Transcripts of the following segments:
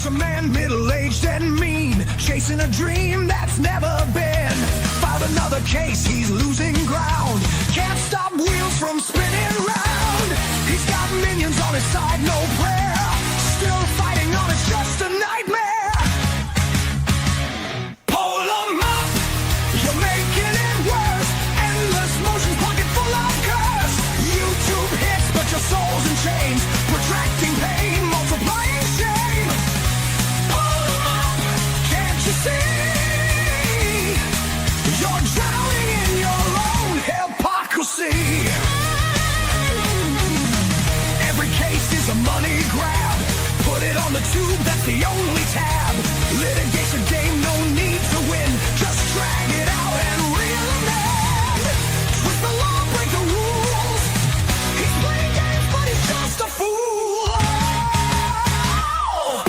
a man middle-aged and mean, chasing a dream that's never been. Filed another case, he's losing ground. Can't stop wheels from spinning round. He's got minions on his side, no prayer. Still fighting on, it's just a nightmare. Pull him up, you're making it worse. Endless motions, pocket full of curse. YouTube hits, but your soul's in chains. Protracting pain, multiplying shame. Pull him up, can't you see? You're drowning in your own hypocrisy. Every case is a money grab. Put it on the tube, that's the only tab. Litigation game, no need to win. Just drag it out and reel him in. Twist the law, break the rules. He's playing games, but he's just a fool.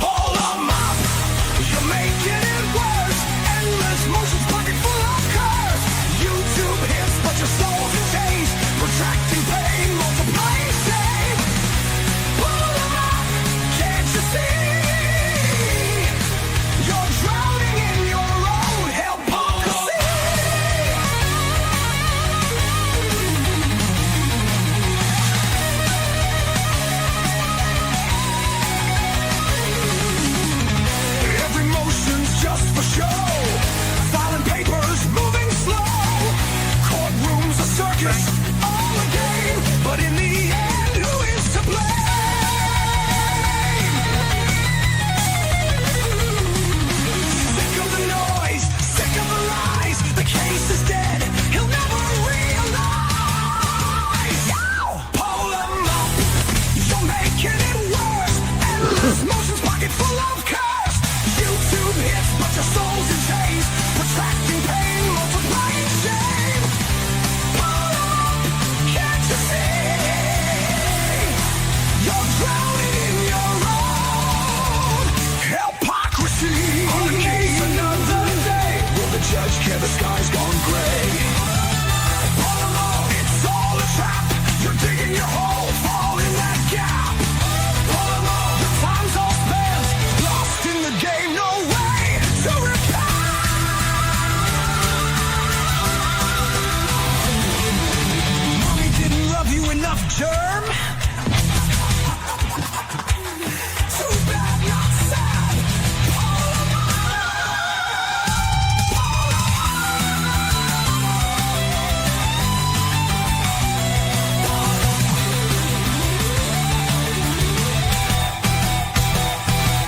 Pull him up, you're making it worse. Endless motions, pocket full of curse. YouTube hits, but your soul's in chains. Protracting pain, multiplying shame. Pull him up, can't you see? You're drowning in your own hypocrisy. Every motion's just for show. Filing papers, moving slow. Courtrooms a circus, all a game. But in the end, who is to blame? Sick of the noise, sick of the lies. The case is dead, he'll never realize. Pull him up, you're making it worse. Endless motions, pocket full of curse. YouTube hits, but your soul's in chains. Protracting pain, multiplying shame. Pull up, can't you see? You're drowning in your own hypocrisy. On the case another day. Will the judge care the sky's gone gray? Pull him up, it's all a trap. You're digging your hole, fall in that gap. Pull him up, your time's all spent. Lost in the game, no way to repent. Mommy didn't love you enough, germ. Too bad, not sad. Pull him up.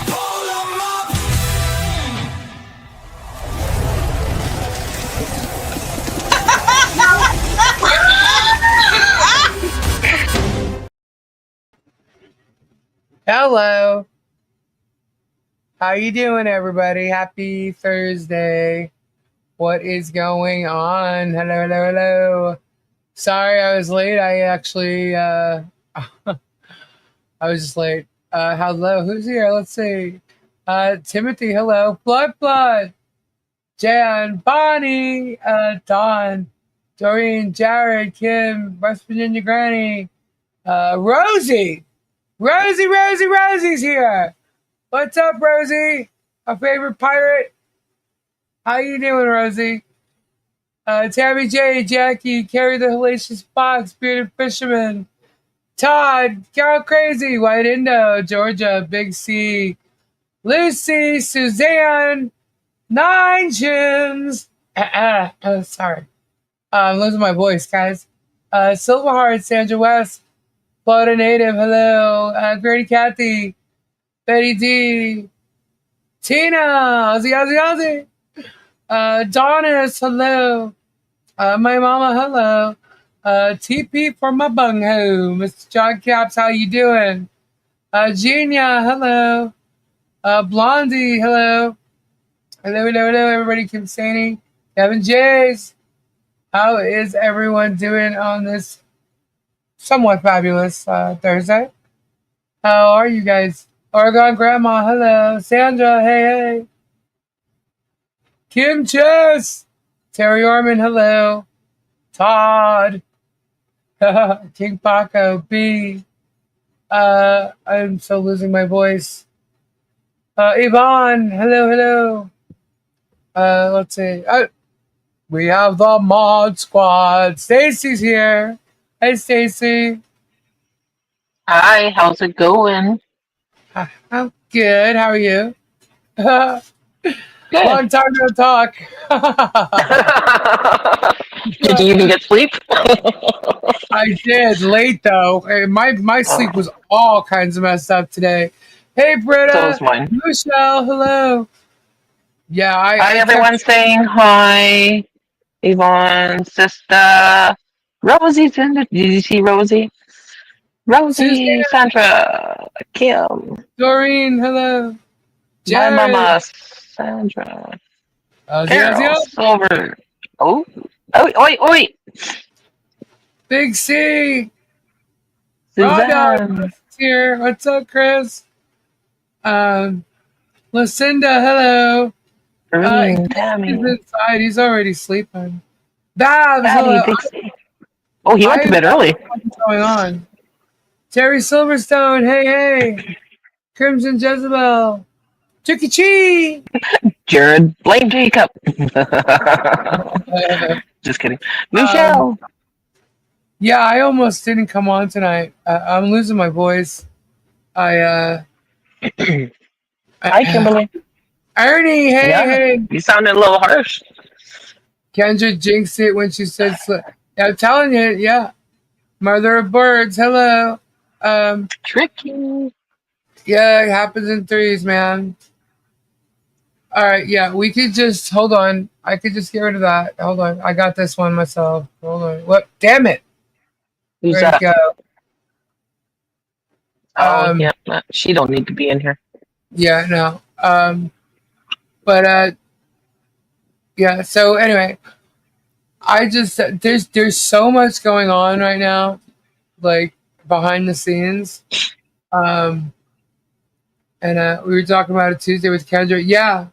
Pull him up. Hello. How you doing, everybody? Happy Thursday. What is going on? Hello, hello, hello. Sorry I was late. I actually I was just late. Hello, who's here? Let's see. Timothy, hello. Blood. Jan, Bonnie, Dawn, Doreen, Jared, Kim, West Virginia Granny, Rosie. Rosie's here. What's up, Rosie? Our favorite pirate. How you doing, Rosie? Tammy J, Jackie, Carrie the Hellacious Fox, Bearded Fisherman, Todd, Carol Crazy, White Indo, Georgia, Big C, Lucy, Suzanne, Nine Chins. Sorry. I'm losing my voice, guys. Silverheart, Sandra West, Florida Native, hello. Grady Kathy, Betty D, Tina, Aussie. Donis, hello. My mama, hello. TP for my bunghole. Mr. John Caps, how you doing? Genia, hello. Blondie, hello. Hello, everybody. Kim Saney, Kevin Jays. How is everyone doing on this somewhat fabulous Thursday? How are you guys? Oregon Grandma, hello. Sandra, hey. Kim Chess, Terry Orman, hello. Todd, King Paco, B. I'm so losing my voice. Yvonne, hello. Let's see. We have the mod squad. Stacy's here. Hey, Stacy. Hi, how's it going? I'm good. How are you? Good. Long time no talk. Did you even get sleep? I did late though. My sleep was all kinds of messed up today. Hey, So was Britta, mine. Michelle, hello. Yeah, Hi, I everyone kept saying hi. Yvonne, sister. Rosie's in the. Did you see Rosie? Rosie, Suzanne, Sandra, Kim, Doreen, hello. my Jared, mama, Sandra, Ozzy, Carol, Silver. Oh, oi, oi, oi. Big C, Rhonda, Suzanne, Chris is here. What's up, Chris? Um, Lucinda, hello. Irene, Gabe is Tammy, inside. He's already sleeping. Babs, Patty, hello. Dixie. Oh, he went I to have bed no early. idea what's going on. Terry Silverstone, hey. Crimson Jezebel. Chucky Chee. Jared, blame Jacob. Just kidding. um, Michelle. yeah, I almost didn't come on tonight. I'm losing my voice. I, Hi, Kimberly. Ernie, Yeah, hey. you sounded a little harsh. Kendra jinxed it when she said, yeah, I'm telling you, yeah. Mother of birds, hello. Um, Tricky. yeah, it happens in threes, man. All right, yeah, we could just hold on. I could just get rid of that. Hold on, I got this one myself. Hold on. What? Damn it! Who's Where'd it that? go? Oh, yeah. She don't need to be in here. Yeah, no. But yeah. So anyway, I just there's so much going on right now, like behind the scenes. Um, and we were talking about it Tuesday with Kendra. Yeah.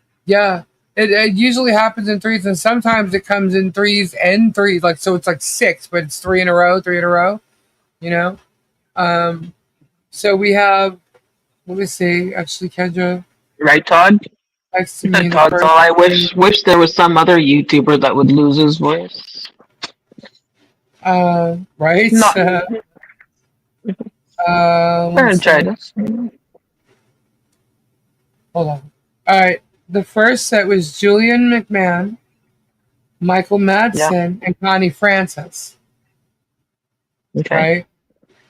It usually happens in threes, and sometimes it comes in threes and threes. Like so, it's like six, but it's three in a row, three in a row. You know. So we have. Let me see. Actually, Kendra Right, Todd? texted me the Todd's first all I thing. wish there was some other YouTuber that would lose his voice. Right. Not me. We're Let's gonna try see. this. Hold on. All right. The first set was Julian McMahon, Michael Yeah. Madsen, and Connie Francis. Okay. Right.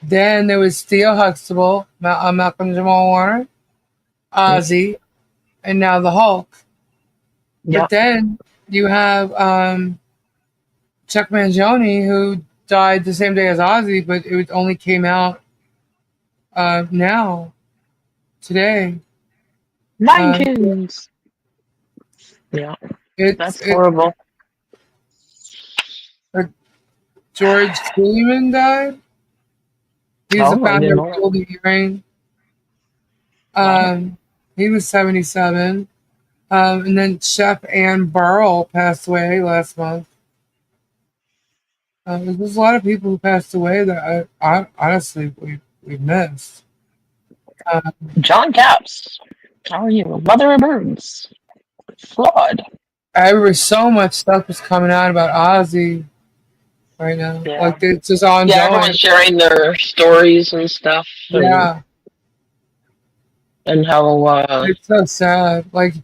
Then there was Theo Huxtable, Malcolm Jamal Warner, Aussie, and now the Hulk. Yeah. But then you have Chuck Mangione, who died the same day as Ozzy, but only came out now, today. Uh, 19s. Yeah. it's That's horrible. uh, George Clooney died. He's the Oh, I founder didn't of know that. Golden Earring. Wow. He was 77. And then Chef Ann Burrell passed away last month. There's a lot of people who passed away that I honestly we've missed. Um, John Caps. How are you? Mother of birds. Flawed. so much stuff is coming out about Ozzy right now. Yeah. Like it's just Yeah, ongoing. everyone's sharing their stories and stuff, Yeah, and how it's so sad. Like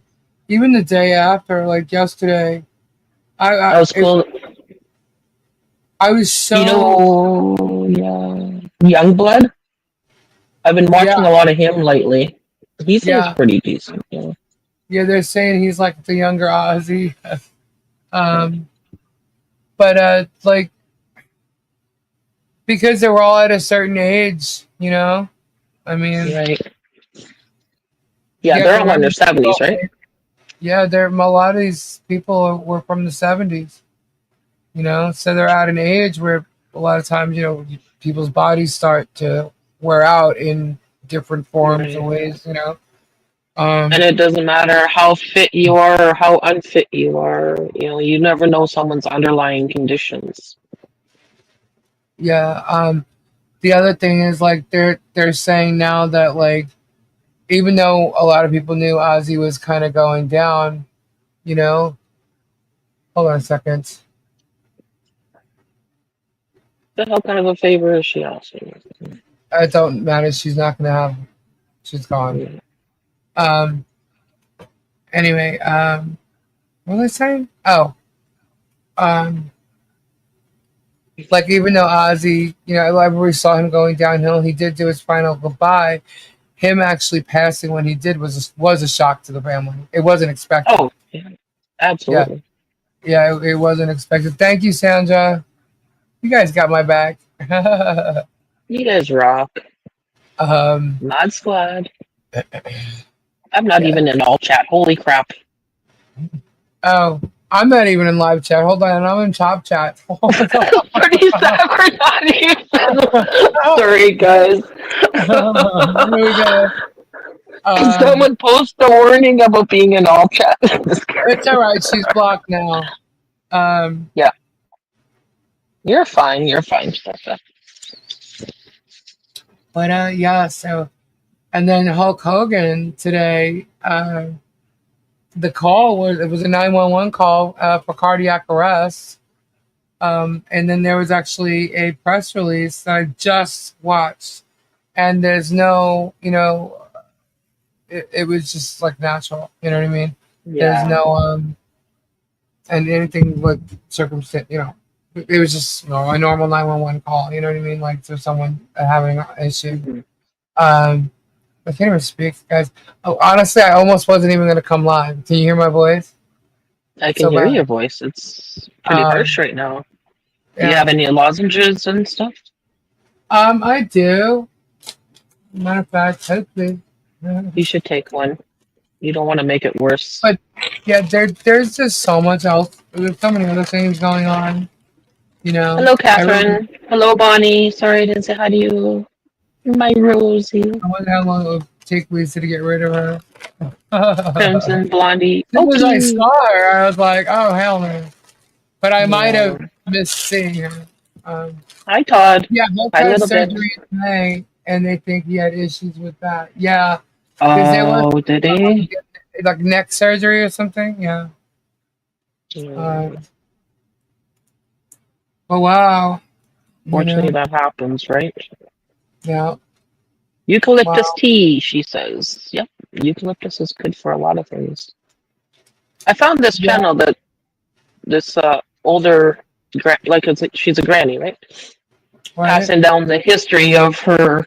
even the day after, like yesterday, that was cool. I was You so know, yeah, Youngblood. I've been watching yeah a lot of him lately. He seems yeah pretty decent. Yeah. yeah. They're saying he's like the younger Ozzy. um, but like because they were all at a certain age, you know. I mean, Right. you Yeah, got to they're all in remember, their 70s, right? yeah, there a lot of these people were from the 70s, you know, so they're at an age where a lot of times, you know, people's bodies start to wear out in different forms and Right. ways, you know. And it doesn't matter how fit you are or how unfit you are. You know, you never know someone's underlying conditions. Yeah. The other thing is like they're saying now that like even though a lot of people knew Aussie was kind of going down, you know. Hold on a second. The hell kind of a favor is she asking? It don't matter. She's not gonna have. She's gone. Um. Anyway. What was I saying? Oh. Um. Like even though Ozzy, everybody saw him going downhill, he did do his final goodbye. Him actually passing when he did was a shock to the family. It wasn't expected. Oh, yeah, Yeah, absolutely. yeah, it wasn't expected. Thank you, Sandra. You guys got my back. You guys rock. um, Mod Squad. I'm not yeah. even in all chat. Holy crap. Oh, I'm not even in live chat. Hold on, I'm in top chat. Pretty sad we're not even. Sorry, guys. Here we go. Can someone post a warning about being in all chat? It's all right. She's blocked now. Yeah. You're fine. You're fine, Steffa. But yeah. So, and then Hulk Hogan today. The call was a 911 call for cardiac arrest. And then there was actually a press release that I just watched, and there's no, it was just like natural. You know what I mean? Yeah. There's no and anything with circumstance. It was just a normal 911 call. You know what I mean? Like there's someone having an issue. Mm-hmm. I can't even speak, guys. Oh, honestly, I almost wasn't even gonna come live. Can you hear my voice? I can So hear bad. your voice. It's pretty harsh right now. Do you Yeah. have any lozenges and stuff? I do. Matter of fact, hopefully. You should take one. You don't want to make it worse. But yeah, there's just so much else. There's so many other things going on. Hello, Catherine. Hello, Bonnie. Sorry I didn't say hi to you. My Rosie. I wonder how long it would take Lisa to get rid of her. As Crimson Blondie. soon as I Okay. saw her, I was like, oh, hell no. But I might Yeah. have missed seeing her. Hi, Todd. Yeah, Hulk Hi, had little bit. surgery in May, and they think he had issues with that. Yeah. They were, Oh, did he? like neck surgery or something. Yeah. Mm. Oh, wow. Fortunately, that happens, right? Yeah. Eucalyptus Wow. tea, she says. Yep, eucalyptus is good for a lot of things. I found this Yeah. channel that this older, she's a granny, right? Right. Passing down the history of her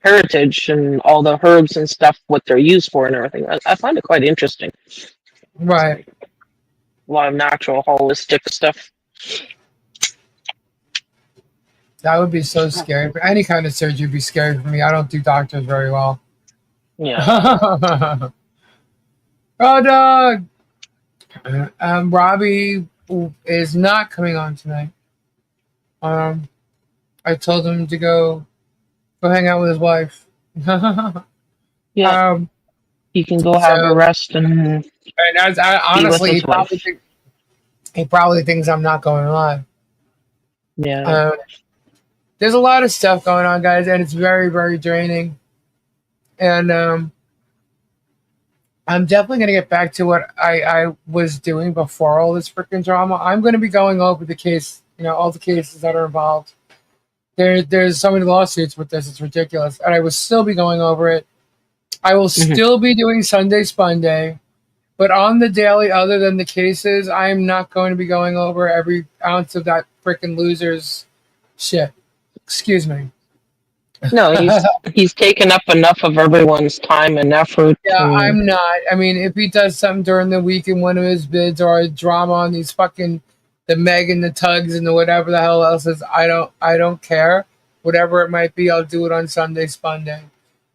heritage and all the herbs and stuff, what they're used for and everything. I find it quite interesting. Right. A lot of natural, holistic stuff. That would be so scary. But any kind of surgery would be scary for me. I don't do doctors very well. Yeah. Oh, dog. Robbie is not coming on tonight. I told him to go hang out with his wife. Yeah. He can go have a rest and honestly, his wife. he probably thinks I'm not going live. Yeah. There's a lot of stuff going on, guys, and it's very, very draining. And I'm definitely going to get back to what I was doing before all this freaking drama. I'm going to be going over the case, all the cases that are involved. There's so many lawsuits with this, it's ridiculous. And I will still be going over it. I will still be doing Sunday Spun Day. But on the daily, other than the cases, I am not going to be going over every ounce of that freaking loser's shit. Excuse me. No, he's taken up enough of everyone's time and effort. Yeah, I'm not. I mean, if he does something during the week in one of his bids or a drama on these fucking the Meg and the Tugs and the whatever the hell else is, I don't care. Whatever it might be, I'll do it on Sunday Spun Day.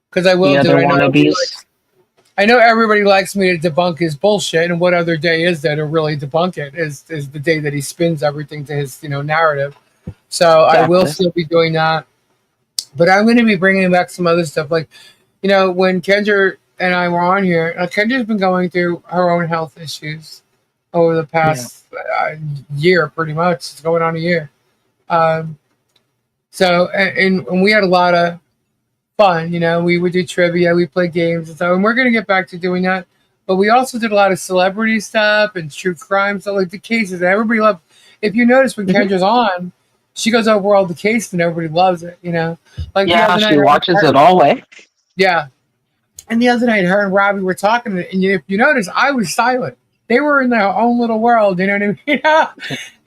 Because I will do it. I know everybody likes me to debunk his bullshit, and what other day is there to really debunk it? Is the day that he spins everything to his narrative. So exactly. I will still be doing that, but I'm going to be bringing back some other stuff. Like, when Kendra and I were on here, Kendra's been going through her own health issues over the past year, pretty much. It's going on a year. So and we had a lot of fun. We would do trivia, we played games and stuff, and we're gonna get back to doing that. But we also did a lot of celebrity stuff and true crime stuff, like the cases that everybody loved. If you notice when Kendra's on, she goes over all the cases and everybody loves it. Like the Yeah, other she night, watches it all way. yeah. And the other night, her and Robbie were talking, and if you notice, I was silent. They were in their own little world, you know what I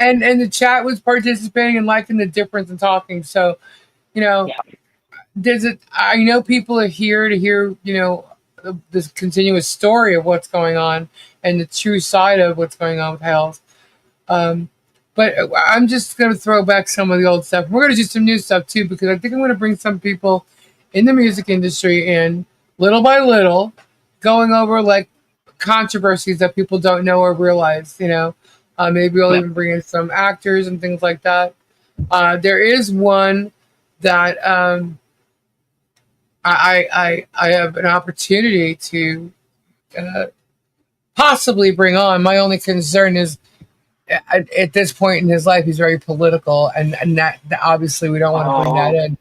mean? And the chat was participating and liking the difference and talking. So, you know, Yeah. I know people are here to hear, this continuous story of what's going on and the true side of what's going on with Hales. But I'm just going to throw back some of the old stuff. We're going to do some new stuff too, because I think I'm going to bring some people in the music industry in little by little, going over like controversies that people don't know or realize. Maybe I'll Yeah. even bring in some actors and things like that. There is one that I have an opportunity to possibly bring on. My only concern is at this point in his life, he's very political, and that obviously we don't want to bring that in.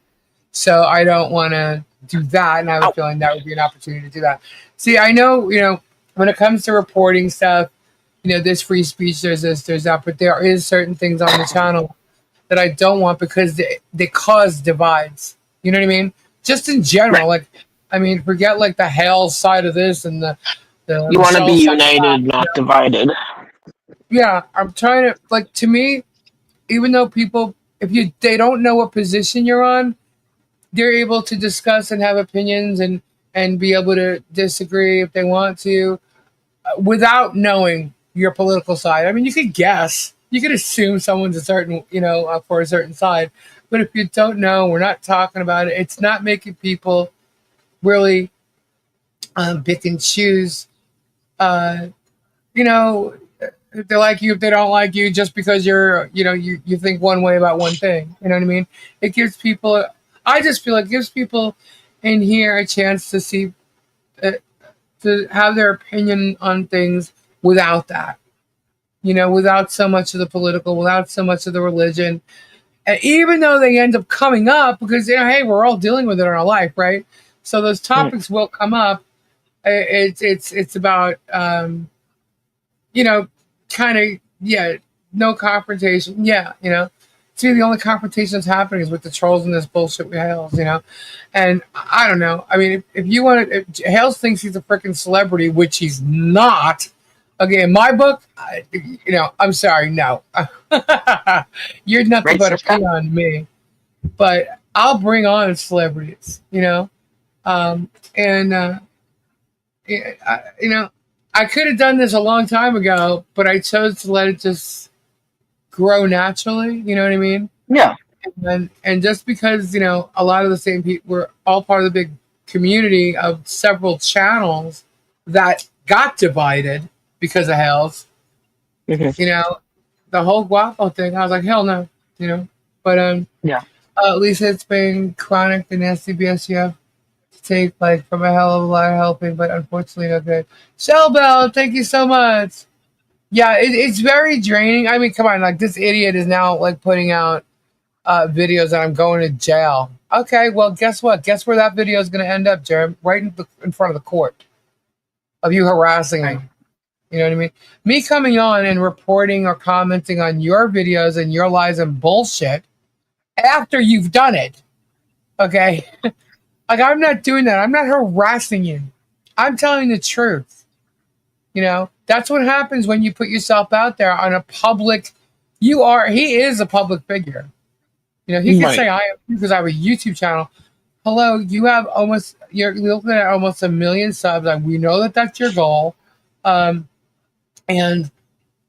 So I don't want to do that, and I have a feeling that would be an opportunity to do that. See, I know, when it comes to reporting stuff, there's free speech, there's this, there's that, but there is certain things on the channel that I don't want because they cause divides. You know what I mean? Just in general, Right. forget like the Hales side of this and the You want to be Michelle side of that, united, not divided. Yeah, I'm trying to, like, to me, even though people, if they don't know what position you're on, they're able to discuss and have opinions and be able to disagree if they want to, without knowing your political side. I mean, you could guess, you could assume someone's a certain, for a certain side, but if you don't know, we're not talking about it. It's not making people really pick and choose. If they like you, if they don't like you, just because you're, you think one way about one thing. You know what I mean? It gives people, I just feel like it gives people in here a chance to see, to have their opinion on things without that. Without so much of the political, without so much of the religion. And even though they end up coming up, because, hey, we're all dealing with it in our life, right? So those topics will come up. It's about, kind of, no confrontation. Yeah, see, the only confrontation that's happening is with the trolls and this bullshit with Hales, and I don't know. I mean, if you want to, if Hales thinks he's a freaking celebrity, which he's not. Okay, in my book, I'm sorry, no, you're nothing but a peon to me. But I'll bring on celebrities, I could have done this a long time ago, but I chose to let it just grow naturally. You know what I mean? Yeah. And just because, a lot of the same people, we're all part of the big community of several channels that got divided because of Hales. Mm-hmm. The whole Guapo thing, I was like, hell no, But Yeah. at least it's been chronic, the nasty BS you have to take, like, from a hell of a lot of helping, but unfortunately not good. Shellbell, thank you so much. Yeah, it's very draining. I mean, come on, like, this idiot is now, like, putting out videos that I'm going to jail. Okay, well, guess what? Guess where that video is going to end up, Jerem? Right in front of the court of you harassing me. You know what I mean? Me coming on and reporting or commenting on your videos and your lies and bullshit after you've done it. Okay? Like, I'm not doing that. I'm not harassing you. I'm telling the truth. That's what happens when you put yourself out there on a public. He is a public figure. He can say I am because I have a YouTube channel. Hello, you're looking at almost 1 million subs. And we know that that's your goal. And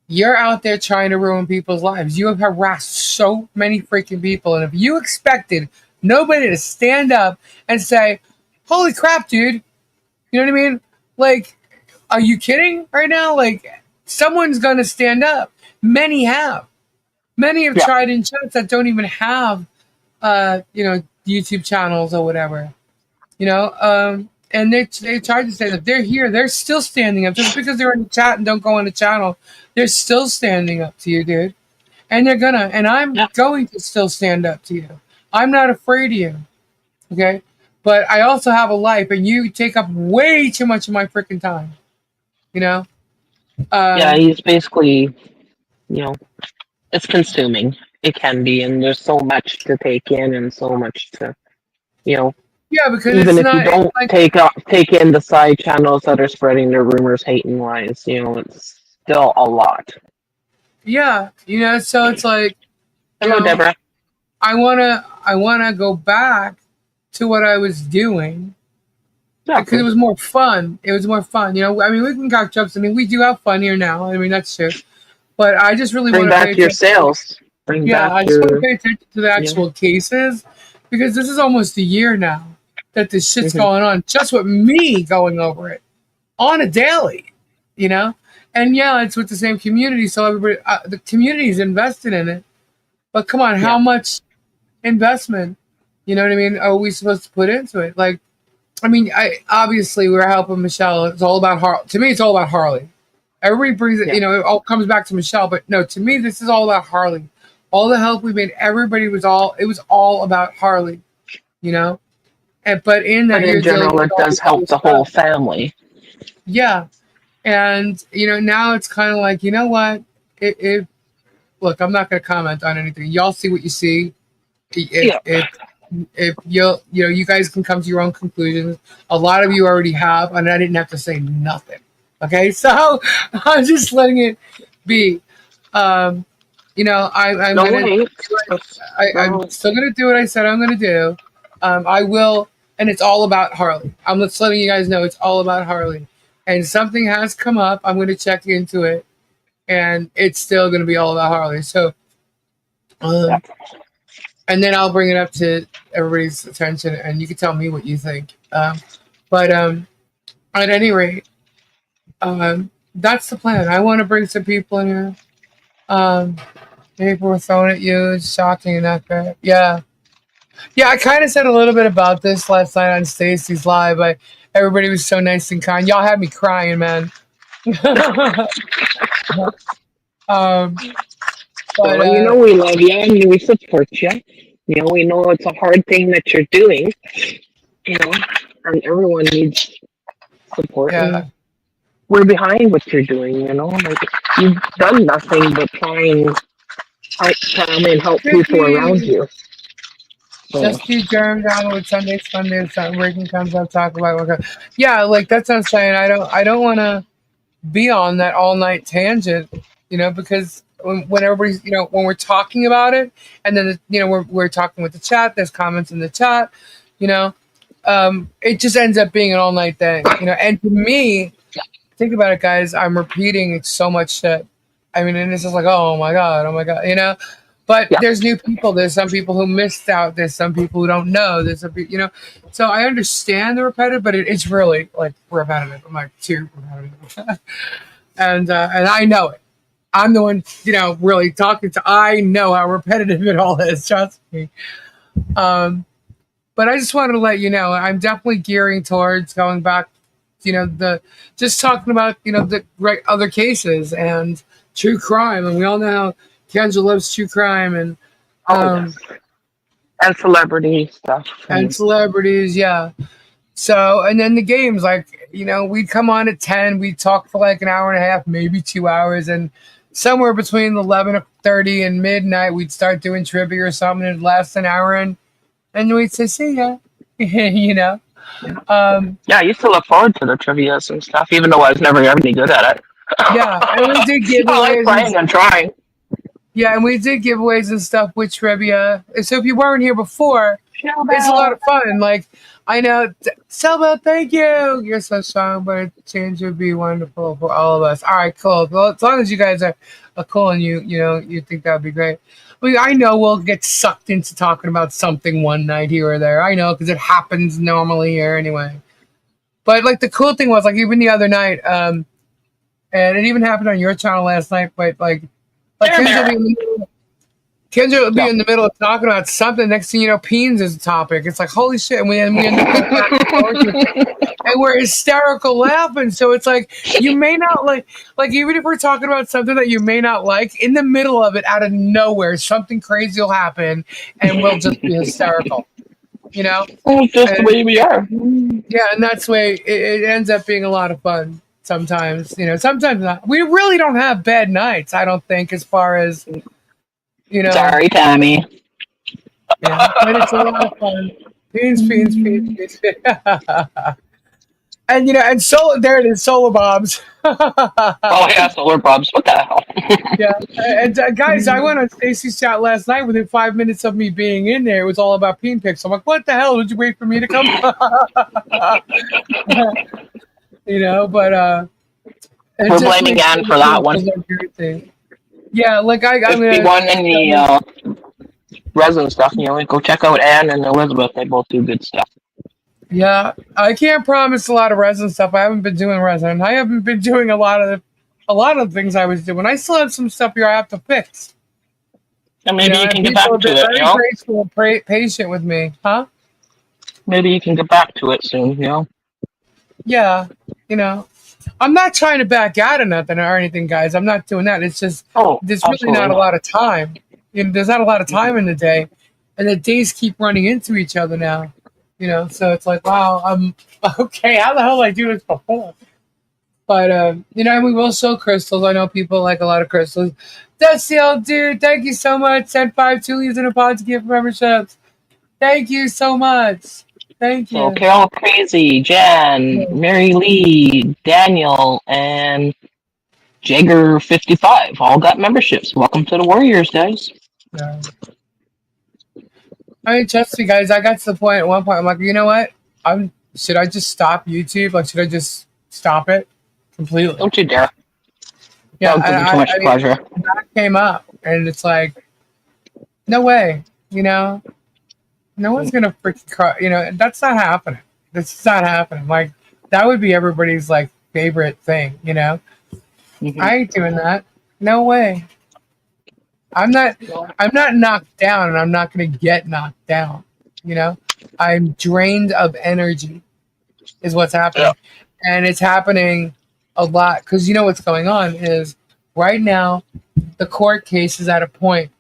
you're out there trying to ruin people's lives. You have harassed so many freaking people. And if you expected nobody to stand up and say, holy crap, dude. You know what I mean? Like, are you kidding right now? Like, someone's going to stand up. Many have. Many have tried in chats that don't even have, YouTube channels or whatever. And they tried to say that they're here. They're still standing up. Just because they're in the chat and don't go on the channel, they're still standing up to you, dude. And they're gonna. And I'm going to still stand up to you. I'm not afraid of you. Okay. But I also have a life, and you take up way too much of my freaking time. You know? Yeah, Um, he's basically, you know, it's consuming. It can be, and there's so much to take in and so much to, you know, yeah, because even it's if you not, it's don't like, take in the side channels that are spreading their rumors, hate and lies, you know, it's still a lot. yeah, so it's like, you Hello, know, Deborah. I wanna go back to what I was doing because it Exactly. was more fun. It was more fun. I mean, we can crack jokes. I mean, we do have fun here now. I mean, that's true. But I just really Bring want to pay back your attention. sales. Bring Yeah, back I just want to your, pay attention to the you know. actual cases because this is almost a year now that this shit's Hmm. going on. Just with me going over it on a daily, you know. And yeah, it's with the same community, so everybody, the community is invested in it. But come on, Yeah. how much investment, you know what I mean, are we supposed to put into it? Like, I mean, I obviously we're helping Michelle. It's all about To me, it's all about Harley. Everybody brings it, Yeah. it all comes back to Michelle. But no, to me, this is all about Harley. All the help we made, it was all about Harley, you know. But in But that, in you're dealing general, with it all does this other help the whole stuff. family. Yeah, and now it's kind of like, you know what? If look, I'm not going to comment on anything. Y'all see what you see. If Yeah. if if you guys can come to your own conclusions. A lot of you already have, and I didn't have to say nothing. Okay, so I'm just letting it be. Um, I'm No gonna hate. I'm No. still gonna do what I said I'm gonna do. I will, and it's all about Harley. I'm just letting you guys know it's all about Harley. And something has come up. I'm gonna check into it, and it's still gonna be all about Harley. So, Yeah. um, and then I'll bring it up to everybody's attention, and you can tell me what you think. But at any rate, that's the plan. I want to bring some people in here. Um, People were throwing at you. It's shocking and not bad. Yeah. Yeah, I kind of said a little bit about this last night on Stacy's Live. Everybody was so nice and kind. Y'all had me crying, man. um, but Well, you know we love you and we support you. You know we know it's a hard thing that you're doing. You know, and everyone needs support, and yeah, we're behind what you're doing. You know, like you've done nothing but try and help family and help just people around keep, you. So just keep driving down with Sundays, Mondays, something breaking comes up, talk about what. Yeah, like that's what I'm saying. I don't want to be on that all night tangent, because when everybody's, when we're talking about it, and then we're talking with the chat. There's comments in the chat, you know. It just ends up being an all night thing, And to me, think about it, guys. I'm repeating so much shit. I mean, and it's just like, oh my god, oh my god. But yeah, there's new people. There's some people who missed out. There's some people who don't know. There's some people. So I understand the repetitive, but it's really like repetitive. I'm like too repetitive, and I know it. I'm the one, really talking to. I know how repetitive it all is. Trust me. Um, but I just wanted to let you know I'm definitely gearing towards going back. The just talking about the right other cases and true crime, and we all know how Kendra loves true crime oh yes, and celebrity stuff. and celebrities. Yeah. So, and then the games, like, we'd come on at 10, we'd talk for like an hour and a half, maybe 2 hours, and somewhere between 11:30 and midnight, we'd start doing trivia or something, and it'd last an hour, and we'd say, see ya, you know? Um, Yeah, I used to look forward to the trivias and stuff, even though I was never any good at it. yeah, and we did I like giveaways, playing and trying. and we did giveaways and stuff with trivia. So if you weren't here before, it's a lot of fun. Like, I know, Selma, thank you. You're so strong, but a change would be wonderful for all of us. All right, cool. Well, as long as you guys are cool and you think that would be great. I know we'll get sucked into talking about something one night here or there. I know, because it happens normally here anyway. But like the cool thing was, like, even the other night, and it even happened on your channel last night. But like There, there. Kendra will be in the middle of talking about something. Next thing you know, peens is a topic. It's like, holy shit. And we end up going back and forth with it. And we're hysterical laughing. So it's like, you may not like, even if we're talking about something that you may not like, in the middle of it, out of nowhere, something crazy will happen and we'll just be hysterical. You know? Well, it's just the way we are. Yeah, and that's the way it ends up being a lot of fun sometimes. You know, sometimes not. We really don't have bad nights, I don't think, as far as, you know. Sorry, Tommy. Yeah, but it's a lot of fun. Beans. And, you know, and there it is, Solo Bobs. Oh, yeah, solar bobs. What the hell? Yeah, and guys, I went on Stacy's chat last night. Within 5 minutes of me being in there, it was all about peen pics. I'm like, what the hell? Did you wait for me to come? You know, but we're blaming Anne for that one. Yeah, like I'm gonna. If you want any resin stuff, you know, go check out Anne and Elizabeth. They both do good stuff. Yeah, I can't promise a lot of resin stuff. I haven't been doing resin. I haven't been doing a lot of the things I was doing. I still have some stuff here I have to fix. And maybe you can get back to it. Very graceful, patient with me, huh? Maybe you can get back to it soon. You know. Yeah, you know, I'm not trying to back out of nothing or anything, guys. I'm not doing that. It's just there's really not a lot of time. You know, there's not a lot of time in the day, and the days keep running into each other now. You know, so it's like, wow, I'm okay. How the hell did I do this before? But you know, we will sell crystals. I know people like a lot of crystals. That's the old dude. Thank you so much. Send 5 2leaves in a pod to give memberships. Thank you so much. Thank you. So Carol Crazy, Jan, Mary Lee, Daniel, and Jagger55 all got memberships. Welcome to the Warriors, guys. Yeah. I mean, trust me, guys. I got to the point at one point. I'm like, you know what? Should I just stop YouTube? Like, should I just stop it completely? Don't you dare. Yeah, that would be too much pleasure. That came up, and it's like, no way. You know, no one's gonna freaking cry. You know, that's not happening. That's not happening. Like, that would be everybody's like favorite thing. You know, I ain't doing that. No way. I'm not knocked down, and I'm not going to get knocked down. You know, I'm drained of energy is what's happening. Yeah. And it's happening a lot because you know what's going on is right now the court case is at a point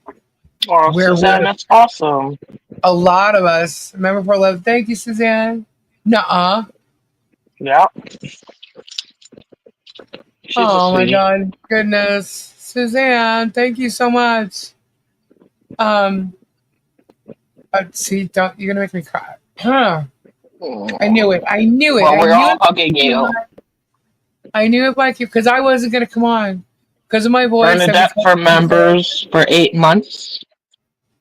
where Suzanne, that's awesome. A lot of us, remember for 11, thank you, Suzanne. Nuh-uh. Yeah. Oh my God, goodness. Suzanne, thank you so much. See, you're gonna make me cry. Huh. I knew it. Well, we're all hugging you. I knew it like you because I wasn't gonna come on because of my voice. Bernadette for members for 8 months.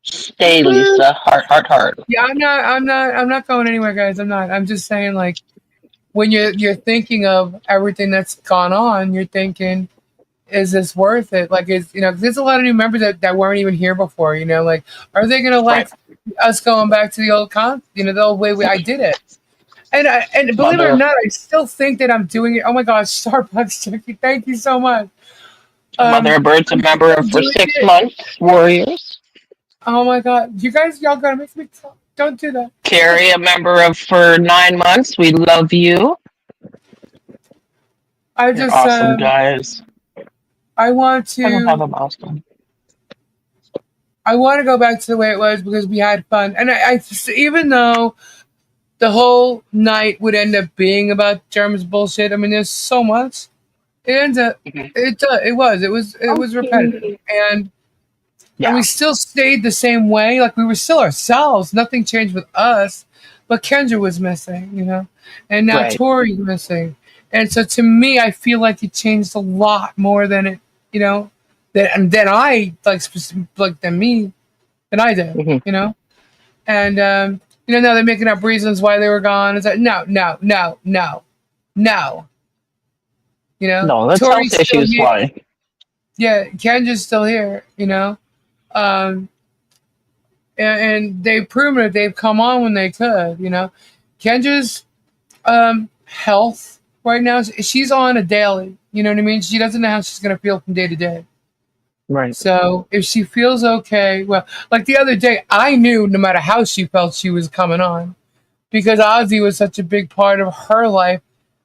Stay, Lisa. Heart. Yeah, I'm not going anywhere, guys. I'm not. I'm just saying, like, when you're thinking of everything that's gone on, you're thinking, is this worth it? Like, there's a lot of new members that weren't even here before, you know, like, are they going to like us going back to the old the old way I did it? And believe it or not, I still think that I'm doing it. Oh my gosh, Starbucks, Jackie, thank you so much. Mother Bird's a member for 6 months, Warriors. Oh my God, y'all gotta make me talk. Don't do that. Carrie, a member for 9 months. We love you. You're awesome, guys. I want to. I don't have a milestone. I want to go back to the way it was because we had fun, and I even though the whole night would end up being about German's bullshit. I mean, there's so much. It ends up. It was repetitive, and we still stayed the same way. Like we were still ourselves. Nothing changed with us, but Kendra was missing, you know, and now Tori's missing. And so to me, I feel like it changed a lot more than it, you know, than I than I did, you know. And you know, now they're making up reasons why they were gone. It's like no. You know, no, that's Tori's health issues. Why? Yeah, Kendra's still here, you know. And they've proven it. They've come on when they could, you know. Kendra's health right now, she's on a daily. You know what I mean? She doesn't know how she's going to feel from day to day. Right. So if she feels okay, well, like the other day, I knew no matter how she felt, she was coming on because Aussie was such a big part of her life.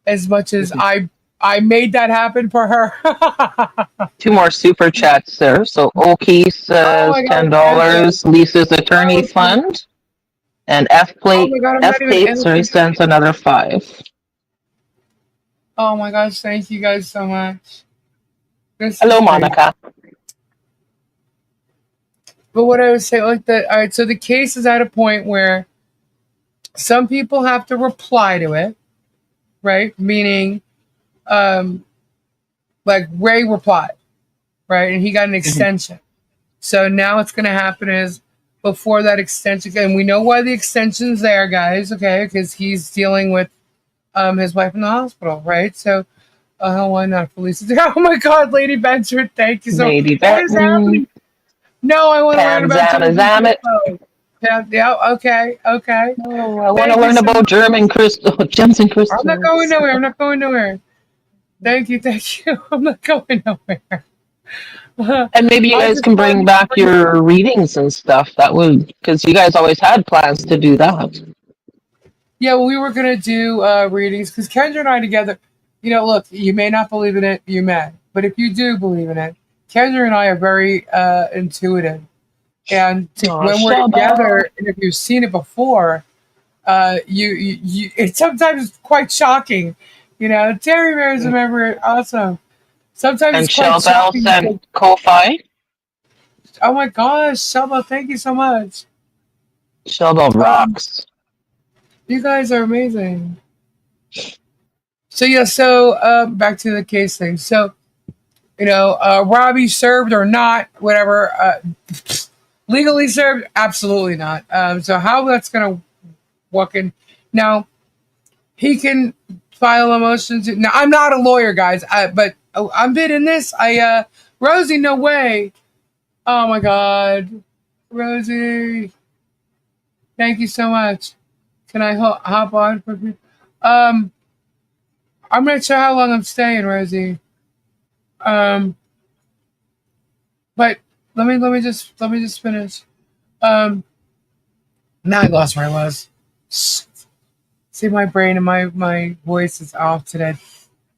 As much as I made that happen for her. 2 more super chats there. So Oki Oh says my god, $10. Lisa's attorney fund. And oh my god, I'm F not even Kate, sorry, answering. sends another 5. Oh my gosh, thank you guys so much. This Hello, is crazy. Monica. But what I would say, like that, all right, so the case is at a point where some people have to reply to it, right? Meaning, like Ray replied, right? And he got an extension. So now what's going to happen is before that extension, and we know why the extension's there, guys, okay? Because he's dealing with his wife in the hospital, right? So, why not police? Oh my God, Lady Benjamin, thank you so much. Lady What is Benton. happening? No, I want to learn about Zamet. Yeah, okay. Oh, I want to learn about German crystal, gems and crystals. I'm not going nowhere. Thank you. I'm not going nowhere. And maybe you guys can bring back your readings and stuff. That would, because you guys always had plans to do that. Yeah, well, we were gonna do readings because Kendra and I together. Look, you may not believe in it, you may, but if you do believe in it, Kendra and I are very intuitive, and when we're together, and if you've seen it before, you it's sometimes quite shocking. Terry Mary's remember awesome. Sometimes and it's quite shocking. And Ko-Fi. Oh my gosh, Shelba, thank you so much. Shelba rocks. You guys are amazing. So back to the case thing. So, Robbie served or not, whatever. Legally served, absolutely not. So how that's gonna work in now? He can file a motion to. Now I'm not a lawyer, guys. But I'm bidding this. Rosie, no way. Oh my God, Rosie. Thank you so much. Can I hop on for you? I'm not sure how long I'm staying, Rosie. But let me just finish. Now I lost where I was. See, my brain and my voice is off today.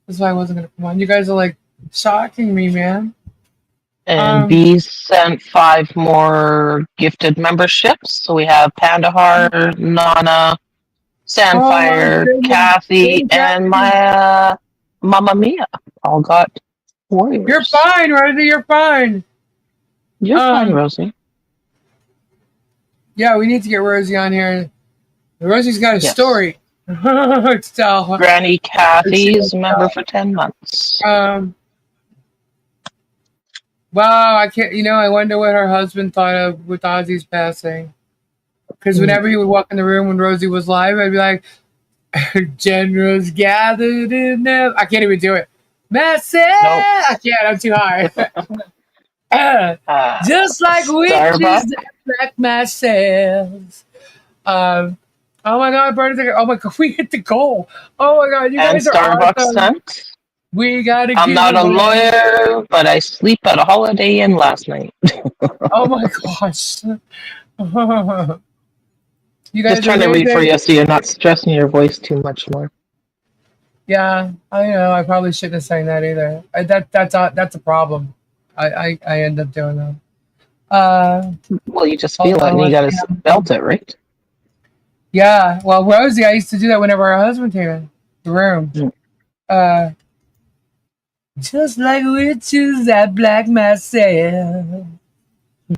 That's why I wasn't gonna come on. You guys are like shocking me, man. And B sent 5 more gifted memberships. So we have Pandahar, Nana, Sandfire, Kathy, and my Mamma Mia. All got warriors. You're fine, Rosie. You're fine. You're fine, Rosie. Yeah, we need to get Rosie on here. Rosie's got a story. Tell. Granny Kathy's member for 10 months. Wow, I can't. I wonder what her husband thought of with Ozzy's passing. Because whenever he would walk in the room when Rosie was live, I'd be like, "Generals gathered in them." I can't even do it. Massive. Nope. I can't. I'm too high. Just like witches that black masses. Oh my God, Bernie! Oh my God, we hit the goal. Oh my God, you guys are awesome. Sent. We gotta. I'm not a lawyer, but I sleep at a Holiday Inn last night. Oh my gosh. You guys just trying to read for you so you're not stressing your voice too much more. Yeah, I know. I probably shouldn't have sang that either. That's a problem. I end up doing that. Well, you just feel it and you gotta belt it, right? Yeah. Well, Rosie, I used to do that whenever her husband came in the room. Just like witches at black myself.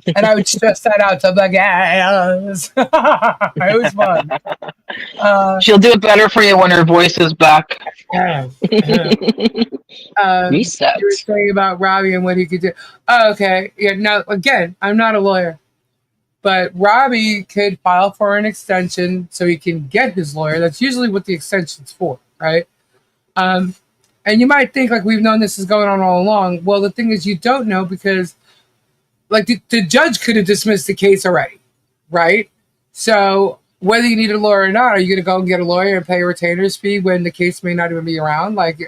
And I would stress that out. So I'm like, yes. It was fun. She'll do it better for you when her voice is back. Reset. You were saying about Robbie and what he could do. Oh, okay. Yeah. Now, again, I'm not a lawyer. But Robbie could file for an extension so he can get his lawyer. That's usually what the extension's for, right? And you might think, like, we've known this is going on all along. Well, the thing is, you don't know because, like, the judge could have dismissed the case already, right? So whether you need a lawyer or not, are you going to go and get a lawyer and pay a retainer's fee when the case may not even be around? Like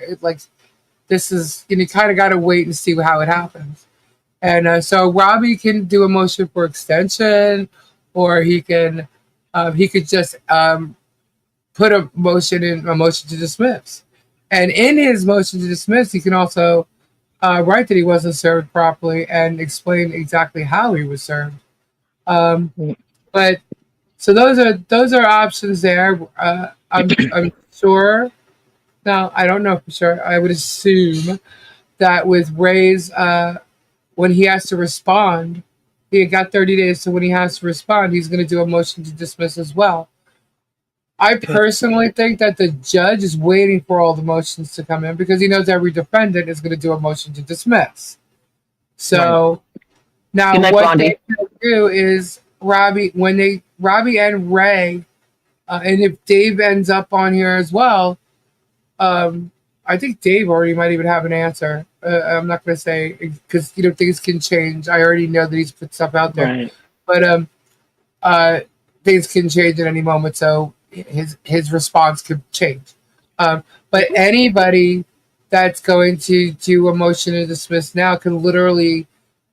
this is, you kind of got to wait and see how it happens. And so Robbie can do a motion for extension, or he could just put a motion to dismiss. And in his motion to dismiss, he can also write that he wasn't served properly and explain exactly how he was served. But so those are options there. I'm sure. Now I don't know for sure. I would assume that with Ray's when he has to respond, he got 30 days. So when he has to respond, he's going to do a motion to dismiss as well. I personally think that the judge is waiting for all the motions to come in because he knows every defendant is going to do a motion to dismiss. So now what they can do is Robbie and Ray, and if Dave ends up on here as well, I think Dave already might even have an answer. I'm not going to say because things can change. I already know that he's put stuff out there, but things can change at any moment. So his response could change. But anybody that's going to do a motion to dismiss now can literally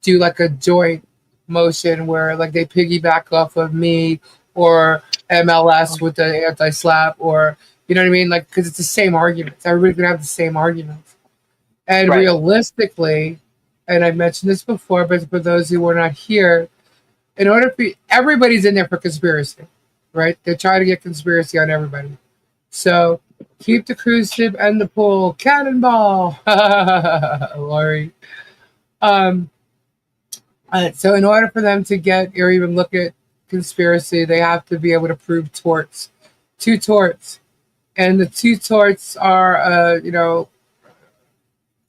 do like a joint motion where like they piggyback off of me or MLS with the anti-slap, or you know what I mean? Like, because it's the same arguments. Everybody's going to have the same arguments. And realistically, and I've mentioned this before, but for those who were not here, in order for everybody's in there for conspiracy, right? They're trying to get conspiracy on everybody. So keep the cruise ship and the pool cannonball, Lori. So in order for them to get or even look at conspiracy, they have to be able to prove torts, 2 torts, and the 2 torts are,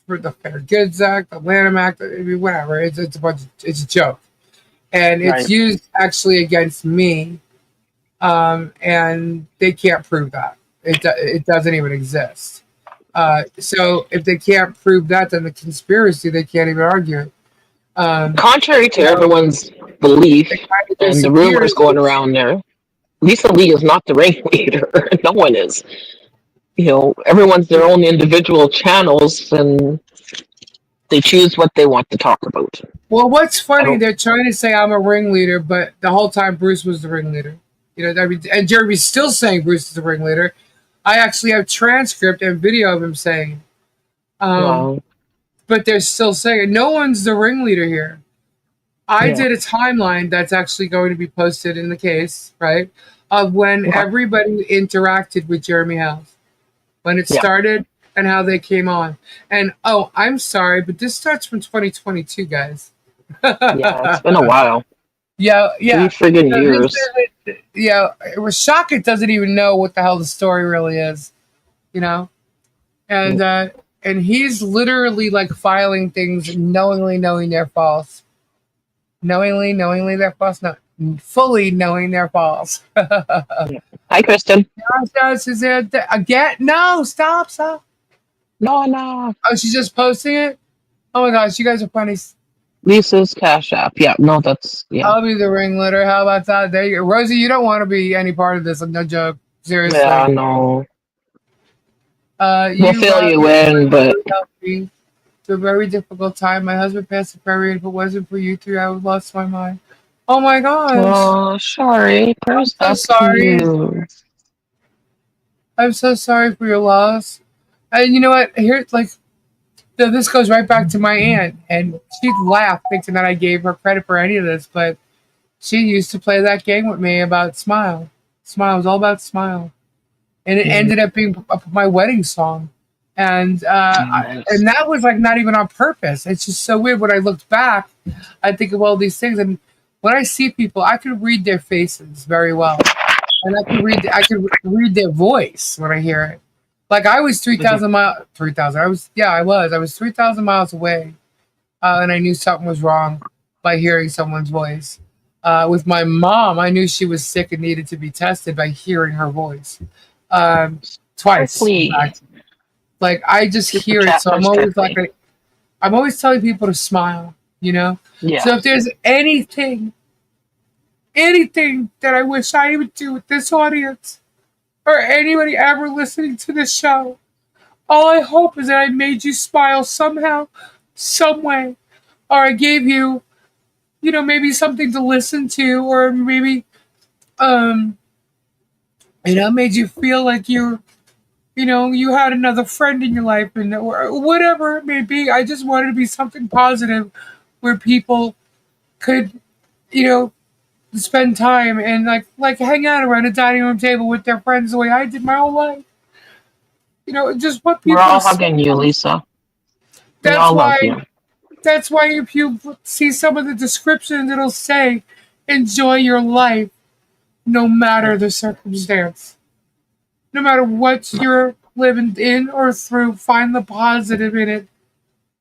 for the Fair Goods Act, the Lanham Act, whatever. It's a joke, and it's used actually against me. And they can't prove that. It doesn't even exist. So if they can't prove that, then the conspiracy, they can't even argue it. Contrary to everyone's belief and the rumors going around there, Lisa Lee is not the ringleader. No one is. Everyone's their own individual channels, and they choose what they want to talk about. Well, what's funny, they're trying to say I'm a ringleader, but the whole time Bruce was the ringleader. And Jeremy's still saying Bruce is the ringleader. I actually have transcript and video of him saying, but they're still saying no one's the ringleader here. I did a timeline that's actually going to be posted in the case, right, of when everybody interacted with Jeremy Hales, when it started and how they came on. And I'm sorry, but this starts from 2022, guys. It's been a while. Yeah. 3 friggin' years. Rashaka doesn't even know what the hell the story really is, and he's literally like filing things knowingly knowing they're false. Knowingly they're false, not fully knowing they're false. Hi, Kristen. Again? No, stop. No. Oh, she's just posting it? Oh my gosh, you guys are funny. Lisa's CashApp. Yeah, no, that's I'll be the ringleader. How about that? There you go. Rosie, you don't want to be any part of this. No joke. Seriously. Yeah, no. We'll fill you in, but it's a very difficult time. My husband passed the prairie, and if it wasn't for you 3, I would have lost my mind. Oh my gosh. Oh, sorry. I'm so sorry. I'm so sorry for your loss. And you know what? This goes right back to my aunt, and she'd laugh thinking that I gave her credit for any of this, but she used to play that game with me about Smile. Smile was all about Smile. And it ended up being my wedding song. And and that was like not even on purpose. It's just so weird. When I looked back, I think of all these things, and when I see people, I could read their faces very well. And I could read their voice when I hear it. Like I was 3,000 miles. 3,000. I was 3,000 miles away, and I knew something was wrong by hearing someone's voice. With my mom, I knew she was sick and needed to be tested by hearing her voice. Twice. Like I just hear it, so I'm always telling people to smile. So if there's anything that I wish I would do with this audience, or anybody ever listening to this show, all I hope is that I made you smile somehow, some way. or I gave you, maybe something to listen to, or maybe, um, made you feel like you had another friend in your life, and or whatever it may be. I just wanted to be something positive where people could, you know, spend time and like hang out around a dining room table with their friends the way I did my whole life. Just what We're people all to say. hugging you, Lisa. We That's all love why you. that's why if you see some of the descriptions, it'll say, enjoy your life no matter the circumstance. No matter what you're living in or through, find the positive in it.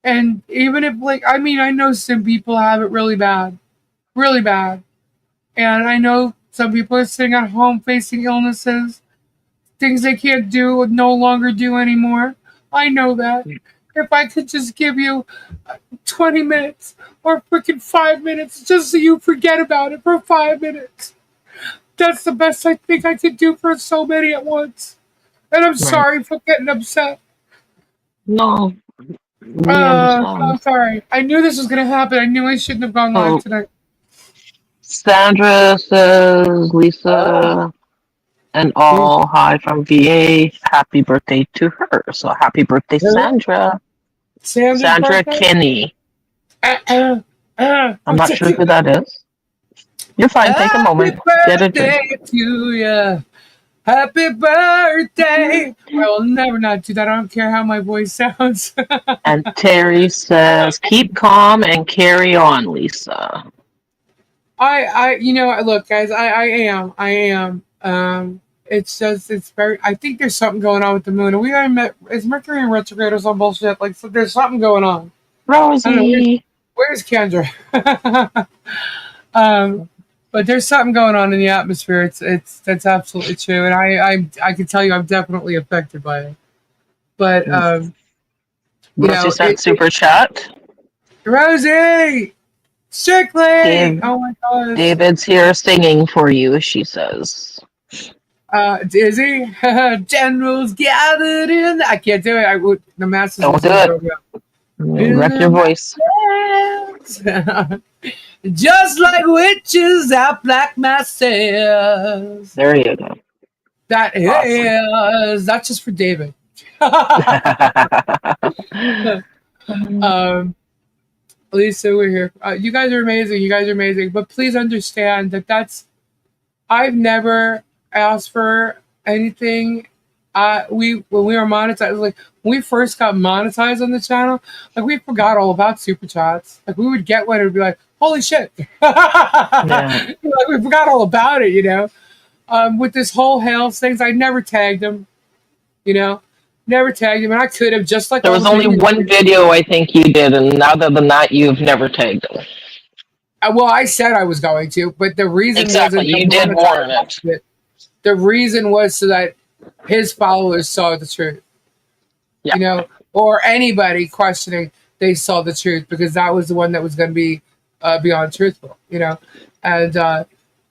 And even if, I know some people have it really bad, really bad. And I know some people are sitting at home facing illnesses, things they can't do, no longer do anymore. I know that. If I could just give you 20 minutes or freaking 5 minutes just so you forget about it for 5 minutes, that's the best I think I could do for so many at once. And I'm Right. sorry for getting upset. No, we I'm understand. sorry. I knew this was gonna happen. I knew I shouldn't have gone live So tonight. Sandra says, Lisa and all, hi from VA. Happy birthday to her. So happy birthday, Sandra. Sandra's Sandra birthday? Kinney. I'm I'm not sure who that is. You're fine. Take a Happy moment. Get a drink. birthday to you. Happy birthday. I will never not do that. I don't care how my voice sounds. And Terry says, keep calm and carry on, Lisa. Look, guys, I am. It's very. I think there's something going on with the moon. Are we met? Is Mercury in retrograde or some bullshit? Like, so there's something going on. I don't know. Rosie. Where's Kendra? um, but there's something going on in the atmosphere. That's absolutely true, and I can tell you I'm definitely affected by it. But Rosie sent super chat. Rosie, Strictly. Dave, Oh my gosh. David's here singing for you, she says. Dizzy, generals gathered in. I can't do it. The masses Don't will do sing it. so well. Wreck your voice. Just like witches, I black myself. There you go. That Awesome. is that's just for David. um, Lisa, we're here. You guys are amazing. You guys are amazing. But please understand that I've never asked for anything. When we were monetized, like when we first got monetized on the channel, like we forgot all about super chats. Like we would get one and it'd be like, holy shit. Yeah. Like we forgot all about it, with this whole Hales things, I never tagged him, never tagged him, and I could have just like There all was the only videos. one video I think you did, and other than that, you've never tagged him. Well, I said I was going to, but the reason Exactly. wasn't to You did warn monetize it. it. The reason was so that his followers saw the truth, Yeah. or anybody questioning, they saw the truth because that was the one that was going to be beyond truthful, and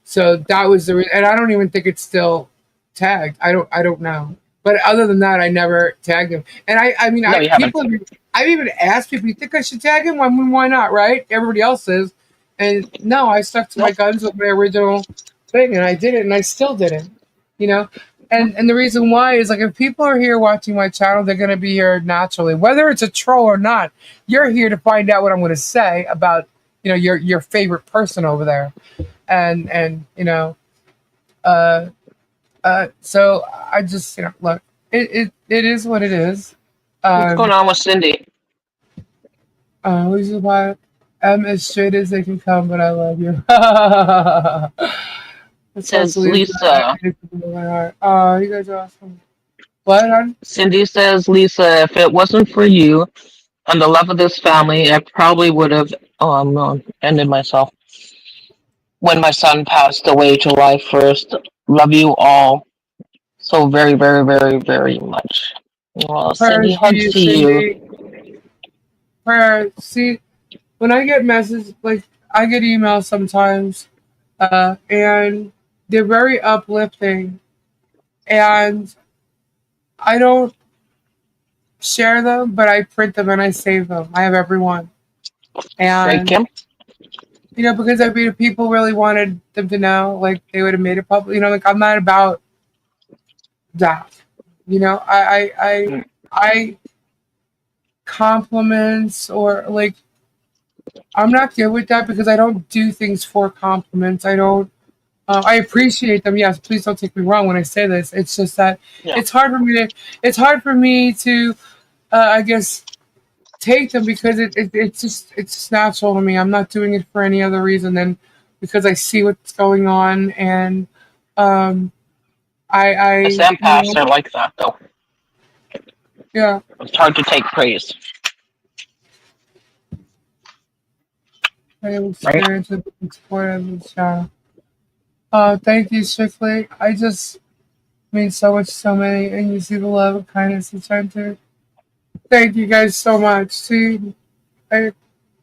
so that was the reason. And I don't even think it's still tagged. I don't know. But other than that, I never tagged him. And No, you haven't. I've even asked people, you think I should tag him? I mean, why not, right? Everybody else is. And no, I stuck to my guns with my original thing, and I did it, and I still didn't, you know. And the reason why is like if people are here watching my channel, they're gonna be here naturally, whether it's a troll or not. You're here to find out what I'm gonna say about your favorite person over there, and so I just look, it is what it is. What's going on with Cindy? Who's about I'm as straight as they can come, but I love you. That's Says also Lisa. my heart. Oh, you guys are awesome. What, hon? Cindy says, Lisa, if it wasn't for you and the love of this family, I probably would have ended myself when my son passed away July 1st. Love you all so very, very, very, very much. Well, Cindy, Prayers for hugs you, to you. Cindy. Prayers. See, when I get messages, like I get emails sometimes, and they're very uplifting, and I don't share them, but I print them and I save them. I have every one. Right, And Kim? because I mean, if people really wanted them to know, like they would have made it public. Like I'm not about that. I compliments or like I'm not good with that because I don't do things for compliments. I don't. I appreciate them. Yes, please don't take me wrong when I say this. It's just that Yeah. it's hard for me to. It's hard for me to, I guess, take them because it's just natural to me. I'm not doing it for any other reason than because I see what's going on and um, I Us empaths are like that, though. yeah. It's hard to take praise. I have Right? experience with the support of the show. Thank you, Strictly. I just mean so much, so many, and you see the love and kindness you trying to. Thank you guys so much. See,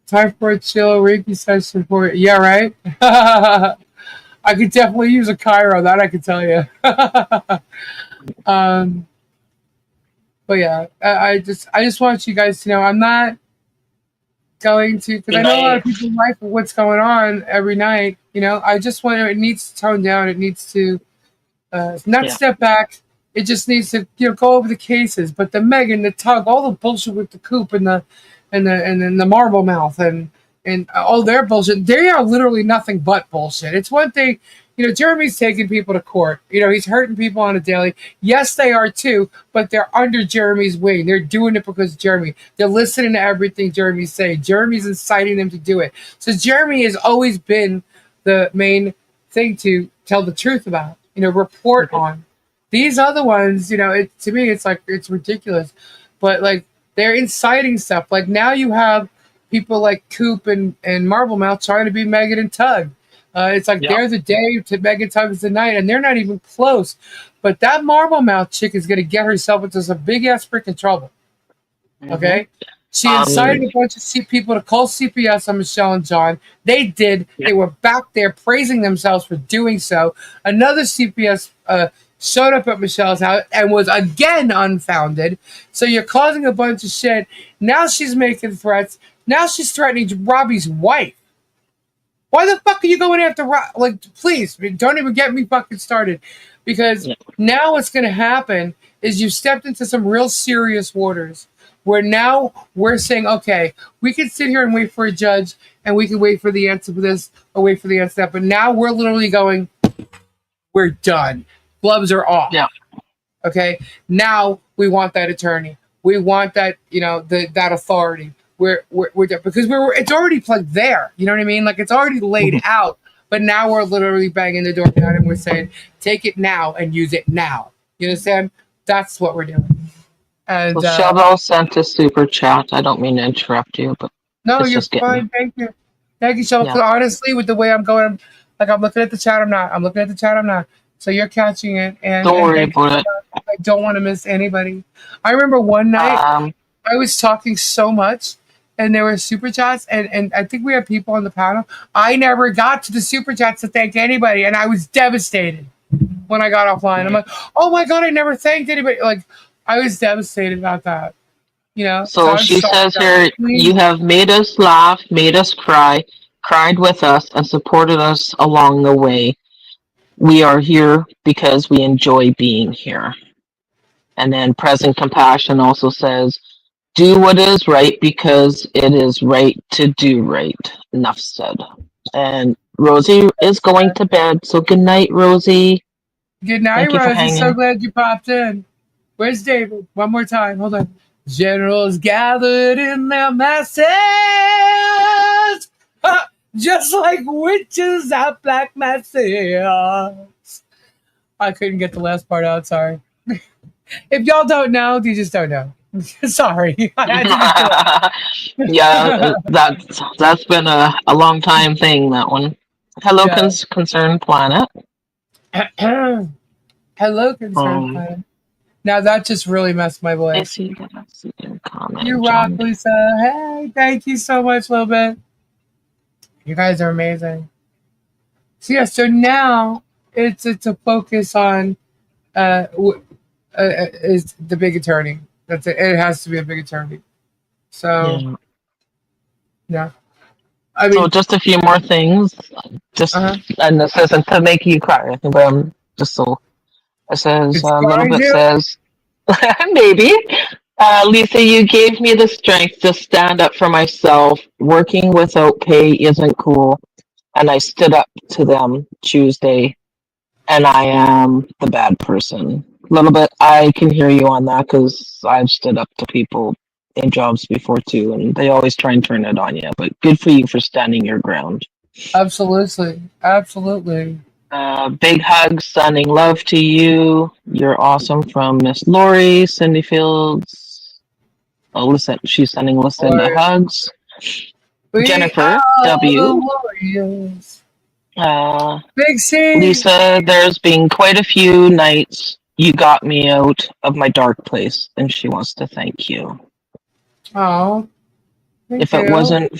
time for a chill Reiki session for it. Yeah, right. I could definitely use a Cairo. That I can tell you. um, but yeah, I just want you guys to know I'm not going to because Be I know a lot of naive. people like what's going on every night. I just want it needs to tone down. It needs to not Yeah. step back. It just needs to go over the cases. But the Megan, the Tug, all the bullshit with the Coop and then the Marble Mouth and all their bullshit. They are literally nothing but bullshit. It's one thing. Jeremy's taking people to court. He's hurting people on a daily. Yes, they are too, but they're under Jeremy's wing. They're doing it because of Jeremy. They're listening to everything Jeremy's saying. Jeremy's inciting them to do it. So Jeremy has always been the main thing to tell the truth about. Report on. These other ones, to me, it's like it's ridiculous, but like they're inciting stuff. Like now you have people like Coop and Marble Mouth trying to be Megan and Tug. It's like Yeah. they're the day to Megan Tug is the night, and they're not even close. But that Marble Mouth chick is going to get herself into some big ass freaking trouble. Okay. She incited a bunch of people to call CPS on Michelle and John. They did. Yeah. They were back there praising themselves for doing so. Another CPS showed up at Michelle's house and was again unfounded. So you're causing a bunch of shit. Now she's making threats. Now she's threatening Robbie's wife. Why the fuck are you going after please, don't even get me fucking started. Because now what's going to happen is you've stepped into some real serious waters where now we're saying, okay, we can sit here and wait for a judge and we can wait for the answer for this or wait for the answer for that. But now we're literally going, we're done. Gloves are off. Yeah. Okay. Now we want that attorney. We want that, that authority. We're done because it's already plugged there. You know what I mean? Like it's already laid out. But now we're literally banging the door down and we're saying, take it now and use it now. You understand? That's what we're doing. And Well, Shovel sent a super chat. I don't mean to interrupt you, but no, it's you're just getting- fine. Thank you. Thank you, Shovel. Yeah. 'Cause honestly, with the way I'm going, I'm looking at the chat. I'm not. I'm looking at the chat. I'm not. So you're catching it. And Don't worry thank you about so it. much. I don't want to miss anybody. I remember one night I was talking so much and there were super chats and I think we had people on the panel. I never got to the super chats to thank anybody and I was devastated when I got offline. I'm like, oh my God, I never thanked anybody. Like I was devastated about that. So she says here, you have made us laugh, made us cry, cried with us, and supported us along the way. We are here because we enjoy being here. And then Present Compassion also says, do what is right because it is right to do right. Enough said. And Rosie is going to bed, so good night, Rosie. Good night, Thank you for Rosie. hanging. So glad you popped in. Where's David? One more time. Hold on. Generals gathered in their masses, just like witches at black masses. I couldn't get the last part out. Sorry. If y'all don't know, you just don't know. Sorry. I had to do it. Yeah, that's been a long time thing, that one. Hello, Yeah. Concerned Planet. Hello, concerned planet. Now that just really messed my I voice. see that. I see in comment. You rock, Lisa. Hey, thank you so much, little bit. You guys are amazing. So yeah, so now it's a focus on is the big attorney. That's it. It has to be a big attorney. So yeah. I So mean, just a few more things. Just and this isn't to make you cry, but just so it says it's a little behind bit you. says maybe. Lisa, you gave me the strength to stand up for myself. Working without pay isn't cool, and I stood up to them Tuesday, and I am the bad person. A little bit, I can hear you on that because I've stood up to people in jobs before too, and they always try and turn it on you. But good for you for standing your ground. Absolutely, absolutely. Big hugs, sending love to you. You're awesome from Miss Lori, Cindy Fields. Oh, listen, she's sending Lucinda Or hugs. we Jennifer are the W. warriors. Uh, Big C. Lisa, there's been quite a few nights you got me out of my dark place, and she wants to thank you. Oh, thank If it you. wasn't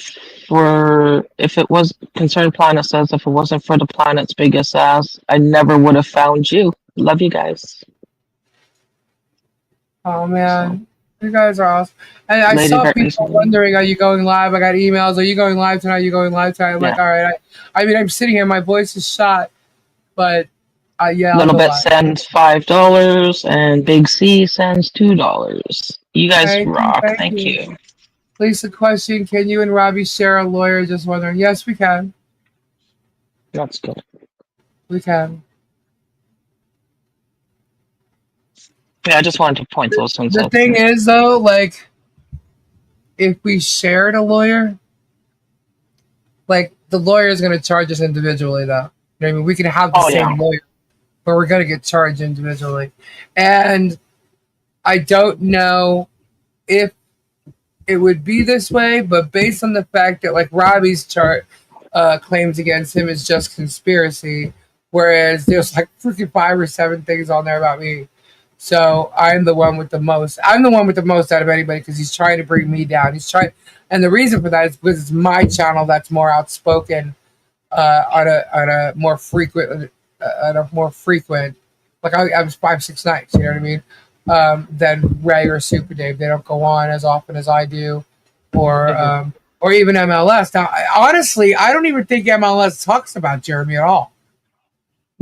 if it was, Concerned Planet says, if it wasn't for the planet's biggest ass, I never would have found you. Love you guys. Oh So, man, you guys are awesome. And I Lady saw Brittany's, people wondering, "Are you going live?" I got emails. Are you going live tonight? Are you going live tonight? I'm like, yeah. all right. I mean, I'm sitting here. My voice is shot, but yeah, I'll Little go Bit live. sends $5, and Big C sends $2. You guys Thank you. rock. Thank Thank you. you. Lisa, question: Can you and Robbie share a lawyer? Just wondering. Yes, we can. That's good. We can. Yeah, I just wanted to point those things The out. thing is, though, like if we shared a lawyer, like the lawyer is going to charge us individually, though. You know what I mean? We could have the Oh yeah. same lawyer, but we're going to get charged individually. And I don't know if it would be this way, but based on the fact that like Robbie's chart claims against him is just conspiracy, whereas there's like freaking 5 or 7 things on there about me. So I'm the one with the most. I'm the one with the most out of anybody because he's trying to bring me down. He's trying, and the reason for that is because it's my channel that's more outspoken on a more frequent like I'm 5 6 nights. You know what I mean? Than Ray or Super Dave. They don't go on as often as I do, or even MLS. Now, honestly, I don't even think MLS talks about Jeremy at all.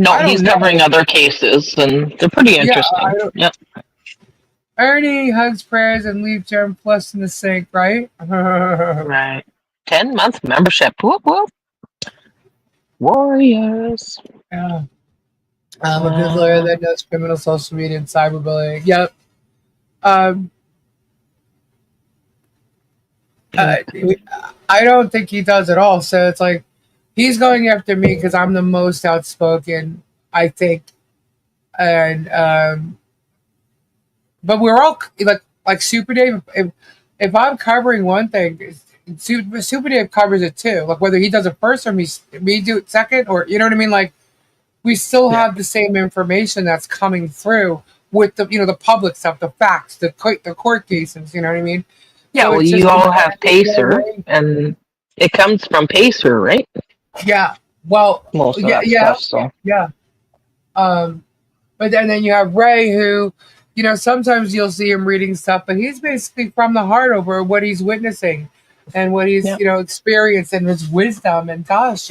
No, I he's don't know. covering other cases, and they're pretty Yeah, interesting. Yep. Ernie hugs prayers and leave Jeremy Plus in the sink, right? Right. 10-month membership. Whoop whoop. Warriors. Yeah. I'm a good lawyer that knows criminal social media and cyberbullying. Yep. Um, uh, I don't think he does at all. So it's like he's going after me because I'm the most outspoken, I think. And but we're all like Super Dave. If I'm covering one thing, Super Dave covers it too. Like whether he does it first or me do it second, or you know what I mean. Like we still have the same information that's coming through with the the public stuff, the facts, the court cases. You know what I mean? Yeah, So well, it's just you all have Pacer, and it comes from Pacer, right? yeah. Well, Most of yeah, that yeah, stuff, so. yeah. Um, but then you have Ray, who, sometimes you'll see him reading stuff, but he's basically from the heart over what he's witnessing and what he's, Yep. Experienced and his wisdom. And gosh,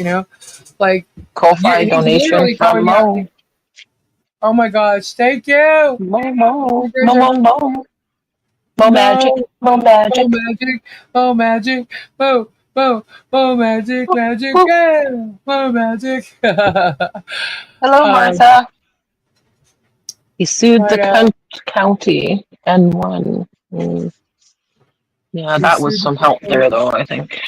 like Ko-Fi he's donation literally from going Mo. after. Oh my gosh! Thank you. Mo. You guys are- Magic. No, Mo Magic. oh magic, oh magic, magic, Woo. yeah, oh magic. Hello, um, Martha. He sued but the county and won. Yeah, that was some help there, though, I think.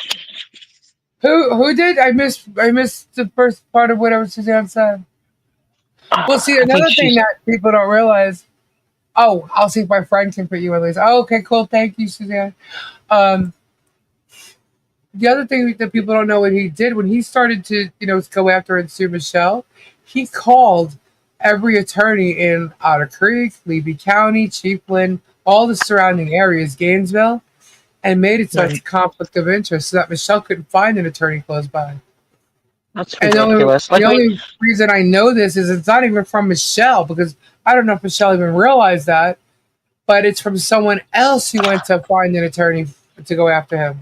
who did? I missed the first part of whatever Suzanne said. Well, see, I think another thing she's. that people don't realize. Oh, I'll see if my friend can put you in, Lisa. Oh, okay, cool. Thank you, Suzanne. Um, the other thing that people don't know what he did when he started to, go after and sue Michelle, he called every attorney in Otter Creek, Levy County, Chiefland, all the surrounding areas, Gainesville, and made it so it's a conflict of interest so that Michelle couldn't find an attorney close by. That's And ridiculous. the only reason I know this is it's not even from Michelle because I don't know if Michelle even realized that, but it's from someone else who went to find an attorney to go after him.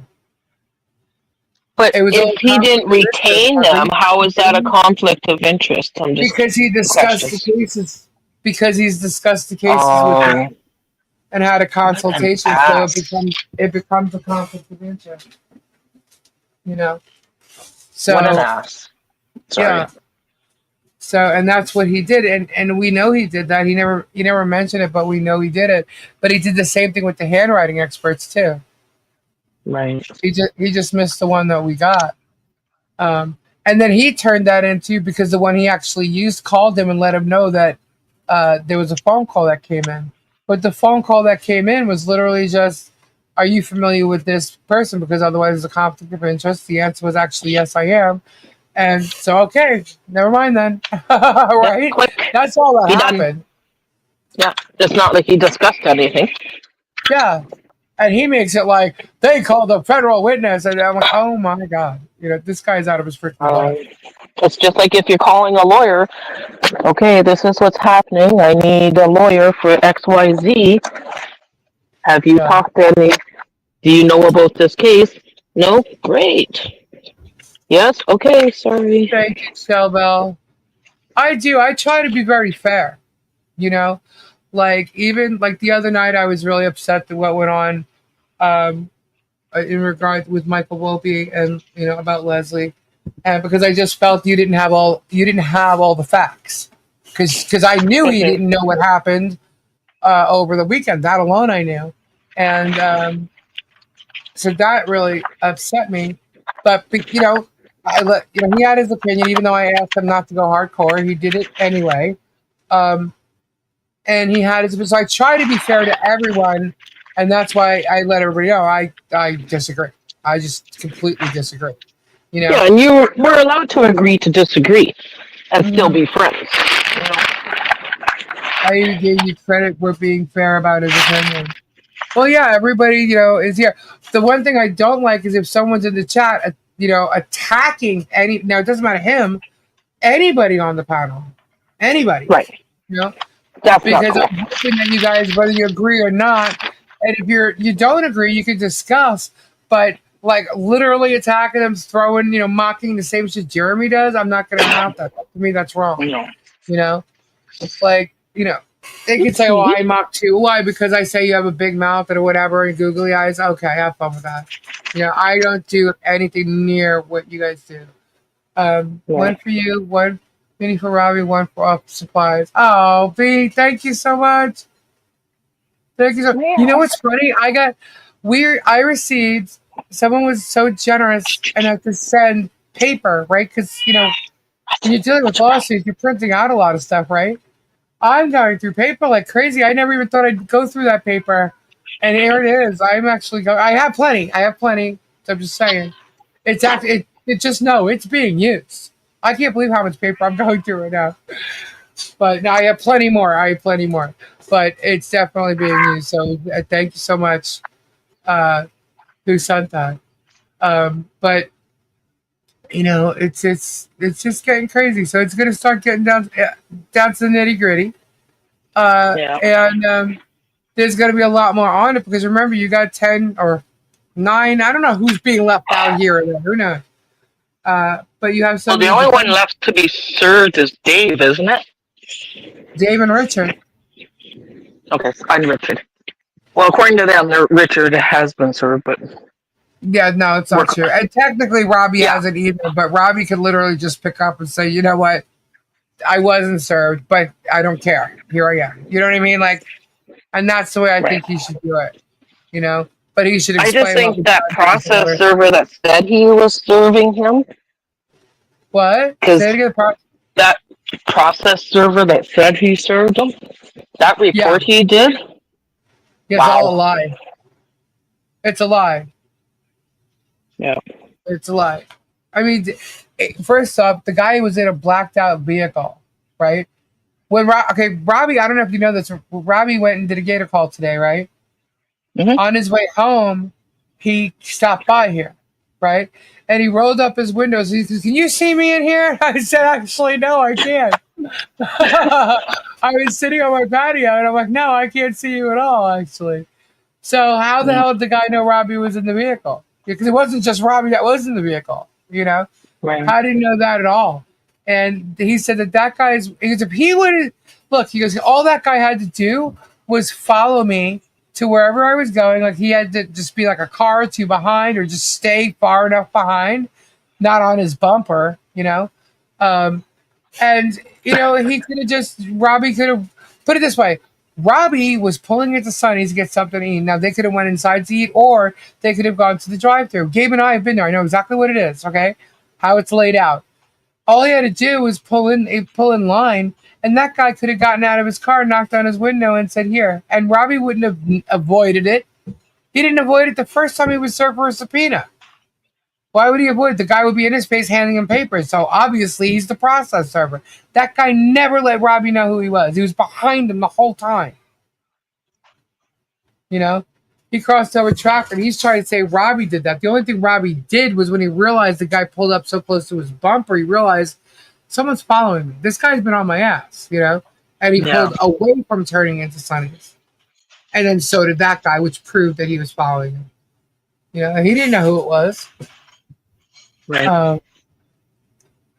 But It was if all he didn't conflict of interest, retain them, how is that a conflict of interest? I'm just because he discussed the questions. cases. Because he's discussed the cases with them Oh, and had a what an consultation, so ass! it becomes a conflict of interest. You know. What an So ass! Sorry. yeah. So and that's what he did, and we know he did that. He never mentioned it, but we know he did it. But he did the same thing with the handwriting experts too. Right. He just missed the one that we got. And then he turned that into, because the one he actually used called him and let him know that there was a phone call that came in. But the phone call that came in was literally just, "Are you familiar with this person? Because otherwise there's a conflict of interest." The answer was actually, "Yes, I am." And so, okay, never mind then. Yeah. Right? Quick. That's all that He done. happened. Yeah. It's not like he discussed anything. Yeah. And he makes it like they called a federal witness. And I'm like, oh my God. This guy's out of his freaking Um, mind. it's just like if you're calling a lawyer. Okay, this is what's happening. I need a lawyer for XYZ. Have you Yeah. talked to any? Do you know about this case? No? Great. Yes? Okay, sorry. Thank you, Shellbell. I do. I try to be very fair, you know? Like, even like the other night, I was really upset that what went on um, in regard with Michael Wolpe and, about Leslie. And because I just felt you didn't have all the facts. Because I knew he Mhm. didn't know what happened over the weekend. That alone I knew. And so that really upset me. But he had his opinion, even though I asked him not to go hardcore. He did it anyway. Um, and he had his. So I try to be fair to everyone, and that's why I let everybody know I disagree. I just completely disagree. You know. Yeah, and we're allowed to agree to disagree and still Mhm. be friends. I even gave you credit for being fair about his opinion. Well, yeah, everybody, is here. The one thing I don't like is if someone's in the chat, attacking any. Now it doesn't matter him, anybody on the panel, anybody, Right. you know, That's not because cool. I'm hoping that you guys, whether you agree or not, and if you don't agree, you can discuss. But like literally attacking them, throwing, mocking the same shit Jeremy does, I'm not gonna have that. To me, that's wrong. No. You know, like they could say, "Oh, I mock too." Why? Because I say you have a big mouth or whatever and googly eyes. Okay, have fun with that. I don't do anything near what you guys do. One Right. for you, one mini for Robbie, one for office supplies. Oh, B, thank you so much. Thank you so. You know Yeah. what's funny? I received. Someone was so generous and had to send paper, right? Because when you're dealing with lawsuits, you're printing out a lot of stuff, right? I'm going through paper like crazy. I never even thought I'd go through that paper, and here it is. I'm actually going. I have plenty. I have plenty. So I'm just saying, it's actually it just no, it's being used. I can't believe how much paper I'm going through right now. But no, I have plenty more. I have plenty more. But it's definitely being used. So thank you so much, who sent that. But it's just getting crazy. So it's gonna start getting down to the nitty gritty. Yeah. And there's going to be a lot more on it because remember, you got 10 or 9. I don't know who's being left out here or there. Who knows? But you have so Well, the many only one defendants, left to be served is Dave, isn't it? Dave and Richard. Okay, I'm Richard. Well, according to them, Richard has been served, but Yeah, no, it's we're not true. And technically, Robbie yeah, hasn't either, but Robbie could literally just pick up and say, you know what? I wasn't served, but I don't care. Here I am. You know what I mean? Like, and that's the way I right. think he should do it, But he should I just explain what think was that done to his process daughter. server that said he was serving him, What? because Say it again. that process server that said he served him, that Yeah, report he did, it's all a wow. lie. It's a lie. Yeah. It's a lie. I mean, first off, the guy was in a blacked out vehicle, right? Robbie, I don't know if you know this. Robbie went and did a gator call today, right? Hmm. On his way home, he stopped by here, right? And he rolled up his windows. He says, "Can you see me in here?" I said, "Actually, no, I can't." I was sitting on my patio, and I'm like, "No, I can't see you at all, actually." So how the hell did the guy know Robbie was in the vehicle? Because it wasn't just Robbie that was in the vehicle. Right. I didn't know that at all. And he said that guy's, because if he would look, he goes, all that guy had to do was follow me to wherever I was going. Like he had to just be like a car or two behind, or just stay far enough behind, not on his bumper, and he could have Robbie could have put it this way. Robbie was pulling into Sonny's to get something to eat. Now they could have went inside to eat, or they could have gone to the drive-thru. Gabe and I have been there. I know exactly what it is. Okay, how it's laid out. All he had to do was pull in line, and that guy could have gotten out of his car, knocked on his window, and said, "Here." And Robbie wouldn't have avoided it. He didn't avoid it the first time he was served for a subpoena. Why would he avoid it? The guy would be in his face handing him papers. So obviously he's the process server. That guy never let Robbie know who he was. He was behind him the whole time. He crossed over traffic, and he's trying to say Robbie did that. The only thing Robbie did was when he realized the guy pulled up so close to his bumper, he realized someone's following me. This guy's been on my ass, and he pulled away from turning into Sonny's. And then so did that guy, which proved that he was following him. He didn't know who it was. Right.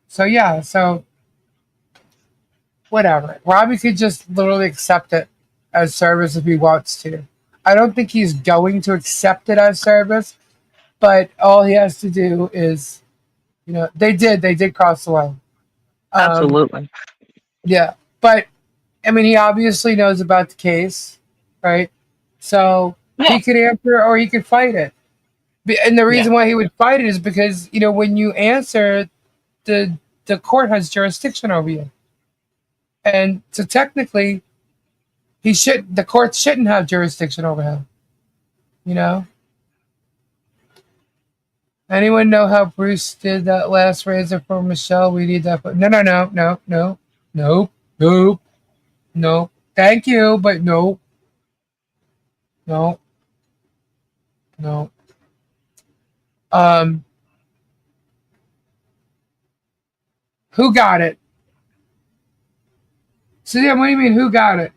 So whatever. Robbie could just literally accept it as service if he wants to. I don't think he's going to accept it as service, but all he has to do is, they did cross the line. Absolutely. Yeah, but I mean, he obviously knows about the case, right? So he could answer or he could fight it. And the reason why he would fight it is because, when you answer, the court has jurisdiction over you. And so technically, the court shouldn't have jurisdiction over him. Anyone know how Bruce did that last razor for Michelle? We need that. No. Thank you, but no. Who got it? Suzanne, what do you mean, who got it?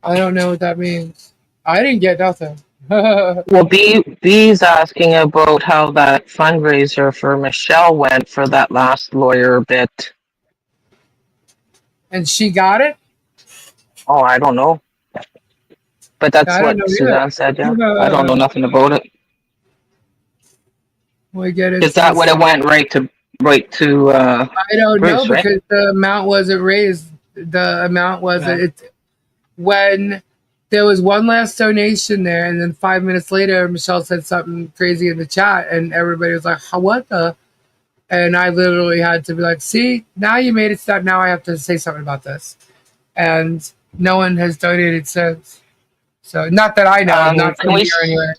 I don't know what that means. I didn't get nothing. Well, B's asking about how that fundraiser for Michelle went for that last lawyer bit. And she got it? Oh, I don't know. But that's what Suzanne said, yeah. I don't know nothing about it. We get it. Is that what it went right to I don't Bruce, know, right? because the amount wasn't raised. The amount wasn't when there was one last donation there, and then 5 minutes later Michelle said something crazy in the chat, and everybody was like, what the? And I literally had to be like, see, now you made it stop. Now I have to say something about this. And no one has donated since. So not that I know, not from here anywhere.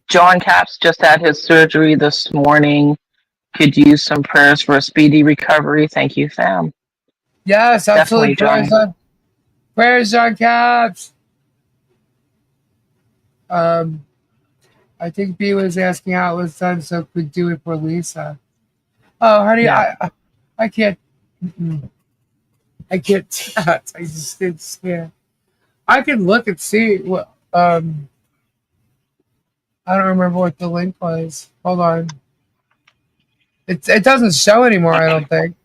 John Caps just had his surgery this morning. Could use some prayers for a speedy recovery. Thank you, fam. Yes, absolutely. Prayers, John Caps. I think B was asking how it was done, so could do it for Lisa. Oh, honey, I can't. I can't. I just didn't scan. I can look and see what. I don't remember what the link was. Hold on. It doesn't show anymore, I don't think.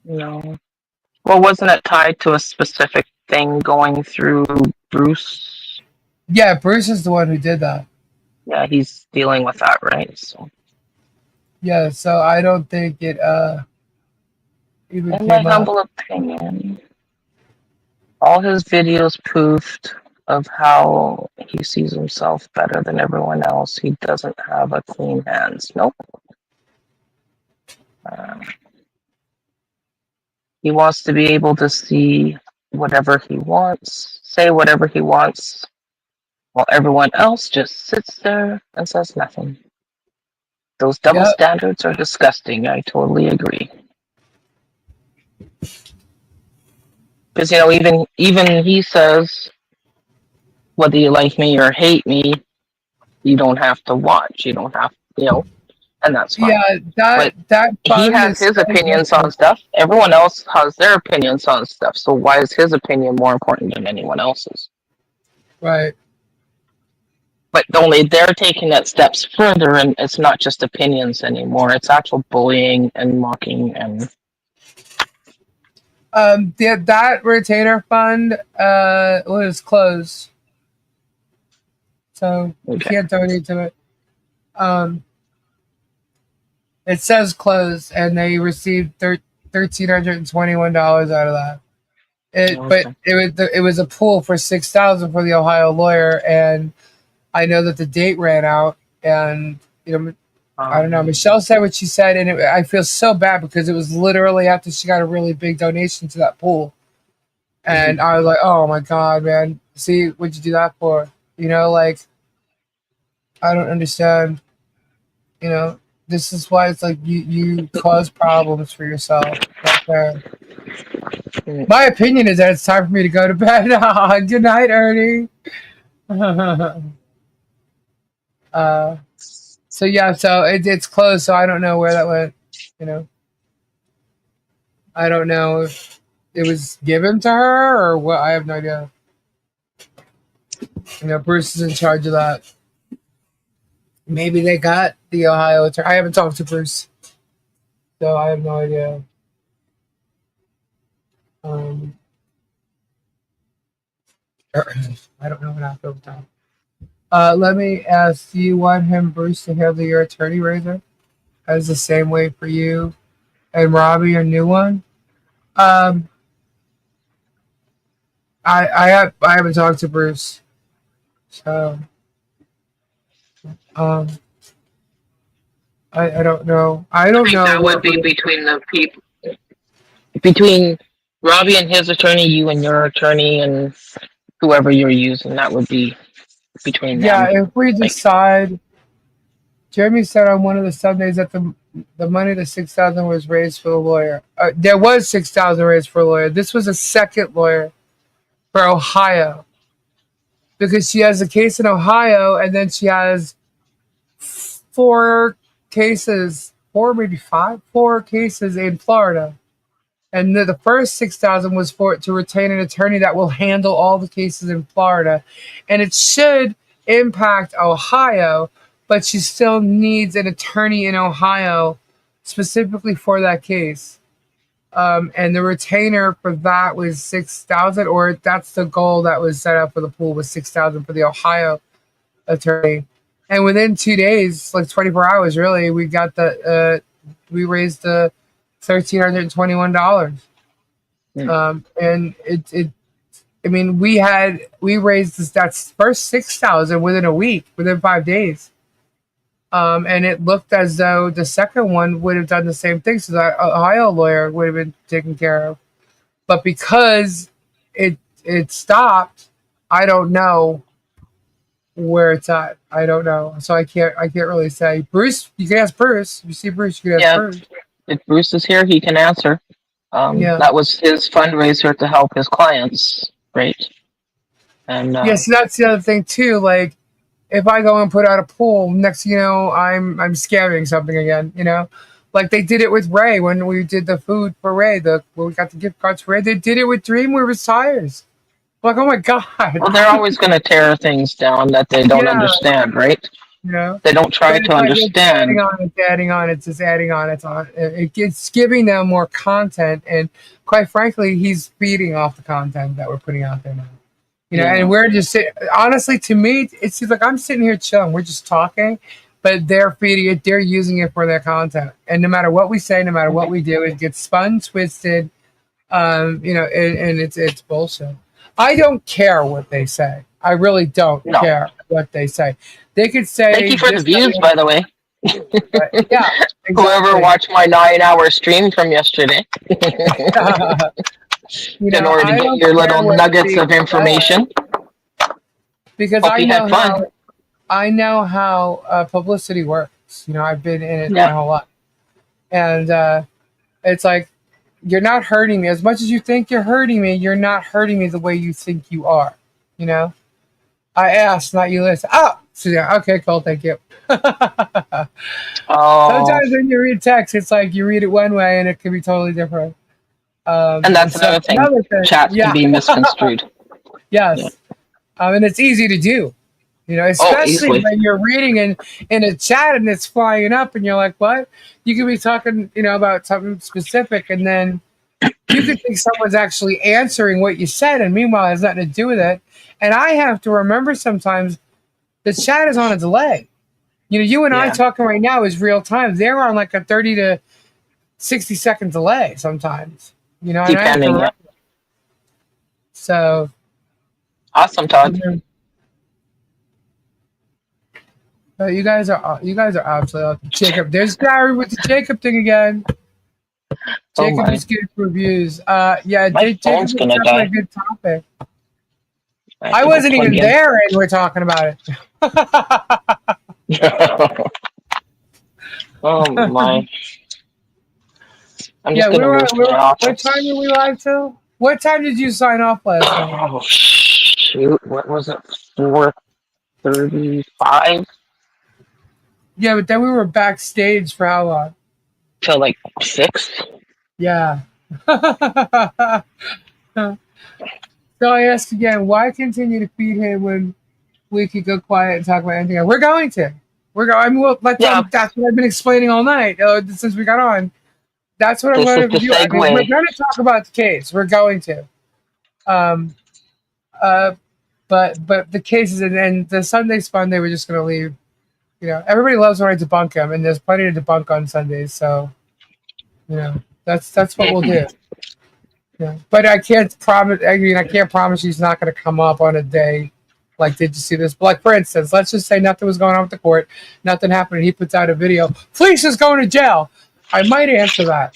No. Well, wasn't it tied to a specific thing going through Bruce? Yeah, Bruce is the one who did that. Yeah, he's dealing with that, right? So. Yeah, so I don't think it even in came my humble opinion, all his videos proved of how he sees himself better than everyone else. He doesn't have a clean hands. Nope. He wants to be able to see whatever he wants, say whatever he wants, while everyone else just sits there and says nothing. Those double standards are disgusting. I totally agree. Because, even he says, whether you like me or hate me, you don't have to watch. You don't have, and that's fine. Yeah, But that he fund has is his so opinions on different. stuff. Everyone else has their opinions on stuff. So why is his opinion more important than anyone else's? Right. But only they're taking that steps further, and it's not just opinions anymore. It's actual bullying and mocking and That retainer fund was closed, so you okay. can't donate to it. Um, it says closed, and they received $1,321 out of that. But Okay. it was a pool for 6,000 for the Ohio lawyer, and I know that the date ran out, and I don't know. Michelle said what she said, and I feel so bad because it was literally after she got a really big donation to that pool. And I was like, oh my God, man. See, what'd you do that for? Like, I don't understand. This is why it's like you cause problems for yourself. Not fair. My opinion is that it's time for me to go to bed. Good night, Ernie. So yeah, so it's closed, so I don't know where that went. You know, I don't know if it was given to her or what. I have no idea. Bruce is in charge of that. Maybe they got the Ohio attorney. I haven't talked to Bruce, so I have no idea. I don't know what happened over time. Let me ask, do you want him, Bruce, to handle your attorney raiser? As the same way for you and Robbie, your new one? I haven't talked to Bruce, so um, I don't know. I don't think know that would what be between the people, between Robbie and his attorney, you and your attorney, and whoever you're using. That would be between Yeah, them. if we Like, decide, Jeremy said on one of the Sundays that the money, the 6,000 was raised for the lawyer. There was 6,000 raised for a lawyer. This was a second lawyer for Ohio because she has a case in Ohio, and then she has four cases, four maybe five, four cases in Florida. And the first 6,000 was for to retain an attorney that will handle all the cases in Florida, and it should impact Ohio, but she still needs an attorney in Ohio specifically for that case. And the retainer for that was 6,000, or that's the goal that was set up for the pool, was 6,000 for the Ohio attorney. And within 2 days, like 24 hours, really, we got we raised the $1,321. And I mean, we raised that first 6,000 within a week, within 5 days. And it looked as though the second one would have done the same thing, so that Ohio lawyer would have been taken care of. But because it stopped, I don't know where it's at. I don't know, so I can't really say. Bruce, you can ask Bruce. If you see Bruce, you can ask yeah, Bruce. if Bruce is here, he can answer. Yeah. That was his fundraiser to help his clients, right? And Yes, that's the other thing too. Like, if I go and put out a pool, next thing you know, I'm scamming something again. Like they did it with Ray when we did the food for Ray. When we got the gift cards for Ray, they did it with Dreamweaver's tires. Like, oh my God. well, they're always going to tear things down that they don't Yeah. understand, right? They don't try But to it's like it's understand. adding on, it's just adding on, it's on. It's giving them more content, and quite frankly, he's feeding off the content that we're putting out there now. Yeah. And we're just honestly, to me, it seems like I'm sitting here chilling. We're just talking, but they're feeding it. They're using it for their content, and no matter what we say, no matter what we do, it gets spun, twisted. And it's bullshit. I don't care what they say. I really don't care what they say. They could say. Thank you for the views, by the way. Yeah. Exactly. Whoever watched my 9-hour stream from yesterday. In order to get your little nuggets of information. Because I know how publicity works. I've been in it my whole life. And it's like, you're not hurting me. As much as you think you're hurting me, you're not hurting me the way you think you are. I asked, not you listen. Oh, So yeah, okay, cool, thank you. Oh, Sometimes when you read text, it's like you read it one way and it can be totally different. and And that's so another thing. another thing, Chats can yeah, be misconstrued. Yeah. yes, and it's easy to do. Oh, Especially easily. when you're reading in a chat and it's flying up, and you're like, "What?" You could be talking, about something specific, and then you could think someone's actually answering what you said, and meanwhile, it has nothing to do with it. And I have to remember sometimes the chat is on a delay. You and I Yeah. talking right now is real time. They're on like a 30 to 60-second delay sometimes. And I have to Depending. Yeah. remember. So, Awesome, Todd. you guys are absolutely awesome. Jacob, there's Gary with the Jacob thing again. Oh Jacob my. is good for reviews. Yeah, My Jacob phone's is gonna definitely a die. good topic. I have I to go wasn't plug even in. there, and we're talking about it. Oh my. I'm Yeah, just we gonna were. move to my What time office. were we live till? What time did you sign off last night? Oh shoot! What was it? 4:35 Yeah, but then we were backstage for how long? till like 6. Yeah. So I ask again, why continue to feed him when we could go quiet and talk about anything else? We're going to. We're going. I mean, Yeah, that's what I've been explaining all night since we got on. That's what I'm this is going to the do. I mean, we're segue. going to talk about the case. We're going to. Um, uh, but the cases and the Sundays fun, they were just going to leave. Everybody loves when I debunk them, and there's plenty to debunk on Sundays. So, that's what we'll do. Yeah, but I can't promise. I mean, I can't promise he's not going to come up on a day. Like, did you see this? Like, for instance, let's just say nothing was going on with the court, nothing happened, and he puts out a video. Fleece is going to jail. I might answer that.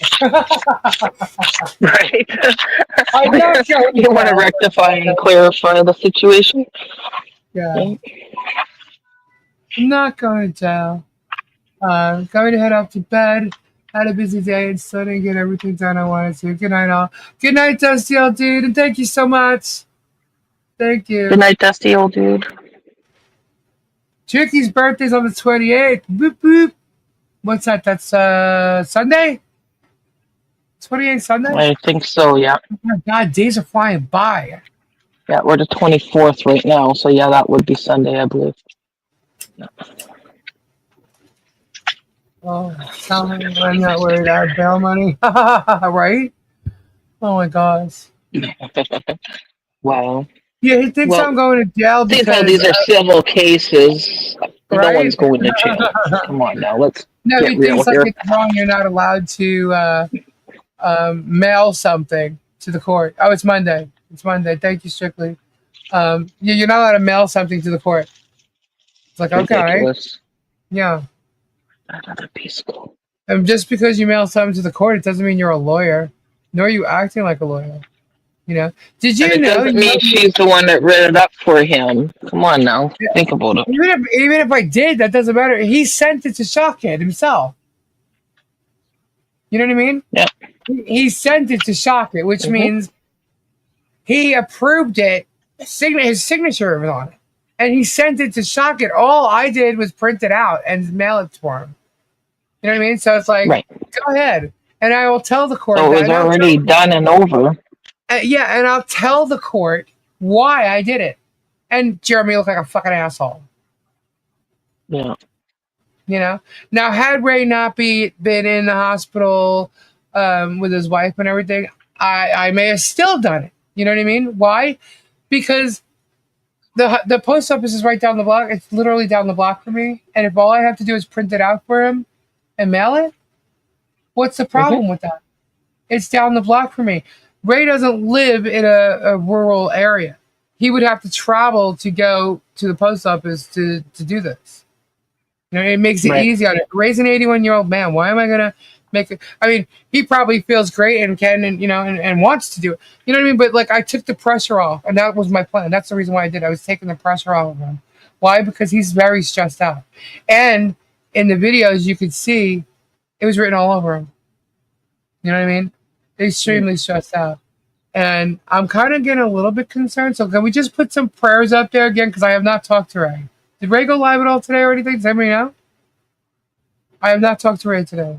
Right? I'm not going to You want to jail. rectify and clarify the situation. Yeah, I'm not going to jail. Going to head up to bed. Had a busy day and still didn't get everything done I wanted to. Good night, all. Good night, Dusty, old dude, and thank you so much. Thank you. Good night, Dusty, old dude. Tricky's birthday's on the 28th. Boop, boop. What's that? That's Sunday? 28th Sunday? I think so, yeah. Oh my God, days are flying by. Yeah, we're the 24th right now, so yeah, that would be Sunday, I believe. Oh, tell me I'm not worried. I have bail money. Right? Oh my gosh. Wow. Yeah, he thinks Well, I'm going to jail seeing how because, these are civil cases, no right? one's going to jail. Come on now, let's No, get he real thinks like here. it's wrong. You're not allowed to mail something to the court. Oh, it's Monday. It's Monday. Thank you, Strictly. You're not allowed to mail something to the court. It's like, okay, Ridiculous. yeah. Another piece of gold. And just because you mail something to the court, it doesn't mean you're a lawyer, nor are you acting like a lawyer. Did And you it know? doesn't mean she's the one that read it up for him. Come on now, think about it. Even if I did, that doesn't matter. He sent it to Shockhead himself. You know what I mean? Yeah. He sent it to Shockhead, which means he approved it. His signature was on it, and he sent it to Shockhead. All I did was print it out and mail it for him. You know what I mean? So it's like, Right. go ahead, and I will tell the court. So it that, was already done and over. yeah, and I'll tell the court why I did it. And Jeremy looked like a fucking asshole. Yeah. Now had Ray not been in the hospital with his wife and everything, I may have still done it. You know what I mean? Why? Because the post office is right down the block. It's literally down the block for me. And if all I have to do is print it out for him and mail it, what's the problem with that? It's down the block for me. Ray doesn't live in a rural area. He would have to travel to go to the post office to do this. It makes it easy on it. Ray's an 81-year-old man. Why am I going to make it? I mean, he probably feels great and can, and wants to do it. You know what I mean? But like, I took the pressure off, and that was my plan. That's the reason why I did it. I was taking the pressure off of him. Why? Because he's very stressed out. And in the videos, you could see it was written all over him. You know what I mean? Extremely stressed out. And I'm kind of getting a little bit concerned. So can we just put some prayers up there again? Because I have not talked to Ray. Did Ray go live at all today or anything? Does anybody know? I have not talked to Ray today.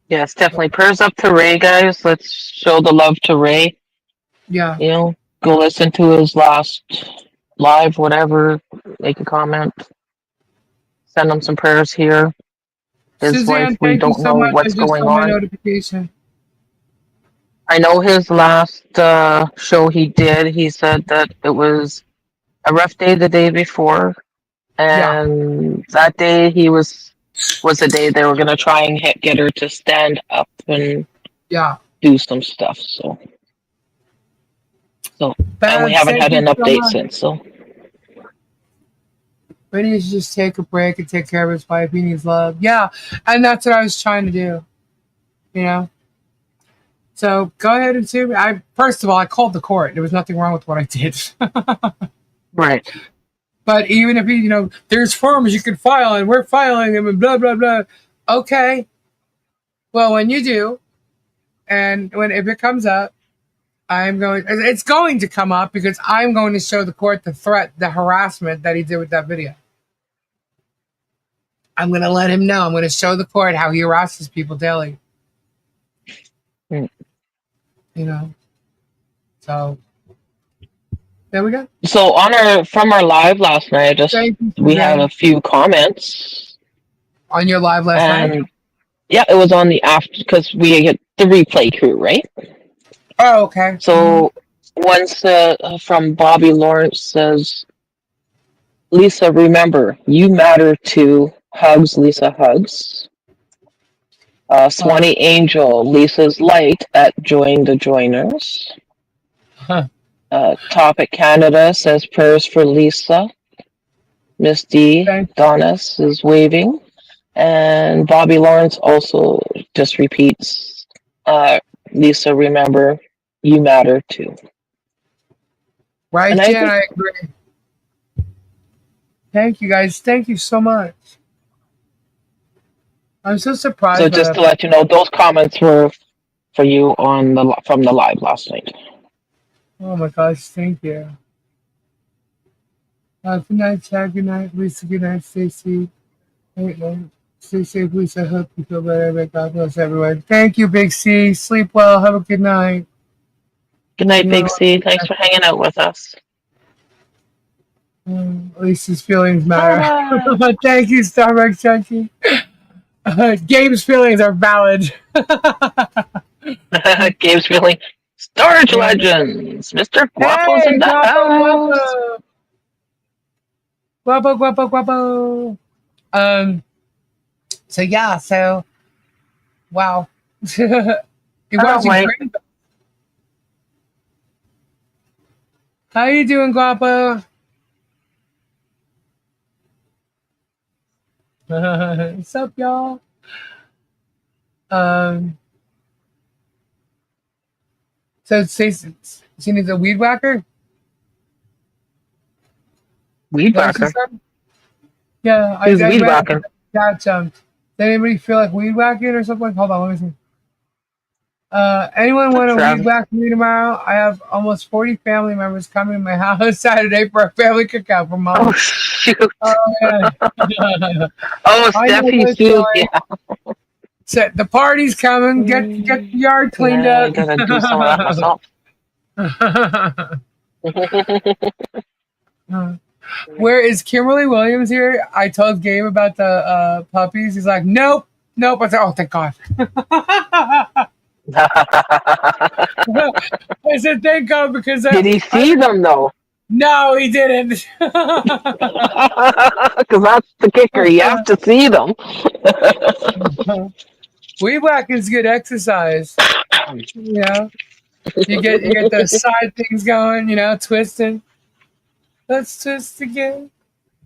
Yes, definitely. Prayers up to Ray, guys. Let's show the love to Ray. Yeah. You know, go listen to his last live, whatever. Make a comment. Send him some prayers here. His Suzanne, wife, we thank you don't so know much. I what's just going saw my on. notification. I know his last show he did, he said that it was a rough day the day before. Yeah. And that day he was the day they were going to try and get her to stand up and Yeah. do some stuff. So and we Babs, haven't thank had you an so update much. since. So But he needs to just take a break and take care of his wife. He needs love. Yeah. And that's what I was trying to do. You know? So go ahead and sue me. First of all, I called the court. There was nothing wrong with what I did. right. But even if there's forms you can file and we're filing them and blah, blah, blah. Okay. Well, when you do, and if it comes up, it's going to come up because I'm going to show the court the threat, the harassment that he did with that video. I'm going to let him know. I'm going to show the court how he harasses people daily. Mm. So there we go. So from our live last night, we had a few comments on your live last night. Yeah, it was on the after because we get the replay crew, right? Oh, okay. So once from Bobby Lawrence says, Lisa, remember, you matter too. Hugs, Lisa, hugs. Swanee Angel, Lisa's light at Join the Joiners. Topic Canada says prayers for Lisa. Miss D, Donis is waving. And Bobby Lawrence also just repeats, Lisa, remember, you matter too. Right, Jen, I agree. Thank you, guys. Thank you so much. I'm so surprised. So just to let you know, those comments were for you from the live last night. Oh my gosh, thank you. Good night, Chad. Good night, Lisa. Good night, Stacy. Stay safe, Lisa. I hope you feel better. God bless everyone. Thank you, Big C. Sleep well. Have a good night. Good night, Big C. Thanks for hanging out with us. Lisa's feelings matter. Thank you, Starbucks Junkie. Gabe's feelings are valid. Gabe's feeling. Storage Legends. Mr. Guapo's in the house. Guapo. So yeah, wow. You're watching great. How you doing, Guapo? What's up, y'all? So Stacey needs a weed whacker? Weed whacker? Yeah, Who's weed whacking? Got jumped. Does anybody feel like weed whacking or something? Hold on, let me see. Anyone want to weed whack me tomorrow? I have almost 40 family members coming to my house Saturday for a family cookout for Mom. Oh, shoot. Oh, yeah. Steffi, shoot, yeah. So the party's coming. Get the yard cleaned up. I gotta do some of that myself. Where is Kimberly Williams here? I told Gabe about the puppies. He's like, nope. I said, oh, thank God. I said, thank God, because did he see them though? No, he didn't. Because that's the kicker. You have to see them. Weed whacking is good exercise. You get those side things going. Twisting. Let's twist again,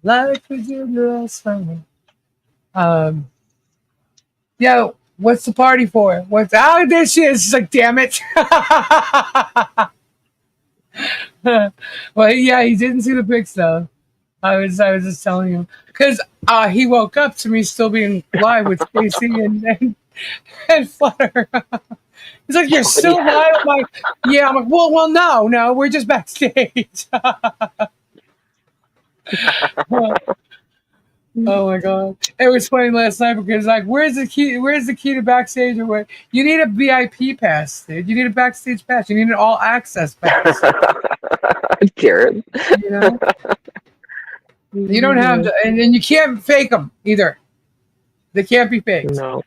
like we did last time. What's the party for? There she is. She's like, damn it. Well, yeah, he didn't see the pics though. I was just telling him because he woke up to me still being live with Casey and Flutter. He's like, you're still live? I'm like, yeah. I'm like, well, no, we're just backstage. Oh my god! It was funny last night because like, where's the key? Where's the key to backstage? Or what? You need a VIP pass, dude. You need a backstage pass. You need an all access pass. Jared. You know, you don't have to, and you can't fake them either. They can't be faked. No.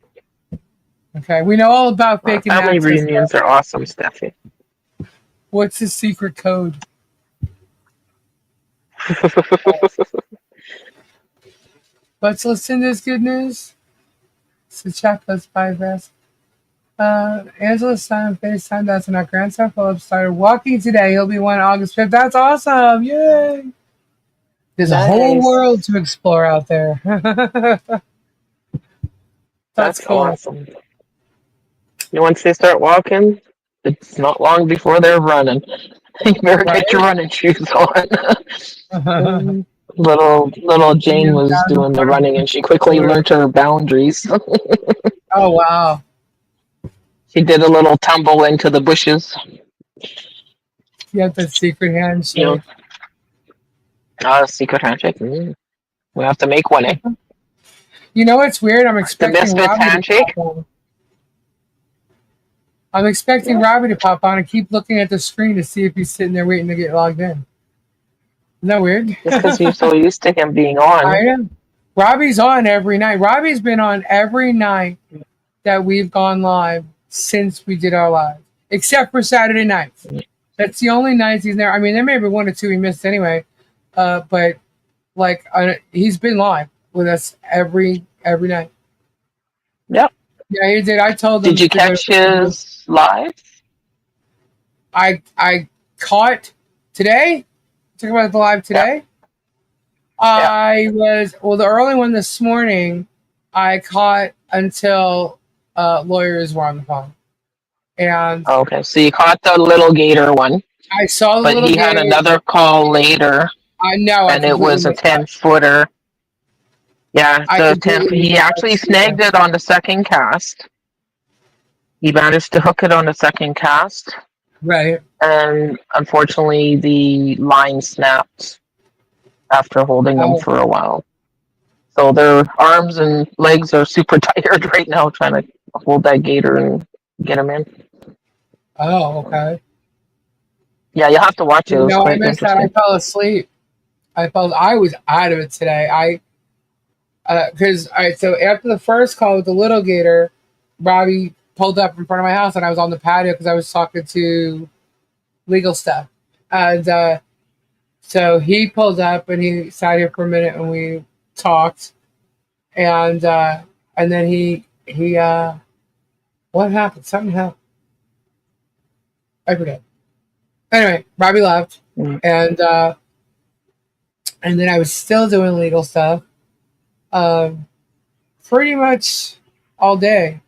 Okay, we know all about faking Family access. reunions are awesome, Steffi. What's the secret code? Let's listen to this good news. So chat plus bypass. Angela's son on FaceTime. That's when our grandson Philip started walking today. He'll be 1 August 5th. That's awesome. Yay. There's a whole world to explore out there. That's cool. Awesome. Once they start walking, it's not long before they're running. You better get your running shoes on. Little Jane was doing the running, and she quickly learned her boundaries. Oh wow! She did a little tumble into the bushes. You have that secret handshake. Secret handshake. We have to make one, eh? You know what's weird? I'm expecting Robbie handshake. I'm expecting Robbie to pop on and keep looking at the screen to see if he's sitting there waiting to get logged in. Isn't that weird? Just because you're so used to him being on. I am. Robbie's on every night. Robbie's been on every night that we've gone live since we did our live, except for Saturday nights. That's the only nights he's there. I mean, there may be 1 or 2 he missed anyway, but like he's been live with us every night. Yep. Yeah, he did. I told him. Did you catch his live? I caught today. Talk about the live today. I was the early one this morning. I caught until lawyers were on the phone, and okay, so you caught the little gator one. I saw the but little he had another call later. I know, and it was a 10-footer. Yeah, the 10. He actually snagged it on the second cast. He managed to hook it on the second cast. Right. And unfortunately, the line snapped after holding them for a while. So their arms and legs are super tired right now trying to hold that gator and get him in. Oh, okay. Yeah, you'll have to watch it. It was I missed that. I fell asleep. I was out of it today. So after the first call with the little gator, Robbie pulled up in front of my house and I was on the patio because I was talking to legal stuff. And so he pulled up and he sat here for a minute and we talked. And then he what happened? Something happened. I forget. Anyway, Robbie left. And then I was still doing legal stuff. Pretty much all day.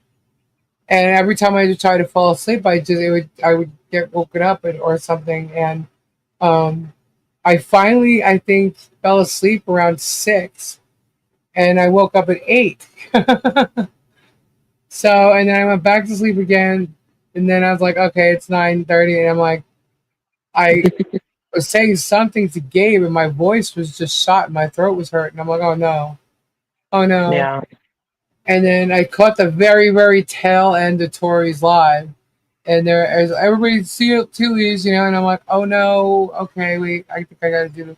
And every time I would try to fall asleep, I would get woken up or something. And I finally, I think, fell asleep around 6, and I woke up at 8. So, and then I went back to sleep again, and then I was like, okay, it's 9:30, and I'm like, I was saying something to Gabe, and my voice was just shot, and my throat was hurting. I'm like, oh no. Yeah. And then I caught the very, very tail end of Tori's live. And everybody's two leaves, and I'm like, oh no, okay, wait, I think I gotta do this.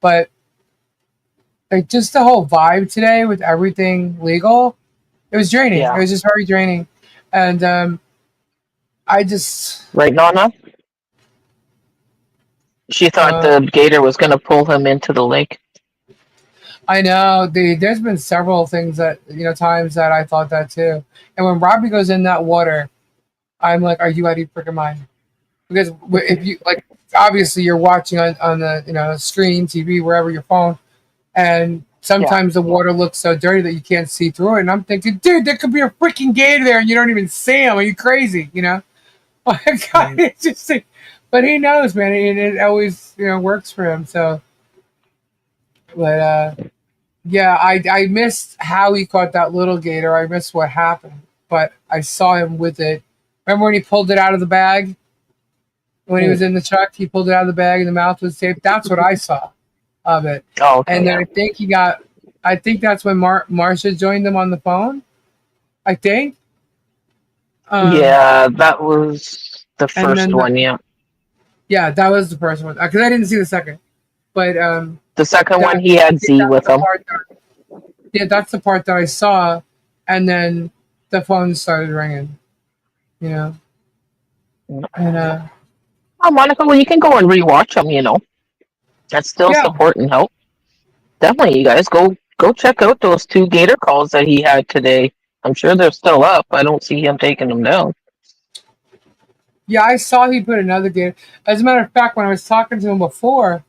But like just the whole vibe today with everything legal, it was draining. Yeah. It was just very draining. And I just Right, Nana? She thought the gator was gonna pull him into the lake. I know. There's been several things that, times that I thought that too. And when Robbie goes in that water, I'm like, are you out of your freaking mind? Because if you, like, obviously you're watching on the, screen, TV, wherever, your phone, and sometimes the water looks so dirty that you can't see through it. And I'm thinking, dude, there could be a freaking gator there and you don't even see him. Are you crazy? It's just, but he knows, man. And it always, works for him. So, but, yeah, I missed how he caught that little gator. I missed what happened, but I saw him with it. Remember when he pulled it out of the bag? When he was in the truck, he pulled it out of the bag and the mouth was taped. That's what I saw. of it. Oh, okay. And then Yeah. I think that's when Marsha joined them on the phone. I think. Yeah, that was the And first then one. Yeah. yeah, that was the first one because I didn't see the second. But The second that one, he had Z that's with the him. part yeah, that's the part that I saw, and then the phone started ringing. You know, and Oh, Monica, well, you can go and rewatch them. That's still yeah, support and help. Definitely, you guys go check out those 2 Gator calls that he had today. I'm sure they're still up. I don't see him taking them down. yeah, I saw he put another game. As a matter of fact, when I was talking to him before,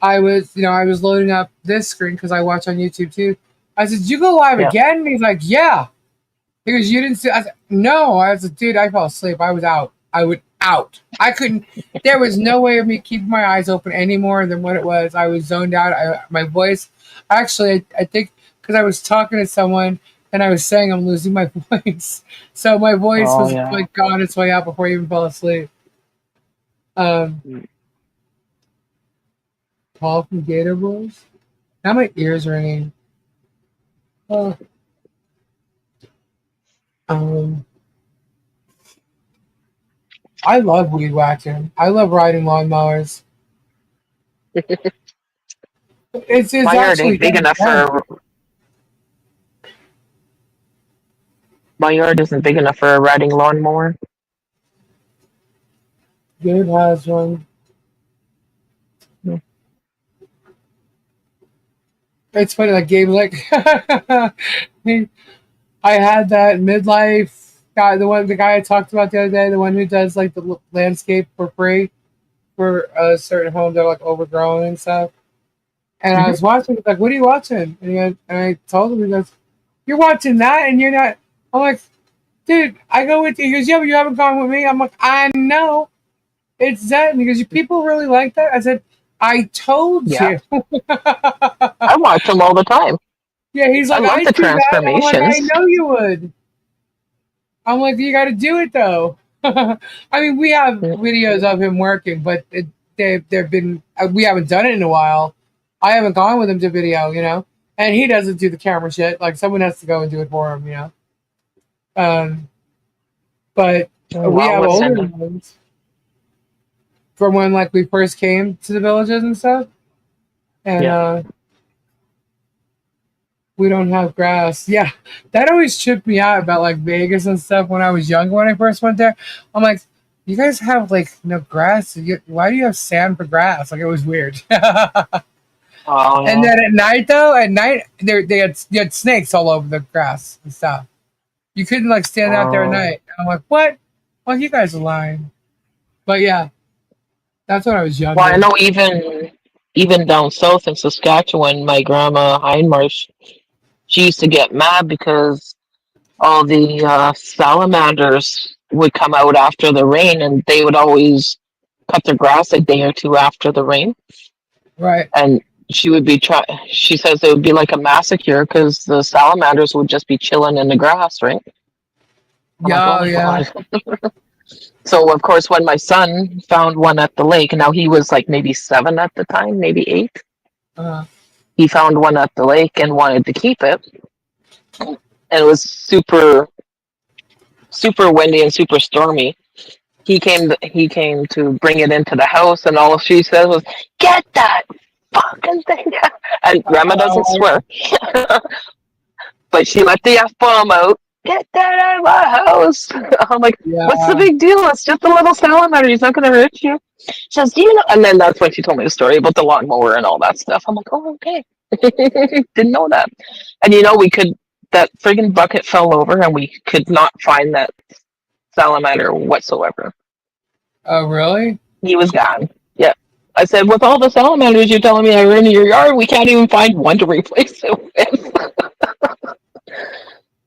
I was loading up this screen because I watch on YouTube too. I said, "Did you go live Yeah. again?" And he's like, "Yeah." He goes, "You didn't see?" I said, "No." I was like, "Dude, I fell asleep. I was out. I would out. I couldn't. There was no way of me keeping my eyes open any more than what it was. I was zoned out. My voice. Actually, I think because I was talking to someone and I was saying I'm losing my voice, so my voice Oh was yeah. like gone its way out before I even fell asleep. Um, Paul from Gator Boys. Now my ears ringing. Oh, um, I love weed whacking. I love riding lawnmowers. It's My yard actually ain't big kind of enough fun. for my yard isn't big enough for a riding lawnmower. Gabe has one. It's funny, like Gabe, like he, I had that midlife guy, the guy I talked about the other day, the one who does like the landscape for free for a certain home that are like overgrown and stuff. And I Hmm. was watching, he's like, "What are you watching?" And I told him, he goes, "You're watching that, and you're not." I'm like, "Dude, I go with you." He goes, "Yeah, but you haven't gone with me." I'm like, "I know it's Zen." And he goes, "You people really like that?" I said, "I told Yeah, you." I watch them all the time. Yeah, he's I like, love "I the do that." I'm like, "I transformations. know you would." I'm like, "You got to do it though." I mean, we have videos of him working, but they've been we haven't done it in a while. I haven't gone with him to video, and he doesn't do the camera shit. Like someone has to go and do it for him. Um, but we Well, have older listen, ones from when like we first came to the villages and stuff, and yeah, we don't have grass. Yeah, that always tripped me out about like Vegas and stuff when I was younger. When I first went there, I'm like, "You guys have like no grass. Why do you have sand for grass?" Like it was weird. oh And yeah. then at night, though, they had snakes all over the grass and stuff. You couldn't like stand out there at Um, night. I'm like, "What? Well, you guys are lying." But yeah, that's when I was well, I younger. know even down south in Saskatchewan, my grandma Heinmarsh, she used to get mad because all the salamanders would come out after the rain, and they would always cut their grass a day or two after the rain. Right? And she would be try. She says it would be like a massacre because the salamanders would just be chilling in the grass, right? I'm like, oh Yeah, my yeah. god. So of course, when my son found one at the lake, now he was like maybe 7 at the time, maybe 8. Uh, He found one at the lake and wanted to keep it, and it was super windy and super stormy. He came to bring it into the house, and all she said was, "Get that fucking thing out." And Grandma doesn't swear, but she let the F bomb out. Get that out of my house. I'm like, what's the yeah. big deal? It's just a little salamander. He's not going to hurt you. She says, do you know? And then that's when she told me the story about the lawnmower and all that stuff. I'm like, oh, okay. Didn't know that. And that friggin' bucket fell over and we could not find that salamander whatsoever. Oh, really? He was gone. Yeah. I said, with all the salamanders you're telling me are in your yard, we can't even find one to replace it with.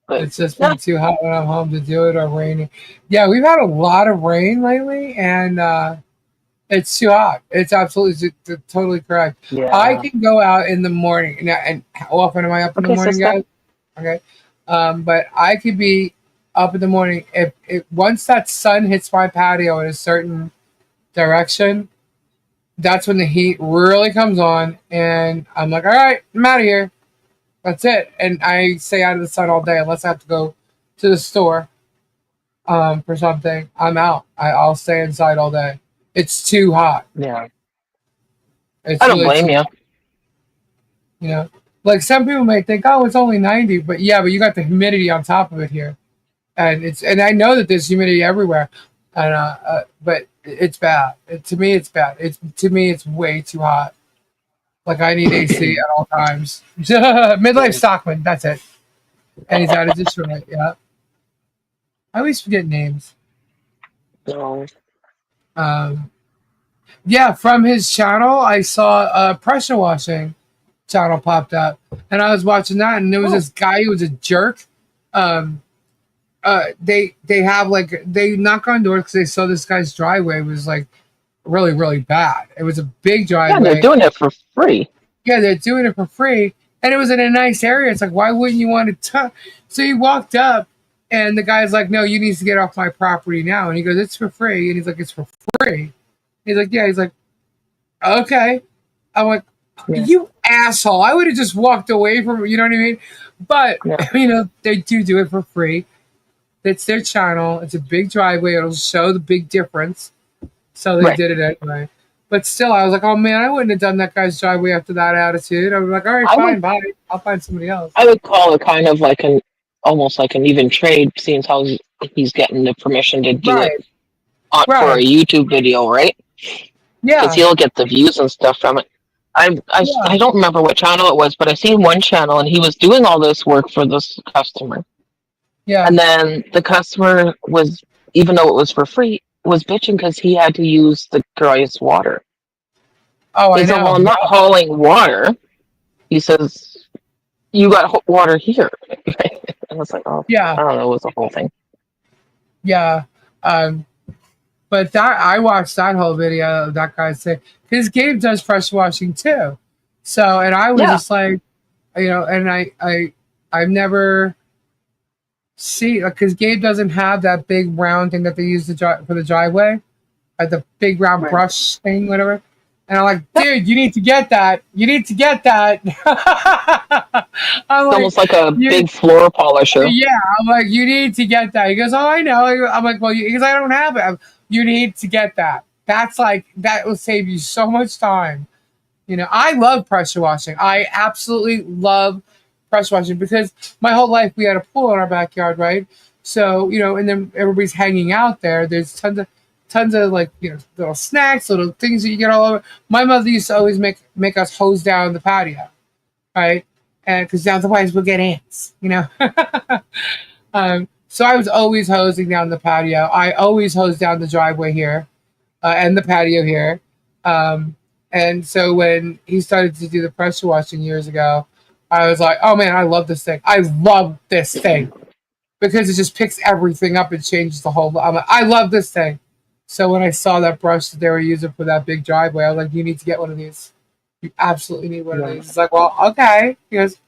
But It's just yeah, been too hot when I'm home to do it or raining. Yeah, we've had a lot of rain lately, and it's too hot. It's absolutely totally correct. I yeah. can go out in the morning. Now, and how often am I up in the Okay, morning, sister. guys? Okay. But I could be up in the morning if once that sun hits my patio in a certain direction, that's when the heat really comes on, and I'm like, all right, I'm out of here. That's it. And I stay out of the sun all day unless I have to go to the store for something. I'm out. I'll stay inside all day. It's too hot. Yeah. It's I don't really blame too, you. you know. Like some people may think, oh, it's only 90, but yeah, but you got the humidity on top of it here, and I know that there's humidity everywhere, and but it's bad. To me, it's bad. It's way too hot. Like I need AC at all times. Midlife Stockman, that's it. And he's out of Detroit. Yeah, I always forget names. No. Um, yeah, from his channel, I saw a pressure washing channel popped up, and I was watching that, and there was this guy who was a jerk. Um, they have like they knock on doors because they saw this guy's driveway was like really bad. It was a big Yeah, they're driveway. doing it for free. Yeah, they're doing it for free, and it was in a nice area. It's like, why wouldn't you want to? So he walked up, and the guy's like, "No, you need to get off my property now." And he goes, "It's for free." And he's like, "It's for free." He's like, "Yeah." He's like, "Okay." I'm like, Yeah. "You asshole!" I would have just walked away from it. You know what I mean? But Yeah. they do it for free. It's their channel. It's a big driveway. It'll show the big difference. So they Right. did it anyway. But still, I was like, oh man, I wouldn't have done that guy's driveway after that attitude. I was like, all right, I fine, would bye. I'll find somebody else. I would call it kind of like almost like an even trade, seeing how he's getting the permission to do it Right, for a right. YouTube video, right? Because Yeah, he'll get the views and stuff from it. yeah, I don't remember what channel it was, but I seen one channel and he was doing all this work for this customer. yeah. And then the customer was, even though it was for free, was bitching because he had to use the guy's water. Oh, I He said, well, know. I'm not hauling water. He says, you got water here. And I was like, oh, Yeah, I don't know, it was the whole thing. yeah. Um, but that I watched that whole video of that guy say, because Gabe does pressure washing too. So, and I was Yeah. just like, and I've never see because Gabe doesn't have that big round thing that they use for the driveway, the big round Right. brush thing, whatever. And I'm like, dude, you need to get that. You need to get that. I'm It's like, almost like a you, big floor polisher. yeah. I'm like, you need to get that. He goes, oh, I know. I'm like, well, because I don't have it. You need to get that. That's like that will save you so much time. I love pressure washing. I absolutely love pressure washing because my whole life we had a pool in our backyard, right? So, and then everybody's hanging out there. There's tons of like, little snacks, little things that you get all over. My mother used to always make us hose down the patio, right? And because otherwise we'll get ants. So I was always hosing down the patio. I always hosed down the driveway here and the patio here. And so when he started to do the pressure washing years ago, I was like, oh man, I love this thing. I love this thing because it just picks everything up and changes the whole. I'm like, I love this thing. So when I saw that brush that they were using for that big driveway, I was like, you need to get one of these. You absolutely need one of these. It's like, well, okay. Because,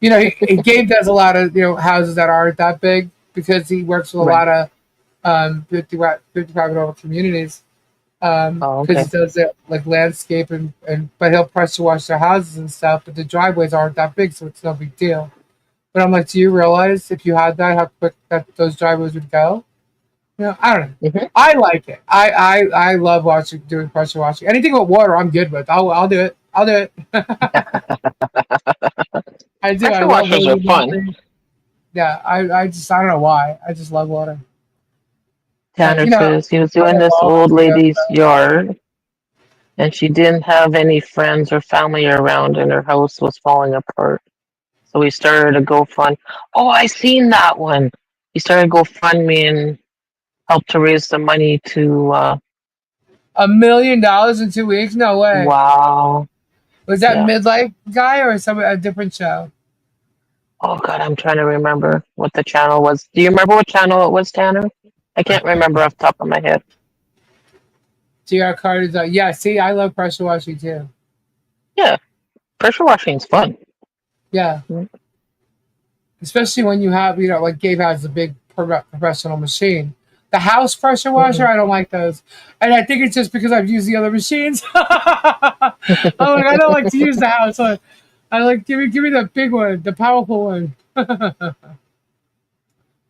Gabe does a lot of, houses that aren't that big because he works with a lot of 55 and over communities. Because he does it like landscape but he'll pressure wash their houses and stuff, but the driveways aren't that big, so it's no big deal. But I'm like, do you realize if you had that, how quick that those driveways would go? I don't know. Mm-hmm. I like it. I love doing pressure washing. Anything with water, I'm good with. I'll do it. I'll do it. I do. Pressure I love washers are water. fun. Yeah, I don't know why. I just love water. Tanner says he was doing this old lady's yard and she didn't have any friends or family around and her house was falling apart. So he started a GoFund. Oh, I seen that one. He started GoFundMe and helped to raise the money to $1 million in 2 weeks? No way. wow. Was that Yeah. Midlife guy or a different show? Oh god, I'm trying to remember what the channel was. Do you remember what channel it was, Tanner? I can't remember off the top of my head. GR Carter's yeah, see, I love pressure washing too. Yeah. Pressure washing's fun. Yeah. Mhm. Especially when you have, like Gabe has a big professional machine. The house pressure washer, I don't like those. And I think it's just because I've used the other machines. I'm like, I don't like to use the house one. I like give me the big one, the powerful one.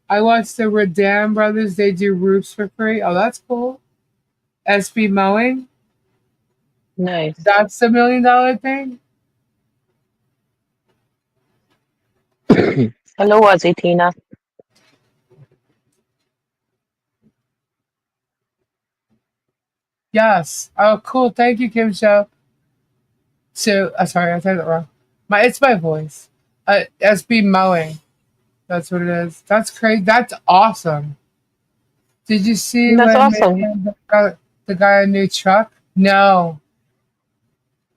I watched the Rodan brothers. They do roofs for free. Oh, that's cool. SB mowing. Nice. That's the $1 million thing. Hello, Aussie Tina. Yes. Oh, cool. Thank you, Kim Show. So, sorry, I said it wrong. It's my voice. SB mowing. That's what it is. That's crazy. That's awesome. Did you see That's when awesome. the guy a new truck? No.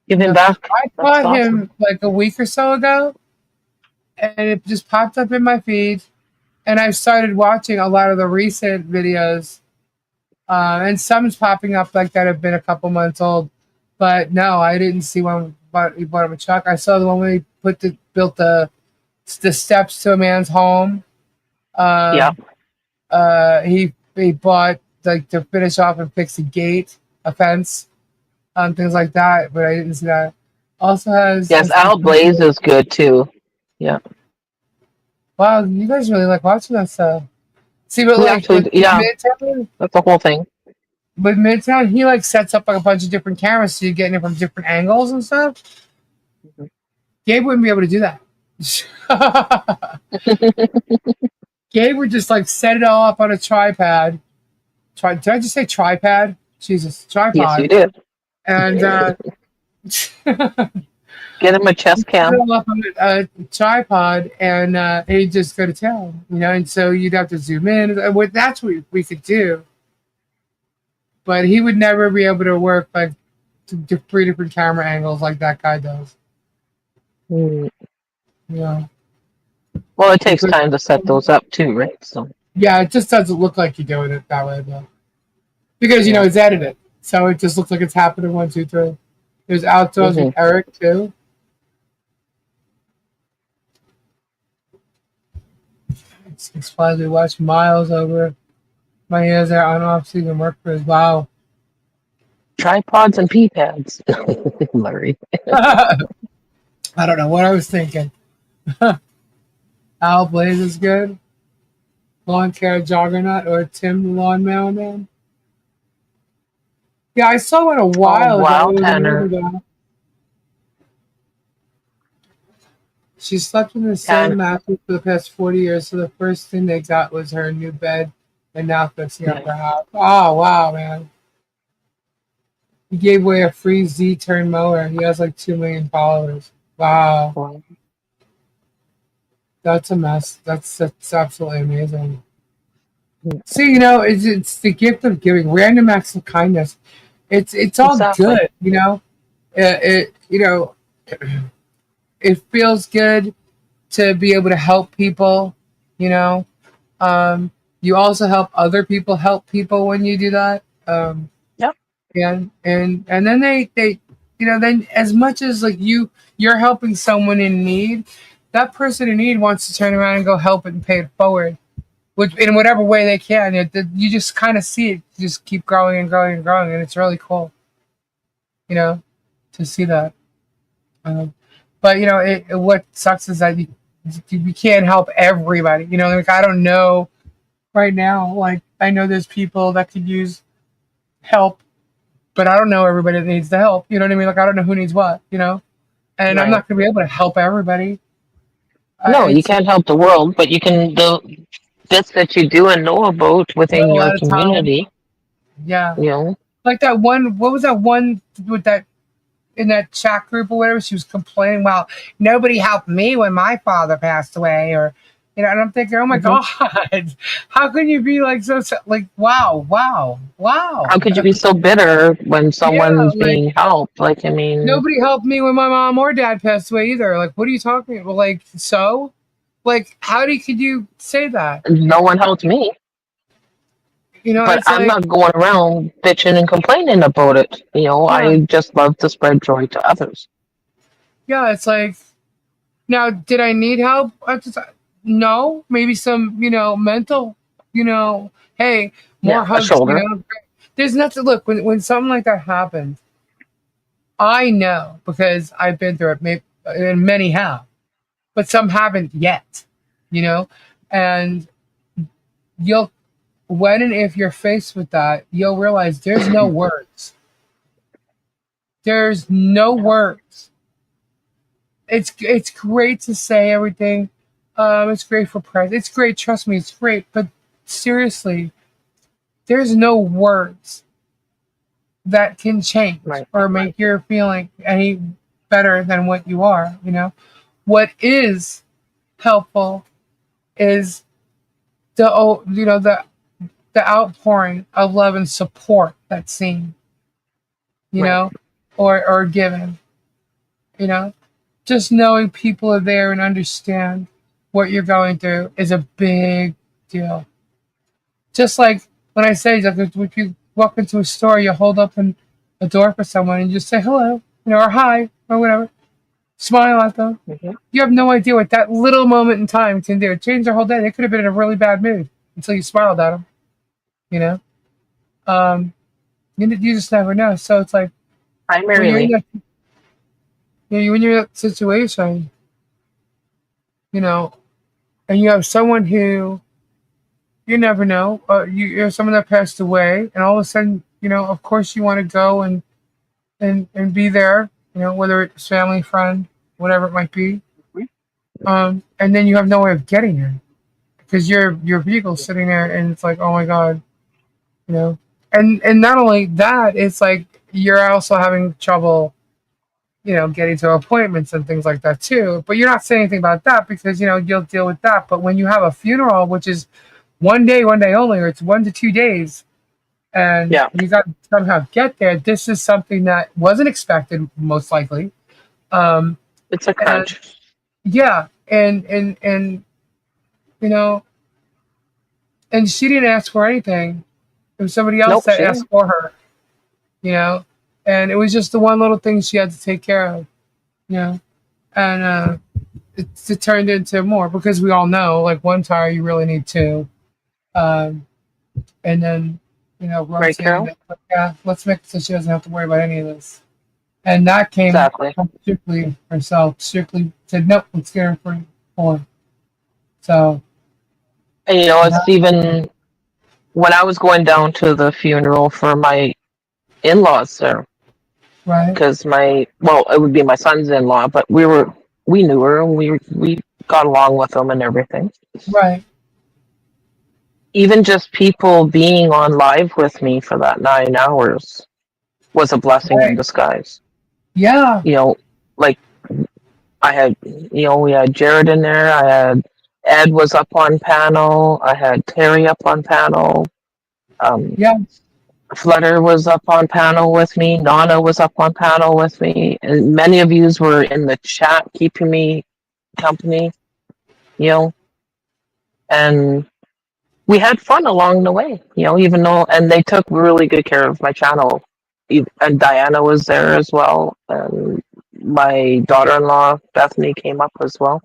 Give him No. back. I That's caught awesome. him like a week or so ago, and it just popped up in my feed. And I've started watching a lot of the recent videos, and some's popping up like that have been a couple months old. But no, I didn't see one. But he bought him a truck. I saw the one where he built the steps to a man's home. Yeah. He bought like to finish off and fix a gate, a fence, things like that. But I didn't see that. Also has Yes, Al Blaze is good too. Yeah. Wow, you guys really like watching that stuff. See, but We like actually, with yeah, Midtown, that's the whole thing. he like sets up like a bunch of different cameras so you're getting it from different angles and stuff. Mhm. Gabe wouldn't be able to do that. Gabe would just like set it all up on a tripod. Did I just say tripod? Jesus, Yes, tripod. you did. And Get him a chest set cam. it all up on a tripod, and he'd just go to town, And so you'd have to zoom in. That's what we could do. But he would never be able to work like three different camera angles like that guy does. Mm. Yeah. Well, it takes time to set those up too, right? So Yeah, it just doesn't look like you're doing it that way though. Because it's edited. So it just looks like it's happening 1, 2, 3. There's outdoors with Eric too. It's fun to watch Miles over my ears there on off season work for his wow. tripods and pee pads. Larry. I don't know what I was thinking. Al Blaze is good. Lawn Care Juggernaut or Tim the Lawn Mailman. Yeah, I saw one a while wow, ago. It was a Tanner. minute ago. She slept in the Tanner. same mattress for the past 40 years, so the first thing they got was her new bed and now fixing up her house. Oh, wow, man. He gave away a free Z-turn mower. He has like 2 million followers. Wow. That's a mess. That's absolutely amazing. See, it's the gift of giving, random acts of kindness. It's all good, It feels good to be able to help people, You also help other people help people when you do that. Yep. And then they then as much as like you're helping someone in need, that person in need wants to turn around and go help it and pay it forward, which in whatever way they can. You just kind of see it just keep growing and growing and growing, and it's really cool, to see that. But what sucks is that you can't help everybody. Like I don't know right now. Like I know there's people that could use help, but I don't know everybody that needs the help. You know what I mean? Like I don't know who needs what. And I'm not going to be able to help everybody. No, you can't help the world, but you can the bits that you do and know about within your community. Yeah. Like that one. What was that one with that? In that chat group or whatever, she was complaining, well, nobody helped me when my father passed away, or and I'm thinking, oh my God, how can you be like so like wow. How could you be so bitter when someone's being helped? Like, I mean, nobody helped me when my mom or dad passed away either. Like, what are you talking about? Well, like, so? Like, could you say that? No one helped me. But I'm not going around bitching and complaining about it. I just love to spread joy to others. Yeah, it's like, now, did I need help? No, maybe some, mental you know, hey, more Yeah, a hugs, you shoulder. know. There's nothing. Look, when something like that happens, I know because I've been through it. Maybe, and many have, but some haven't yet. You know, and you'll when and if you're faced with that, you'll realize there's no words. There's no words. It's great to say everything. It's great for press. It's great. Trust me, it's great. But seriously, there's no words that can change Right. or make your feeling any better than what you are. You know, what is helpful is the outpouring of love and support that's seen. You Right. know, or given. You know, just knowing people are there and understand what you're going through is a big deal. Just like when I say, like, if you walk into a store, you hold open a door for someone and just say hello, you know, or hi, or whatever. Smile at them. Hmm. You have no idea what that little moment in time can do. It changed their whole day. They could have been in a really bad mood until you smiled at them. You know, um, you just never know. So it's like when you're in Primarily. that, when you're in that situation, you know, and you have someone who you never know. You have someone that passed away, and all of a sudden, you know, of course, you want to go and be there. You know, whether it's family, friend, whatever it might be. And then you have no way of getting there because your vehicle's sitting there, and it's like, oh my god, you know. And not only that, it's like you're also having trouble, you know, getting to appointments and things like that too. But you're not saying anything about that because you know you'll deal with that. But when you have a funeral, which is one day only, or it's 1 to 2 days, and Yeah. you got to somehow get there. This is something that wasn't expected, most likely. Um, It's a and crunch. yeah, and you know, and she didn't ask for anything. It was somebody else Nope, that she asked didn't. for her. You know, and it was just the one little thing she had to take care of. You know, and it turned into more because we all know, like one tire, you really need two. Um, and then, you know, Right, Roxanne, Carol? like, yeah, let's make it so she doesn't have to worry about any of this. And that came Exactly. from strictly herself, strictly said, nope, let's get her for. So, And you know, that, it's even when I was going down to the funeral for my in-laws there, right, because well, it would be my son's in-law, but we knew her and we got along with them and everything. right, Even just people being on live with me for that 9 hours was a blessing in right. disguise. Yeah, You know, like I had, we had Jared in there. I had Ed was up on panel. I had Terry up on panel. Um, yeah, Flutter was up on panel with me. Nana was up on panel with me. And many of yous were in the chat keeping me company, you know, and we had fun along the way, even though, and they took really good care of my channel. And Diana was there as well. And my daughter-in-law, Bethany, came up as well.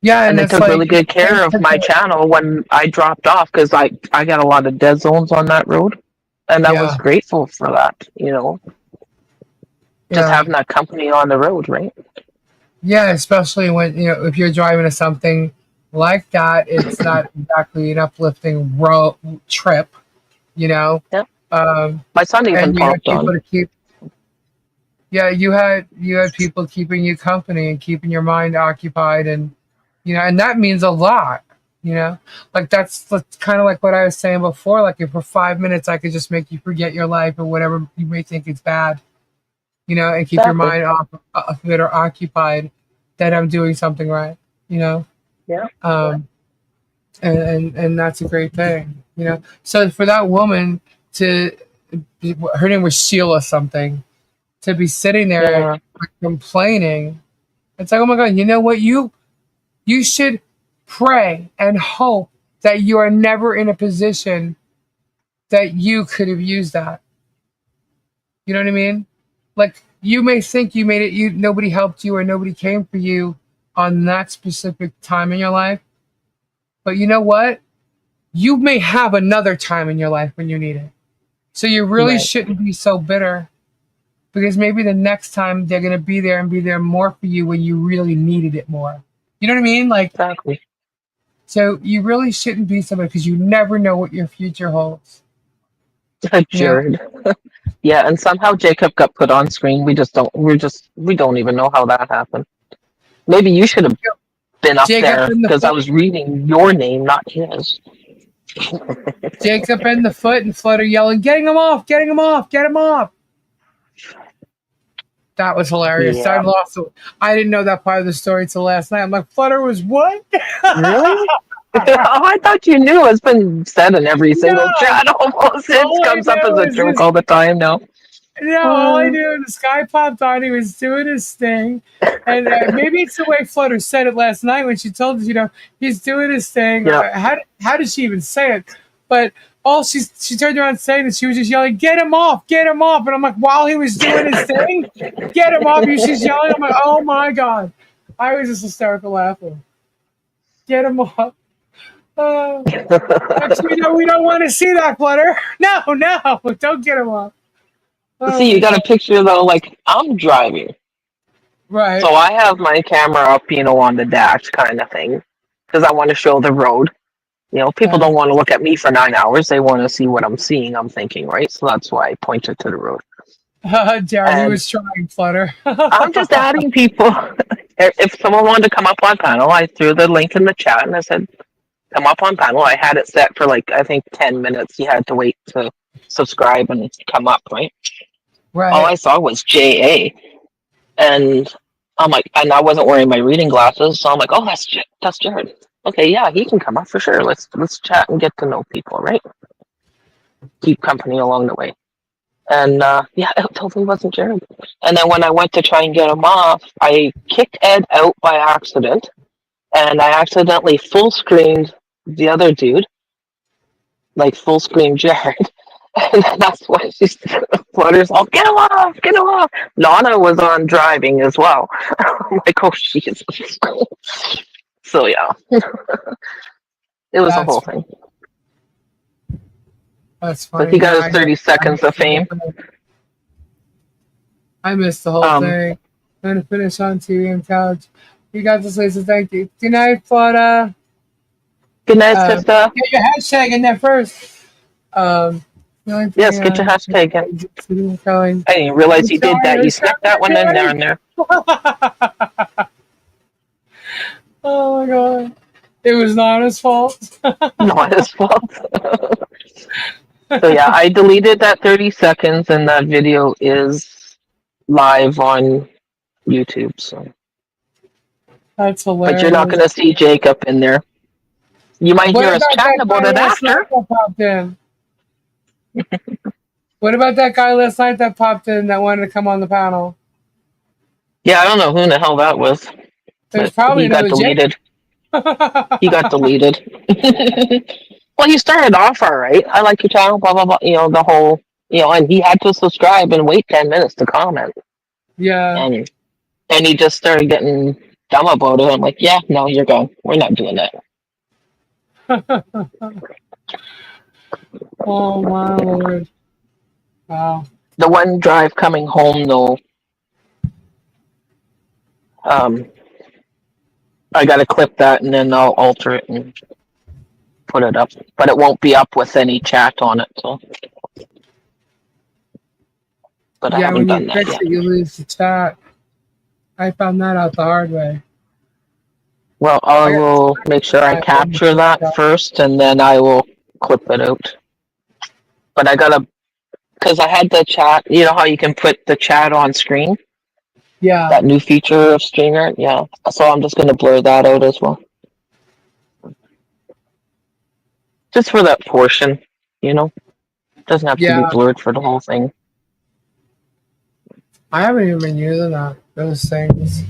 yeah. And And they it's took like, really good they care of took my the, channel when I dropped off because I got a lot of dead zones on that road. And I was yeah, grateful for that, just yeah. having that company on the road, right? Yeah, especially when you know if you're driving to something like that, it's not exactly an uplifting road trip, you know. Yeah. Um, My son even and you had popped people on. to keep. Yeah, you had people keeping you company and keeping your mind occupied, and and that means a lot. Like that's kind of like what I was saying before. Like if for 5 minutes I could just make you forget your life or whatever you may think is bad, and keep your Exactly. mind off of it or occupied, that I'm doing something right, you know. Yeah. Um, and that's a great thing, So for that woman to, her name was Sheila something, to be sitting there Yeah. complaining, it's like, oh my god, you know what? You should pray and hope that you are never in a position that you could have used that. You know what I mean? Like you may think you made it, you nobody helped you or nobody came for you on that specific time in your life. But you know what? you may have another time in your life when you need it. So you really shouldn't be so bitter, because maybe the next time they're going to be there and be there more for you when you really needed it more. You know what I mean? Like, Exactly. so you really shouldn't be so bitter, because you never know what your future holds. Jared. Yeah, and somehow Jacob got put on screen. We don't even know how that happened. Maybe you should have been up Jacob there, in the because I foot, was reading your name, not his. Jacob in the foot, and Flutter yelling, "Getting him off! Getting him off! Get him off!" That was hilarious. Yeah. I didn't know that part of the story until last night. I'm like, Flutter was what? Really? Oh, I thought you knew. It's been said in every single chat almost. It comes up as a joke all the time now. No, all I knew, this guy popped on. He was doing his thing, and maybe it's the way Flutter said it last night when she told us, he's doing his thing. Yeah. How did she even say it? But she turned around saying that she was just yelling, "Get him off! Get him off!" And I'm like, while he was doing his thing, "Get him off!" She's yelling. I'm like, oh my god! I was just hysterical laughing. Get him off! Actually, no, we don't want to see that, Flutter. No, don't get him off. See, you got a picture though, like I'm driving. Right. So I have my camera up, on the dash kind of thing, because I want to show the road. People don't want to look at me for 9 hours. They want to see what I'm seeing, I'm thinking, right? So that's why I pointed to the road. Darren, he was trying, Flutter. I'm just adding people. If someone wanted to come up on panel, I threw the link in the chat and I said, come up on panel. I had it set for I think 10 minutes. You had to wait to subscribe and come up, right? Right. All I saw was JA. And I'm like, and I wasn't wearing my reading glasses. So I'm like, oh, that's Jared. Okay, yeah, he can come up for sure. Let's chat and get to know people, right? Keep company along the way. And yeah, it totally wasn't Jared. And then when I went to try and get him off, I kicked Ed out by accident, and I accidentally full screened the other dude, like full screen Jared. And that's why Flutter's all, get him off, get him off. Nana was on driving as well. I'm like, oh Jesus. So yeah, it was a whole thing. That's funny. But he got his 30 seconds of fame. I missed the whole thing. I'm going to finish on TV and couch. You got this, Lisa. Thank you. Good night, Florida. Good night, sister. Get your hashtag in there first. Yes, get your hashtag in. I didn't realize you did that. You snuck that one in there. Oh my god. It was not his fault. Not his fault. So yeah, I deleted that 30 seconds, and that video is live on YouTube. So that's hilarious. But you're not going to see Jacob in there. You might hear us chatting about it after. What about that guy last night that popped in that wanted to come on the panel? Yeah, I don't know who the hell that was. There's probably he got deleted. He got deleted. Well, he started off all right. I like your channel, blah, blah, blah. The whole, and he had to subscribe and wait 10 minutes to comment. Yeah. And he just started getting dumb about it. I'm like, yeah, no, you're gone. We're not doing that. Oh, my Lord. Wow. The one drive coming home, though, I got to clip that and then I'll alter it and put it up. But it won't be up with any chat on it. So. But I haven't done that yet. You lose the chat. I found that out the hard way. Well, I will make sure I capture that first, and then I will clip it out. But I gotta, because I had the chat. You know how you can put the chat on screen? Yeah. That new feature of StreamYard? Yeah. So I'm just gonna blur that out as well. Just for that portion, Doesn't have to be blurred for the whole thing. I haven't even been using those things.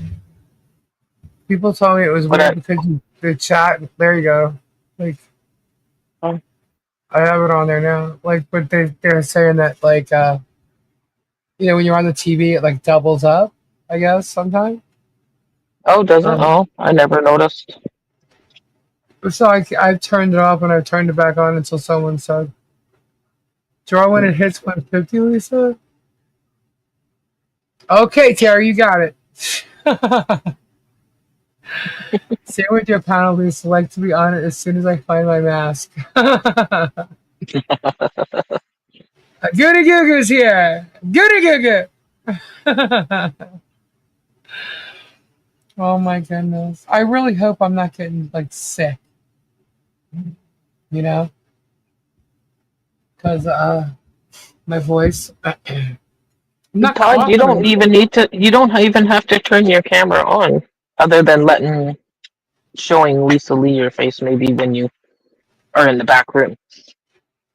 People told me it was weird because the chat. There you go. Like, I have it on there now. Like, but they're saying that when you're on the TV, it doubles up. I guess sometimes. Oh, does it? Oh, I never noticed. So I've turned it off and I've turned it back on until someone said, draw when it hits 150, Lisa? Okay, Terry, you got it. Stay with your panel, Lisa. Like to be on it as soon as I find my mask. Goody Goo Goo's here. Goody Goo Goo. Oh my goodness. I really hope I'm not getting like sick. You know? Because my voice. I'm not Todd, you don't coughing. even need to. You don't even have to turn your camera on, other than showing Lisa Lee your face maybe when you are in the back room.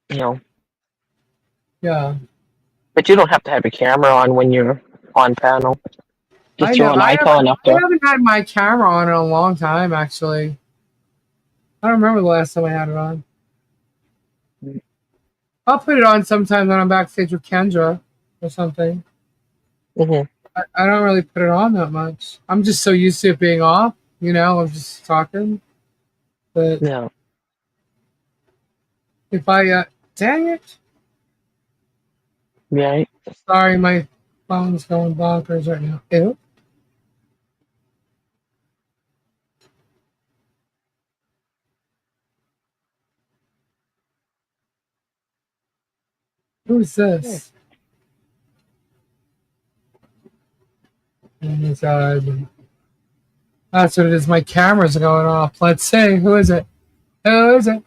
You know, Yeah. but you don't have to have your camera on when you're on panel. I Just know. throw an icon up I there. haven't had my camera on in a long time, actually. I don't remember the last time I had it on. I'll put it on sometimes when I'm backstage with Kendra or something. Hmm. I don't really put it on that much. I'm just so used to it being off, you know, I'm just talking. But Yeah. if I, dang it. Right. Sorry, my phone's going bonkers right now. Ew. Who's this? Oh my God. That's what it is. My camera's going off. Let's see. Who is it? Who is it?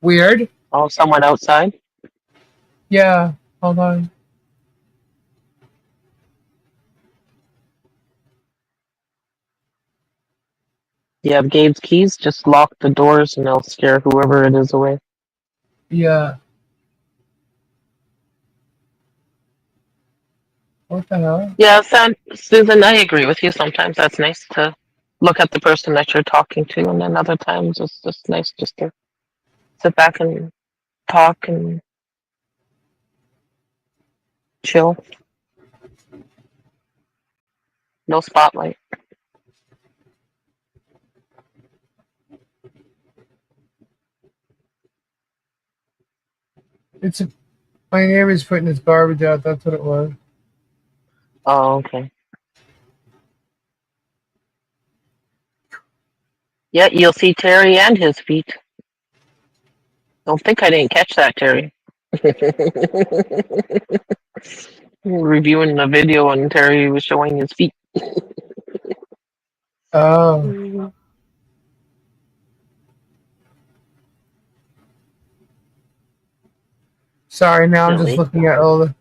Weird. Oh, someone outside. Yeah. Hold on. You have Gabe's keys. Just lock the doors, and they'll scare whoever it is away. Yeah. What the hell? Yeah, Susan, I agree with you. Sometimes that's nice to look at the person that you're talking to, and then other times it's just nice just to sit back and talk and chill. No spotlight. It's a, my neighbor's putting his garbage out. That's what it was. Oh, okay. Yeah, you'll see Terry and his feet. Don't think I didn't catch that, Terry. Reviewing the video and Terry was showing his feet. Oh. Sorry, now I'm just Silly. looking at all the.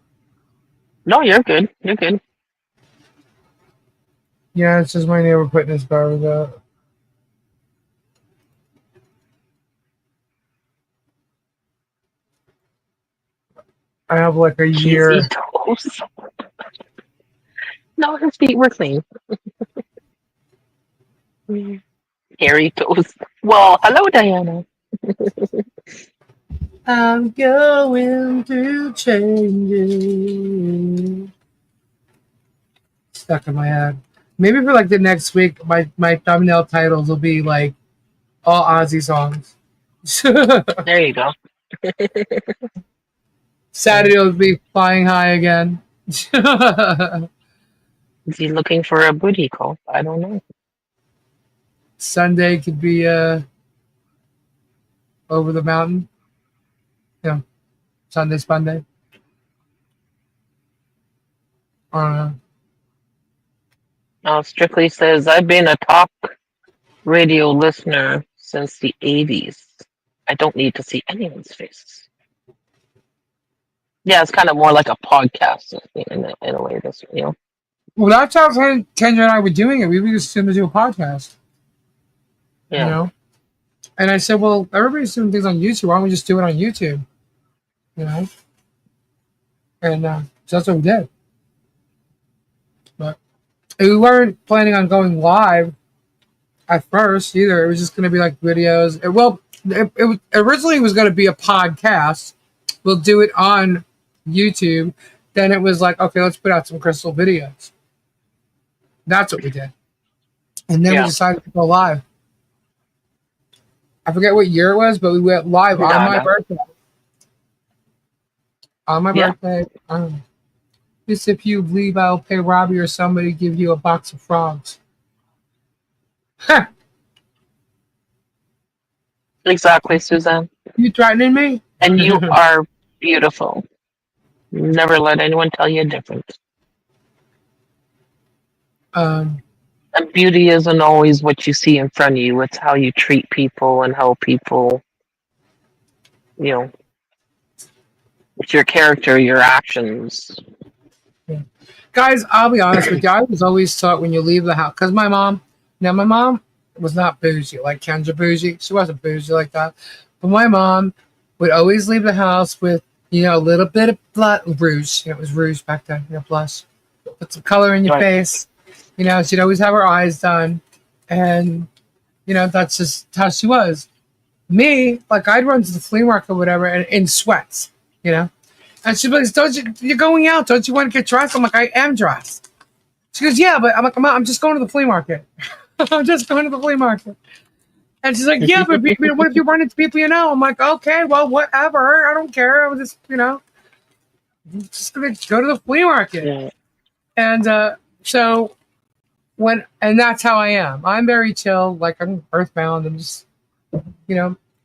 No, you're good. You're good. Yeah, it's just my neighbor putting his garbage out. I have like a year. Cheesy toes. No, his feet were clean. Hairy toes. Well, hello, Diana. I'm going through changes. Stuck in my head. Maybe for like the next week, my thumbnail titles will be like all Aussie songs. There you go. Saturday will be Flying High again. Is he looking for a booty call? I don't know. Sunday could be Over the Mountain. Yeah. Sunday, Sunday. I don't know. Strictly says, I've been a talk radio listener since the 80s. I don't need to see anyone's faces. Yeah, it's kind of more like a podcast in a way. This, you know. Well, that's how Kendra and I were doing it. We were just going to do a podcast. Yeah. You know? And I said, well, everybody's doing things on YouTube. Why don't we just do it on YouTube? You know? And so that's what we did. But we weren't planning on going live at first either. It was just going to be like videos. It originally was going to be a podcast. We'll do it on YouTube. Then it was like, okay, let's put out some crystal videos. That's what we did. And then we decided to go live. I forget what year it was, but we went live on my Nada. birthday. On my Yeah. birthday. Just if you leave, I'll pay Robbie or somebody to give you a box of frogs. Huh. Exactly, Suzanne. You threatening me? And you are beautiful. Never let anyone tell you different. um, And beauty isn't always what you see in front of you. It's how you treat people and how people, you know, it's your character, your actions. yeah. Guys, I'll be honest with you. I was always taught when you leave the house, because my mom was not bougie like Kendra bougie. She wasn't bougie like that. But my mom would always leave the house with, a little bit of blood rouge. It was rouge back then, blush. Put some color in your Right. face. She'd always have her eyes done. And, that's just how she was. Me, like, I'd run to the flea market or whatever and in sweats, And she'd be like, you're going out. Don't you want to get dressed? I'm like, I am dressed. She goes, yeah, but I'm like, I'm just going to the flea market. I'm just going to the flea market. And she's like, yeah, but what if you run into people you know? I'm like, okay, well, whatever. I don't care. I was just, just going to go to the flea market. Yeah. And and that's how I am. I'm very chill. Like, I'm earthbound. I'm just,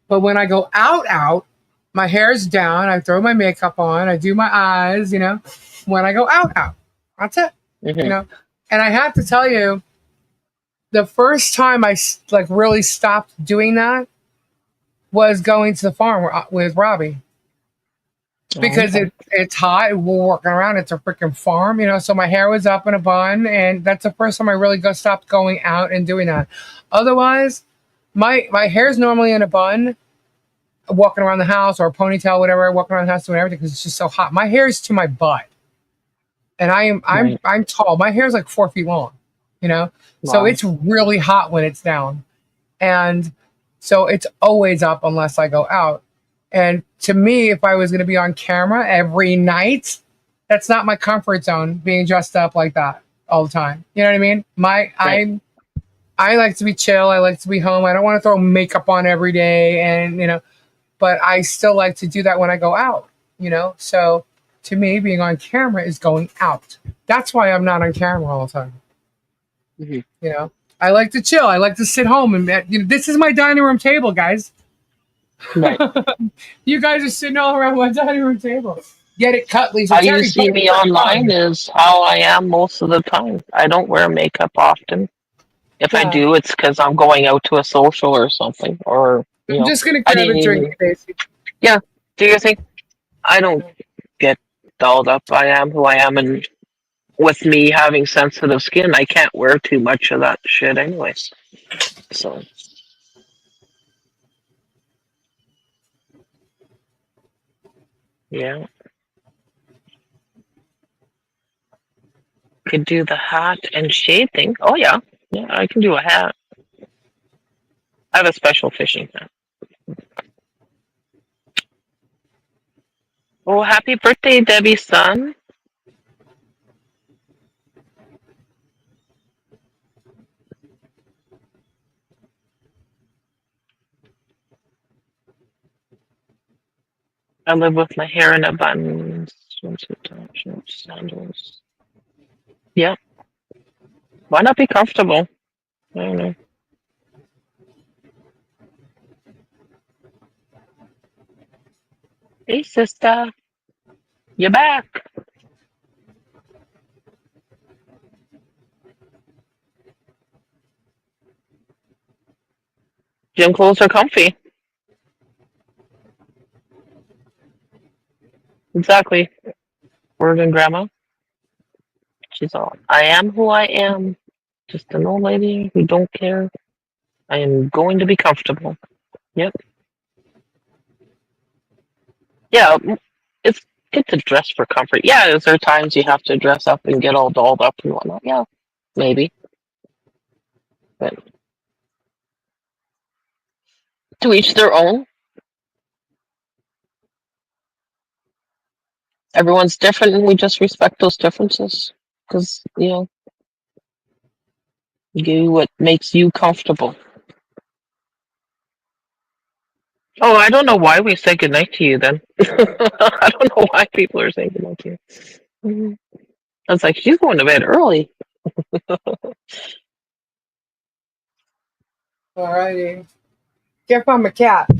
but when I go out, my hair's down. I throw my makeup on. I do my eyes, when I go out. That's it, Mm-hmm. And I have to tell you, the first time I really stopped doing that was going to the farm with Robbie. Because it's hot. We're walking around. It's a freaking farm, So my hair was up in a bun, and that's the first time I really stopped going out and doing that. Otherwise, my hair's normally in a bun, walking around the house, or a ponytail, whatever, walking around the house doing everything because it's just so hot. My hair is to my butt, and I'm tall. My hair is like 4 feet long, So Wow. it's really hot when it's down, and so it's always up unless I go out. And to me, if I was going to be on camera every night, that's not my comfort zone, being dressed up like that all the time. You know what I mean? I like to be chill. I like to be home. I don't want to throw makeup on every day, and but I still like to do that when I go out. So to me, being on camera is going out. That's why I'm not on camera all the time. Mm-hmm. I like to chill. I like to sit home, and this is my dining room table, guys. Right. You guys are sitting all around my dining room table. Get it cut, Lisa. How you see me online is how I am most of the time. I don't wear makeup often. If I do, it's because I'm going out to a social or something, or I'm just gonna I grab a didn't drink, even. Stacy. Yeah, do your thing. I don't get dolled up. I am who I am, and with me having sensitive skin, I can't wear too much of that shit, anyways. So yeah, could do the hat and shade thing. Oh yeah, I can do a hat. I have a special fishing hat. Oh, happy birthday, Debbie's son. I live with my hair in a bun. Swimsuit top, shorts, sandals. Yep. Why not be comfortable? I don't know. Hey, sister. You're back. Gym clothes are comfy. Exactly. Word and grandma. She's all, I am who I am. Just an old lady who don't care. I am going to be comfortable. Yep. Yeah, it's good to dress for comfort. Yeah, is there times you have to dress up and get all dolled up and whatnot? Yeah, maybe. But to each their own. Everyone's different, and we just respect those differences. Because, do what makes you comfortable. Oh, I don't know why we said goodnight to you then. I don't know why people are saying goodnight to you. Mhm. I was like, she's going to bed early. Alrighty. Get from a cat.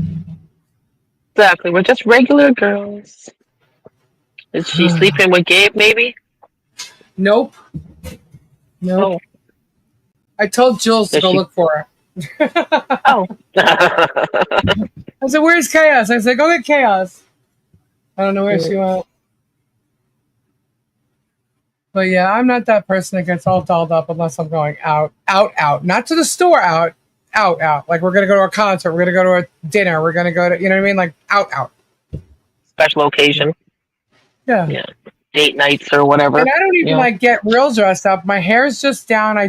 Exactly. We're just regular girls. Is she sleeping with Gabe, maybe? Nope. Nope. Oh, I told Jules to does go she? look for her. Oh. I said, "Where's Chaos?" I said, "Go get Chaos." I don't know where she went. But yeah, I'm not that person that gets all dolled up unless I'm going out, out, out. Not to the store, out, out, out. Like we're gonna go to a concert, we're gonna go to a dinner, we're gonna go to, you know what I mean? Like out, out. Special occasion. Yeah. Yeah. Date nights or whatever. And I don't even Yeah. like get real dressed up. My hair's just down. I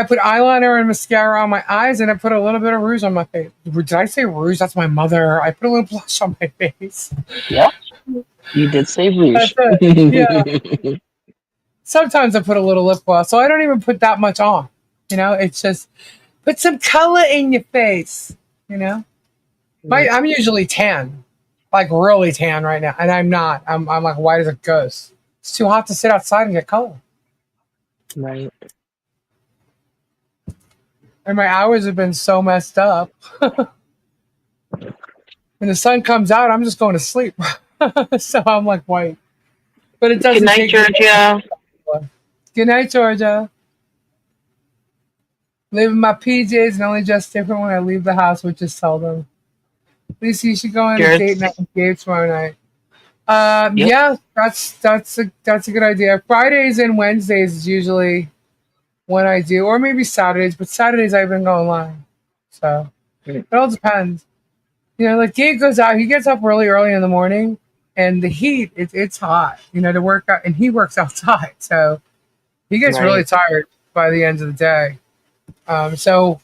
put eyeliner and mascara on my eyes, and I put a little bit of rouge on my face. Did I say rouge? That's my mother. I put a little blush on my face. Yeah. You did say rouge. That's it. Yeah. Sometimes I put a little lip gloss, so I don't even put that much on. You know, it's just put some color in your face. You know, I'm usually tan, like really tan right now, and I'm not. I'm like white as a ghost. It's too hot to sit outside and get color. Right. And my hours have been so messed up. When the sun comes out, I'm just going to sleep. So I'm like white. But it doesn't Good night, take Georgia. Good night, Georgia. Live in my PJs and only dress different when I leave the house, which is seldom. Lisa, you should go on a Yours. date night with Gabe tomorrow night. Yep. Yeah, that's a good idea. Fridays and Wednesdays is usually when I do, or maybe Saturdays, but Saturdays I've been going live. So it all depends. You know, like Gabe goes out, he gets up really early in the morning, and the heat, it's hot, you know, to work out, and he works outside. So he gets really Right. tired by the end of the day. So,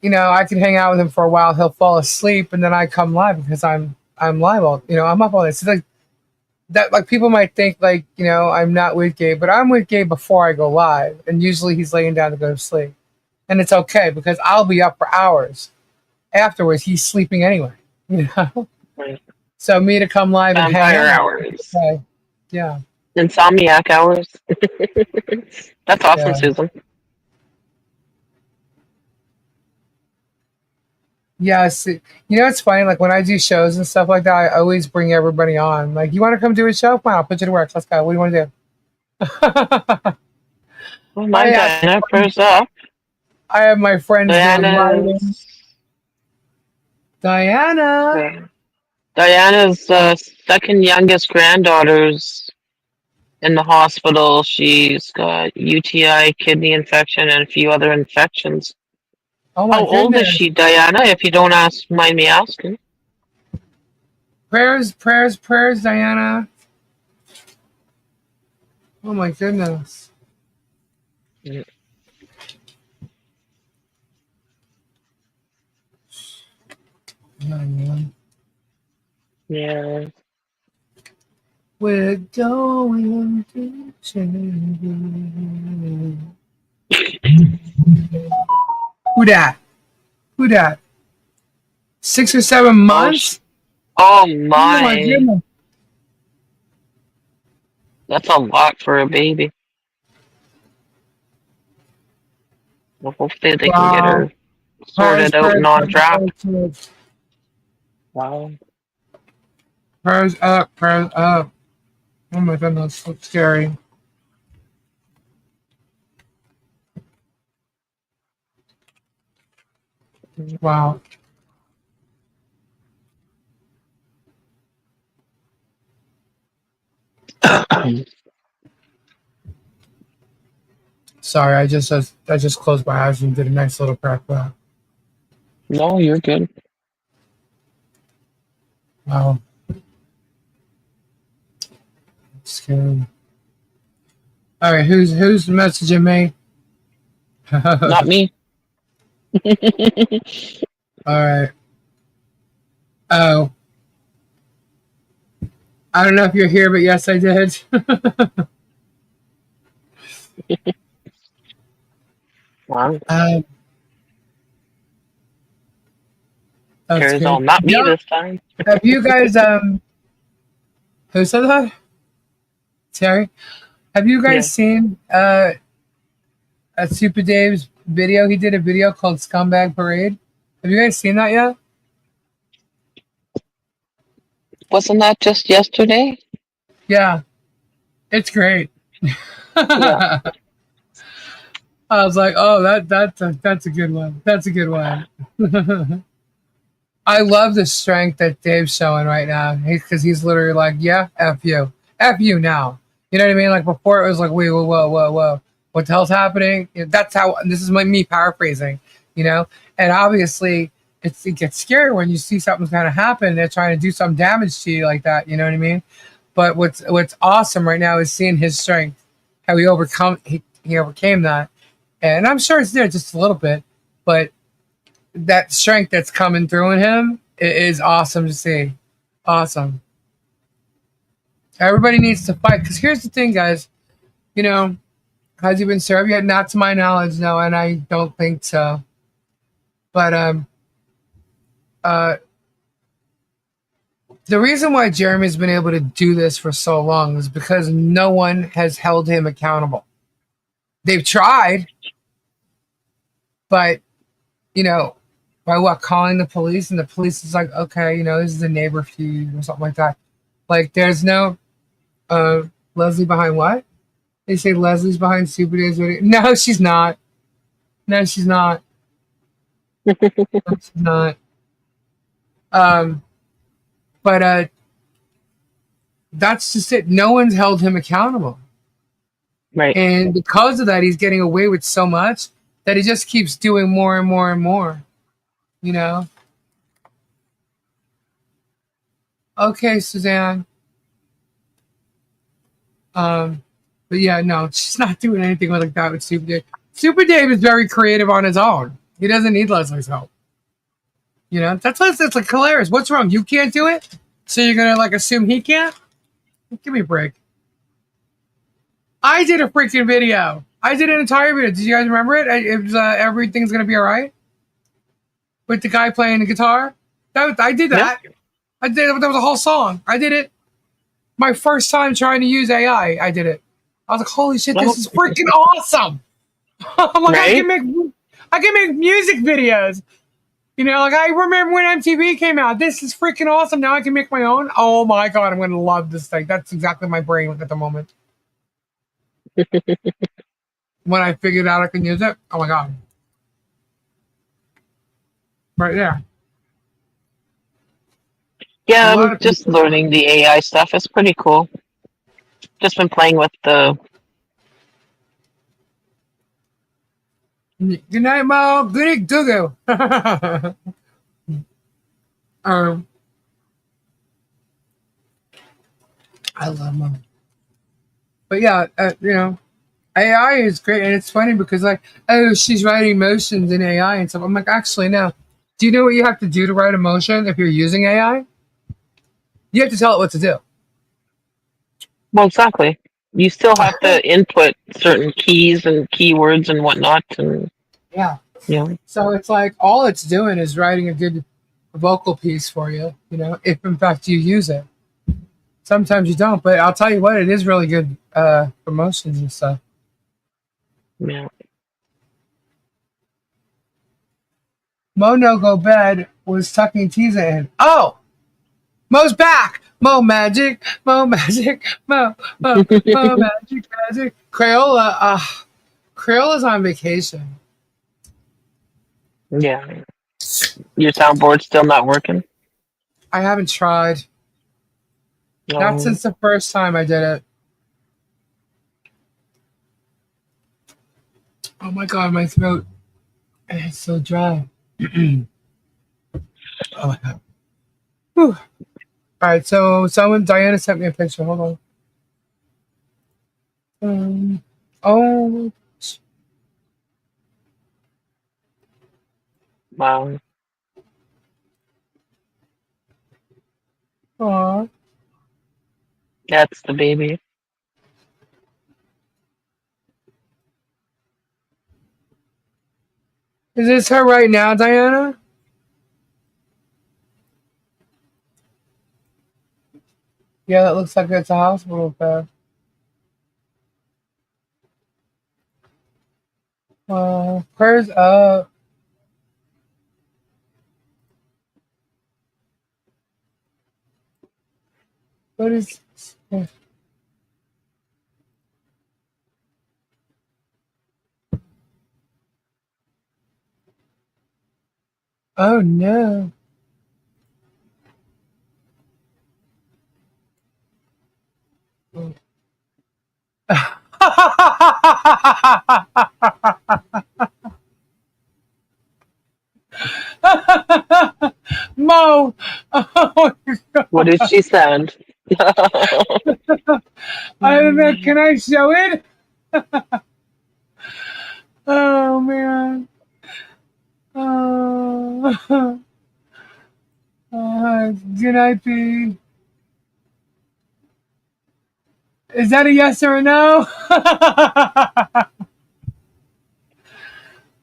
you know, I can hang out with him for a while, he'll fall asleep, and then I come live because I'm live all, you know, I'm up all day. So like that, like people might think like, you know, I'm not with Gabe, but I'm with Gabe before I go live, and usually he's laying down to go to sleep. And it's okay because I'll be up for hours. Afterwards, he's sleeping anyway. You know? Right. So me to come live and hang Vampire out. hours. Okay. Yeah. Insomniac hours. That's awesome, Yeah. Susan. Yes. You know, it's funny. Like when I do shows and stuff like that, I always bring everybody on. Like, you want to come do a show? Fine, I'll put you to work. Let's go. What do you want to do? Oh my Diana, first up. I have my friends doing lighting. Diana's Diana. Diana's second youngest granddaughter's in the hospital. She's got UTI, kidney infection, and a few other infections. Oh my How old is goodness. she, Diana? If you don't mind me asking. Prayers, prayers, prayers, Diana. Oh my goodness. Mm. Yeah. We're going to change. Who that? Who that? 6 or 7 months? Oh Oh my my. goodness. That's a lot for a baby. Well, hopefully they can get Wow. her sorted out and on track. Wow. Prayers up, prayers up. Oh my goodness, that's scary. Wow. Sorry, I just closed my eyes and did a nice little crack back. No, you're good. Wow. That's scary. All right, who's messaging me? Not me. All right. Oh, I don't know if you're here, but yes, I did. Wow. um, That's Turns good. out not me Yeah. this time. Have you guys who said that? Terry? Have you Yeah. guys seen Super Dave's video? He did a video called Scumbag Parade. Have you guys seen that yet? Wasn't that just yesterday? Yeah, it's great. Yeah. I was like, oh, that's a good one. That's a good one. I love the strength that Dave's showing right now because he's literally like, yeah, f you now. You know what I mean? Like before, it was like, wait, whoa, whoa, whoa, whoa, what the hell's happening? You know, that's how. This is me paraphrasing. You know, and obviously, it gets scary when you see something's gonna happen. They're trying to do some damage to you like that. You know what I mean? But what's awesome right now is seeing his strength, how he overcame that, and I'm sure it's there just a little bit, but that strength that's coming through in him is awesome to see. Awesome. Everybody needs to fight because here's the thing, guys. You know, has he been served yet? Not to my knowledge, no, and I don't think so. But uh, the reason why Jeremy's been able to do this for so long is because no one has held him accountable. They've tried, but you know, by what calling the police, and the police is like, okay, you know, this is a neighbor feud or something like that. Like, there's no Leslie behind what? They say Leslie's behind Super Dave's video. No, she's not. No, she's not. No, she's not. Um, but that's just it. No one's held him accountable. Right. And because of that, he's getting away with so much that he just keeps doing more and more and more. You know? Okay, Suzanne. But yeah, no, she's not doing anything like that with Super Dave. Super Dave is very creative on his own. He doesn't need Leslie's help. You know, that's like hilarious. What's wrong? You can't do it? So you're gonna like assume he can't? Give me a break. I did a freaking video. I did an entire video. Did you guys remember it? It was Everything's Gonna Be Alright with the guy playing the guitar. I did that. Yep. That was a whole song. I did it. My first time trying to use AI. I did it. I was like, holy shit, this is freaking awesome. I'm like, Right? I can make music videos. You know, like I remember when MTV came out. This is freaking awesome. Now I can make my own. Oh my god, I'm gonna love this thing. That's exactly my brain at the moment. When I figured out I can use it, oh my god. Right there. Yeah, A lot I'm of just people. learning the AI stuff. It's pretty cool. Just been playing with the. Good night, Mo. Good Dugu. um, I love Mo. But yeah, you know, AI is great, and it's funny because like, oh, she's writing emotions in AI and stuff. I'm like, actually, no. Do you know what you have to do to write emotion if you're using AI? You have to tell it what to do. Well, exactly. You still have to input certain keys and keywords and whatnot, and Yeah. you know. So it's like all it's doing is writing a good vocal piece for you, you know, if in fact you use it. Sometimes you don't, but I'll tell you what, it is really good promotions and stuff. Yeah. Mo No Go Bed was tucking Tisa in. Oh! Mo's back! MoMagic, Magic. Crayola's on vacation. Yeah. Your soundboard's still not working? I haven't tried. No. Not since the first time I did it. Oh my god, my throat is so dry. Oh my god. Whew. Alright, so Diana sent me a picture. Hold on. Oh. Wow. Aw. That's the baby. Is this her right now, Diana? Yeah, that looks like it's a hospital bed. Prayers up. What is? Oh no. Mo. Oh, What did she send? I don't know. Can I show it? Oh man. Oh. Good night, P. Is that a yes or a no?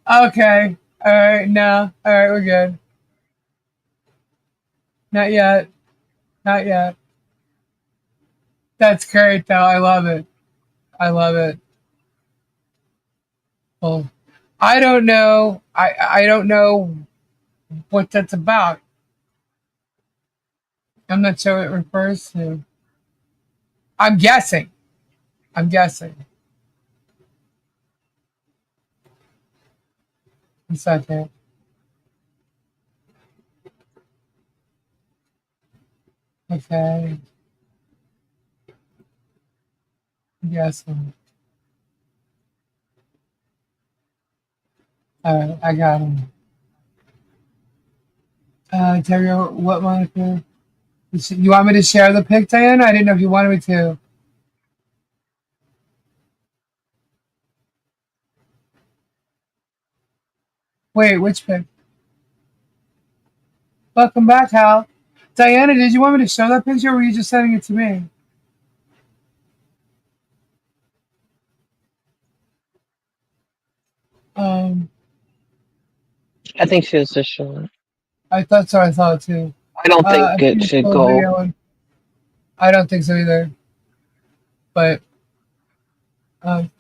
Okay. All right. No. All right. We're good. Not yet. Not yet. That's great, though. I love it. I love it. Well, I don't know. I don't know what that's about. I'm not sure what it refers to. I'm guessing. I'm guessing. A second. Okay. I'm guessing. All right. I got him. Terry, what moniker? You want me to share the pic, Diana? I didn't know if you wanted me to. Wait, which pic? Welcome back, Hal. Diana, did you want me to show that picture or were you just sending it to me? Um, I think she was just showing. I thought so. I thought too. I don't think I've it seen a should cool go. video and I don't think so either. But um,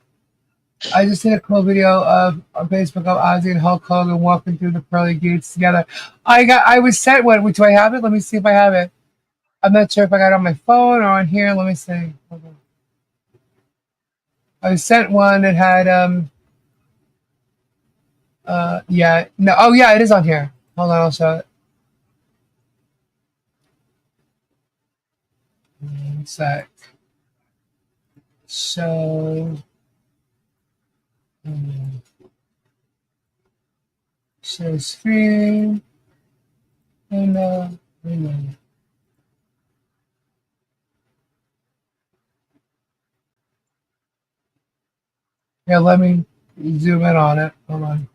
I just seen a cool video of on Facebook of Aussie and Hulk Hogan walking through the pearly gates together. I was sent one. Do I have it? Let me see if I have it. I'm not sure if I got it on my phone or on here. Let me see. Hold on. I was sent one that had yeah, no, oh yeah, it is on here. Hold on, I'll show it. One sec. So um, share screen and hang on. Yeah, let me zoom in on it. Hold on.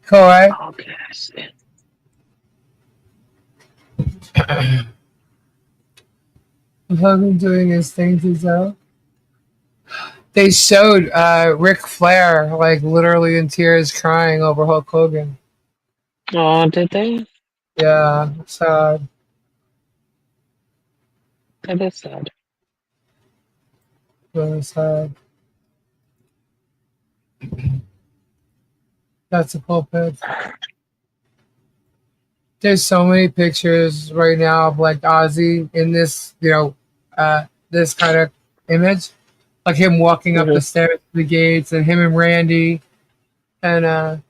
Cool, right? Okay, I see. Hogan doing his thing to Zoe. They showed Ric Flair like literally in tears crying over Hulk Hogan. Oh, did they? Yeah, sad. That is sad. Really sad. That's a cool pic. There's so many pictures right now of like Ozzy in this, this kind of image, like him walking up the Hmm. stairs to the gates, and him and Randy. And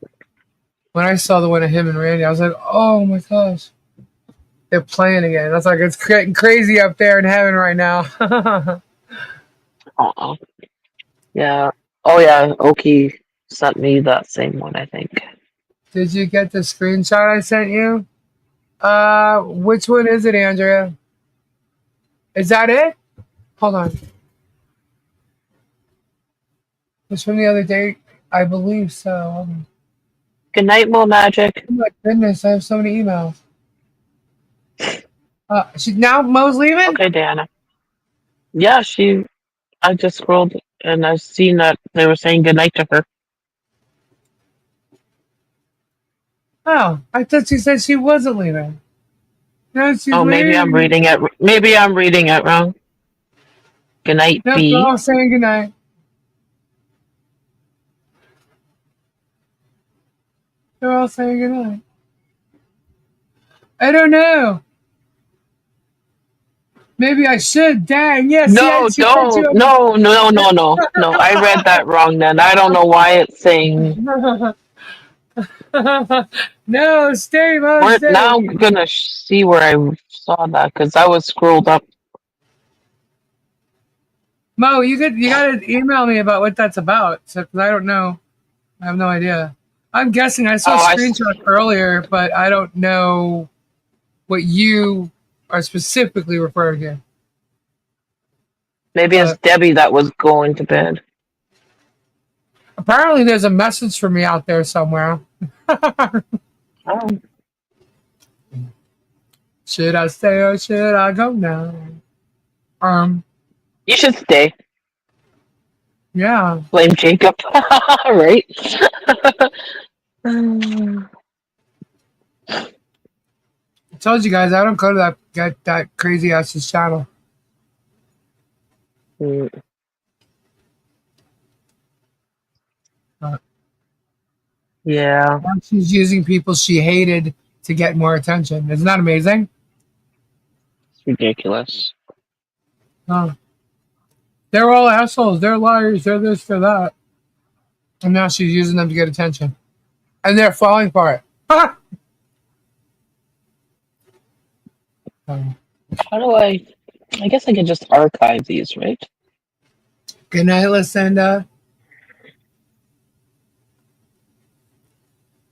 when I saw the one of him and Randy, I was like, oh my gosh, they're playing again. I was like, it's getting crazy up there in heaven right now. Oh, yeah. Oh, yeah. Oki sent me that same one, I think. Did you get the screenshot I sent you? Which one is it, Andrea? Is that it? Hold on. It's from the other day. I believe so. Good night, MoMagic. Oh my goodness, I have so many emails. Now Mo's leaving? Okay, Diana. Yeah, I just scrolled and I've seen that they were saying good night to her. Oh, I thought she said she wasn't leaving. No, she's Oh, maybe I'm leaving. reading it. Maybe I'm reading it wrong. Good night, Nope, they're B. all saying goodnight. They're all saying goodnight. I don't know. Maybe I should. Dang, yes, No, yes, she put don't. No, no, no, no, no. I read that wrong then. I don't know why it's saying. you. No, stay, Mo, Where, stay. now I'm gonna see where I saw that because I was scrolled up. Mo, you gotta email me about what that's about. So, 'cause I don't know. I have no idea. I'm guessing I saw a Oh, screenshot earlier, but I don't know what you are specifically referring to. maybe it's But Debbie that was going to bed. apparently, there's a message for me out there somewhere. Oh, Should I stay or should I go now? Um, you should stay. yeah. Blame Jacob, right? Mm. I told you guys I don't go to that crazy ass's channel. Uh, Yeah, she's using people she hated to get more attention. Isn't that amazing? it's ridiculous. Oh. They're all assholes. They're liars. They're this, they're that. And now she's using them to get attention. And they're falling for it. Um, How do I? I guess I can just archive these, right? Good night, Lucinda.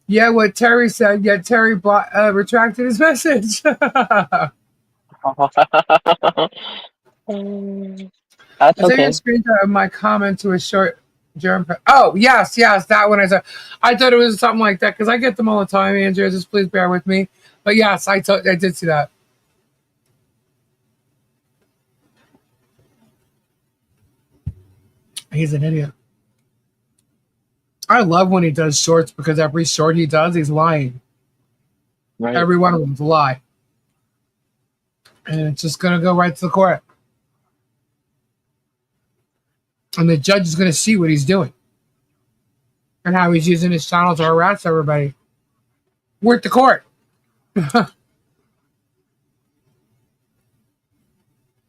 Yeah, what Terry said. Yeah, Terry retracted his message. I That's sent you a okay. screenshot of my comment to a short germ. Oh, yes, that one I said. I thought it was something like that because I get them all the time, Andrea. Just please bear with me. But yes, I did see that. He's an idiot. I love when he does shorts because every short he does, he's lying. Right. Every one of them's a lie. And it's just going to go right to the court. And the judge is going to see what he's doing and how he's using his channel to harass everybody. We're at the court.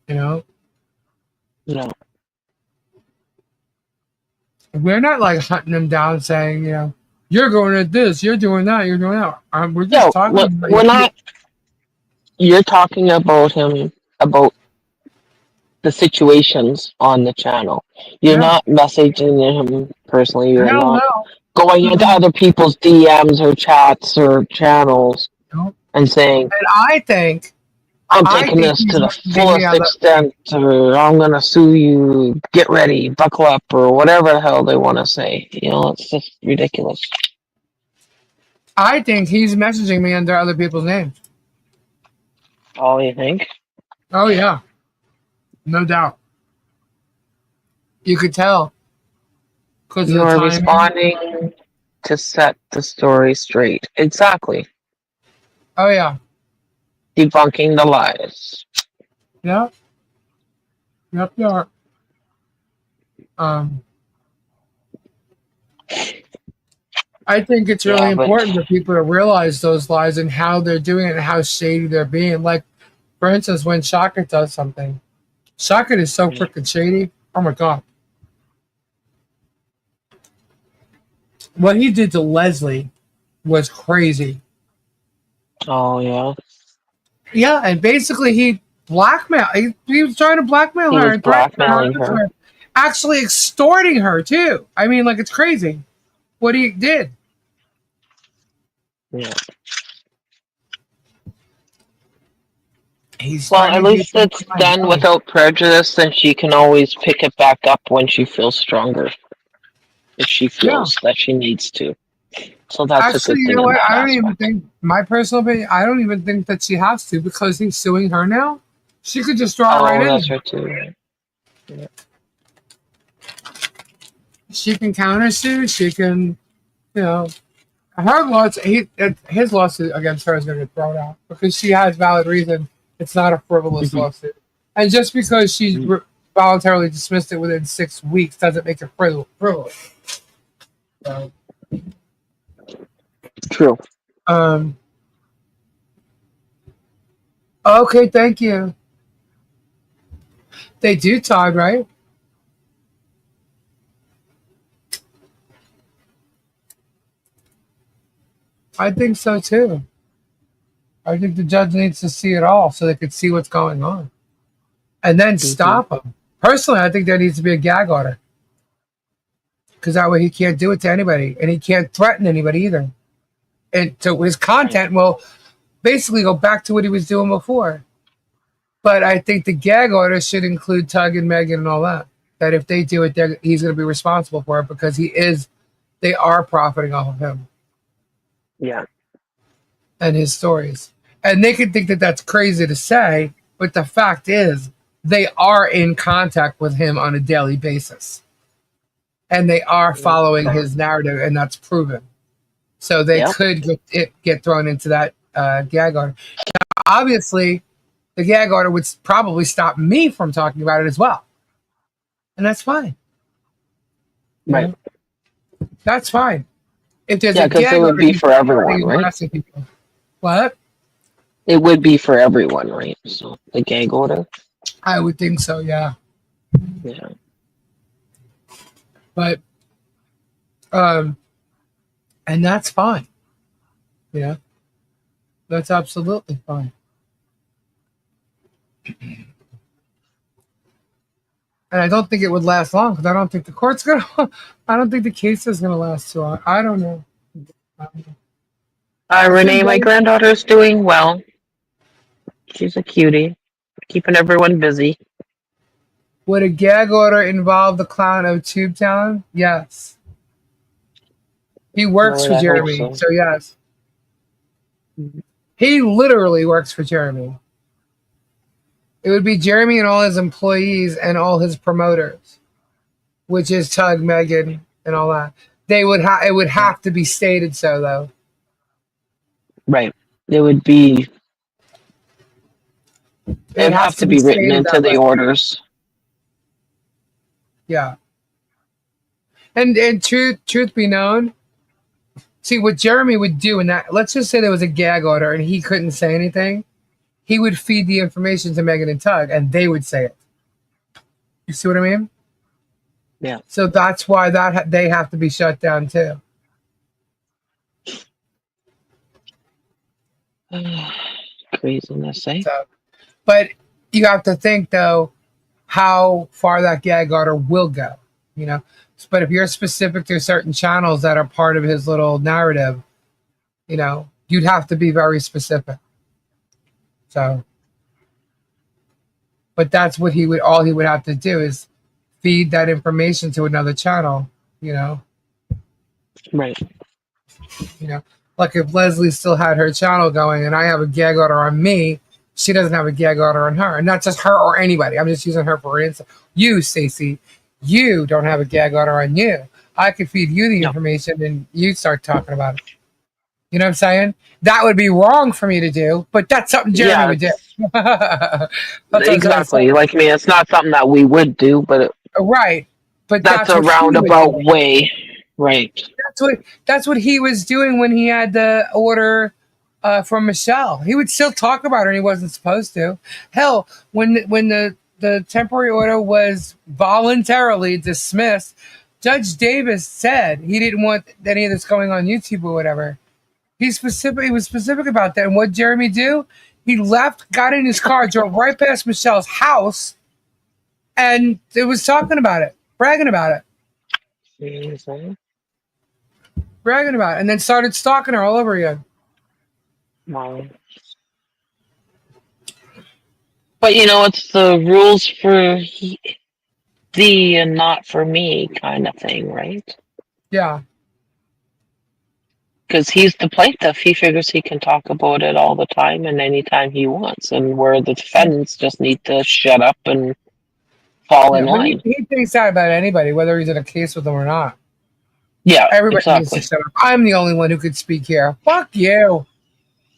You know? No. We're not like hunting him down saying, you're going at this, you're doing that, you're doing that. We're just No, talking. we're not. You're talking about him, about the situations on the channel. You're Yeah. not messaging him personally. You're Hell not no. going into other people's DMs or chats or channels No. and saying, And I think I'm taking this he's to the messaging the fullest other. extent, or I'm going to sue you, get ready, buckle up, or whatever the hell they want to say. It's just ridiculous. I think he's messaging me under other people's names. Oh, you think? Oh, yeah. No doubt. You could tell. Because of the You're timing. responding to set the story straight. Exactly. Oh, yeah. Debunking the lies. Yep. Yep, you are. I think it's really Yeah, but- important for people to realize those lies and how they're doing it and how shady they're being. Like, for instance, when Shaka does something, Shaka is so freaking shady. Oh my God. What he did to Leslie was crazy. Oh, yeah. Yeah, and basically he blackmailed. He was trying to blackmail He her was and threaten blackmailing her. actually extorting her too. I mean, like, it's crazy what he did. Yeah. He's Well, trying at to least do it's done without prejudice, and she can always pick it back up when she feels stronger. If she feels that she needs to. So that's a Actually, good you thing know in what? that I don't even aspect. think, my personal opinion, I don't even think that she has to because he's suing her now. She could just draw right in. That's her too. Yeah. She can counter sue. She can, His lawsuit against her is going to get thrown out because she has valid reason. It's not a frivolous lawsuit, and just because she voluntarily dismissed it within 6 weeks doesn't make it frivolous. So, True. Okay, thank you. They do, Todd, right? I think so too. I think the judge needs to see it all so they could see what's going on and then stop him. Personally, I think there needs to be a gag order because that way he can't do it to anybody and he can't threaten anybody either. And so his content will basically go back to what he was doing before. But I think the gag order should include Tug and Megan and all that. That if they do it, he's going to be responsible for it because they are profiting off of him. Yeah. And his stories. And they could think that that's crazy to say, but the fact is they are in contact with him on a daily basis. And they are following his narrative, and that's proven. So they could get thrown into that gag order. Now, obviously, the gag order would probably stop me from talking about it as well. And that's fine. Right. You know? That's fine. If there's a gag order, it would be for everyone, right? What? It would be for everyone, right? So the gag order. I would think so, yeah. Yeah. But, and that's fine. Yeah. That's absolutely fine. And I don't think it would last long because I don't think the court's going to, I don't think the case is going to last too long. I don't know. Renee, my granddaughter's doing well. She's a cutie, keeping everyone busy. Would a gag order involve the clown of Tube Town? Yes. He works for Jeremy, so yes. He literally works for Jeremy. It would be Jeremy and all his employees and all his promoters, which is Tug, Megan, and all that. It would have to be stated so, though. Right. It would be. It'd have to be written into the orders. Yeah. And truth be known, see what Jeremy would do in that. Let's just say there was a gag order and he couldn't say anything. He would feed the information to Megan and Tug, and they would say it. You see what I mean? Yeah. So that's why they have to be shut down too. Craziness, eh? So, but you have to think though how far that gag order will go. You know. But if you're specific to certain channels that are part of his little narrative, you know, you'd have to be very specific. So, but that's what all he would have to do is feed that information to another channel, you know. Right. You know, like if Leslie still had her channel going and I have a gag order on me, she doesn't have a gag order on her. And not just her or anybody. I'm just using her for instance. You, Stacey, you don't have a gag order on you. I could feed you the information and you start talking about it. You know what I'm saying? That would be wrong for me to do, but that's something Jeremy would do. Exactly. Like, I mean, it's not something that we would do, but right. But that's a roundabout way. Right. That's what he was doing when he had the order from Michelle. He would still talk about her and he wasn't supposed to. Hell, when the temporary order was voluntarily dismissed, Judge Davis said he didn't want any of this going on YouTube or whatever. He was specific about that. And what Jeremy do? He left, got in his car, drove right past Michelle's house, and it was talking about it, bragging about it. Bragging about it, and then started stalking her all over again. Wow. But you know, it's the rules for thee and not for me kind of thing, right? Yeah. Because he's the plaintiff. He figures he can talk about it all the time and anytime he wants. And where the defendants just need to shut up and fall in line. He thinks that about anybody, whether he's in a case with them or not. Yeah, Everybody needs to exactly. shut up. I'm the only one who could speak here. Fuck you.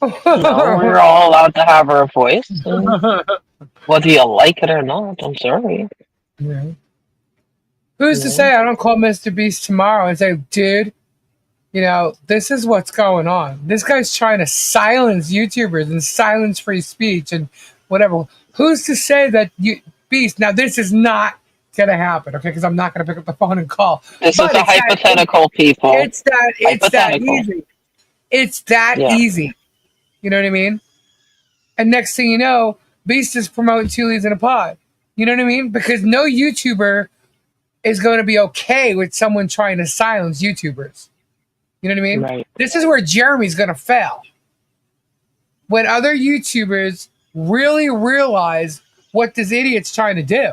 No, we're all allowed to have our voice, and whether you like it or not, I'm sorry. Yeah. Who's to No. say I don't call Mr. Beast tomorrow and say, dude, this is what's going on. This guy's trying to silence YouTubers and silence free speech and whatever. Who's to say that Beast? Now, this is not gonna happen, okay? Because I'm not gonna pick up the phone and call. This is But a hypothetical, people. it's that Hypothetical. easy. It's that Yeah. easy. You know what I mean? And next thing you know, Beast is promoting two leads in a pod. You know what I mean? Because no YouTuber is going to be okay with someone trying to silence YouTubers. You know what I mean? Right. This is where Jeremy's going to fail. When other YouTubers really realize what this idiot's trying to do.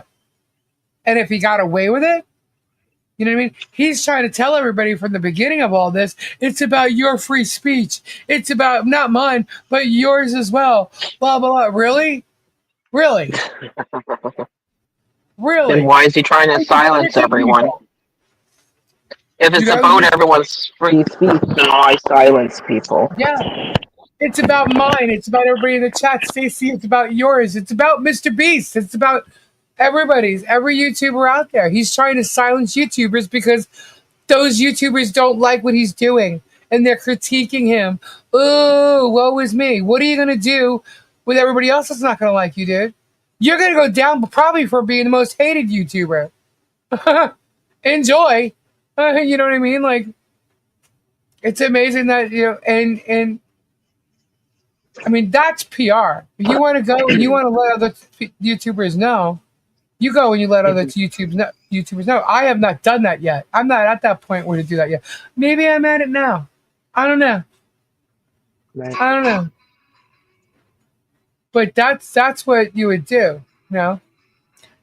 And if he got away with it, you know what I mean? He's trying to tell everybody from the beginning of all this, it's about your free speech. It's about not mine, but yours as well. Blah, blah, blah. Really? Really? Really? Then why is he trying to It's about silence innocent everyone? people. If it's about everyone's free speech, then why silence people? Yeah. It's about mine. It's about everybody in the chat. Stacey, it's about yours. It's about Mr. Beast. It's about every YouTuber out there. He's trying to silence YouTubers because those YouTubers don't like what he's doing and they're critiquing him. Oh, woe is me. What are you going to do with everybody else that's not going to like you, dude? You're going to go down probably for being the most hated YouTuber. Enjoy. You know what I mean? Like, it's amazing that, and I mean, that's PR. If you want to go and you want to let other YouTubers know, you go and you let other YouTubers know. I have not done that yet. I'm not at that point where to do that yet. Maybe I'm at it now. I don't know. Right. I don't know. But that's what you would do.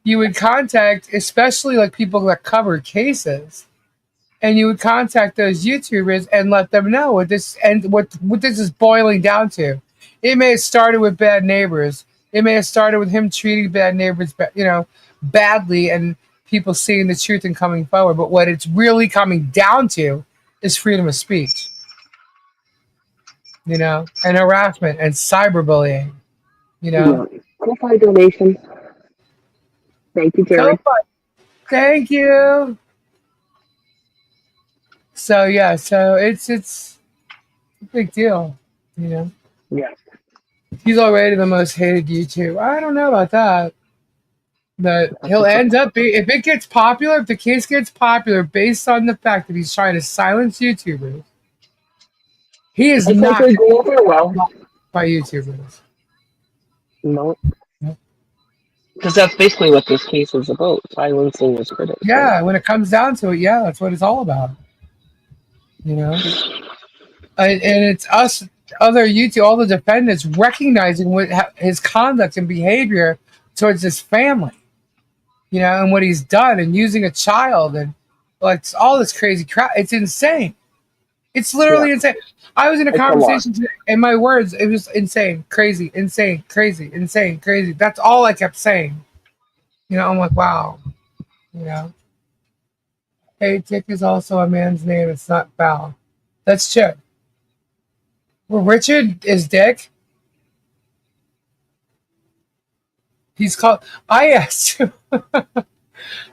You would contact, especially like people that cover cases, and you would contact those YouTubers and let them know what this is boiling down to. It may have started with bad neighbors. It may have started with him treating bad neighbors, badly, and people seeing the truth and coming forward. But what it's really coming down to is freedom of speech, and harassment and cyberbullying. Ko-fi donations. Thank you, Jared. Thank you. So yeah, it's a big deal, Yeah. He's already the most hated YouTube. I don't know about that. But he'll end up if it gets popular, if the case gets popular based on the fact that he's trying to silence YouTubers, he is not going to go over well by YouTubers. No. Because that's basically what this case is about, silencing his critics. Yeah, when it comes down to it, yeah, that's what it's all about. And it's us, other YouTube, all the defendants recognizing what his conduct and behavior towards his family, and what he's done, and using a child, and like all this crazy crap. It's insane. It's literally insane. I was in a conversation today, and my words, it was insane, crazy, insane, crazy, insane, crazy. That's all I kept saying. I'm like, wow. Hey, Dick is also a man's name. It's not Val. That's true. Well, Richard is Dick. He's called. I asked you. Do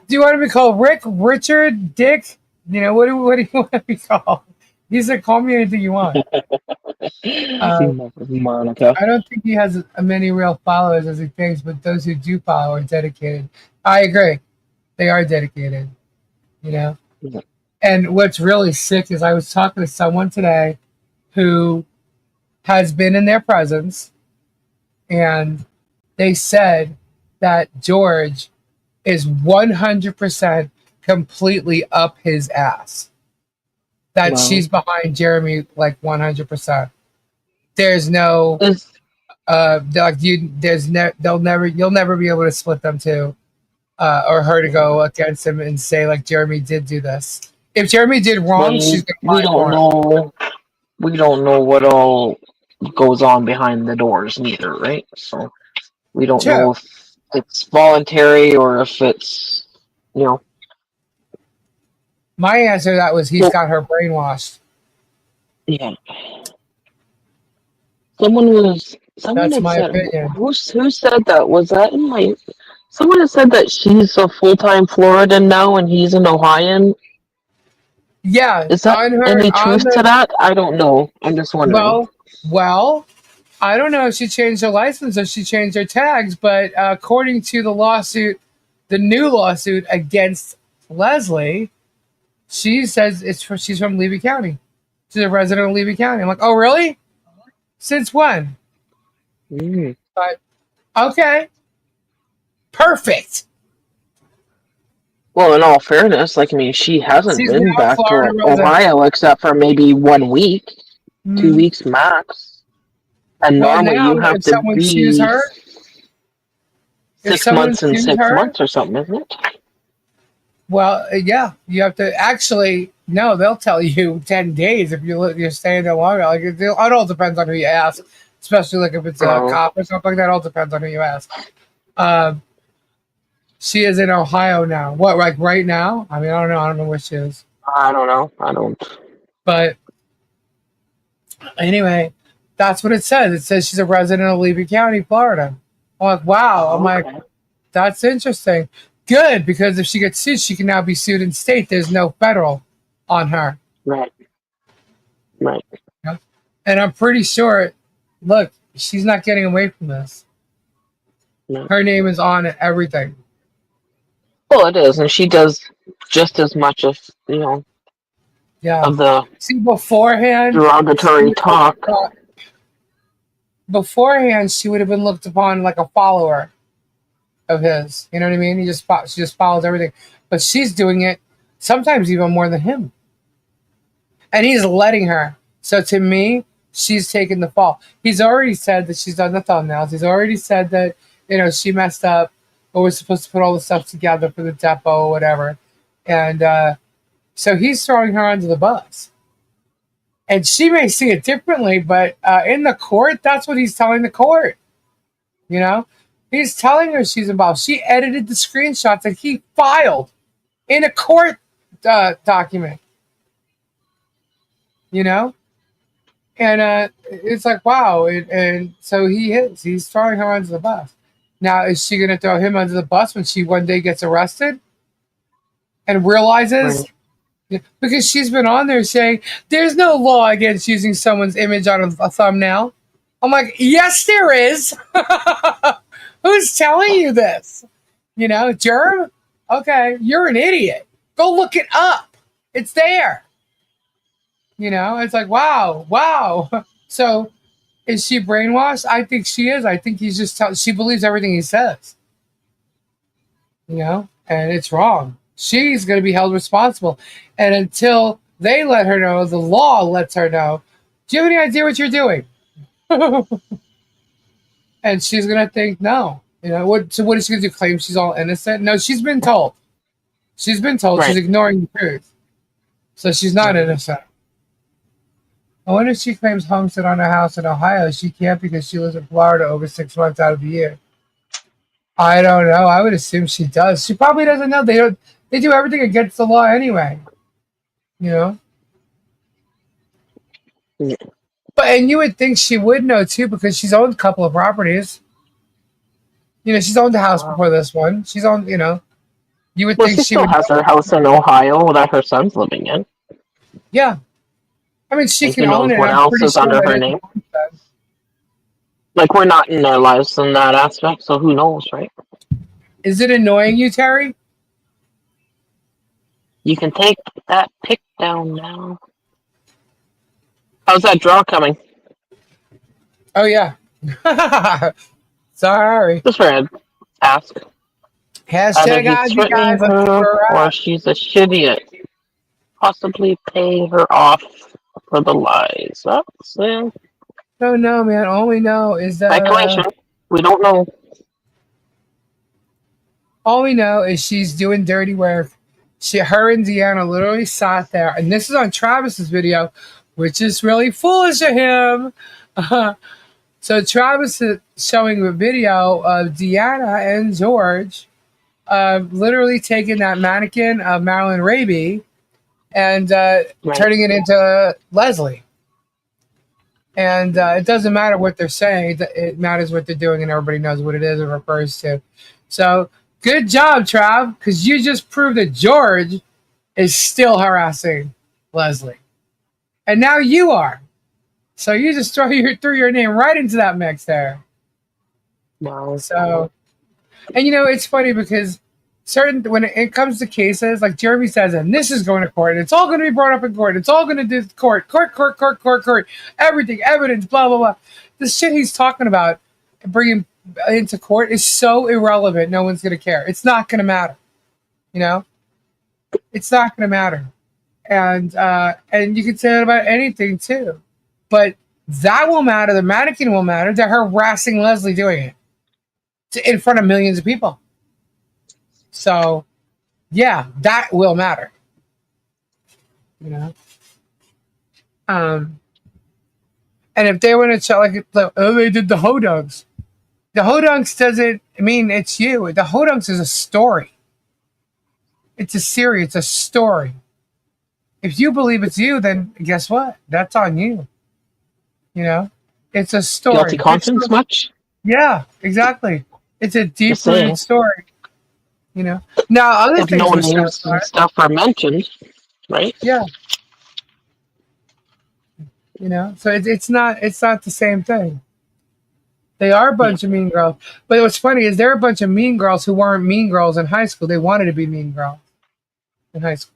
you want to be called Rick, Richard, Dick? What do you want to be called? He said, call me anything you want. Monica. I don't think he has many real followers as he thinks, but those who do follow are dedicated. I agree. They are dedicated, Yeah. And what's really sick is I was talking to someone today who has been in their presence, and they said that George is 100% completely up his ass. That she's behind Jeremy like 100%. There's no you'll never be able to split them two, or her to go against him and say like Jeremy did do this. If Jeremy did wrong, she's gonna we don't know. We don't know what all goes on behind the doors, neither, right? So we don't know if it's voluntary or if it's My answer to that was he's Well, got her brainwashed. yeah. Someone That's had my said, opinion. who said that? Was that in my, someone had said that she's a full-time Floridan now and he's an Ohioan. Yeah, Is that any on truth to the that? I don't know. I'm just wondering. well, I don't know if she changed her license or she changed her tags, but according to the lawsuit, the new lawsuit against Leslie, she says she's from Levy County. She's a resident of Levy County. I'm like, oh really? Since when? Mm. But okay, perfect. Well, in all fairness, like, I mean, she hasn't She's been now back to Florida resident. Ohio except for maybe 1 week, Mm. 2 weeks max. And Well, normally now you have if to someone sues be her, if 6 months someone and sues 6 months her, or something, isn't it? well, yeah, you have to actually. No, they'll tell you 10 days if you're staying there longer. Like it all depends on who you ask, especially like if it's a Oh, cop or something like that. It all depends on who you ask. Um, she is in Ohio now. What, like right now? I mean, I don't know. I don't know where she is. I don't know. I don't. But anyway, that's what it says. It says she's a resident of Levy County, Florida. I'm like, wow. I'm Oh, like, okay. that's interesting. Good, because if she gets sued, she can now be sued in state. There's no federal on her. Right. Right. Yeah. And I'm pretty sure, look, she's not getting away from this. No. Her name is on everything. Well, it is, and she does just as much of Yeah. of the See, beforehand, derogatory talk. she would have been looked upon like a follower of his. You know what I mean? She just follows everything, but she's doing it sometimes even more than him, and he's letting her. So to me, she's taken the fall. He's already said that she's done the thumbnails. He's already said that she messed up, or was supposed to put all the stuff together for the depot or whatever, and so he's throwing her under the bus. And she may see it differently, but in the court, that's what he's telling the court. He's telling her she's involved. She edited the screenshots that he filed in a court document. And it's like, wow. And so he's throwing her under the bus. Now, is she going to throw him under the bus when she one day gets arrested and realizes? Right. Because she's been on there saying there's no law against using someone's image on a thumbnail. I'm like, yes, there is. Who's telling you this? Germ? Okay, you're an idiot. Go look it up. It's there. It's like, wow. So is she brainwashed? I think she is. I think he's just she believes everything he says. And it's wrong. She's going to be held responsible. And until they let her know, the law lets her know, do you have any idea what you're doing? And she's going to think, no. So what is she going to do? Claim she's all innocent? No, she's been told. She's been told. Right. She's ignoring the truth. So she's not innocent. I wonder if she claims homestead on her house in Ohio. She can't because she lives in Florida over 6 months out of the year. I don't know. I would assume she does. She probably doesn't know. They do everything against the law anyway. Yeah. And you would think she would know too, because she's owned a couple of properties. She's owned a house before this one. She's owned, you would Well, think she she still would has know. her house in Ohio that her son's living in. Yeah. I mean, she And can who own knows it. what I'm else pretty is sure under that her it's name? homestead. Like, we're not in their lives in that aspect, so who knows, right? Is it annoying you, Terry? You can take that pick down now. How's that draw coming? Oh, yeah. Sorry. Just for an ask. Either Hashtag he's Aussie threatening guys. Let's see her where we're or at. she's a shidiot. Possibly paying her off for the lies. That's No, man. All we know is that speculation. We don't know. all we know is she's doing dirty work. Her and Deanna literally sat there, and this is on Travis's video, which is really foolish of him. So Travis is showing a video of Deanna and George literally taking that mannequin of Marilyn Raby and Right. turning it into Leslie. And it doesn't matter what they're saying. It matters what they're doing, and everybody knows what it is it refers to. So good job, Trav, because you just proved that George is still harassing Leslie. And now you are. So you just threw your name right into that mix there. Wow. So, and it's funny because when it comes to cases, like Jeremy says, and this is going to court, it's all going to be brought up in court. It's all going to do court, everything, evidence, blah, blah, blah. The shit he's talking about bringing into court is so irrelevant. No one's going to care. It's not going to matter. It's not going to matter. And you can say that about anything too, but that will matter. The mannequin will matter. They're harassing Leslie doing it in front of millions of people. So, yeah, that will matter. And if they want to tell, like, oh, they did the hodunks. The hodunks doesn't mean it's you. The hodunks is a story. It's a series. It's a story. If you believe it's you, then guess what? That's on you. It's a story. Guilty conscience much? Yeah, exactly. It's a deep-rooted story. Now other if things no names and stuff are mentioned, right? Yeah. So it's not the same thing. They are a bunch of mean girls. But what's funny is they're a bunch of mean girls who weren't mean girls in high school. They wanted to be mean girls in high school.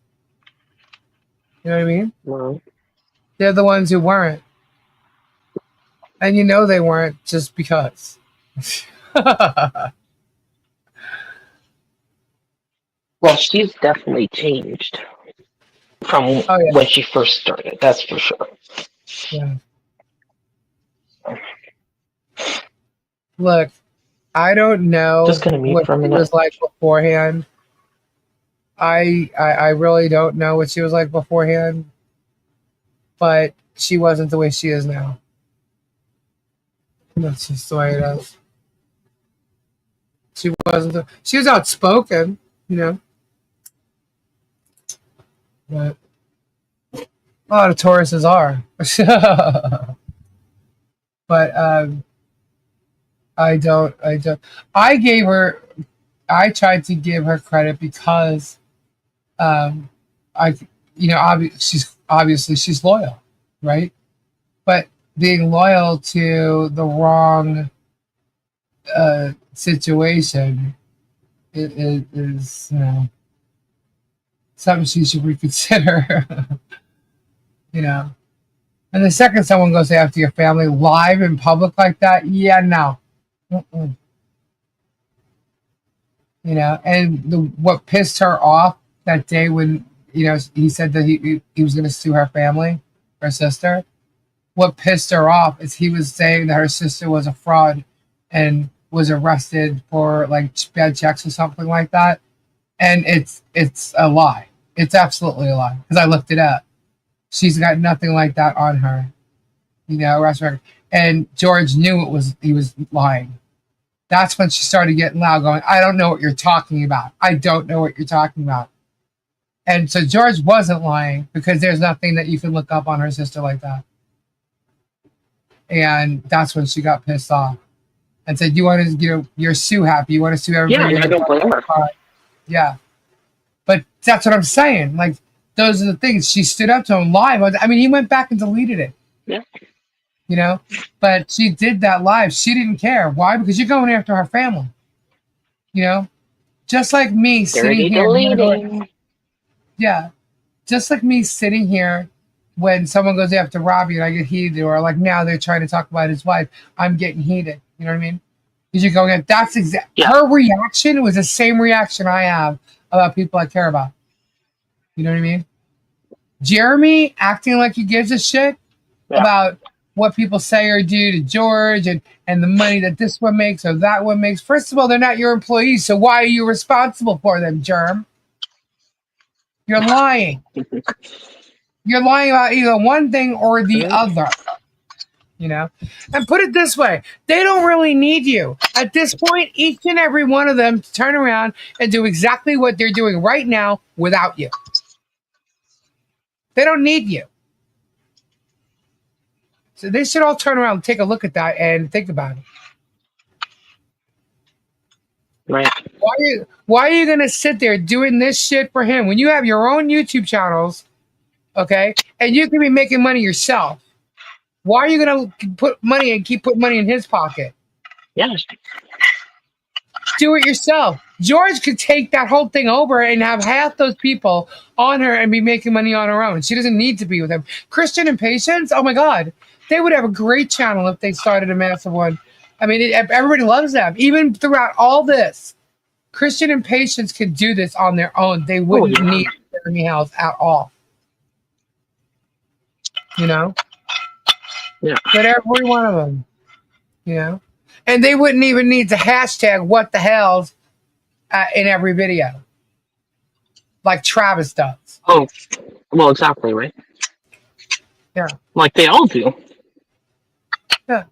You know what I mean? Well, They're the ones who weren't. And they weren't just because. Well, she's definitely changed from when she first started. That's for sure. Yeah. Look, I don't know Just gonna mute what for a she minute. was like beforehand. I really don't know what she was like beforehand, but she wasn't the way she is now. That's just the way it is. She wasn't. She was outspoken, but a lot of Tauruses are. But I don't. I tried to give her credit because she's loyal, right? But being loyal to the wrong situation is something she should reconsider. And the second someone goes after your family live in public like that, yeah, no. Mm-mm. And what pissed her off that day when he said that he was going to sue her family, her sister. What pissed her off is he was saying that her sister was a fraud and was arrested for like bad checks or something like that, and it's a lie. It's absolutely a lie because I looked it up. She's got nothing like that on her, arrest record. And George knew he was lying. That's when she started getting loud, going, I don't know what you're talking about. I don't know what you're talking about. And so George wasn't lying because there's nothing that you can look up on her sister like that. And that's when she got pissed off and said, you want to, you're sue happy. You want to sue everybody. Yeah, I don't blame her. Yeah. But that's what I'm saying. Like, those are the things. She stood up to him live. I mean, he went back and deleted it. Yeah. But she did that live. She didn't care. Why? Because you're going after her family. Just like me sitting here. Yeah. Just like me sitting here when someone goes after Robbie and I get heated, or like now they're trying to talk about his wife, I'm getting heated. You know what I mean? Because you're going, that's her reaction was the same reaction I have about people I care about. You know what I mean? Jeremy acting like he gives a shit about what people say or do to George and the money that this one makes or that one makes. First of all, they're not your employees, so why are you responsible for them, Germ? You're lying. You're lying about either one thing or the other. And put it this way, they don't really need you. At this point, each and every one of them turn around and do exactly what they're doing right now without you. They don't need you. So they should all turn around and take a look at that and think about it. Right. Why are you gonna sit there doing this shit for him when you have your own YouTube channels, okay? And you can be making money yourself. Why are you gonna put money and keep putting money in his pocket? Yes. Do it yourself. George could take that whole thing over and have half those people on her and be making money on her own. She doesn't need to be with him. Christian and Patience, oh my God, they would have a great channel if they started a massive one. I mean, everybody loves them. Even throughout all this, Christian and Patience could do this on their own. They wouldn't need Jeremy Hales at all. You know? Yeah. But every one of them, you know? And they wouldn't even need to hashtag what the hell's in every video. Like Travis does. Oh, well, exactly, right? Yeah. Like they all do. Yeah.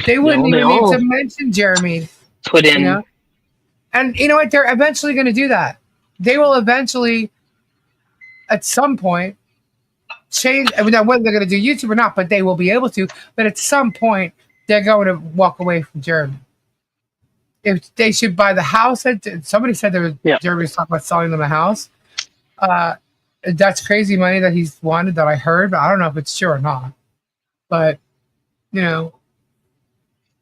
They wouldn't they even need all to mention Jeremy. Put in. You know? And you know what? They're eventually going to do that. They will eventually, at some point, change. I mean, whether they're going to do YouTube or not, but they will be able to. But at some point, they're going to walk away from Jeremy. If they should buy the house, somebody said there was Jeremy was talking about selling them a house. That's crazy money that he's wanted that I heard, but I don't know if it's true or not. But you know,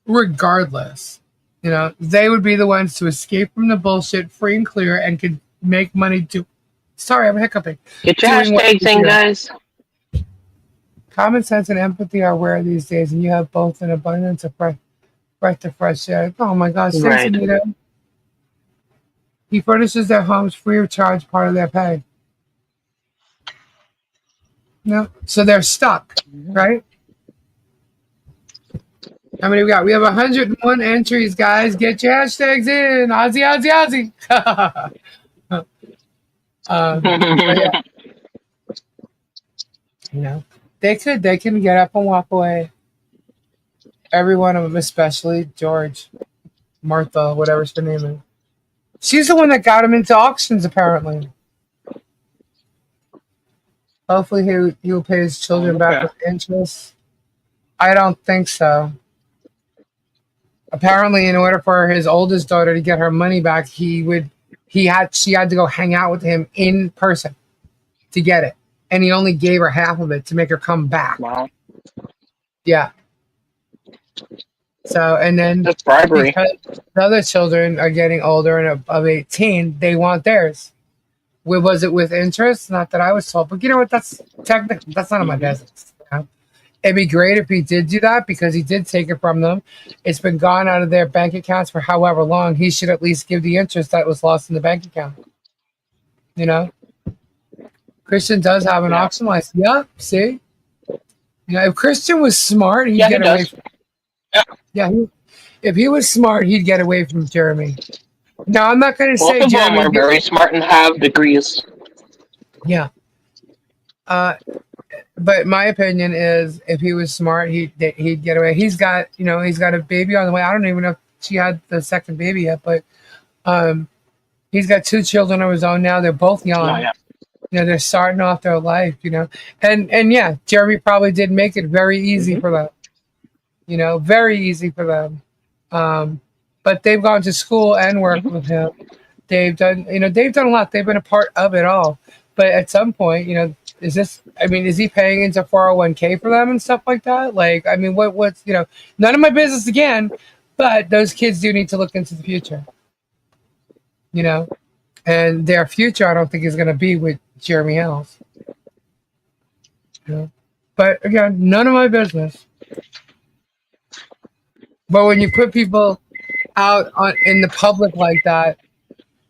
regardless, you know, they would be the ones to escape from the bullshit free and clear and could make money to. Sorry, I'm hiccuping. Get your hashtags in, guys. Common sense and empathy are rare these days, and you have both an abundance of breath of fresh air. Oh my gosh, thanks, Right. Anita. He furnishes their homes free of charge, part of their pay. No, so they're stuck, right? How many we got? We have 101 entries, guys. Get your hashtags in. Aussie, Aussie, Aussie. But yeah, you know, they can get up and walk away. Every one of them, especially George, Martha, whatever her name is. She's the one that got him into auctions, apparently. Hopefully he'll pay his children back with interest. I don't think so. Apparently, in order for his oldest daughter to get her money back, she had to go hang out with him in person to get it. And he only gave her half of it to make her come back. Wow. Yeah. So, and then That's bribery. because the other children are getting older and of 18, they want theirs. Was it with interest? Not that I was told, but you know what? That's technically, that's none of my business. You know? It'd be great if he did do that because he did take it from them. It's been gone out of their bank accounts for however long. He should at least give the interest that was lost in the bank account. You know? Christian does have an auction license. Yeah, see? You know, if Christian was smart, he'd get away from if he was smart, he'd get away from Jeremy. Now, I'm not going to say Both of them Jeremy are very smart and have degrees. Yeah. But my opinion is, if he was smart, he'd get away. He's got a baby on the way. I don't even know if she had the second baby yet, but he's got 2 children of his own now. They're both young. Oh, yeah. You know, they're starting off their life. You know, and yeah, Jeremy probably did make it very easy for them. You know, very easy for them. But they've gone to school and worked with him. They've done a lot. They've been a part of it all. But at some point, you know, is he paying into 401k for them and stuff like that? Like, I mean, what's, you know, none of my business again, but those kids do need to look into the future, you know, and their future, I don't think is going to be with Jeremy Hales. You know? But again, none of my business. But when you put people out in the public like that,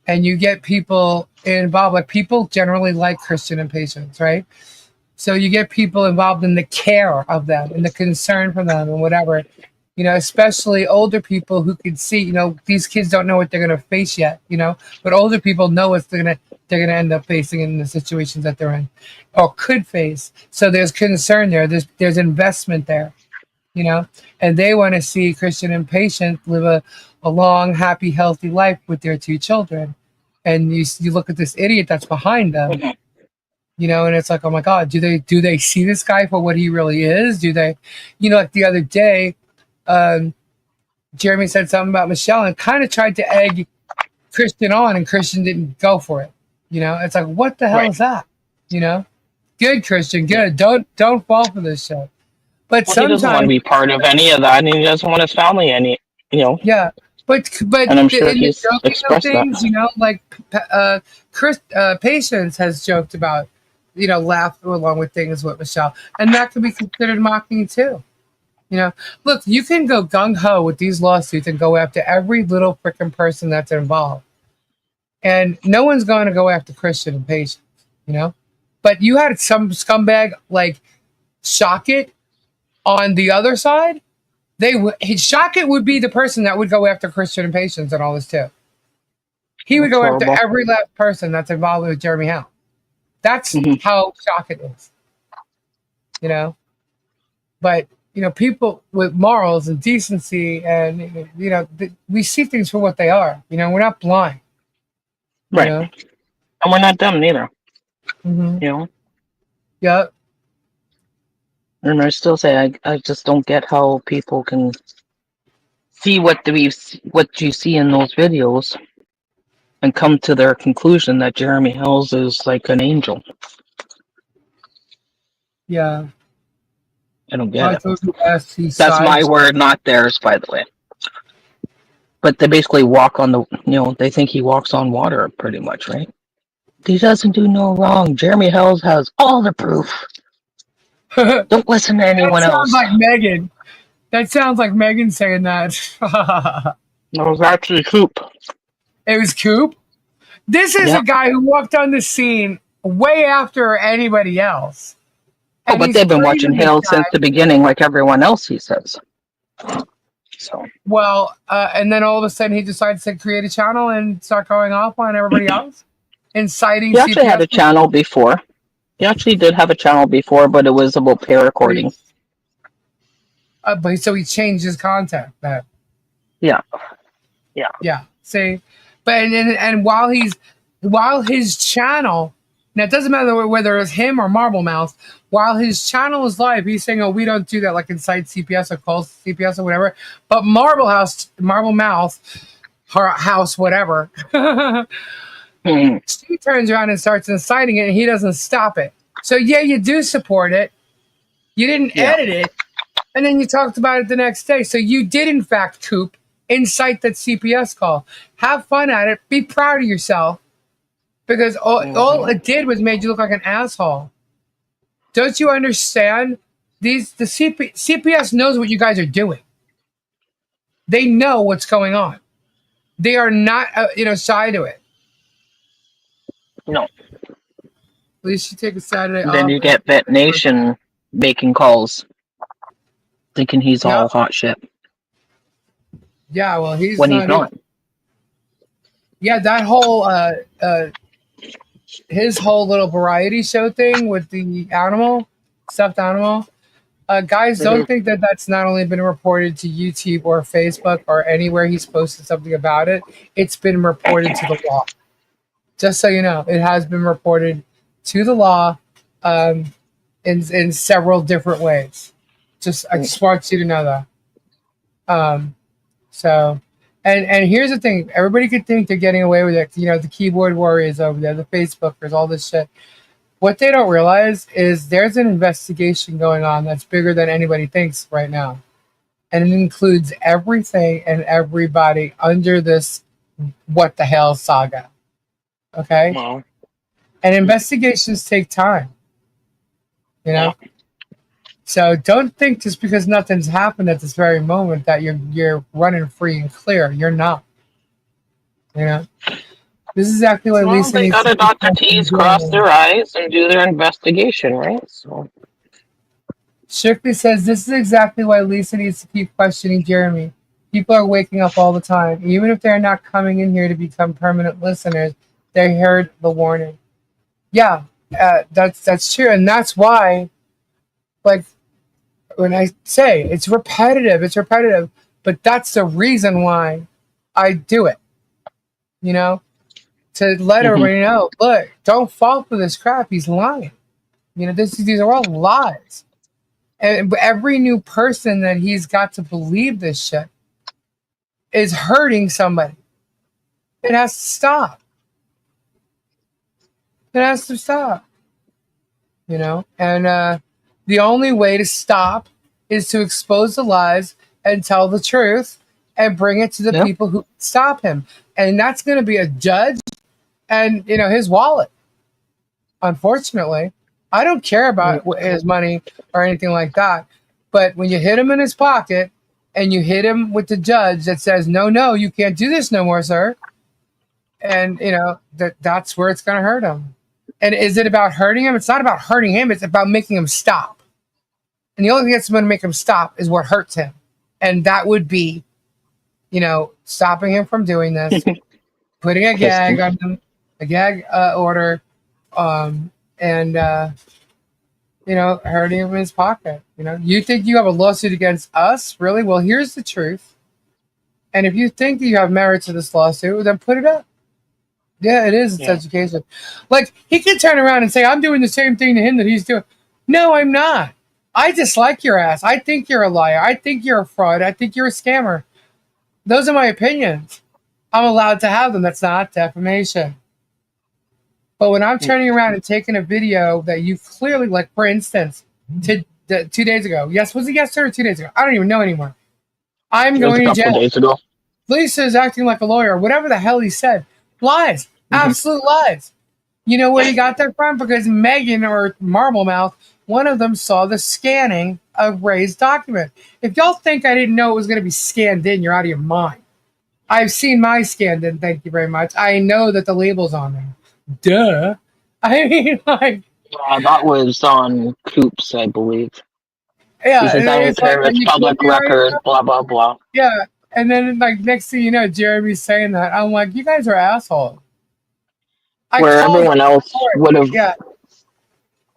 and you get people involved, like people generally like Christian and Patience, right? So you get people involved in the care of them and the concern for them and whatever, you know, especially older people who can see, you know, these kids don't know what they're going to face yet, you know, but older people know what they're going to end up facing in the situations that they're in or could face. So there's concern there. There's investment there. You know, and they want to see Christian and Patient live a long, happy, healthy life with their 2 children. And you look at this idiot that's behind them. And it's like, oh my God, do they see this guy for what he really is? Do they, like the other day, Jeremy said something about Michelle and kind of tried to egg Christian on, and Christian didn't go for it. It's like, what the hell is that? Good, Christian, good. Don't fall for this shit. But Well, he doesn't want to be part of any of that, and he doesn't want his family Yeah, but and I'm sure in the he's joking of expressed things, that. like Patience has joked about, laugh along with things with Michelle, and that could be considered mocking too. Look, you can go gung ho with these lawsuits and go after every little freaking person that's involved, and no one's going to go after Christian and Patience, But you had some scumbag like Shockett on the other side. Shockett would be the person that would go after Christian and Patience and all this too. He would That's go horrible. after every last person that's involved with Jeremy Hale. That's how Shockett is. But people with morals and decency, and we see things for what they are. We're not blind. Right. And we're not dumb neither. Yep. And I still say I just don't get how people can see what you see in those videos and come to their conclusion that Jeremy Hales is like an angel. Yeah. I don't get it. That's my word, not theirs, by the way. But they basically walk on they think he walks on water pretty much, right? He doesn't do no wrong. Jeremy Hales has all the proof. Don't listen to anyone else. That sounds like Megan. That sounds like Megan saying that. It was actually Coop. It was Coop? This is a guy who walked on the scene way after anybody else. Oh, but they've been watching Hales since the beginning, like everyone else, he says. So. Well, and then all of a sudden he decides to create a channel and start going off on everybody else, inciting. He actually had a channel before. He actually did have a channel before, but it was about pararecording. But so he changed his content. Yeah. See, but and while his channel, now it doesn't matter whether it's him or Marble Mouth. While his channel is live, he's saying, "Oh, we don't do that," like incite CPS or call CPS or whatever. But Marble Mouth, her house, whatever. She turns around and starts inciting it, and he doesn't stop it. So yeah, you do support it. You didn't edit it, and then you talked about it the next day. So you did, in fact, Coop, incite that CPS call. Have fun at it. Be proud of yourself, because all it did was made you look like an asshole. Don't you understand? The CPS knows what you guys are doing. They know what's going on. They are not, shy to it. No. At least you take a Saturday off. Then you get Vet Nation making calls, thinking he's all hot shit. Yeah, well, he's not. Yeah, that whole his whole little variety show thing with the stuffed animal. Guys, don't think that that's not only been reported to YouTube or Facebook or anywhere he's posted something about it. It's been reported to the law. Just so you know, it has been reported to the law in several different ways. I just want you to know that. So, and here's the thing: everybody could think they're getting away with it. The keyboard warriors over there, the Facebookers, all this shit. What they don't realize is there's an investigation going on that's bigger than anybody thinks right now, and it includes everything and everybody under this "what the hell" saga. Okay, Wow. And investigations take time. So don't think just because nothing's happened at this very moment that you're running free and clear. You're not. This is exactly what Lisa they needs gotta to dot their T's, cross their I's, and do their investigation, right? So. Strictly says this is exactly why Lisa needs to keep questioning Jeremy. People are waking up all the time, even if they're not coming in here to become permanent listeners. They heard the warning. Yeah, that's true, and that's why, like, when I say it's repetitive, but that's the reason why I do it. to let Mhm. everybody know, look, don't fall for this crap. He's lying. You know, these are all lies. And every new person that he's got to believe this shit is hurting somebody. It has to stop. It has to stop. You know, and the only way to stop is to expose the lies and tell the truth and bring it to the Yep. people who stop him. And that's going to be a judge and, you know, his wallet. Unfortunately, I don't care about his money or anything like that. But when you hit him in his pocket and you hit him with the judge that says, no, you can't do this no more, sir. And, you know, that's where it's going to hurt him. And is it about hurting him? It's not about hurting him. It's about making him stop. And the only thing that's going to make him stop is what hurts him. And that would be, you know, stopping him from doing this, putting a gag on him, a gag order, and, you know, hurting him in his pocket. You know, you think you have a lawsuit against us? Really? Well, here's the truth. And if you think that you have merit to this lawsuit, then put it up. Yeah, it is. It's education. Like, he could turn around and say, I'm doing the same thing to him that he's doing. No, I'm not. I dislike your ass. I think you're a liar. I think you're a fraud. I think you're a scammer. Those are my opinions. I'm allowed to have them. That's not defamation. But when I'm turning around and taking a video that you clearly, like, for instance, 2 days ago. Yes, was it yesterday or 2 days ago? I don't even know anymore. I'm going to jail. Days ago. Lisa's acting like a lawyer. Whatever the hell he said. Lies. Absolute lies. You know where he got that from? Because Megan or Marble Mouth, one of them saw the scanning of Ray's document. If y'all think I didn't know it was going to be scanned in, you're out of your mind. I've seen my scanned in, thank you very much. I know that the label's on there. Duh. I mean, like... that was on Coops, I believe. Yeah, he says, I don't care, it's public record, blah, blah, blah. Yeah, and then, like, next thing you know, Jeremy's saying that. I'm like, you guys are assholes. Where everyone else would have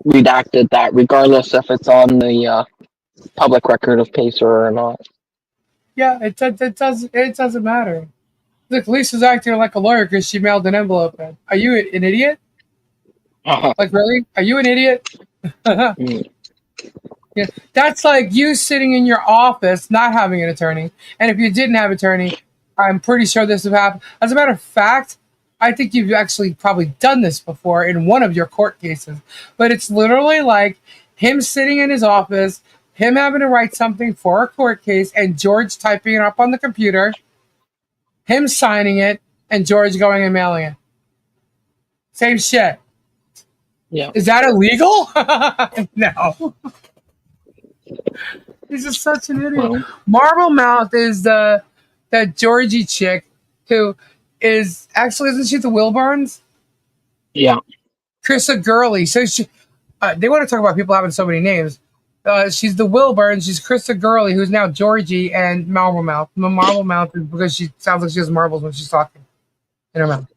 redacted that, regardless if it's on the public record of Pacer or not. Yeah, it doesn't matter. Look, Lisa's acting like a lawyer because she mailed an envelope in. Are you an idiot? Like, really? Are you an idiot? Yeah, that's like you sitting in your office not having an attorney. And if you didn't have an attorney, I'm pretty sure this would happen. As a matter of fact, I think you've actually probably done this before in one of your court cases. But it's literally like him sitting in his office, him having to write something for a court case, and George typing it up on the computer, him signing it, and George going and mailing it. Same shit. Yeah. Is that illegal? No. He's just such an idiot. Marble Mouth is that Georgie chick who is actually, isn't she the Wilburns? Yeah. Krista Gurley. So she, they want to talk about people having so many names. She's the Wilburns. She's Krista Gurley, who's now Georgie and Marble Mouth. Marble Mouth is because she sounds like she has marbles when she's talking in her mouth.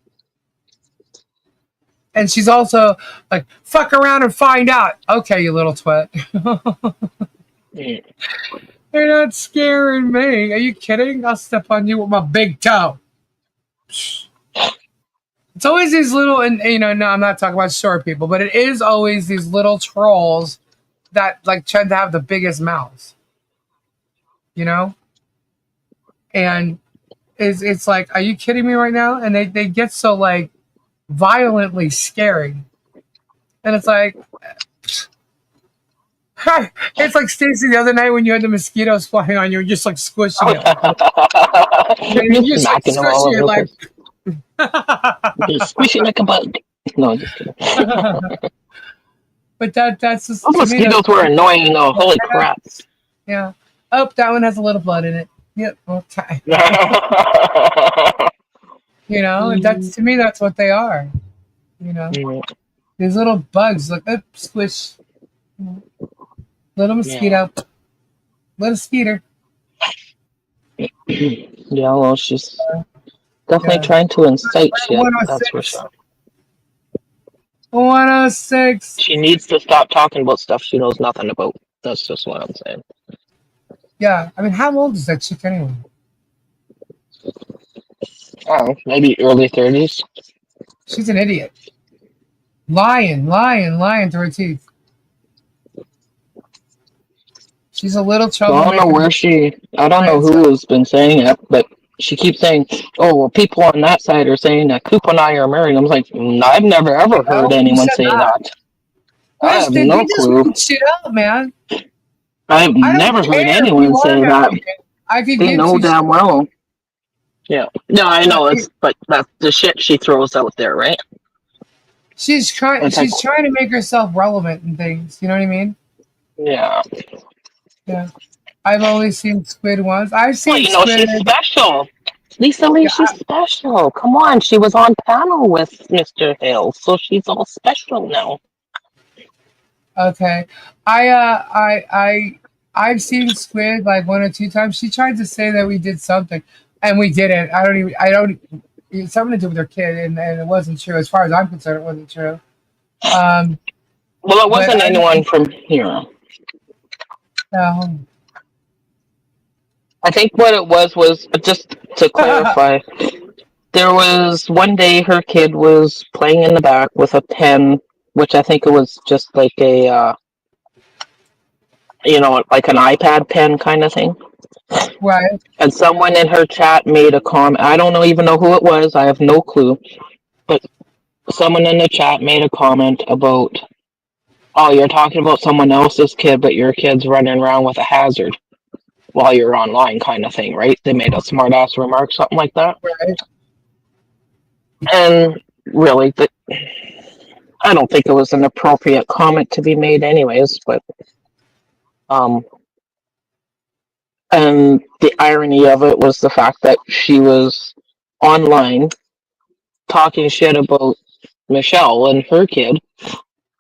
And she's also like, fuck around and find out. Okay, you little twit. You're not scaring me. Are you kidding? I'll step on you with my big toe. It's always these little, and you know, no, I'm not talking about short people, but it is always these little trolls that like tend to have the biggest mouths. You know? And it's like, are you kidding me right now? And they get so like violently scary. And it's like, it's like Stacey the other night when you had the mosquitoes flying on you, and just like squishing it. You're like squishing it like squishing like a bug. No, just kidding. But that's just those mosquitoes were annoying though. Holy crap. Yeah. Oh, that one has a little blood in it. Yep. Okay. You know, and that's, to me, that's what they are. You know, these little bugs, like that squish. Little mosquito. Little skeeter. Yeah, well, she's definitely trying to incite shit. That's for sure. 106. She needs to stop talking about stuff she knows nothing about. That's just what I'm saying. Yeah, I mean, how old is that chick anyway? Oh, maybe early 30s. She's an idiot. Lying through her teeth. She's a little Well, I don't know troublemaker. where I don't know who has been saying it, but she keeps saying, oh, well, people on that side are saying that Coop and I are married. I'm like, I've never ever heard Oh, who anyone said say that? that. I have Preston, no you just clue. make shit up, man. I've I don't never heard care if you anyone are say that. married. I could They give know two damn shits. well. Yeah. No, I know. But It's but that's the shit she throws out there, right? she's trying. It's like, She's trying to make herself relevant in things. You know what I mean? yeah. Yeah. I've only seen Squid once. I've Well, seen you know, Squid. she's special. Lisa Lee, Yeah. she's special. Come on, she was on panel with Mr. Hales, so she's all special now. Okay. I've seen Squid like one or two times. She tried to say that we did something, and we didn't. I don't. It's something to do with her kid, and it wasn't true. As far as I'm concerned, it wasn't true. Um, Well, it but wasn't anyone from here. um, I think what it was just to clarify. There was one day her kid was playing in the back with a pen, which I think it was just like a, like an iPad pen kind of thing. right. And someone in her chat made a comment. I don't even know who it was. I have no clue. But someone in the chat made a comment about, oh, you're talking about someone else's kid, but your kid's running around with a hazard while you're online, kind of thing, right? They made a smart ass remark, something like that. Right. And really, I don't think it was an appropriate comment to be made, anyways. But and the irony of it was the fact that she was online talking shit about Michelle and her kid,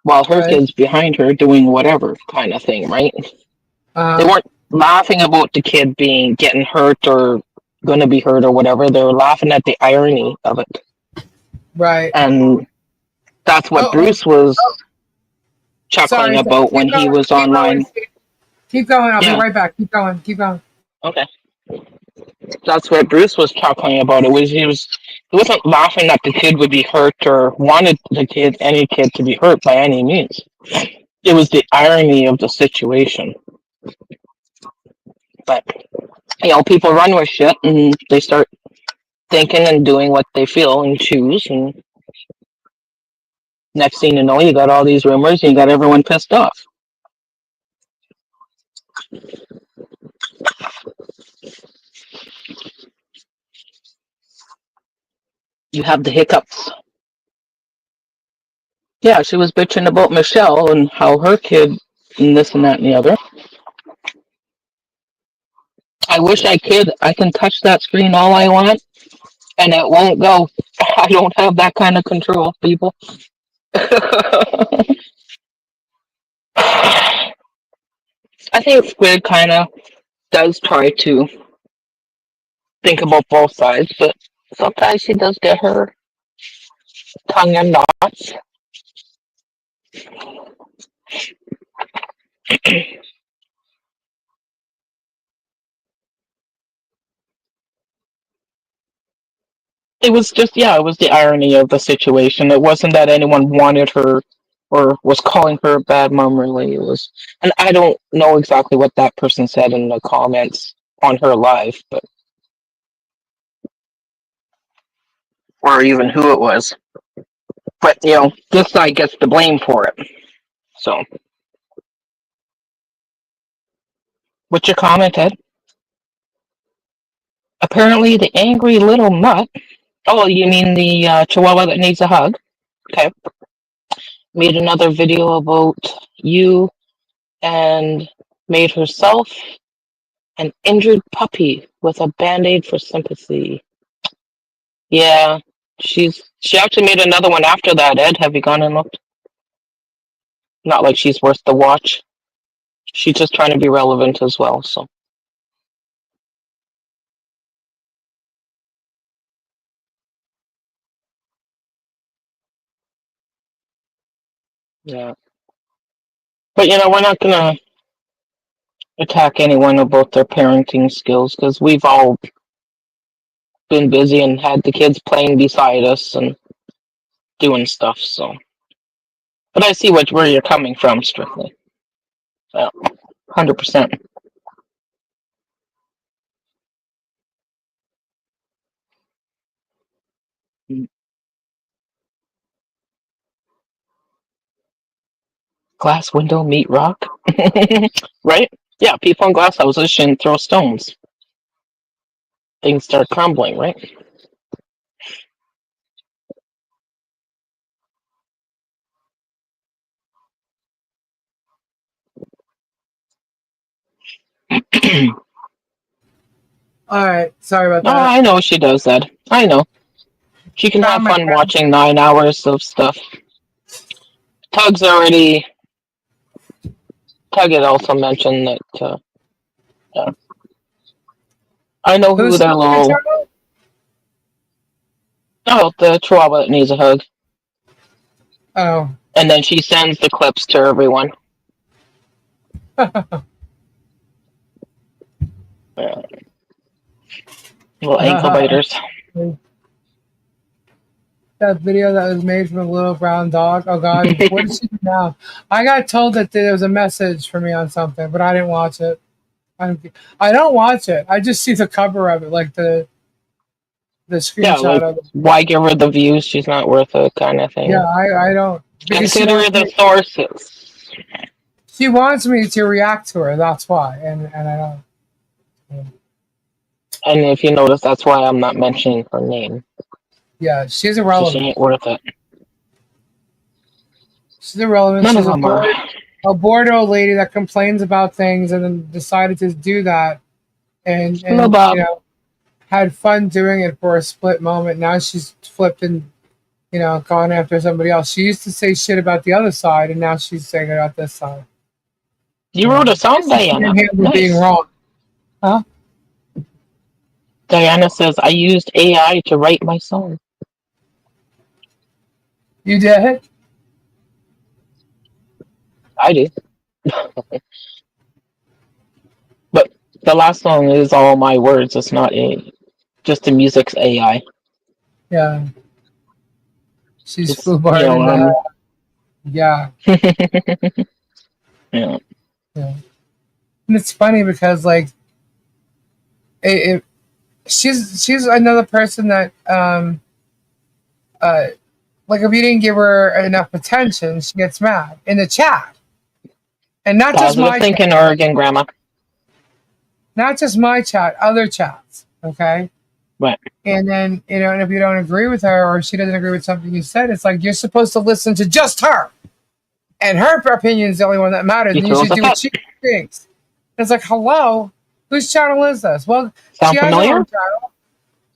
while her Right. kid's behind her doing whatever kind of thing, right? They Uh, weren't laughing about the kid getting hurt or going to be hurt or whatever. They were laughing at the irony of it, right. and that's what Oh, Bruce was chuckling sorry. about when Keep he going. was Keep going. online. Keep going. I'll be Yeah, right back. Keep going. Keep going. okay. That's what Bruce was chuckling about. He wasn't laughing that the kid would be hurt or wanted any kid to be hurt by any means. It was the irony of the situation. But people run with shit and they start thinking and doing what they feel and choose, and next thing you know, you got all these rumors and you got everyone pissed off. You have the hiccups. Yeah, she was bitching about Michelle and how her kid and this and that and the other. I wish I could. I can touch that screen all I want and it won't go. I don't have that kind of control, people. I think Squid kind of does try to think about both sides, but sometimes she does get her tongue in knots. It was just, yeah, it was the irony of the situation. It wasn't that anyone wanted her or was calling her a bad mom, really. It was, and I don't know exactly what that person said in the comments on her live, but or even who it was. But this side gets the blame for it. So, what's your comment, Ed? Apparently, the angry little nut. Oh, you mean the Chihuahua that needs a hug? Okay. Made another video about you and made herself an injured puppy with a band-aid for sympathy. Yeah, she actually made another one after that. Ed, have you gone and looked? Not like she's worth the watch. She's just trying to be relevant as well. So yeah, but we're not gonna attack anyone about their parenting skills because we've all been busy and had the kids playing beside us, and doing stuff. So, but I see where you're coming from, strictly. 100%. Glass window meet rock, right? Yeah, people in glass houses shouldn't throw stones. Things start crumbling, right? All right, sorry about No, that. I know she does that. I know. She can have Found my fun watching 9 hours of stuff. Tug had also mentioned that, yeah. I know who Who's their little... Oh, the chihuahua that needs a hug. Oh. And then she sends the clips to everyone. Yeah. Little ankle biters. That video that was made from a little brown dog. Oh God, what is she do now? I got told that there was a message for me on something, but I didn't watch it. I don't watch it. I just see the cover of it, like the Yeah, screenshot like, of it. why give her the views? She's not worth it, kind of thing. Yeah, I don't. Consider the sources. She wants me to react to her. That's why, and I don't. Yeah. And if you notice, that's why I'm not mentioning her name. Yeah, she's She irrelevant. ain't worth it. She's irrelevant. None She's of them are. a bored old lady that complains about things and then decided to do that, and Hello, Bob. you know, had fun doing it for a split moment. Now she's flipped and gone after somebody else. She used to say shit about the other side, and now she's saying it about this side. You wrote a song, Diana. Nice. Being wrong. Huh? Diana says, I used AI to write my song. You did? I do. But the last song is all my words. It's not just the music's AI. Yeah. She's Just, foobarred. Yeah. Yeah. Yeah. And it's funny because she's another person that like if you didn't give her enough attention, she gets mad in the chat. And not Positive just my thinking, chat. Oregon grandma. Not just my chat, other chats. Okay. Right. And then, and if you don't agree with her or she doesn't agree with something you said, it's like you're supposed to listen to just her. And her opinion is the only one that matters. And you should do what she thinks. It's like, hello? Whose channel is this? Well, Sound she familiar? has her own channel.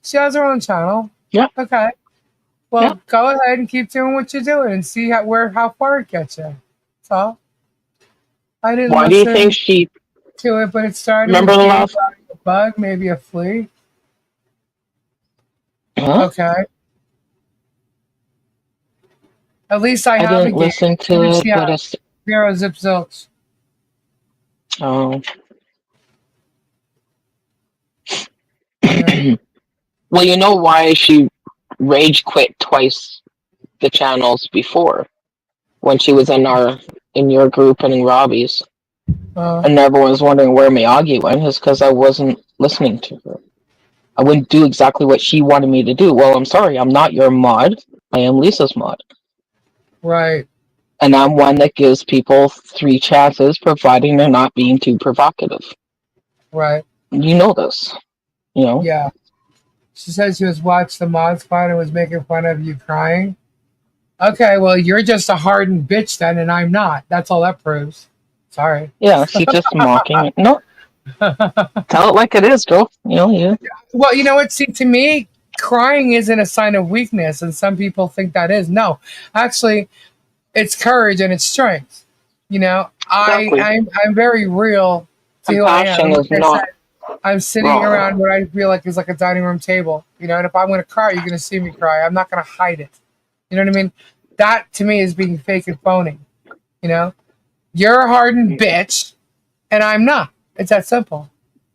She has her own channel. Yeah. Okay. Well, go ahead and keep doing what you're doing and see how far it gets you. That's all. I didn't Why do you think she... to it, but it started Remember the last... a bug, maybe a flea. Huh? Okay. At least I didn't listen to it, but it's... Zero zip zilch. Oh. Yeah. Well, you know why she rage quit twice the channels before, when she was in your group and in Robbie's, and everyone was wondering where Miyagi went, is because I wasn't listening to her. I wouldn't do exactly what she wanted me to do. Well, I'm sorry, I'm not your mod. I am Lisa's mod. Right. And I'm one that gives people 3 chances, providing they're not being too provocative. Right. You know this. Yeah. She said she was watching the mod squad and was making fun of you crying. Okay, well, you're just a hardened bitch then, and I'm not. That's all that proves. Sorry. Yeah, she's just mocking it. No. Tell it like it is, girl. Yeah. Well, you know what? See, to me, crying isn't a sign of weakness, and some people think that is. No, actually, it's courage and it's strength. Exactly. I'm very real to who I am. Compassion is not... I'm sitting around what I feel like is like a dining room table, and if I'm going to cry, you're going to see me cry. I'm not going to hide it. You know what I mean? That to me is being fake and phony. You're a hardened bitch, and I'm not. It's that simple.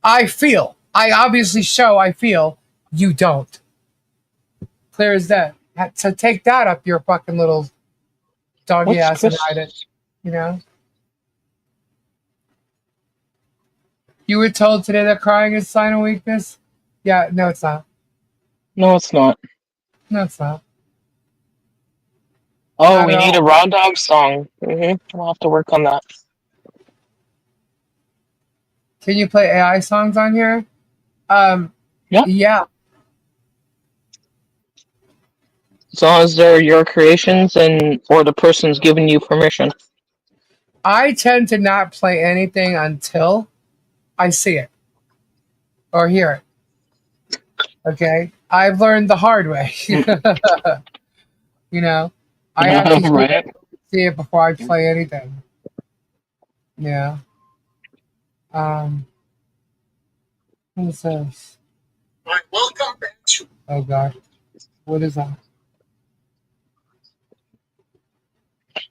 I feel. I obviously show I feel. You don't. Clear as that. So take that up your fucking little doggy What's ass and Chris? ride it. You know? You were told today that crying is a sign of weakness? Yeah, no, it's not. No, it's not. No, it's not. Oh, Not we at need a all. Raw Dog song. We'll have to work on that. Can you play AI songs on here? Yeah. Yeah. As long as they're your creations or the person's giving you permission. I tend to not play anything until I see it or hear it. Okay? I've learned the hard way. You know? I have to hear Right. it, see it before I play anything. Yeah. What is this? Welcome back to Oh god. What is that?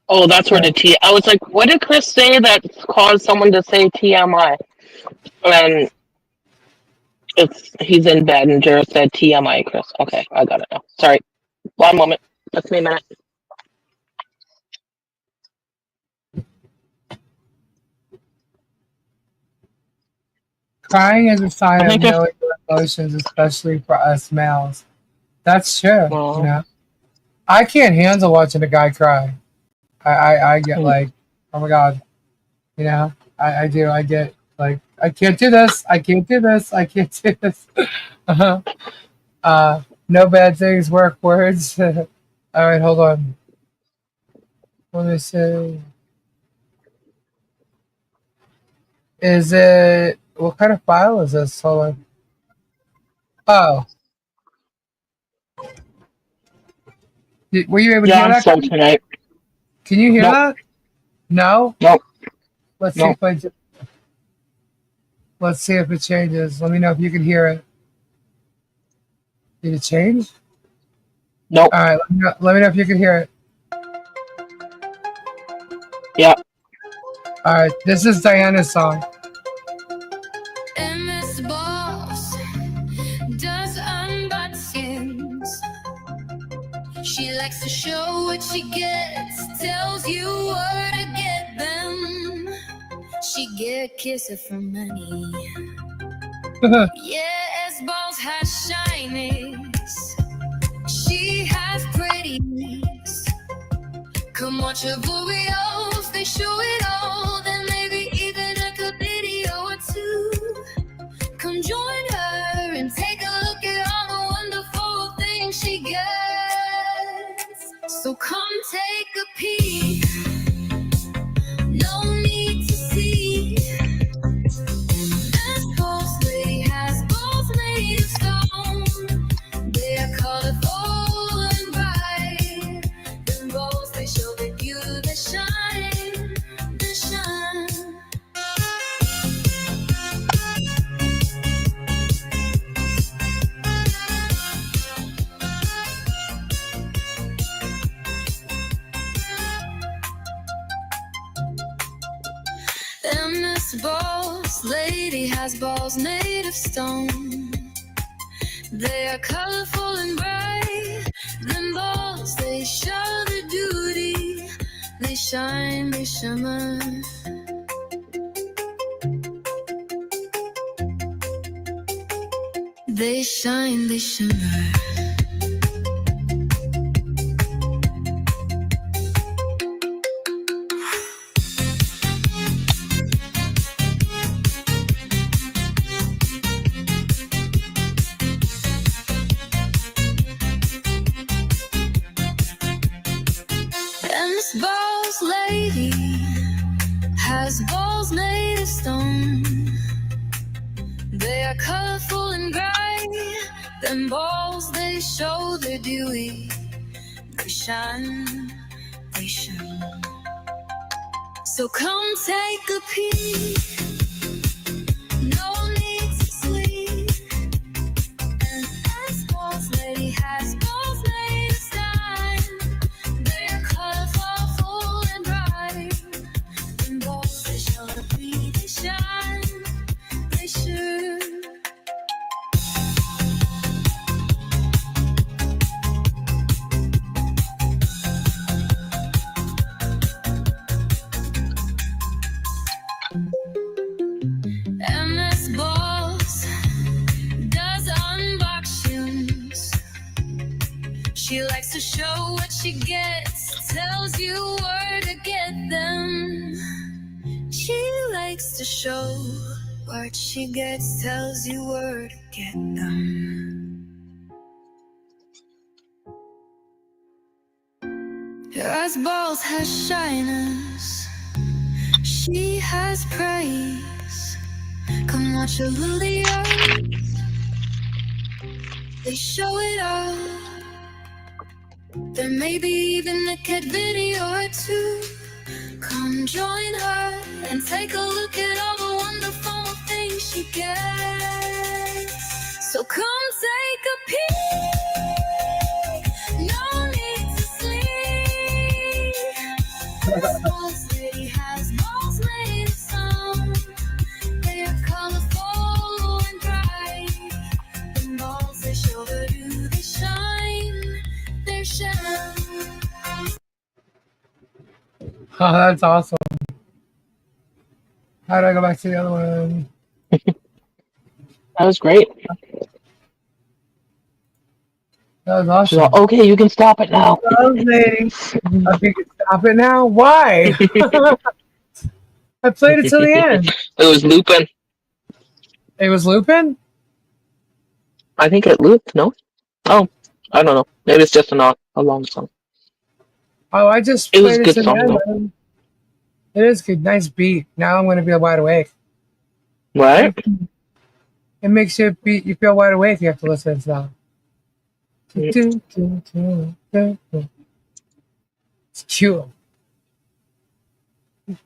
Oh, that's where the T. I was like, what did Chris say that caused someone to say TMI? And he's in bed and Jared said TMI, Chris. Okay, I got it now. Sorry. One moment. That's me a minute. Crying is a sign I of think knowing your emotions, especially for us males. That's true. Well, You know? I can't handle watching a guy cry. I get like, oh my god. You know? I do. I get like, I can't do this. I can't do this. I can't do this. No bad things, work words. All right, hold on. Let me see. Is it, what kind of file is this? Hold on. Oh, were you able to hear yeah, that? so tonight. Can you hear Nope. that? No? Nope. Let's see Nope. if let's see if it changes. Let me know if you can hear it. Did it change? Nope. All right, let me know if you can hear it. Yeah. All right, this is Diana's song. And this boss does unbutton skins. She likes to show what she gets, tells you where to get them. She get kisses for money. Yes, balls has shinies. She has pretties. Come watch her videos, they show it all. Then maybe even a good video or two. Come join her and take a look at all the wonderful things she gets. So come take a peek. No need to see. This boss lady has balls made of stone. They are colorful and bright. Them balls, they show the beauty, they shine, they shine. And this boss lady has balls made of stone. They are colorful and bright. Them balls, they show their beauty. They shine, they shimmer. They shine, they shimmer. And this boss lady has balls made of stone. They are colorful and bright. Them balls, they show their dewy. They shine, they shine. So come take a peek. No need to sleep. And this boss lady has balls made of stone. They are colorful and bright. Them balls, they show the beauty, they shine, they shine. show what she gets, tells you where to get them. She likes to show what she gets, tells you where to get them. Her eyes balls has shyness, she has praise. Come watch her lily eyes, they show it all. There may be even a cat video or two. Come join her and take a look at all the wonderful things she gets. So come take a peek, no need to sleep. This boss lady has balls made of sound. They are colorful and bright. The balls they show her do they shine, they're shine. Oh, that's awesome. How do I go back to the other one? That was great. That was She's awesome. all, okay, you can stop it now. Lovely. I think stop it now. Why? I played it till the end. It was looping. It was looping? I think it looped, no? Oh, I don't know. Maybe it's just a long song. Oh, I just It was played a good till song, the though. end. It is good. Nice beat. Now I'm going to be wide awake. Right? It makes you feel wide awake. You have to listen to that. It's cute.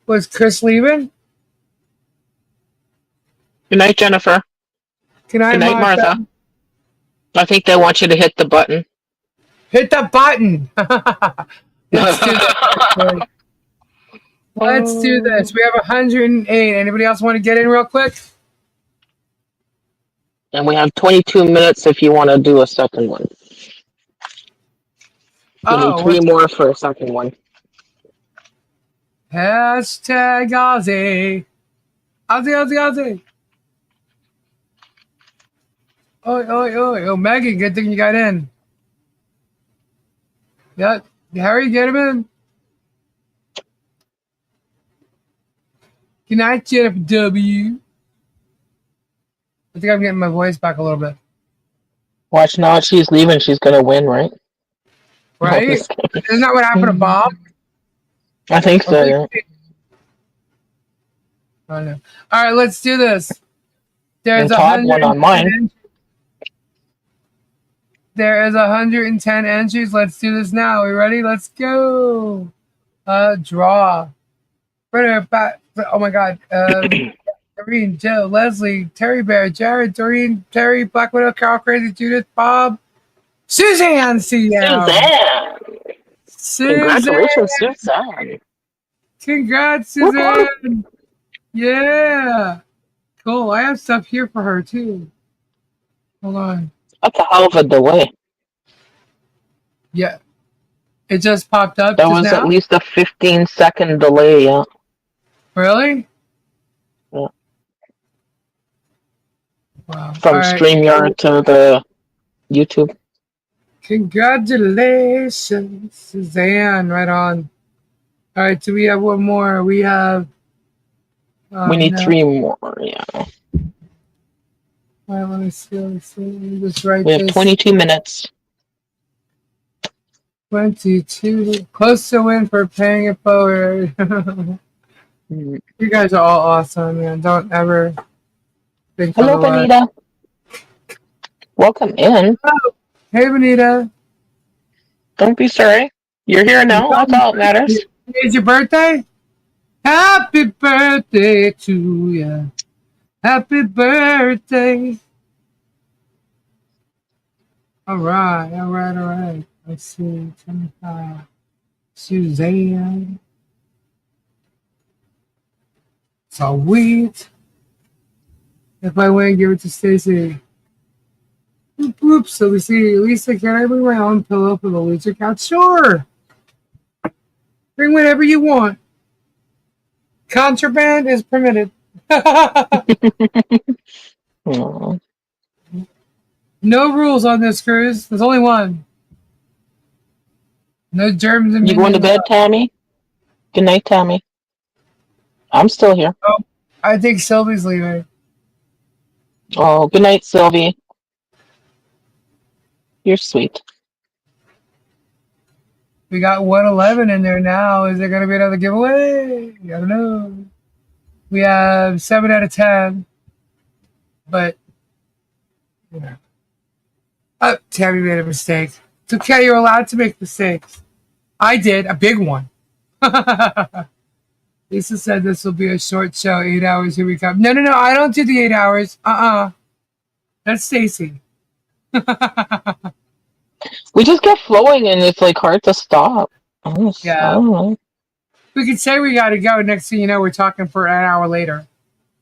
Was Chris leaving? Good night, Jennifer. Good night, Good night, Martha. I think they want you to hit the button. Hit the button. Let's do this. Let's do this. We have 108. Anybody else want to get in real quick? And we have 22 minutes if you want to do a second one. You need 3 more for a second one. Hashtag Aussie. Aussie. Oh, Megan, good thing you got in. Yeah, Harry, get him in. Good night, Jennifer W. I think I'm getting my voice back a little bit. Watch now, she's leaving. She's going to win, right? Right? Isn't that what happened to Bob? I think so, yeah. I don't know. All right, let's do this. There's And Todd won on mine. There is 110 entries. Let's do this now. Are we ready? Let's go. Draw. Oh my God. Doreen, Joe, Leslie, Terry Bear, Jared, Doreen, Terry, Black Widow, Carol, Crazy, Judith, Bob, Suzanne, Suzanne. Congratulations, Suzanne. Congrats, Suzanne. Yeah. Cool. I have stuff here for her too. Hold on. That's a hell of a delay. Yeah. It just popped up. That was now? at least a 15-second delay, yeah. Really? Yeah. Wow. From StreamYard to the YouTube. Congratulations, Suzanne. Right on. All right, so we have one more. We have... we need 3 more, yeah. All right, let me see. Let me just write We have this. 22 minutes. 22. Close to win for paying it forward. You guys are all awesome, man. Don't ever think Hello, otherwise. Benita. Welcome in. Oh, hey, Benita. Don't be sorry. You're here now. That's all that matters. It's your birthday? Happy birthday to you. Happy birthday. All right. Let's see. 25. Suzanne. Sweet. If I win, give it to Stacy. Oops. So we see, Lisa, can I bring my own pillow for the loser couch? Sure. Bring whatever you want. Contraband is permitted. Aww. No rules on this cruise. There's only one. No germs and You going to bed, Tammy? Good night, Tammy. I'm still here. Oh, I think Sylvie's leaving. Oh, good night, Sylvie. You're sweet. We got 111 in there now. Is there going to be another giveaway? I don't know. We have 7 out of 10. But, you know. Oh, Tammy made a mistake. It's okay. You're allowed to make mistakes. I did. A big one. Lisa said this will be a short show. 8 hours. Here we come. No. I don't do the 8 hours. That's Stacy. We just get flowing and it's like hard to stop. I don't know. We could say we got to go. Next thing you know, we're talking for an hour later.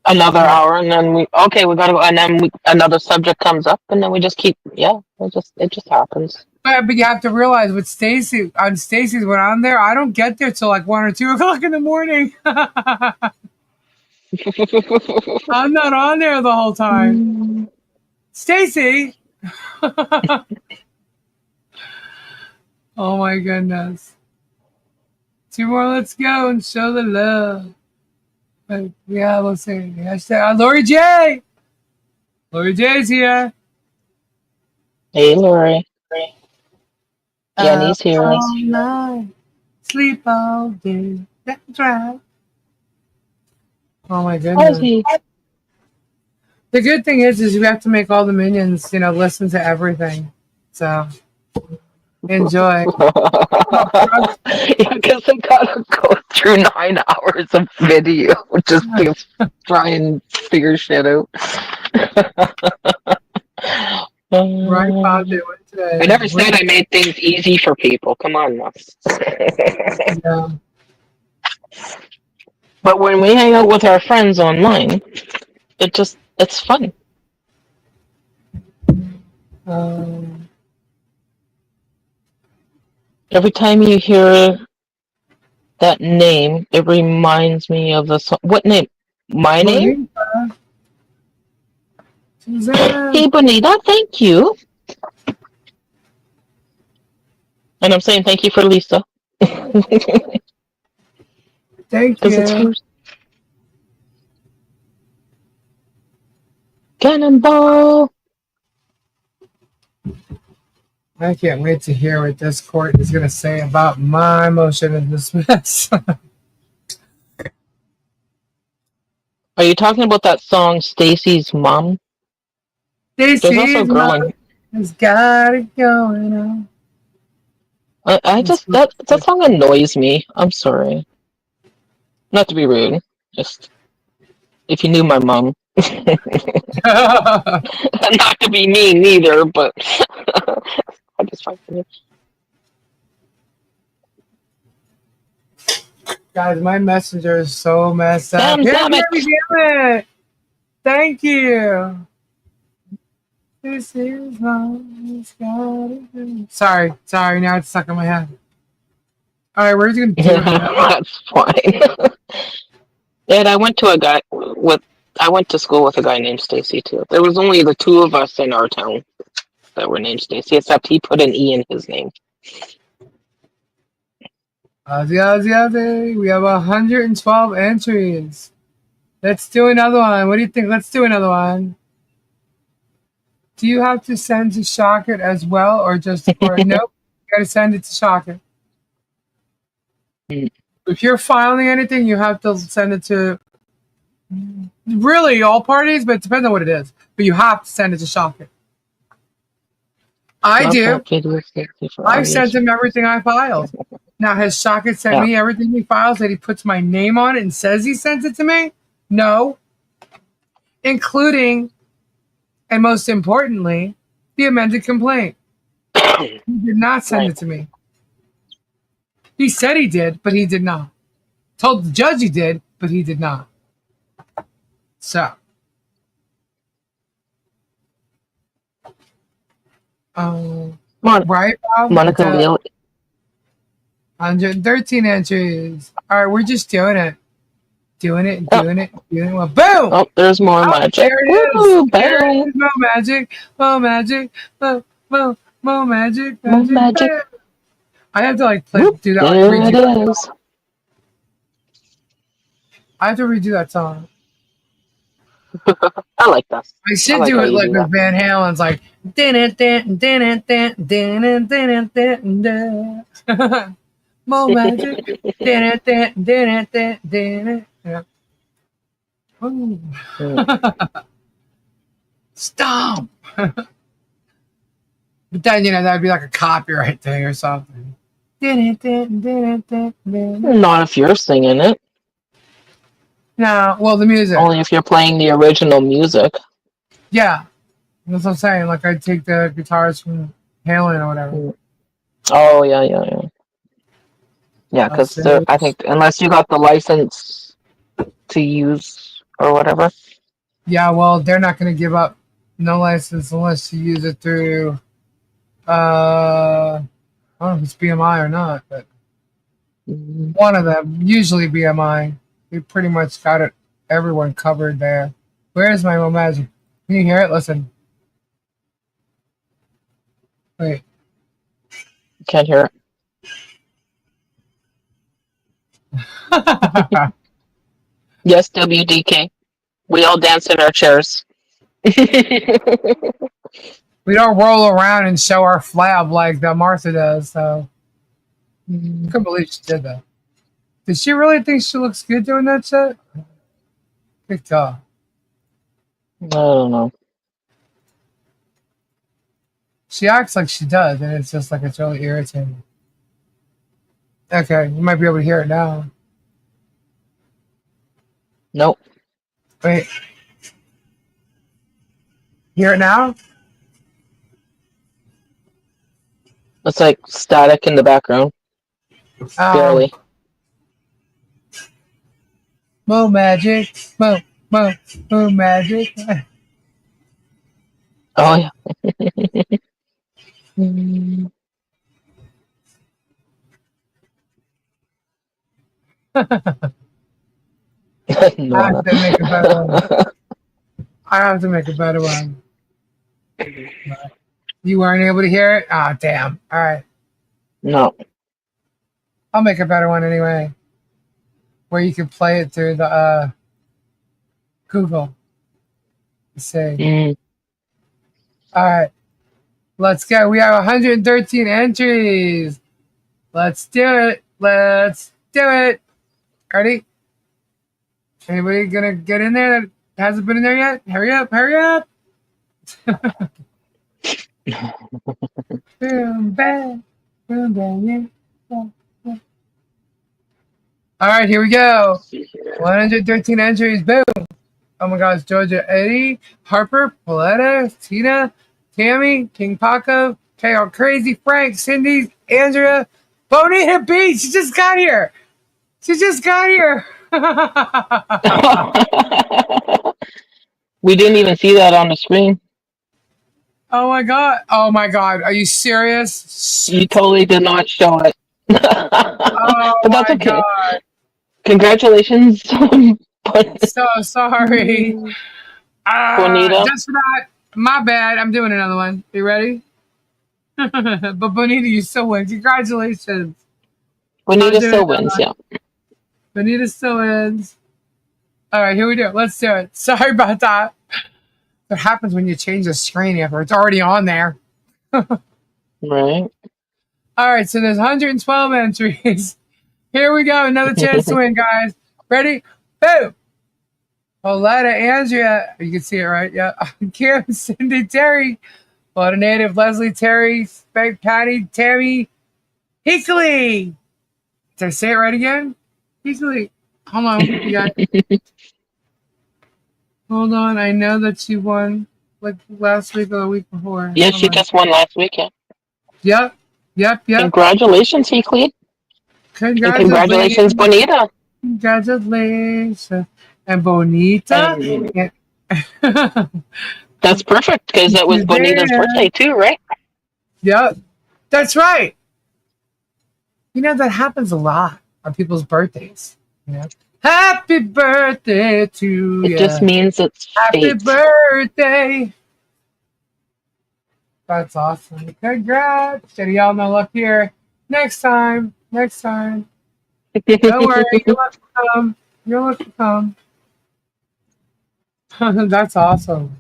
Another hour, and then we gotta go, and then another subject comes up, and then we just keep. Yeah, it just happens. But you have to realize with Stacy, on Stacy's when I'm there, I don't get there till like 1 or 2 o'clock in the morning. I'm not on there the whole time. Stacy. Oh my goodness. 2 more, let's go and show the love. But yeah, we'll see. Hashtag Lori J. Lori J's here. Hey, Lori. Jenny's here. All night, sleep all day. That's right. Oh my goodness. Aussie. The good thing is you have to make all the minions, listen to everything. So enjoy. Yeah, because I gotta go through 9 hours of video just to try and figure shit out. Right, Bob, I never said I made things easy for people. Come on, now. Yeah. But when we hang out with our friends online, it's fun. Every time you hear that name, it reminds me of the song. What name? My name? Hey, Bonita, thank you. And I'm saying thank you for Lisa. Thank you. Cannonball. I can't wait to hear what this court is going to say about my motion to dismiss. Are you talking about that song, Stacy's Mom? Stacy's Mom has got it going on. I just that song annoys me. I'm sorry. Not to be rude. Just if you knew my mom. Not to be mean neither, but I just find it. Guys, my messenger is so messed up. Damn it. Thank you. This is mom. Sorry. Now it's stuck in my head. All right, we're just gonna do it. That's fine. And I went to school with a guy named Stacy too. There was only the 2 of us in our town that were named Stacy, except he put an E in his name. Aussie. We have 112 entries. Let's do another one. What do you think? Let's do another one. Do you have to send to Shocket as well, or just nope? You got to send it to Shocket. If you're filing anything, you have to send it to really all parties, but it depends on what it is. But you have to send it to Shocket. I do. I've sent him everything I filed. Now, has Shocket sent me everything he files that he puts my name on it and says he sent it to me? No. Including, and most importantly, the amended complaint. He did not send it to me. He said he did, but he did not. Told the judge he did, but he did not. So. Right, Bob? Monica Leo. 113 entries. All right, we're just doing it. Doing it. Well, boom! Oh, there's more magic. There it is. Woo, there it is. Mo magic. I have to like Whoop, do that. Like, there redo it that. is. I have to redo that song. I like that. I I should like do how it you like do that. with Van Halen's, like din it din din it din din it din it din din. MoMagic. Din it din din it din din it. Yeah. Ooh. Stomp. But then that'd be like a copyright thing or something. Din it din din it din din. Not if you're singing it. No, well the music. Only if you're playing the original music. Yeah, that's what I'm saying. Like I'd take the guitars from Halen or whatever. Oh yeah. Yeah, because I think unless you got the license to use or whatever. Yeah, well, they're not going to give up no license unless you use it through, I don't know if it's BMI or not, but one of them, usually BMI. We pretty much got it, everyone covered there. Where's my MoMagic? Can you hear it? Listen. Wait. Can't hear it. Yes, WDK. We all dance in our chairs. We don't roll around and show our flab like that Martha does, so I couldn't believe she did that. Did she really think she looks good doing that shit? Good job. I don't know. She acts like she does, and it's just like it's really irritating. Okay, you might be able to hear it now. Nope. Wait. Hear it now? It's like static in the background. Barely. MoMagic. MoMagic. Oh yeah. I have to make a better one. I have to make a better one. You weren't able to hear it? Ah, damn. All right. No. I'll make a better one anyway. Where you can play it through the Google. Let's see. All right. Let's go. We have 113 entries. Let's do it. Let's do it. Ready? Anybody gonna get in there that hasn't been in there yet? Hurry up, hurry up. Boom, bang. Boom, bang, yeah. All right, here we go. 113 entries. Boom. Oh my gosh, Georgia, Eddie, Harper, Pauletta, Tina, Tammy, King Paco, KL Crazy, Frank, Cindy, Andrea, Bonita B. She just got here. She just got here. We didn't even see that on the screen. Oh my god. Oh my god. Are you serious? You totally did not show it. Oh But that's my okay. god. Congratulations. So sorry. Bonita. Just for that. My bad. I'm doing another one. You ready? But Bonita, you still win. Congratulations. Bonita still wins, yeah. Bonita still wins. All right, here we go. Let's do it. Sorry about that. What happens when you change the screen after it's already on there? Right. All right, so there's 112 entries. Here we go. Another chance to win, guys. Ready? Boom. Pauletta, Andrea. You can see it, right? Yeah. Kim, Cindy, Terry. Florida native, Leslie, Terry, Spank, Patty, Tammy, Hickley. Did I say it right again? Hickley. Hold on. You got Hold on. I know that you won like last week or the week before. Yeah, she just won last weekend. Yep. Congratulations, Hickley. Congratulations, Bonita. Congratulations. And Bonita. That's perfect because that was Bonita's birthday too, right? Yep. That's right. That happens a lot on people's birthdays. Happy birthday to you. It just means it's Happy fate. birthday. That's awesome. Congrats. Should y'all know up here? Next time. Next time. Don't worry. You'll have to come. You'll have to come. That's awesome.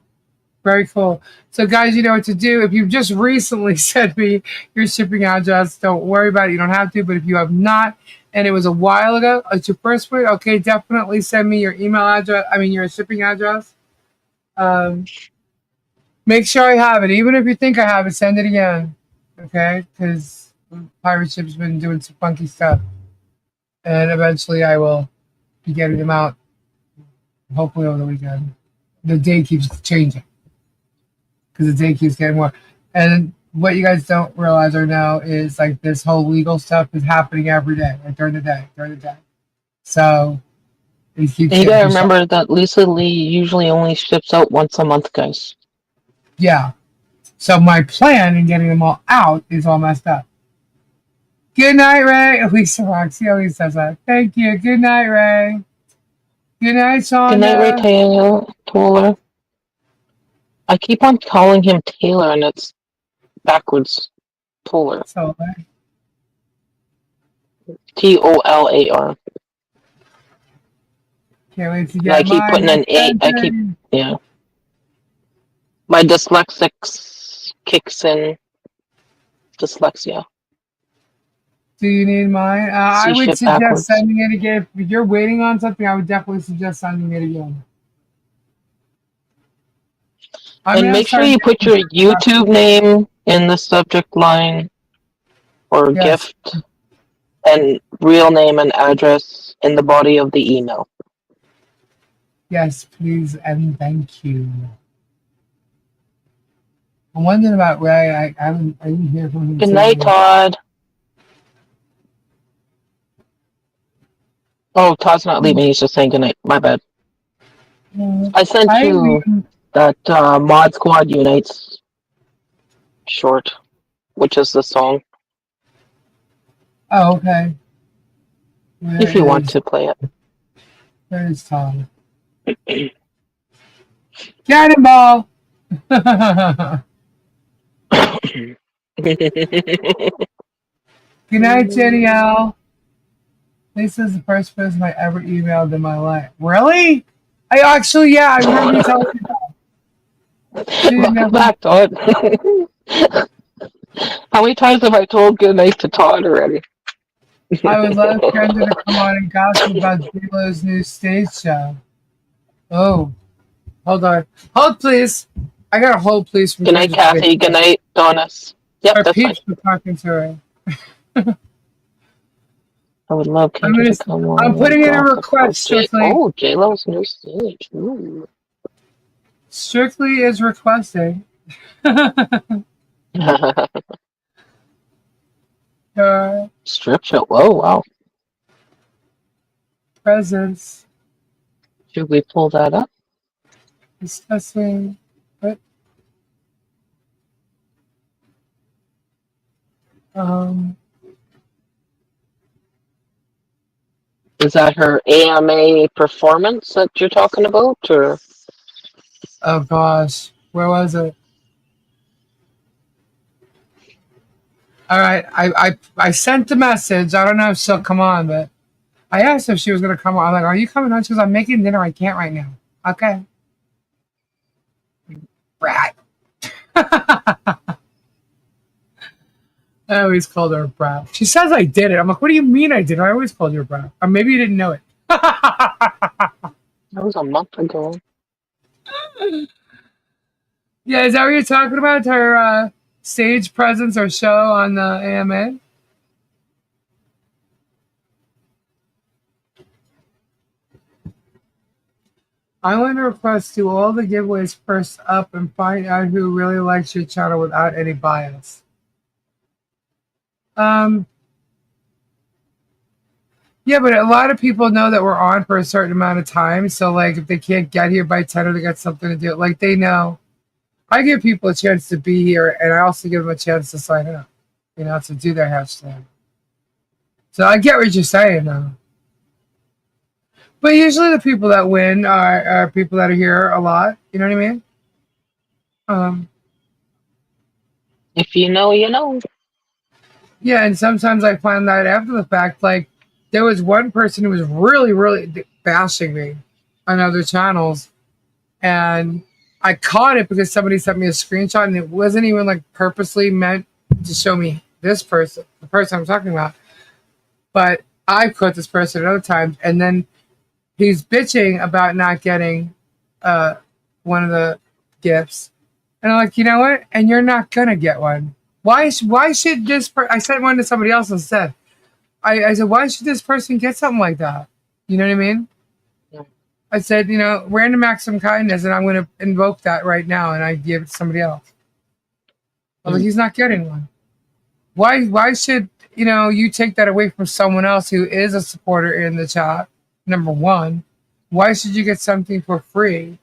Very cool. So, guys, you know what to do. If you've just recently sent me your shipping address, don't worry about it. You don't have to. But if you have not, and it was a while ago, it's your first one, okay, definitely send me your email address. I mean, your shipping address. Um, Make sure I have it. Even if you think I have it, send it again. Okay? Because Pirate Ship's been doing some funky stuff. And eventually I will be getting them out, hopefully over the weekend. The day keeps changing. Because the day keeps getting more. And what you guys don't realize or know is like this whole legal stuff is happening every day, like during the day. So it keeps You getting gotta pushed off. remember that Lisa Lee usually only ships out once a month, guys. Yeah. So my plan in getting them all out is all messed up. Good night, Ray. Lisa Roxy always says that. Thank you. Good night, Ray. Good night, Good night, Ray Shonda. Taylor. I keep on calling him Taylor, and it's backwards. Toller. So, Tolar. can't wait to And I get keep putting mine. an A. Yeah. My dyslexics kicks in. Dyslexia. Do you need mine? I See would shit suggest backwards. sending it again. If you're waiting on something, I would definitely suggest sending it again. I mean, And I'm make sure starting you to put your YouTube name in the subject line or Yes. gift and real name and address in the body of the email. Yes, please, and thank you. I'm wondering about Ray. I didn't hear from him Good night, today. Todd. Oh, Todd's not leaving. He's just saying good night. My bad. I sent I you mean, that Mod Squad Unites short, which is the song, oh, okay. Where if you want is to play it. where is Tom? Cannonball! Good night, Jenny L. Lisa's the first person I ever emailed in my life. Really? I remember you telling me that. She didn't Welcome never. back, Todd. How many times have I told good night to Todd already? I would love Kendra to come on and gossip about J-Lo's new stage show. Oh, hold on. Hold, please. I got a hold, please, from Good night, Kendra today. Kathy. Good night, Donis. Yep, Her that's fine. peeps were talking to her. I would love Kendra to come on. I'm putting in a and request gossip strictly. about J-Lo's new stage. Ooh. Strictly is requesting. Strip show. Oh, wow. Presents. Should we pull that up? Discussing. What? Is that her AMA performance that you're talking about, or? Oh gosh, where was it? All right, I sent the message. I don't know if she'll come on, but I asked if she was gonna come on. I'm like, "Are you coming on?" She goes, "I'm making dinner. I can't right now." Okay, brat. I always called her a brat. She says I did it. I'm like, "What do you mean I did it? I always called you a brat." Or maybe you didn't know it. That was a month ago. Yeah, is that what you're talking about? Her stage presence or show on the AMA? I want to request do all the giveaways first up and find out who really likes your channel without any bias. Yeah, but a lot of people know that we're on for a certain amount of time. So, like, if they can't get here by 10 or they got something to do, like, they know. I give people a chance to be here, and I also give them a chance to sign up, to do their hashtag. So I get what you're saying, though. But usually the people that win are people that are here a lot. You know what I mean? If you know, you know. Yeah, and sometimes I find that after the fact, like there was one person who was really bashing me on other channels, and I caught it because somebody sent me a screenshot, and it wasn't even like purposely meant to show me this person, the person I'm talking about. But I caught this person at other times, and then he's bitching about not getting one of the gifts, and I'm like, you know what? And you're not gonna get one. Why should this? I sent one to somebody else instead. I said, why should this person get something like that? You know what I mean? Yeah. I said, random acts of kindness, and I'm going to invoke that right now, and I give it to somebody else. I'm like, he's not getting one. Why should you take that away from someone else who is a supporter in the chat? Number one, why should you get something for free?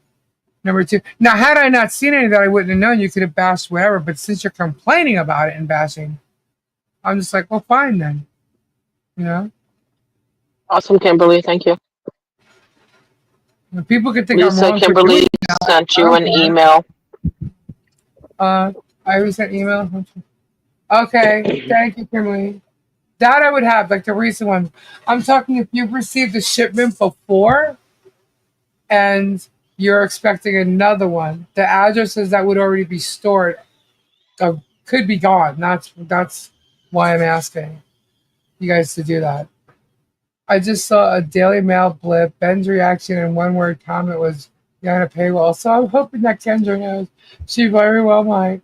Number two, now had I not seen any that I wouldn't have known, you could have bashed whatever. But since you're complaining about it and bashing, I'm just like, well, fine then. Awesome, Kimberly. Thank you. People could think I'm Lisa, wrong. Kimberly sent you an email. I already sent email. Okay, thank you, Kimberly. That I would have, like the recent ones. I'm talking if you've received a shipment before and you're expecting another one, the addresses that would already be stored could be gone. That's why I'm asking you guys to do that. I just saw a Daily Mail blip. Ben's reaction and one-word comment was, "You're on a paywall." So I'm hoping that Kendra knows. She very well might.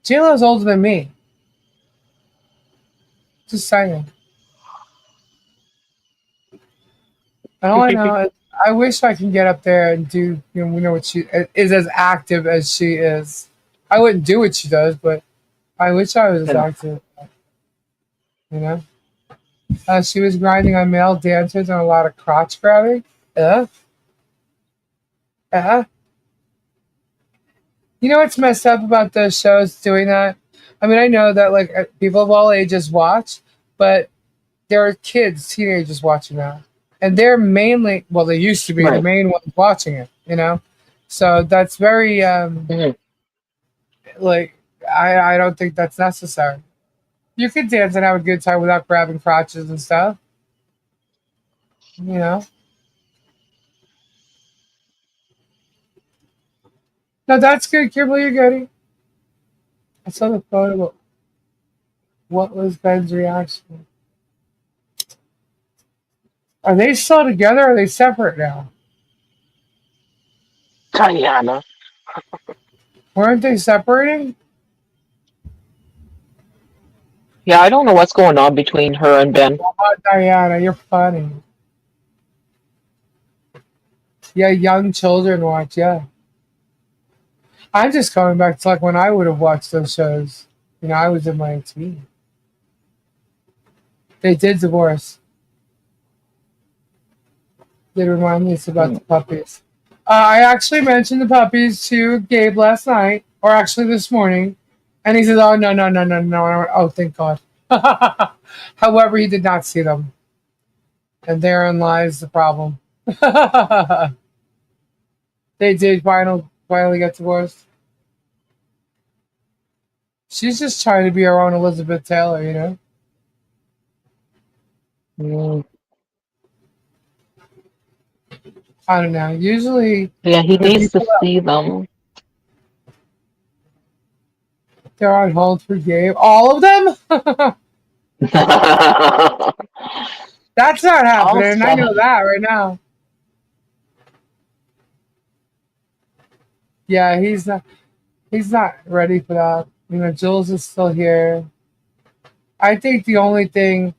J-Lo's older than me. Just saying. And all I know is I wish I can get up there and do, we know what she is as active as she is. I wouldn't do what she does, but I wish I was as active. She was grinding on male dancers and a lot of crotch grabbing. You know what's messed up about those shows doing that? I mean, I know that like people of all ages watch, but there are kids, teenagers watching that. And they're mainly, well, they used to be the main ones watching it, So that's very, like, I don't think that's necessary. You could dance and have a good time without grabbing crotches and stuff. No, that's good, Kimberly. You're good. I saw the photo. But what was Ben's reaction? Are they still together or are they separate now? Diana. Weren't they separating? Yeah, I don't know what's going on between her and Ben. Oh, Diana, you're funny. Yeah, young children watch, yeah. I'm just coming back to like when I would have watched those shows. I was in my teens. They did divorce. They remind me it's about the puppies. I actually mentioned the puppies to Gabe last night, or actually this morning, and he says, "Oh no. Oh, thank God." However, he did not see them, and therein lies the problem. They did finally get divorced. She's just trying to be her own Elizabeth Taylor, I don't know. Usually, yeah, he needs to see them. They're on hold for Gabe. All of them? That's not happening. I know that right now. Yeah, he's not ready for that. Jules is still here. I think the only thing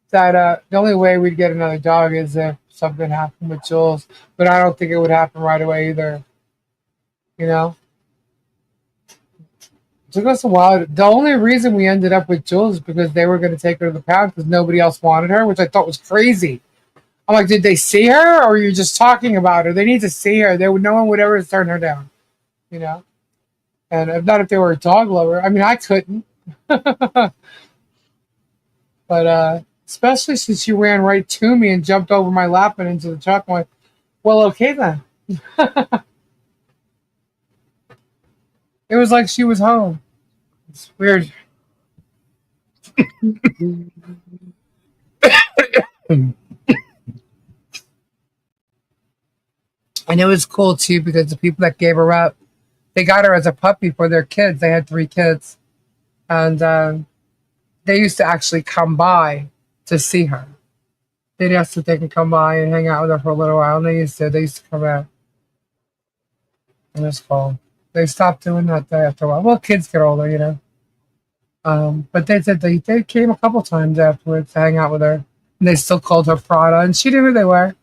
that the only way we'd get another dog is if something happened with Jules, but I don't think it would happen right away either. It took us a while. The only reason we ended up with Jules is because they were going to take her to the pound because nobody else wanted her, which I thought was crazy. I'm like, did they see her, or are you just talking about her? They need to see her. No one would ever turn her down, And if not, if they were a dog lover. I mean, I couldn't. But especially since you ran right to me and jumped over my lap and into the truck, I'm like, well, okay then. It was like she was home. It's weird. And it was cool too because the people that gave her up, they got her as a puppy for their kids. They had 3 kids, and they used to actually come by to see her. They'd ask if they can come by and hang out with her for a little while, and they used to come out. And it's cool. They stopped doing that after a while. Well, kids get older, you know. But they said they came a couple times afterwards to hang out with her, and they still called her Prada, and she knew who they were.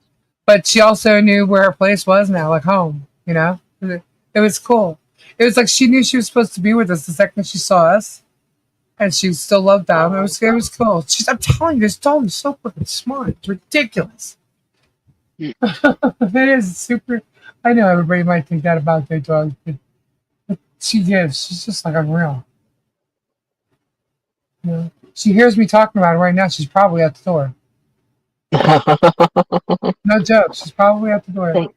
But she also knew where her place was now, like home, you know? It was cool. It was like she knew she was supposed to be with us the second she saw us, and she still loved them. It was cool. I'm telling you, this dog is so freaking smart. It's ridiculous. It is super. I know everybody might think that about their dog, but she is. She's just like unreal. You know? She hears me talking about it right now. She's probably at the door. No joke. She's probably at the door.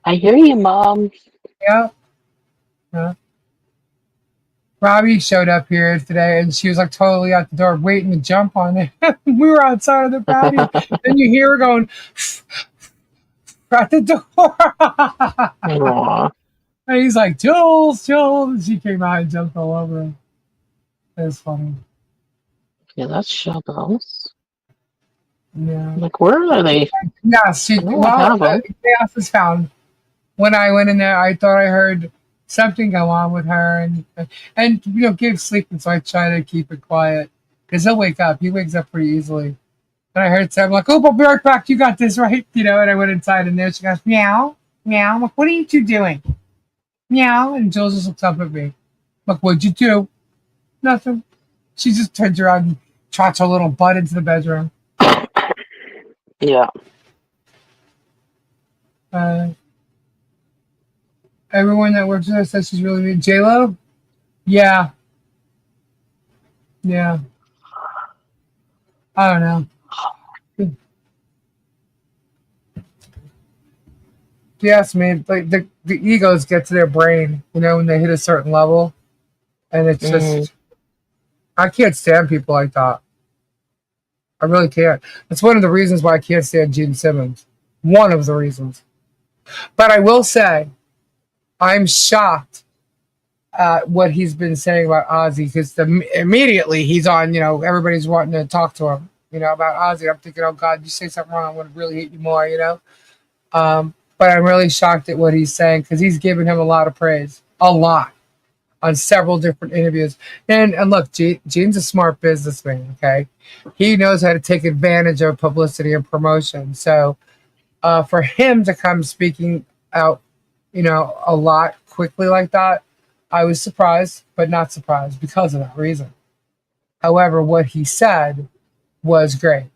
I hear you, Mom. Yeah. Yeah. Robbie showed up here today, and she was like totally at the door waiting to jump on it. We were outside of the patio. Then you hear her going at the door. Aww. And he's like, Jules. And she came out and jumped all over him. It was funny. Yeah, that's Shuggles. Yeah. Like, where are they? Yeah, chaos was found. When I went in there, I thought I heard something go on with her, and you know, Gabe's sleeping, so I try to keep it quiet because he'll wake up. He wakes up pretty easily. And I heard something like, "Oh, I'll be right back. You got this, right?" You know. And I went inside, and there she goes, "Meow, meow." I'm like, "What are you two doing?" Meow. And Jules just looks up at me. I'm like, "What'd you do?" Nothing. She just turns around and trots her little butt into the bedroom. Yeah. Everyone that works with her says she's really mean. J-Lo? Yeah. Yeah. I don't know. Yes, man. Like the egos get to their brain, you know, when they hit a certain level. And it's just I can't stand people like that. I really can't. That's one of the reasons why I can't stand Gene Simmons. One of the reasons. But I will say, I'm shocked at what he's been saying about Aussie because immediately he's on, you know, everybody's wanting to talk to him, you know, about Aussie. I'm thinking, oh God, you say something wrong, I'm going to really hate you more, you know. But I'm really shocked at what he's saying because he's giving him a lot of praise, a lot, on several different interviews. And look, Gene's a smart businessman, okay? He knows how to take advantage of publicity and promotion. So for him to come speaking out, you know, a lot quickly like that, I was surprised, but not surprised because of that reason. However, what he said was great.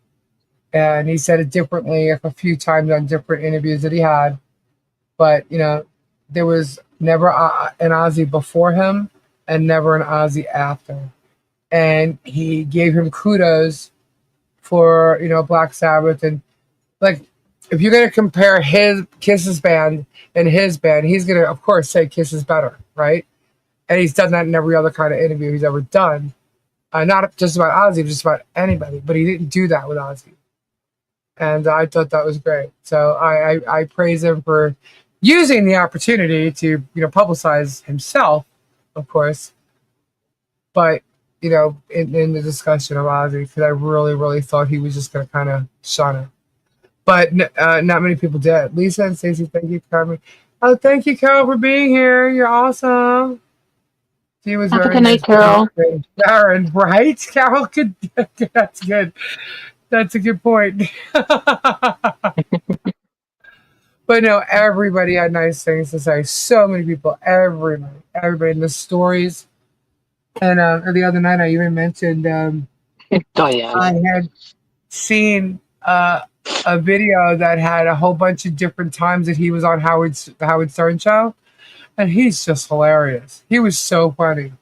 And he said it differently a few times on different interviews that he had. But, you know, there was never an Aussie before him and never an Aussie after. And he gave him kudos for, you know, Black Sabbath. And, like, if you're going to compare his Kiss's band and his band, he's going to, of course, say Kiss is better, right? And he's done that in every other kind of interview he's ever done. Not just about Ozzy, just about anybody. But he didn't do that with Ozzy. And I thought that was great. So I praise him for using the opportunity to, you know, publicize himself, of course. But, you know, in the discussion of Ozzy, because I really, really thought he was just going to kind of shun it. But not many people did. Lisa and Stacey, thank you for coming. Oh, thank you, Carol, for being here. You're awesome. She was Have a very good night, Carol. Karen, right? Carol, good. That's good. That's a good point. But no, everybody had nice things to say. So many people, everybody in the stories. And the other night, I even mentioned Diane. I had seen a video that had a whole bunch of different times that he was on the Howard Stern show, and he's just hilarious. He was so funny,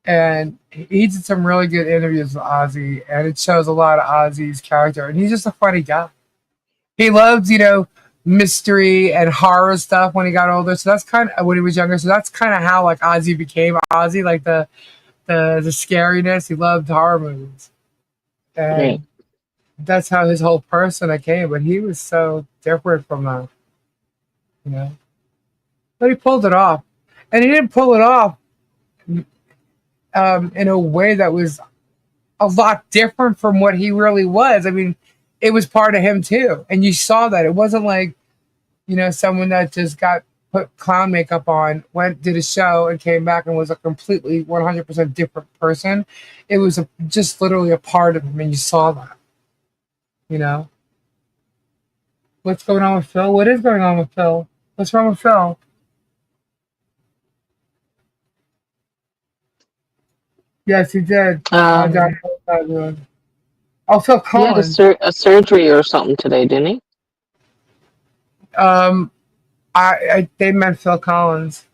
and he did some really good interviews with Ozzy, and it shows a lot of Ozzy's character, and he's just a funny guy. He loves, you know, mystery and horror stuff when he got older. So that's kind of when he was younger. So that's kind of how like Ozzy became Ozzy, like the scariness. He loved horror movies, Right. and that's how his whole persona came. But he was so different from that, you know. But he pulled it off, and he didn't pull it off in a way that was a lot different from what he really was. I mean, it was part of him too, and you saw that. It wasn't like, you know, someone that just got put clown makeup on, did a show, and came back and was a completely 100% different person. It was just literally a part of him, and you saw that. You know, what's going on with Phil? What is going on with Phil? What's wrong with Phil? Yes, he did. Oh, Phil He had Collins. a surgery or something today, didn't he? They meant Phil Collins.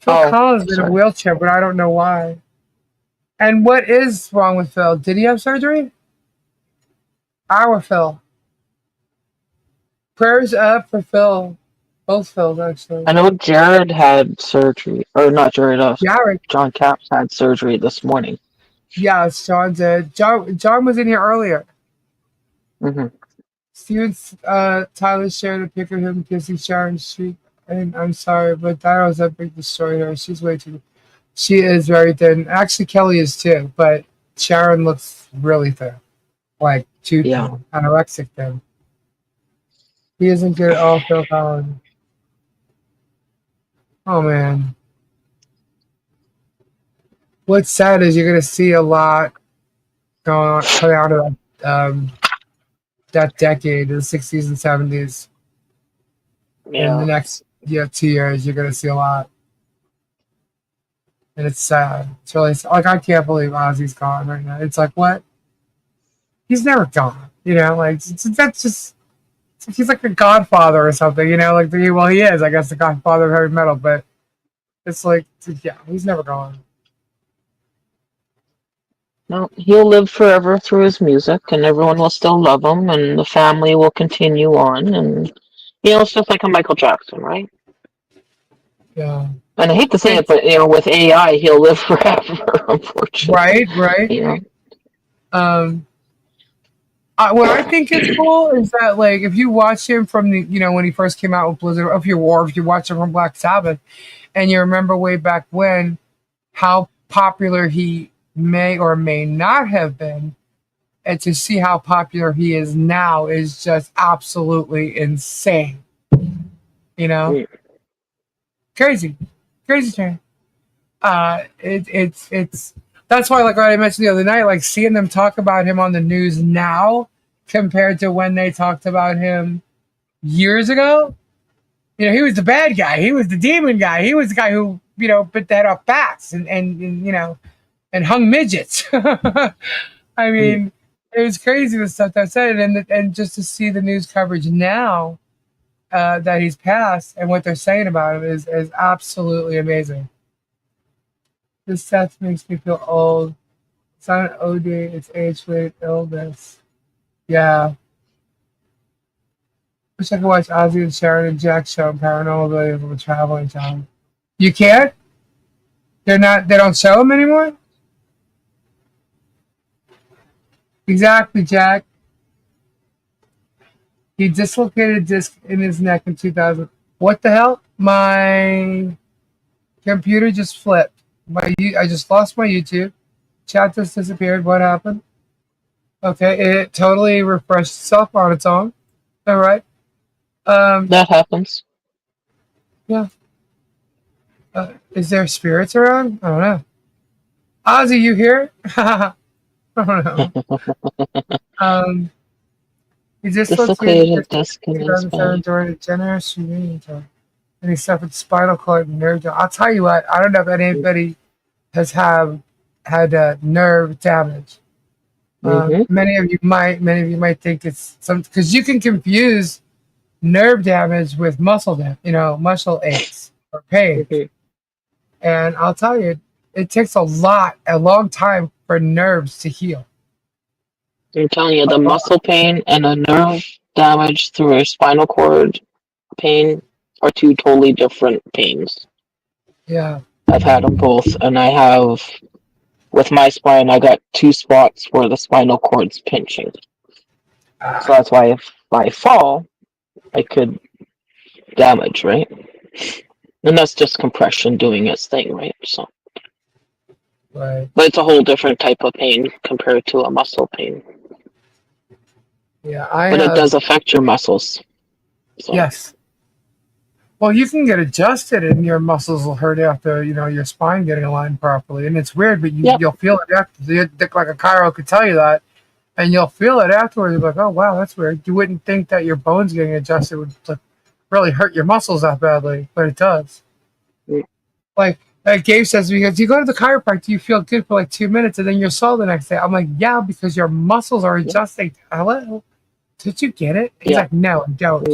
Phil Oh, Collins is in a sorry. wheelchair, but I don't know why. And what is wrong with Phil? Did he have surgery? Our Phil. Prayers up for Phil. Both Phils, actually. I know Jared had surgery, or not Jared. Jared. John Capps had surgery this morning. Yes, John did. John was in here earlier. Mm-hmm. Steven Tyler shared a pic of him kissing Sharon Street. And I'm sorry, but that was a big destroy her. She's way too. She is very thin. Actually, Kelly is too, but Sharon looks really thin, like too thin, anorexic thin. He isn't good at all, Phil Collins. Oh man. What's sad is you're gonna see a lot going on coming out of that decade, the 60s and 70s. Yeah. In the next 2 years, you're gonna see a lot, and it's sad. It's really like I can't believe Ozzy's gone right now. It's like what? He's never gone. You know, like that's just he's like a godfather or something. You know, like well, he is, I guess, the godfather of heavy metal. But it's like, yeah, he's never gone. No, he'll live forever through his music, and everyone will still love him, and the family will continue on, and it's just like a Michael Jackson, right? Yeah. And I hate to say it, but with AI, he'll live forever, unfortunately. Right. What I think is cool is that, like, if you watch him from the, when he first came out with Blizzard, if you watch him from Black Sabbath, and you remember way back when, how popular he may or may not have been, and to see how popular he is now is just absolutely insane. Crazy train. It's that's why, like I mentioned the other night, like seeing them talk about him on the news now compared to when they talked about him years ago. He was the bad guy. He was the demon guy. He was the guy who, bit the head off bats and hung midgets. I mean, it was crazy the stuff that said, and just to see the news coverage now that he's passed and what they're saying about him is absolutely amazing. This stuff makes me feel old. It's not an OD, it's age-related illness. Yeah. Wish I could watch Ozzy and Sharon and Jack's show and Paranormal Ability from a traveling time. You can't? They don't show them anymore? Exactly, Jack. He dislocated a disc in his neck in 2000. What the hell? My computer just flipped. I just lost my YouTube. Chat just disappeared. What happened? Okay, it totally refreshed itself on its own. All right. That happens. Yeah. Is there spirits around? I don't know. Ozzy, you here? I don't know. He dislocated disc in 2007 during a generous reunion tour, and he suffered spinal cord and nerve damage. I'll tell you what, I don't know if anybody has had nerve damage. Many of you might think it's some, because you can confuse nerve damage with muscle muscle aches or pain. And I'll tell you, it takes a long time for nerves to heal. I'm telling you, the muscle pain and a nerve damage through a spinal cord pain are two totally different pains. Yeah. I've had them both, and I have, with my spine, I got 2 spots where the spinal cord's pinching. So that's why if I fall, I could damage, right? And that's just compression doing its thing, right? So, Right. but it's a whole different type of pain compared to a muscle pain. Yeah. But it does affect your muscles. So. Yes. Well, you can get adjusted, and your muscles will hurt after your spine getting aligned properly. And it's weird, but you'll feel it after. Like a chiro could tell you that, and you'll feel it afterwards. You're like, oh wow, that's weird. You wouldn't think that your bones getting adjusted would really hurt your muscles that badly, but it does. Yeah. Like Gabe says, because you go to the chiropractor, you feel good for like 2 minutes, and then you're sore the next day. I'm like, yeah, because your muscles are adjusting. Hello, did you get it? He's like, no, I don't.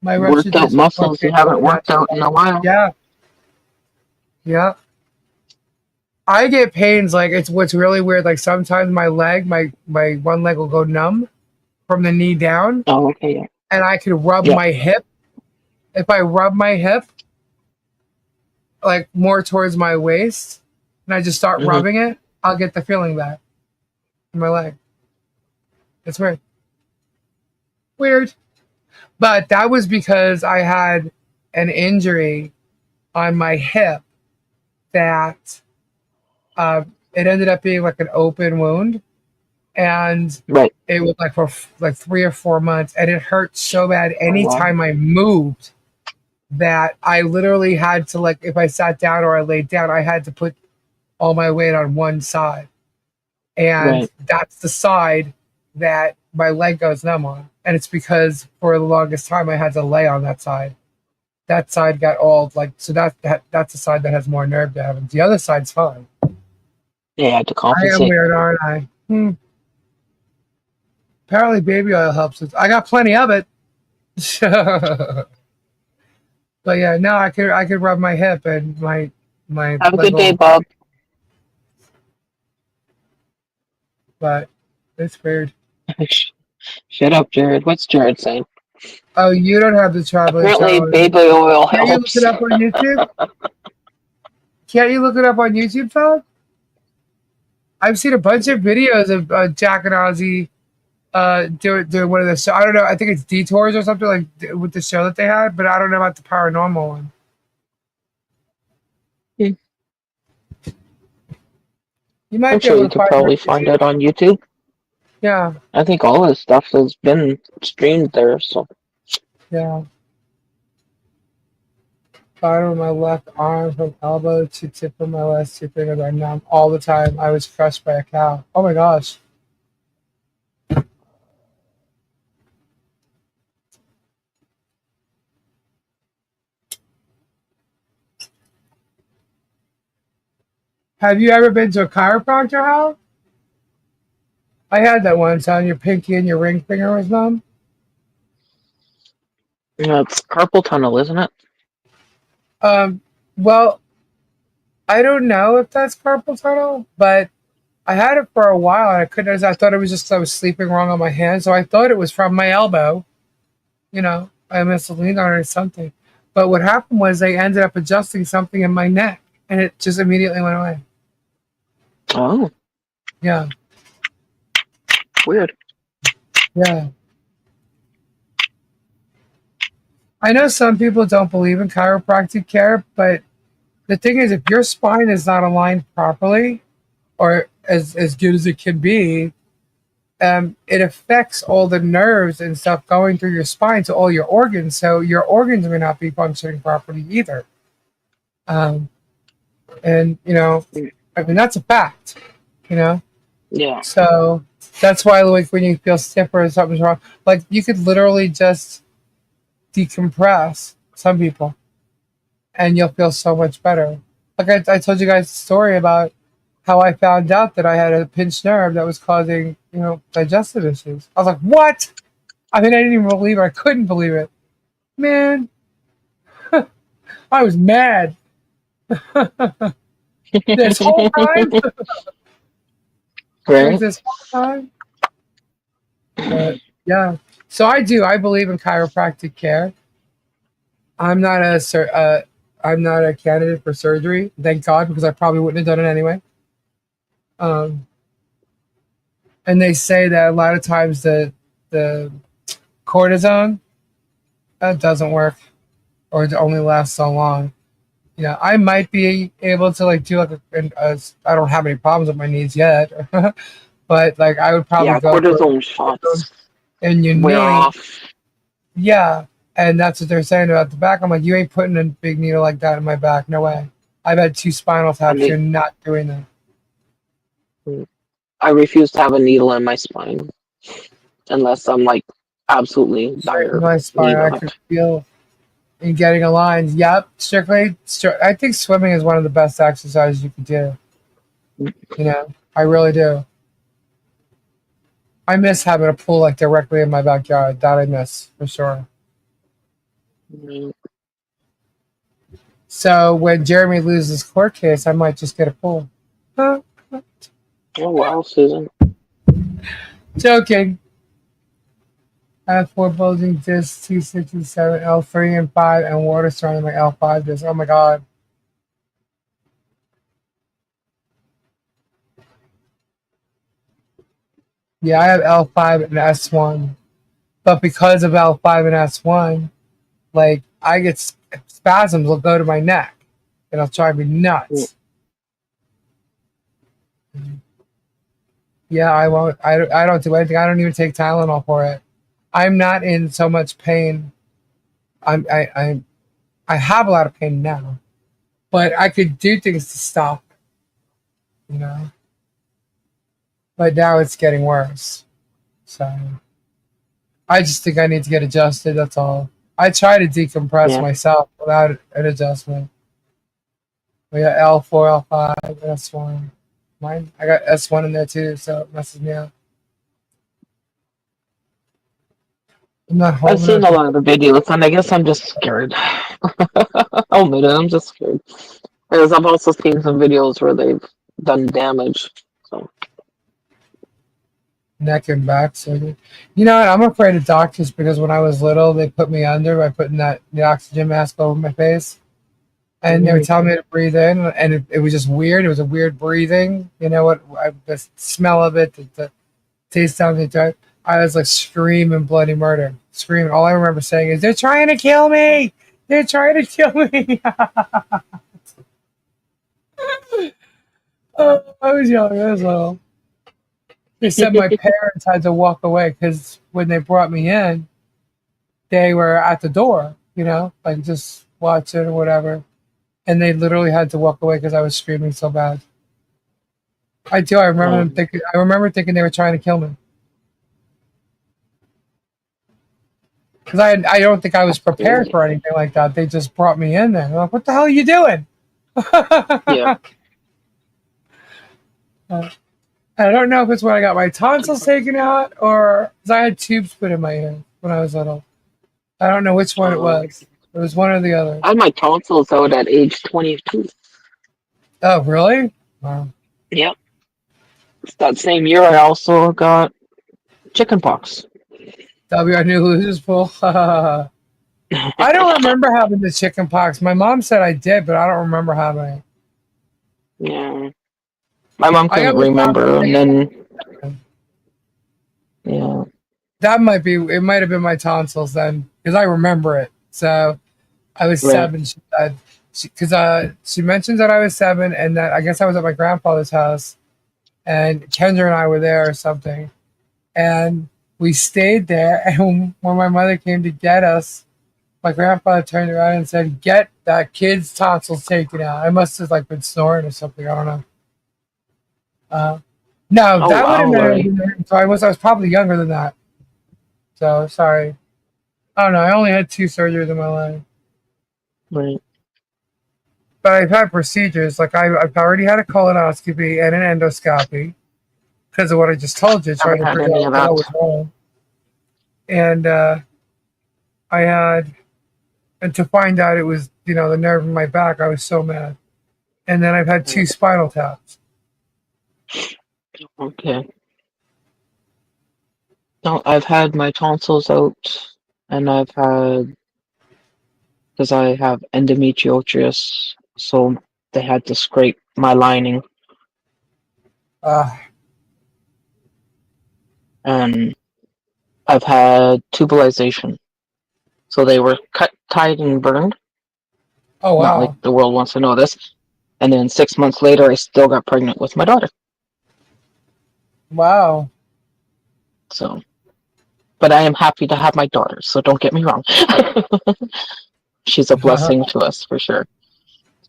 My worked out muscles you haven't worked out in a while. Yeah. Yeah. I get pains like it's what's really weird. Like sometimes my one leg will go numb from the knee down. Oh, okay. Yeah. And I could rub my hip. If I rub my hip, like more towards my waist, and I just start rubbing it, I'll get the feeling back in my leg. It's weird. Weird. But that was because I had an injury on my hip that it ended up being like an open wound. And it was like for like 3 or 4 months. And it hurt so bad anytime I moved that I literally had to, like, if I sat down or I laid down, I had to put all my weight on one side. And that's the side that my leg goes numb on. And it's because for the longest time I had to lay on that side. That side got all so that's the side that has more nerve damage. The other side's fine. Yeah, I had to compensate. I am weird, aren't I? Apparently baby oil helps it. I got plenty of it. But yeah, no, I could rub my hip and my have a good day, Bob. But it's weird. Shut up, Jared. What's Jared saying? Oh, you don't have the traveling. Apparently, baby oil helps. Can't you look it up on YouTube? Can't you look it up on YouTube, Todd? I've seen a bunch of videos of Jack and Aussie doing one of the show. I don't know. I think it's Detours or something like with the show that they had, but I don't know about the paranormal one. You might I'm sure you could probably find it on YouTube. Yeah. I think all this stuff has been streamed there, so. Yeah. Bottom of my left arm from elbow to tip of my left 2 fingers are numb all the time. I was crushed by a cow. Oh my gosh. Have you ever been to a chiropractor, Hal? I had that once on your pinky and your ring finger was numb. Yeah, it's carpal tunnel, isn't it? Well, I don't know if that's carpal tunnel, but I had it for a while and I couldn't. I thought it was just I was sleeping wrong on my hand, so I thought it was from my elbow. I must have leaned on it or something. But what happened was they ended up adjusting something in my neck, and it just immediately went away. Oh. Yeah. Weird. Yeah. I know some people don't believe in chiropractic care, but the thing is, if your spine is not aligned properly or as good as it can be, it affects all the nerves and stuff going through your spine to all your organs. So your organs may not be functioning properly either. And, I mean, that's a fact, Yeah. So that's why, like, when you feel stiff or something's wrong, like, you could literally just decompress, some people, and you'll feel so much better. Like I told you guys the story about how I found out that I had a pinched nerve that was causing, digestive issues. I was like, what? I mean, I didn't even believe it. I couldn't believe it. Man, I was mad. This whole time? Right? This whole time? But yeah, so I believe in chiropractic care. I'm not I'm not a candidate for surgery, thank God, because I probably wouldn't have done it anyway. Um, and they say that a lot of times the cortisone doesn't work, or it only lasts so long. I might be able to like do like I don't have any problems with my knees yet, but like I would probably Yeah, go for cortisone shots in your wear knee. off. Yeah, and that's what they're saying about the back. I'm like, you ain't putting a big needle like that in my back. No way. I've had 2 spinal I taps. mean, You're not doing that. I refuse to have a needle in my spine unless I'm like absolutely Straight in dire my spine, need I of could it. feel in getting aligned. Yep, strictly. I think swimming is one of the best exercises you can do. I really do. I miss having a pool like directly in my backyard. That I miss for sure. Mm. So when Jeremy loses court case, I might just get a pool. Huh? Oh wow, Susan. Joking. I have 4 bulging discs, T6 and 7, L3 and 5, and water surrounding my L5 disc. Oh my god. Yeah, I have L5 and S1. But because of L5 and S1, like I get spasms will go to my neck. It'll drive me nuts. Yeah, I won't. I don't do anything. I don't even take Tylenol for it. I'm not in so much pain. I have a lot of pain now, but I could do things to stop, you know. But now it's getting worse. So I just think I need to get adjusted. That's all. I try to decompress Yeah. myself without an adjustment. We got L4, L5, S1. Mine, I got S1 in there too, so it messes me up. I'm not I've holding seen on a to. lot of the videos, and I guess I'm just scared. I'll admit it, I'm just scared. Because I've also seen some videos where they've done damage. So Neck and back surgery. You know what? I'm afraid of doctors because when I was little, they put me under by putting the oxygen mask over my face, and they were telling me to breathe in, and it was just weird. It was a weird breathing. You know what? The smell of it, the taste down the throat. I was like screaming bloody murder, screaming. All I remember saying is, "They're trying to kill me! They're trying to kill me!" I was young. I was little. They said my parents had to walk away because when they brought me in, they were at the door, like just watching or whatever. And they literally had to walk away because I was screaming so bad. I do. I remember them thinking. I remember thinking they were trying to kill me because I don't think I was prepared for anything like that. They just brought me in there. They're like, what the hell are you doing? yeah. I don't know if it's when I got my tonsils taken out or because I had tubes put in my ear when I was little. I don't know which one it was. It was one or the other. I had my tonsils out at age 22. Oh, really? Wow. Yep. That same year, I also got chickenpox. I knew who this for. I don't remember having the chicken pox. My mom said I did, but I don't remember having it. Yeah. My mom I couldn't always thought remember, and then yeah. that it might have been my tonsils then, because I remember it. So I was Right. 7. She said, because she mentions that I was 7, and that I guess I was at my grandfather's house, and Kendra and I were there or something, and we stayed there. And when my mother came to get us, my grandfather turned around and said, "Get that kid's tonsils taken out." I must have like been snoring or something. I don't know. No, Oh that would have wow, Larry. been. So I was probably younger than that. So sorry. I don't know. I only had 2 surgeries in my life, Right. but I've had procedures. Like I've already had a colonoscopy and an endoscopy because of what I just told you, trying Haven't to had figure any out of what the that. hell was wrong. And I had, and to find out it was, the nerve in my back, I was so mad. And then I've had 2 spinal taps. Okay. No, I've had my tonsils out, and I've had because I have endometriosis, so they had to scrape my lining, Uh, and I've had tubalization. So they were cut, tied, and burned. oh Not like wow. the world wants to know this. And then 6 months later, I still got pregnant with my daughter. Wow. So, but I am happy to have my daughter. So don't get me wrong. She's a blessing to us for sure.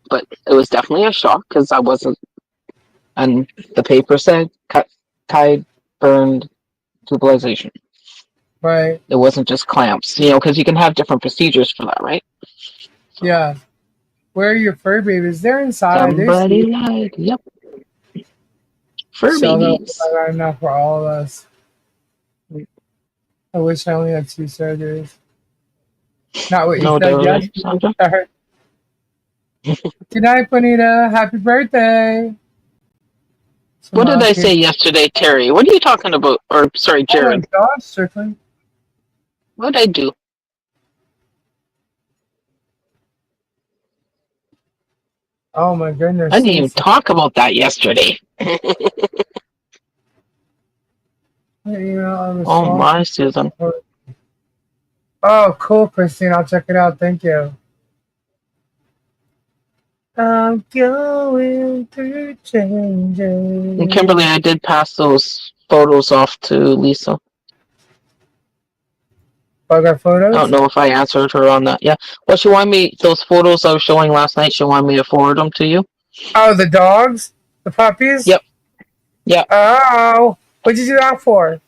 But it was definitely a shock because I wasn't. And the paper said cut, tied, burned, tubalization. Right. It wasn't just clamps, because you can have different procedures for that, right? So, Yeah. Where are your fur babies? They're inside. They're somebody sweet. lied. Yep. Fur So babies. got enough for all of us. I wish I only had 2 surgeries. Not what you No said doubt, Sandra. yesterday. Good night, Bonita. Happy birthday. What did I say yesterday, Terry? What are you talking about? Or, sorry, Oh my Jared. gosh, Strickland. What did I do? Oh my goodness. I didn't even talk about that yesterday. Oh my, Susan. Oh, cool, Christine. I'll check it out. Thank you. I'm going through changes. And Kimberly, I did pass those photos off to Lisa. Bug our I photos? don't know if I answered her on that. Yeah. Well, she wanted me, those photos I was showing last night, she wanted me to forward them to you. Oh, the dogs? The puppies? Yep. Yep. Oh, what'd you do that for?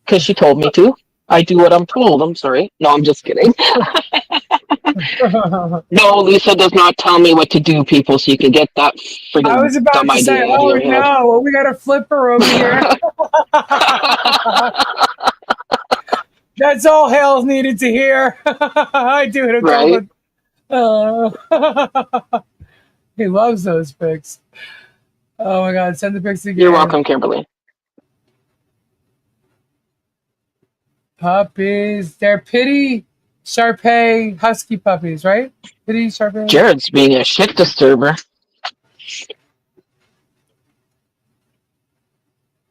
Because she told me to. I do what I'm told. I'm sorry. No, I'm just kidding. No, Lisa does not tell me what to do, people, so you can get that I friggin' was about dumb to say, idea out of oh your head. no, we got a flipper over here. That's all Hales needed to hear. I do it. Right? He loves those pics. Oh my god, send the pics again. You're welcome, Kimberly. Puppies. They're Pitty, Shar-Pei, Husky puppies, right? Pitty, Shar-Pei. Jared's being a shit disturber.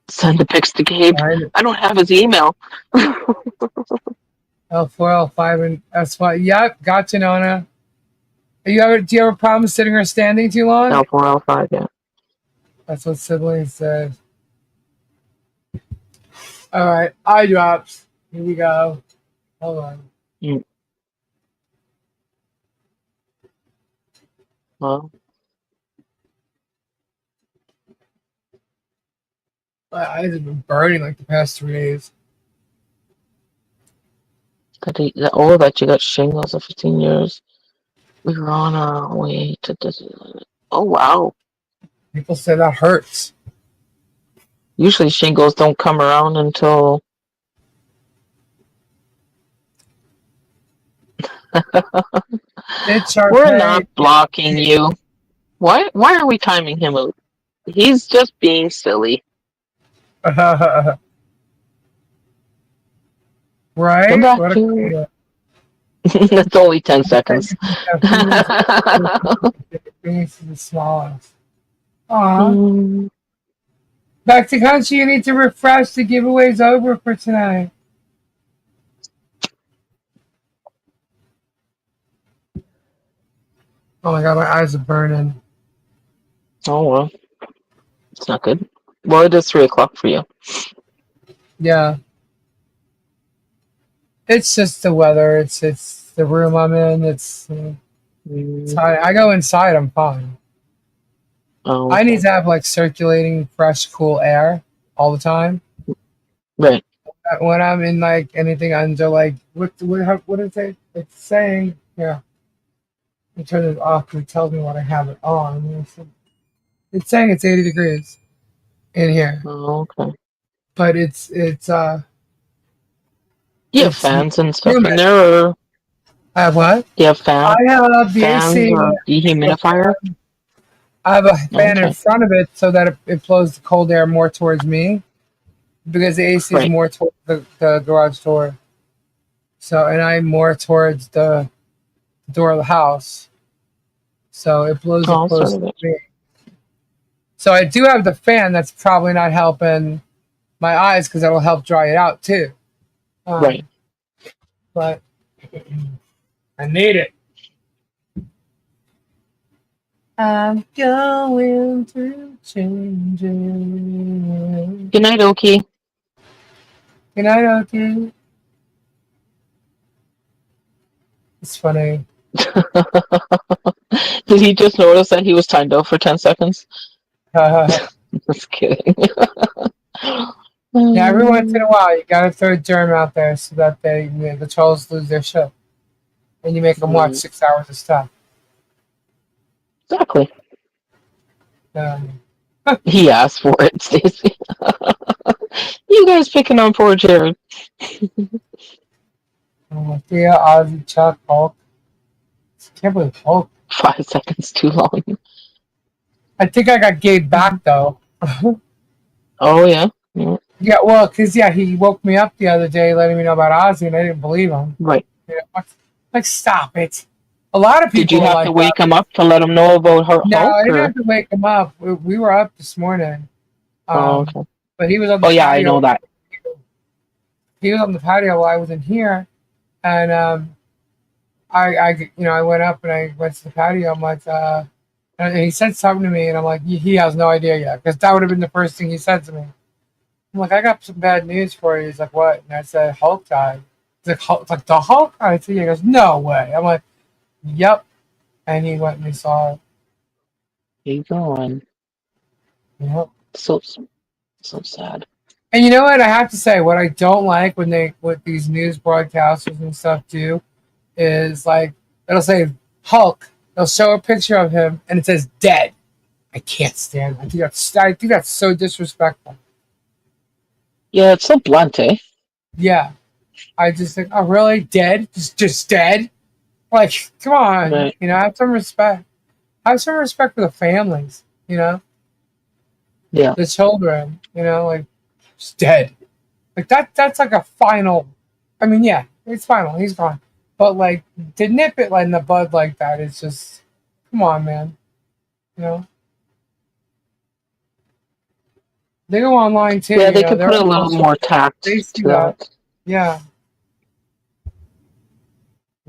Send the pics to Gabe. I don't have his email. L4, L5, and S5. Yep, gotcha, Nona. Do you have a problem sitting or standing too long? L4, L5, yeah. That's what siblings said. All right, eye drops. Here we go. Hold on. Well, My eyes have been burning like the past 3 days. that you got shingles of 15 years. We were on our way to Disneyland. Oh, wow. People say that hurts. Usually shingles don't come around until... We're not blocking you. Why are we timing him out? He's just being silly. Right? Come back here. It's only 10 seconds. Fingers to the smallest. Aw. Back to country, you need to refresh. The giveaway's over for tonight. Oh my god, my eyes are burning. Oh well. It's not good. Well, it is 3 o'clock for you. Yeah. It's just the weather. It's the room I'm in. It's hot. I go inside, I'm fine. Oh, okay. I need to have like circulating, fresh, cool air all the time. Right. When I'm in like anything under like what is it? It's saying I turn it off because it tells me when I have it on. It's saying it's 80 degrees in here. Oh, okay. But it's you have fans and stuff humid. in there, or I have what? Do you have fans? I have the fans AC or dehumidifier? I have a fan in front of it so that it blows the cold air more towards me. because the AC is Right. more towards the garage door. So, and I'm more towards the door of the house. So it blows it Oh, close sorry. to me. So I do have the fan that's probably not helping my eyes because that'll help dry it out too. Right. But I need it. I'm going through changes. Good night, Oki. Good night, Oki. It's funny. Did he just notice that he was timed out for 10 seconds? Yeah, Just kidding. every once in a while, you gotta throw a germ out there so that the trolls lose their shit, and you make them watch 6 hours of stuff. Exactly. Um, He asked for it, Stacey. You guys picking on poor Jared. Thea, Aussie, Chuck, Hulk. I can't believe Hulk. 5 seconds too long. I think I got Gabe back though. Oh, yeah? Yeah. Yeah, well, because he woke me up the other day letting me know about Ozzy, and I didn't believe him. Right. You know, like, stop it. A lot of people Did you have like to wake that. him up to let him know about her No, Hulk? I didn't Or? have to wake him up. We were up this morning. Oh, okay. But he was on the Oh, yeah, I patio. know that. He was on the patio while I was in here, and I went up and I went to the patio. I'm like, and he said something to me, and I'm like, he has no idea yet, because that would have been the first thing he said to me. I'm like, I got some bad news for you. He's like, what? And I said, Hulk died. He's like, Hulk, like the Hulk? I said, yeah. He goes, no way. I'm like, yep. And he went and he saw it. Keep going. Yep. So sad. And you know what? I have to say, what I don't like what these news broadcasters and stuff do is like, it'll say Hulk. They'll show a picture of him and it says dead. I can't stand it. I think that's so disrespectful. Yeah, it's so blunt, eh? Yeah. I just think, oh, really? Dead? Just dead? Like, come on. Right. You know, have some respect. Have some respect for the families, you know? Yeah. The children, you know, like, just dead. Like, that's like a final. I mean, yeah, it's final. He's gone. But, like, to nip it like in the bud like that, it's just, come on, man. You know? They go online too. Yeah, you they know, could they're put a on little social more media. tact They see to that. Yeah.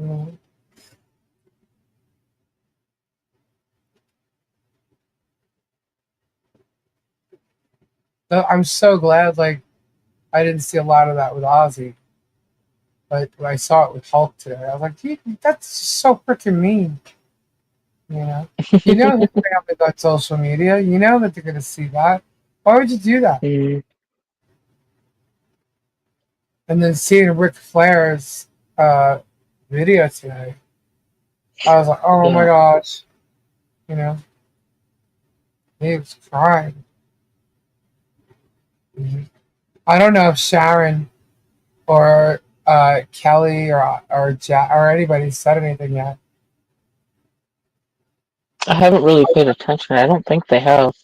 Mhm. I'm so glad, like, I didn't see a lot of that with Ozzy, but I saw it with Hulk today. I was like, that's just so freaking mean. You know, his family got social media. You know that they're gonna see that. Why would you do that? Mm, And then seeing Ric Flair's video today, I was like, oh my yeah. gosh, you know, he was crying. Mhm. I don't know if Sharon or Kelly or anybody said anything yet. I haven't really paid attention. I don't think they have.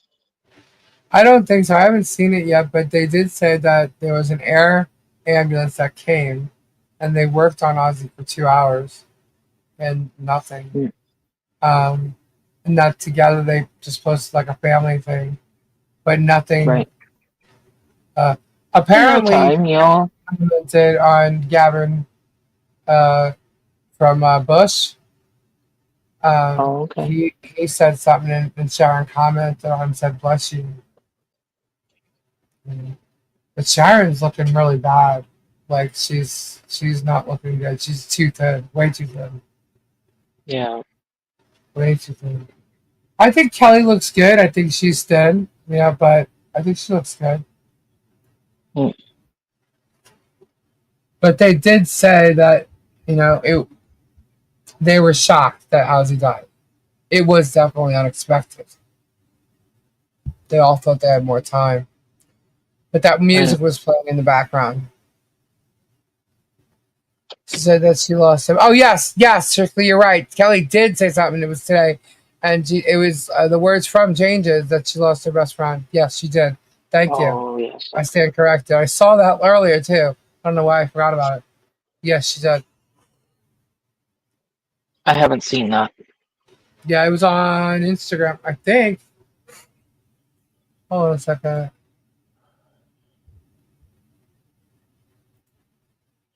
I don't think so. I haven't seen it yet, but they did say that there was an air ambulance that came, and they worked on Ozzy for 2 hours, and nothing. Mm. And that together they just posted like a family thing, but nothing. Right. Apparently, Time, you know. commented on Gavin from Bush. Oh, okay. He said something, and Sharon commented on and said, "Bless you." But Sharon's looking really bad. Like she's not looking good. She's too thin, way too thin, Yeah. way too thin. I think Kelly looks good. I think she's thin, yeah, but I think she looks good. Mm. But they did say that they were shocked that Ozzy died. It was definitely unexpected. They all thought they had more time, but that music was playing in the background. She said that she lost him. Oh yes, strictly you're right. Kelly did say something. It was today, and it was the words from Changes that she lost her best friend. Yes, she did. Thank you. Oh, yes. I stand corrected. I saw that earlier too. I don't know why I forgot about it. Yes, she did. I haven't seen that. Yeah, it was on Instagram, I think. Hold on a second.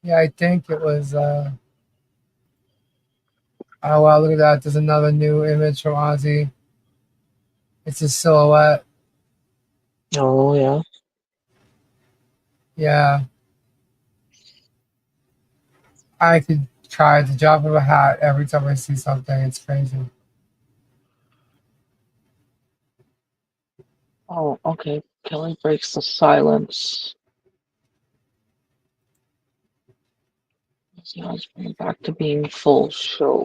Yeah, I think it was. Oh wow, look at that! There's another new image from Aussie. It's a silhouette. Oh, yeah. Yeah, I could cry at the drop of a hat every time I see something. It's crazy. Oh, okay. Kelly breaks the silence. So it's going back to being full show.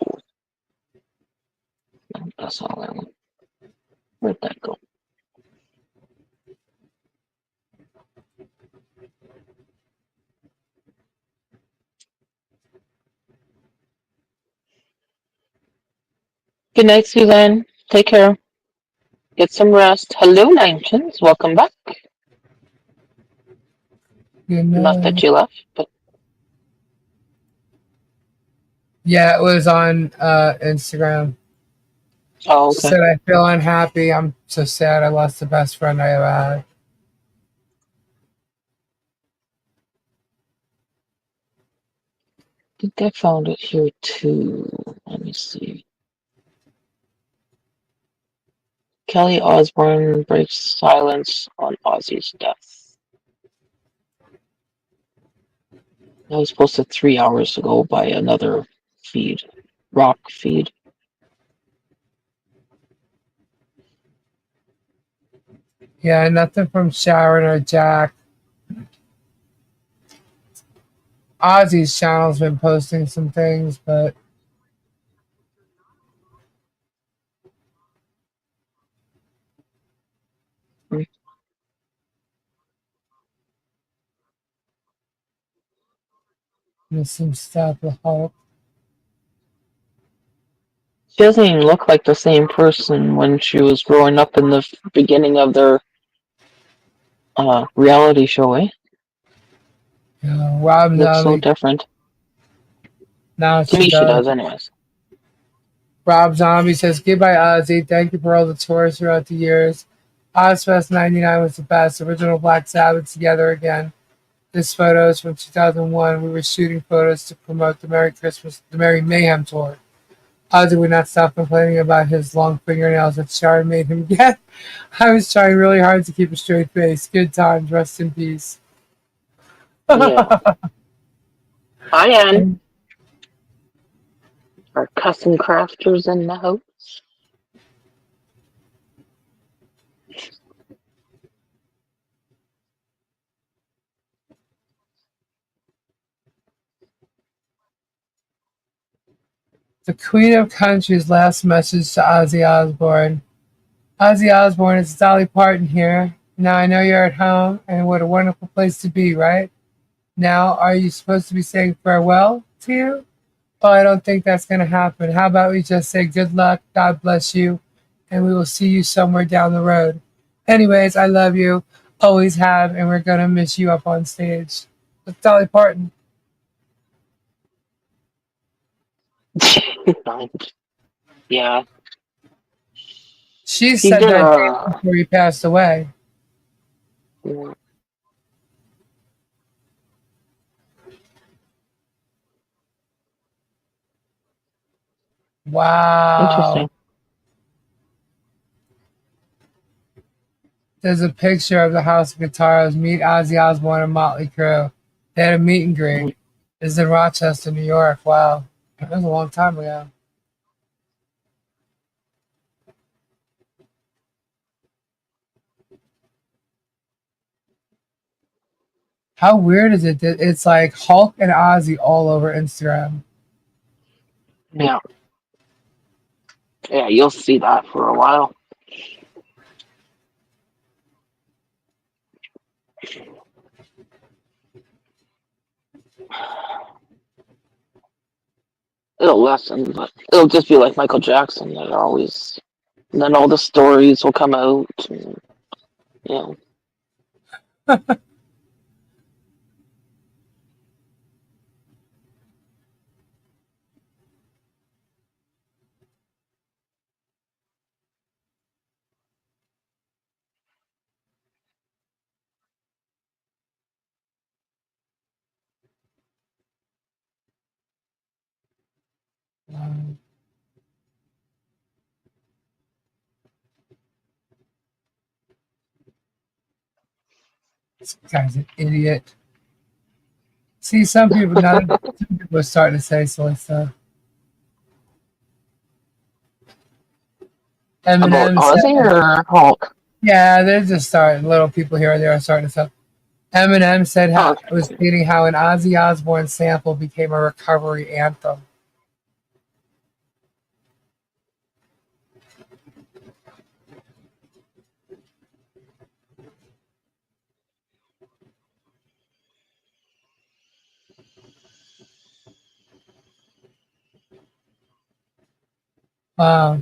That's all I want. Where'd that go? Good night, Suzanne. Take care. Get some rest. Hello, Ninetons. Welcome back. You Not that know. you left, but Yeah, it was on Instagram. oh, She okay. said, "I feel unhappy. I'm so sad. I lost the best friend I ever had." I think I found it here too. Let me see. Kelly Osbourne breaks silence on Ozzy's death. That was posted 3 hours ago by another feed, rock feed. Yeah, nothing from Sharon or Jack. Ozzy's channel's been posting some things, but there's some stuff with Hulk. She doesn't even look like the same person when she was growing up in the beginning of their reality show, eh? Yeah, Rob Looks so Zombie. different. Now To she me, she does. does, anyways. Rob Zombie says, "Goodbye, Ozzy. Thank you for all the tours throughout the years. Ozfest '99 was the best. Original Black Sabbath together again. This photo is from 2001. We were shooting photos to promote the Merry Mayhem tour. Ozzy would not stop complaining about his long fingernails that Sharon made him get. I was trying really hard to keep a straight face. Good times. Rest in peace." Yeah. Hi, Ann. Our custom crafters in the house. The Queen of Country's last message to Ozzy Osbourne. Ozzy Osbourne, it's Dolly Parton here. Now I know you're at home, and what a wonderful place to be, right? Now, are you supposed to be saying farewell to you? Oh, I don't think that's going to happen. How about we just say good luck, God bless you, and we will see you somewhere down the road. Anyways, I love you, always have, and we're going to miss you up on stage. That's Dolly Parton. Yeah. She He's said that days gonna. before he passed away. Wow. Interesting. There's a picture of the House of Guitars. Meet Ozzy Osbourne and Motley Crue. They had a meet and greet. This is in Rochester, New York. Wow. That was a long time ago. How weird is it that it's like Hulk and Ozzy all over Instagram? Yeah. Yeah, you'll see that for a while. It'll lessen, but it'll just be like Michael Jackson. They're always. And then all the stories will come out. And, you know. This guy's an idiot. See, some people are starting to say silly stuff. About Eminem Aussie said, or Hulk? yeah, they're just starting. Little people here and there are starting to say. Eminem said Oh, was stating how an Ozzy Osbourne sample became a recovery anthem. Wow.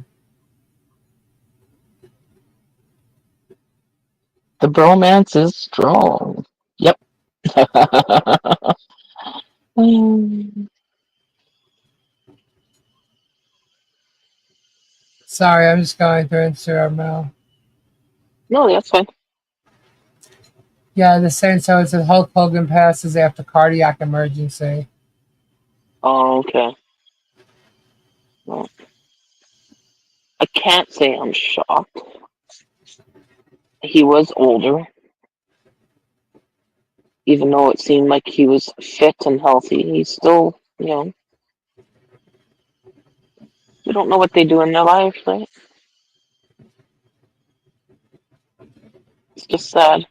the bromance is strong. Yep. Sorry, I'm just going through Instagram now. No, that's fine. Yeah, the same. So it says Hulk Hogan passes after cardiac emergency. Oh, okay. Well, I can't say I'm shocked. He was older, even though it seemed like he was fit and healthy. He's still, we don't know what they do in their life, right? It's just sad.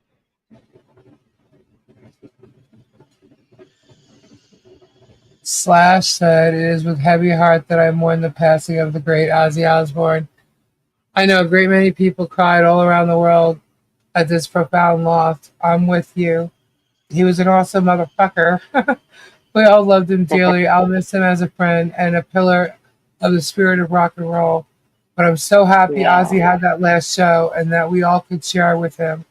Slash said, "It is with heavy heart that I mourn the passing of the great Ozzy Osbourne. I know a great many people cried all around the world at this profound loss. I'm with you. He was an awesome motherfucker. We all loved him dearly. I'll miss him as a friend and a pillar of the spirit of rock and roll. But I'm so happy Yeah. Ozzy had that last show and that we all could share with him.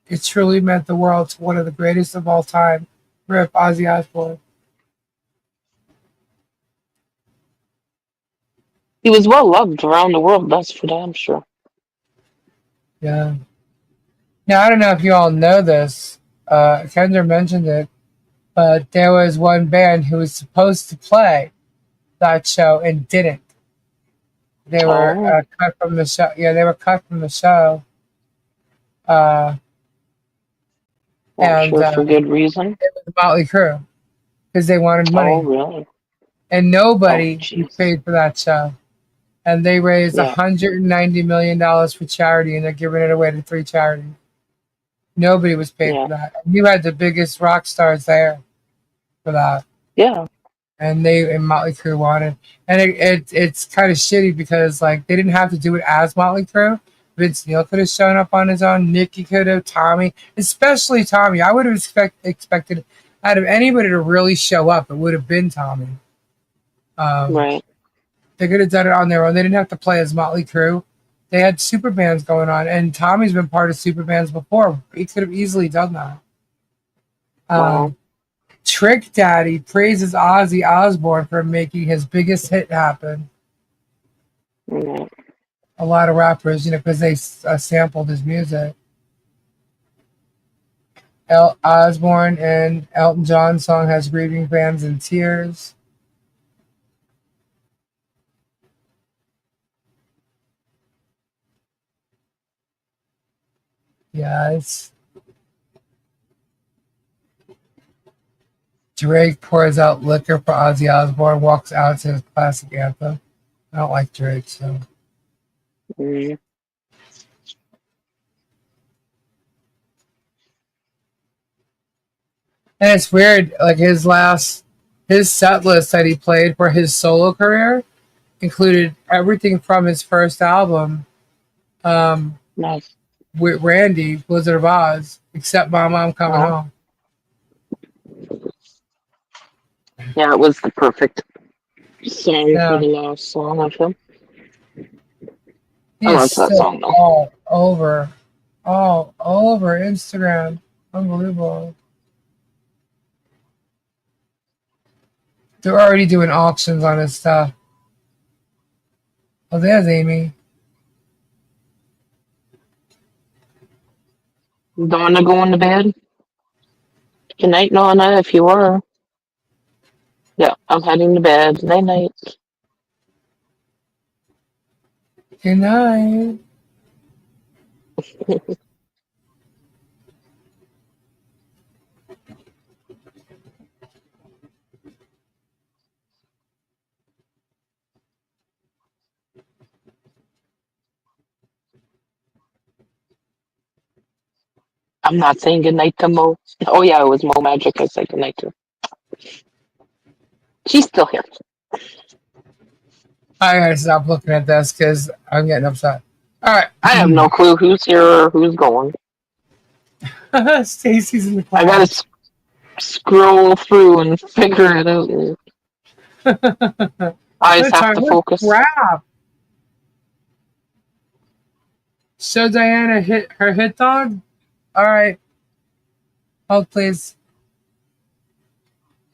It truly meant the world to one of the greatest of all time. Rip Ozzy Osbourne." He was well loved around the world, that's for damn sure. Yeah. Now, I don't know if you all know this. Kendra mentioned it, but there was one band who was supposed to play that show and didn't. They were Oh, cut from the show. Yeah, they were cut from the show. Uh, well, I'm and sure for good reason. it was Motley Crue because they wanted Oh, money. really? And Oh, nobody was jeez. paid for that show. And they raised Yeah, $190 million for charity, and they're giving it away to 3 charities. Nobody was paid yeah, for that. And you had the biggest rock stars there for that. yeah, And Motley Crue wanted, and it's kind of shitty because like they didn't have to do it as Motley Crue. Vince Neil could have shown up on his own. Nikki could have. Tommy, especially Tommy. I would have expected out of anybody to really show up, it would have been Tommy. right. They could have done it on their own. They didn't have to play as Motley Crue. They had super bands going on, and Tommy's been part of super bands before. He could have easily done that. Wow. Trick Daddy praises Ozzy Osbourne for making his biggest hit happen. Yeah. A lot of rappers, because they sampled his music. Osbourne and Elton John's song has grieving fans in tears. Yeah, it's Drake pours out liquor for Ozzy Osbourne, walks out to his classic anthem. I don't like Drake, so. Mm. And it's weird, like his set list that he played for his solo career included everything from his first album, Nice. with Randy, Wizard of Oz, except My Mom Coming Wow. Home. Yeah, it was the perfect song for Yeah, the last song of him. he I is love that still song though. all over Instagram. Unbelievable. They're already doing auctions on his stuff. Oh, there's Amy. Donna going to bed? Good night, Donna, if you are. Yeah, I'm heading to bed. Night night. Good night. I'm not saying goodnight to Mo. Oh yeah, it was MoMagic I said goodnight to. She's still here. I gotta stop looking at this because I'm getting upset. All right. I have no clue who's here or who's going. Stacy's in the I class. gotta scroll through and figure it out. I just have to focus. Crap. So Diana hit her hit dog? All right. Hold, please.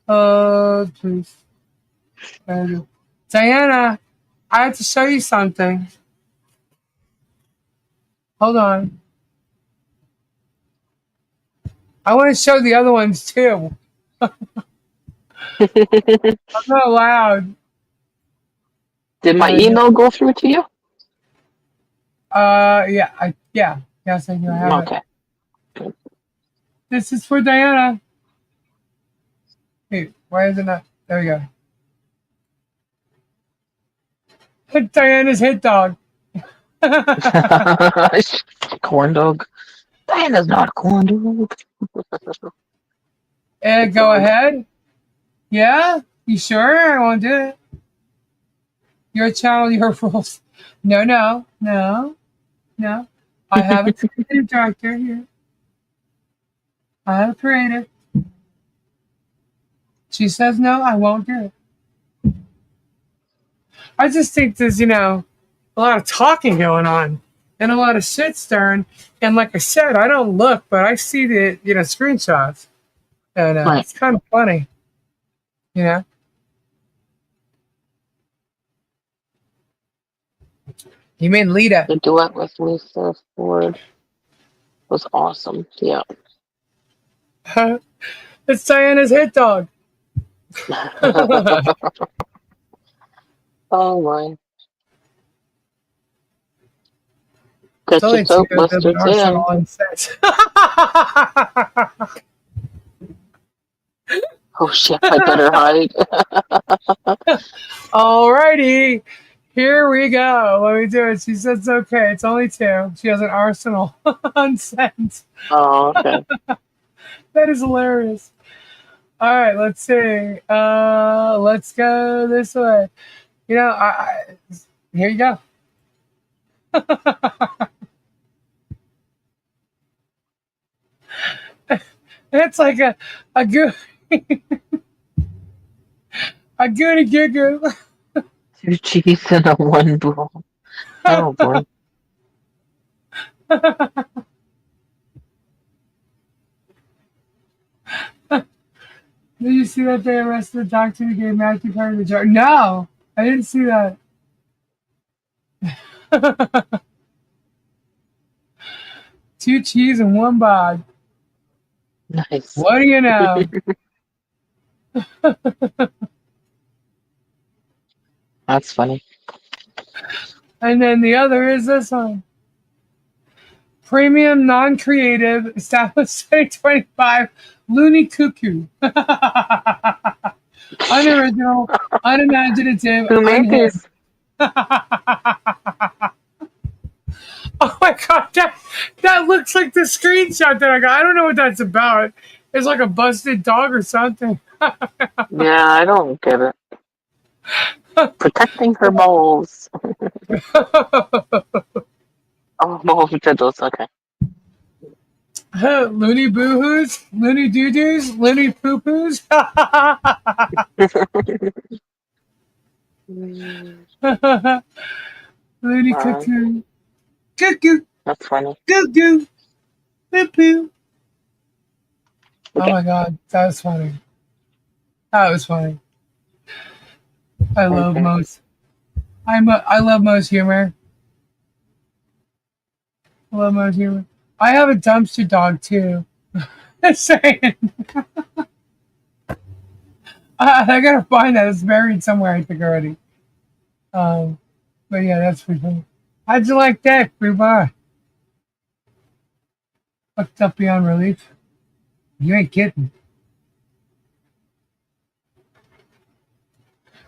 Oh, please. Diana, I have to show you something. Hold on. I want to show the other ones too. I'm not allowed. Did my email go through to you? Yeah. Yes, I do. I have Okay. it. This is for Diana. Hey, why is it not? There we go. Hit Diana's hit dog. Corn dog. Diana's not a corn dog. And go ahead. Yeah? You sure? I won't do it. Your channel, your rules. No. I have a creative director here. I have a creative. She says no, I won't do it. I just think there's, a lot of talking going on and a lot of shit stirring. And like I said, I don't look, but I see the, screenshots. And Right. It's kind of funny. You mean Lita? The duet with Lisa Ford was awesome. Yeah. It's Diana's hit dog. Oh my. It's Got only your soap busted in. Arsenal and set. Oh shit, I better hide. Alrighty, here we go. Let me do it. She said it's okay. It's only 2. She has an arsenal unsent. Oh, okay. That is hilarious. All right, let's see. Let's go this way. Here you go. It's like a good a goody goo goo. 2 cheese and a 1 bowl. Oh boy. Did you see that they arrested the doctor who gave Matthew Perry the jar? No, I didn't see that. 2 cheese and 1 bod. Nice. What do you know? That's funny. And then the other is this one. Premium non-creative established 2025 Looney Cuckoo. Unoriginal, unimaginative, Who made this? Oh my god, that looks like the screenshot that I got. I don't know what that's about. It's like a busted dog or something. Yeah, I don't get it. Protecting her balls. Oh, balls potatoes. Okay. Looney boo-hoos, loony doo-doos, loony poo-poos. Loony cuckoo. Cuckoo. That's funny. Cuckoo. Poo-poo. Oh my god, that was funny. That was funny. I love Okay. Mo's. I love Mo's humor. I love Mo's humor. I have a dumpster dog too. Just saying. I gotta find that. It's buried somewhere, I think already. Um, but yeah, that's pretty funny. How'd you like that, Fubar? Fucked up beyond relief. You ain't kidding.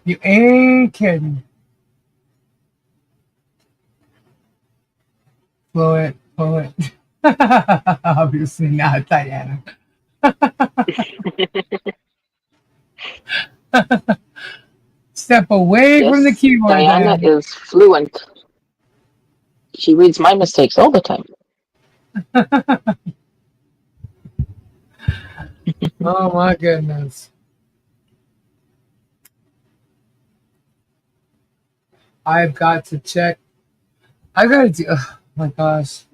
You ain't kidding. Blow it, pull it. Obviously not, Diana. Step away from the Yes, keyboard, Diana Diana. is fluent. She reads my mistakes all the time. Oh my goodness. I've got to check. I gotta do. Oh my gosh.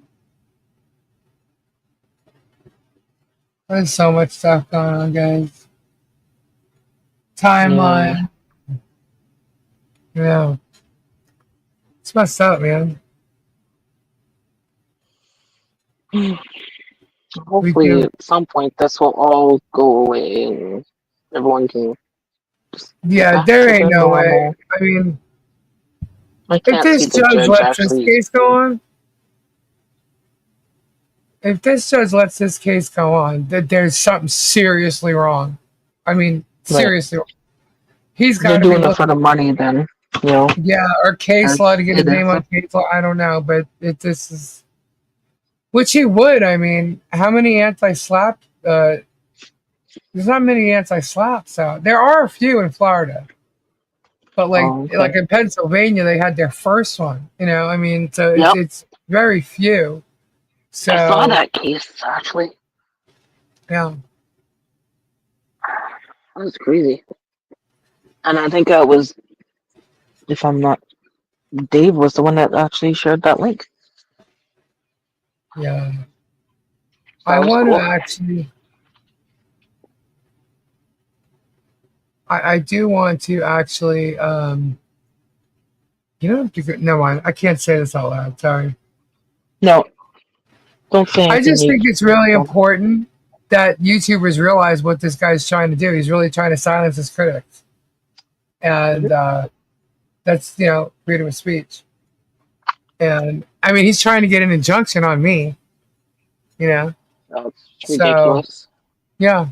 There's so much stuff going on, guys. Yeah. Timeline. Yeah. It's messed up, man. We Hopefully, do. at some point, this will all go away and everyone can get Yeah, back there to ain't their no way. normal. I mean, I if can't see this the judge judge lets this actually. case go on, if this judge lets this case go on, that there's something seriously wrong. I mean, Right. seriously wrong. He's got They're to be doing it for looking. the money, then. You know, Yeah, or case law as to get his it name is. on case law. I don't know, but this is which he would. I mean, how many anti-slap? There's not many anti-slaps out. There are a few in Florida, but Oh, like okay. in Pennsylvania, they had their first one. You know, I mean, so Yep. it's very few. I saw So that case, actually. yeah, That was crazy. And I think it was, if I'm not, Dave was the one that actually shared that link. yeah. That I was want to cool. actually. I do want to actually. You know, never mind. I can't say this out loud. Sorry. No, don't say I anything just you think it's really don't. important that YouTubers realize what this guy's trying to do. He's really trying to silence his critics, and that's freedom of speech. And I mean, he's trying to get an injunction on me. You know, That's so ridiculous. yeah.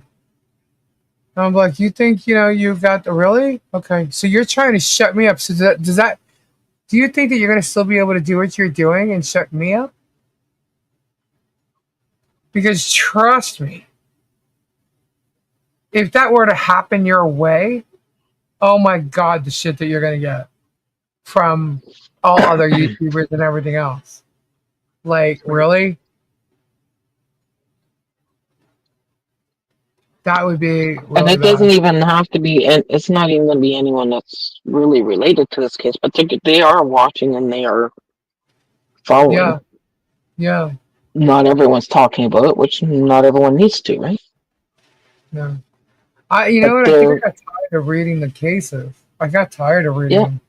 I'm like, you think you've got the really okay? So you're trying to shut me up. So does that? Do you think that you're going to still be able to do what you're doing and shut me up? Because trust me, if that were to happen your way, oh my God, the shit that you're going to get from all other YouTubers and everything else. Like, really? That would be And really it doesn't bad. even have to be, and it's not even going to be anyone that's really related to this case, but they are watching and they are following. Yeah, yeah, Not everyone's talking about it, which not everyone needs to, right? yeah. You know But what? I think I they're, got tired of reading the cases. I got tired of reading yeah, them.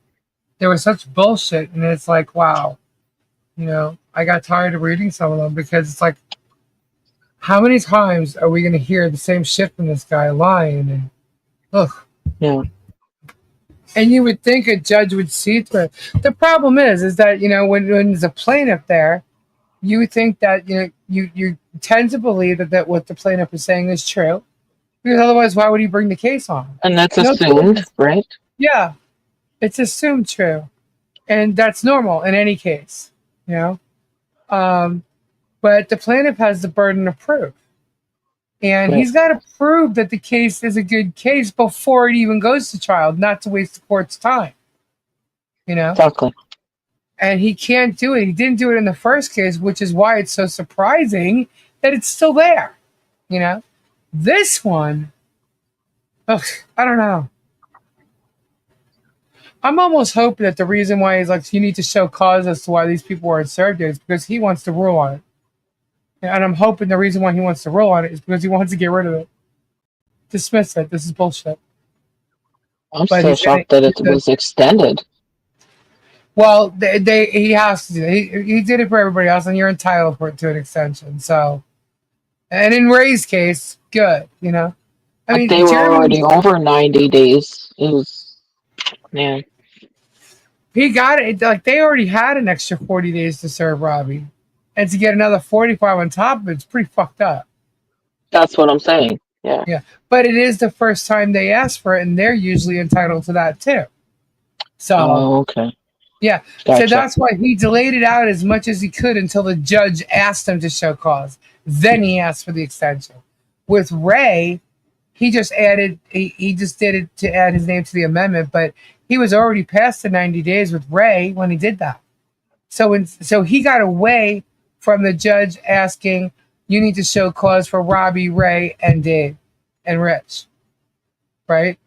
There was such bullshit, and it's like, wow. I got tired of reading some of them because it's like, how many times are we going to hear the same shit from this guy lying? And ugh. yeah, And you would think a judge would see through it. The problem is that when there's a plaintiff there, you would think that you tend to believe that what the plaintiff is saying is true, because otherwise, why would he bring the case on? and that's No, assumed, right? yeah, it's assumed true, and that's normal in any case, you know. Um, but the plaintiff has the burden of proof. And Right, he's got to prove that the case is a good case before it even goes to trial, not to waste the court's time, you know? exactly. And he can't do it. He didn't do it in the first case, which is why it's so surprising that it's still there, you know? This one, ugh, I don't know. I'm almost hoping that the reason why he's like, you need to show cause as to why these people weren't served is because he wants to rule on it. And I'm hoping the reason why he wants to roll on it is because he wants to get rid of it. Dismiss it. This is bullshit. I'm But still shocked that it was extended. Well, he has to do it. He did it for everybody else, and you're entitled to an extension. So, and in Ray's case, good. You know, I mean, they were already over 90 days. It was, man. He got it. Like they already had an extra 40 days to serve Robbie, and to get another 45 on top of it's pretty fucked up. That's what I'm saying. Yeah. Yeah, but it is the first time they asked for it, and they're usually entitled to that too. So, okay. Yeah, Gotcha. So that's why he delayed it out as much as he could until the judge asked him to show cause. Then he asked for the extension. With Ray, he just added. He just did it to add his name to the amendment, but he was already past the 90 days with Ray when he did that. So he got away from the judge asking, "You need to show cause for Robbie, Ray, and Dave, and Rich." Right?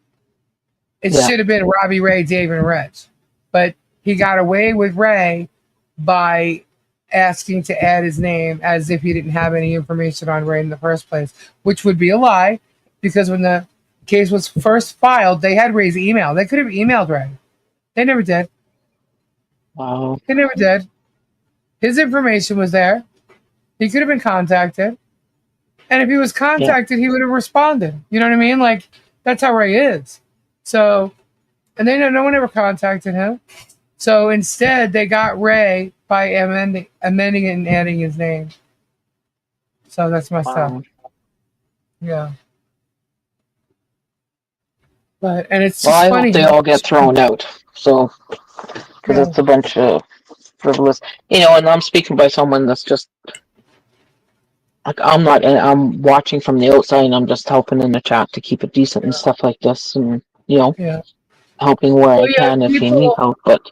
It should have been Robbie, Ray, Dave, and Rich, but he got away with Ray by asking to add his name as if he didn't have any information on Ray in the first place, which would be a lie because when the case was first filed, they had Ray's email. They could have emailed Ray. They never did. Wow. They never did. His information was there. He could have been contacted. And if he was contacted, he would have responded. You know what I mean? Like, that's how Ray is. So, and they know no one ever contacted him. So instead, they got Ray by amending it and adding his name. So that's messed up. Yeah. But and it's just I funny. hope they all get thrown out. So, because it's a bunch of frivolous, and I'm speaking by someone that's just like I'm watching from the outside, and I'm just helping in the chat to keep it decent and stuff like this, and helping where I can if you need help, but.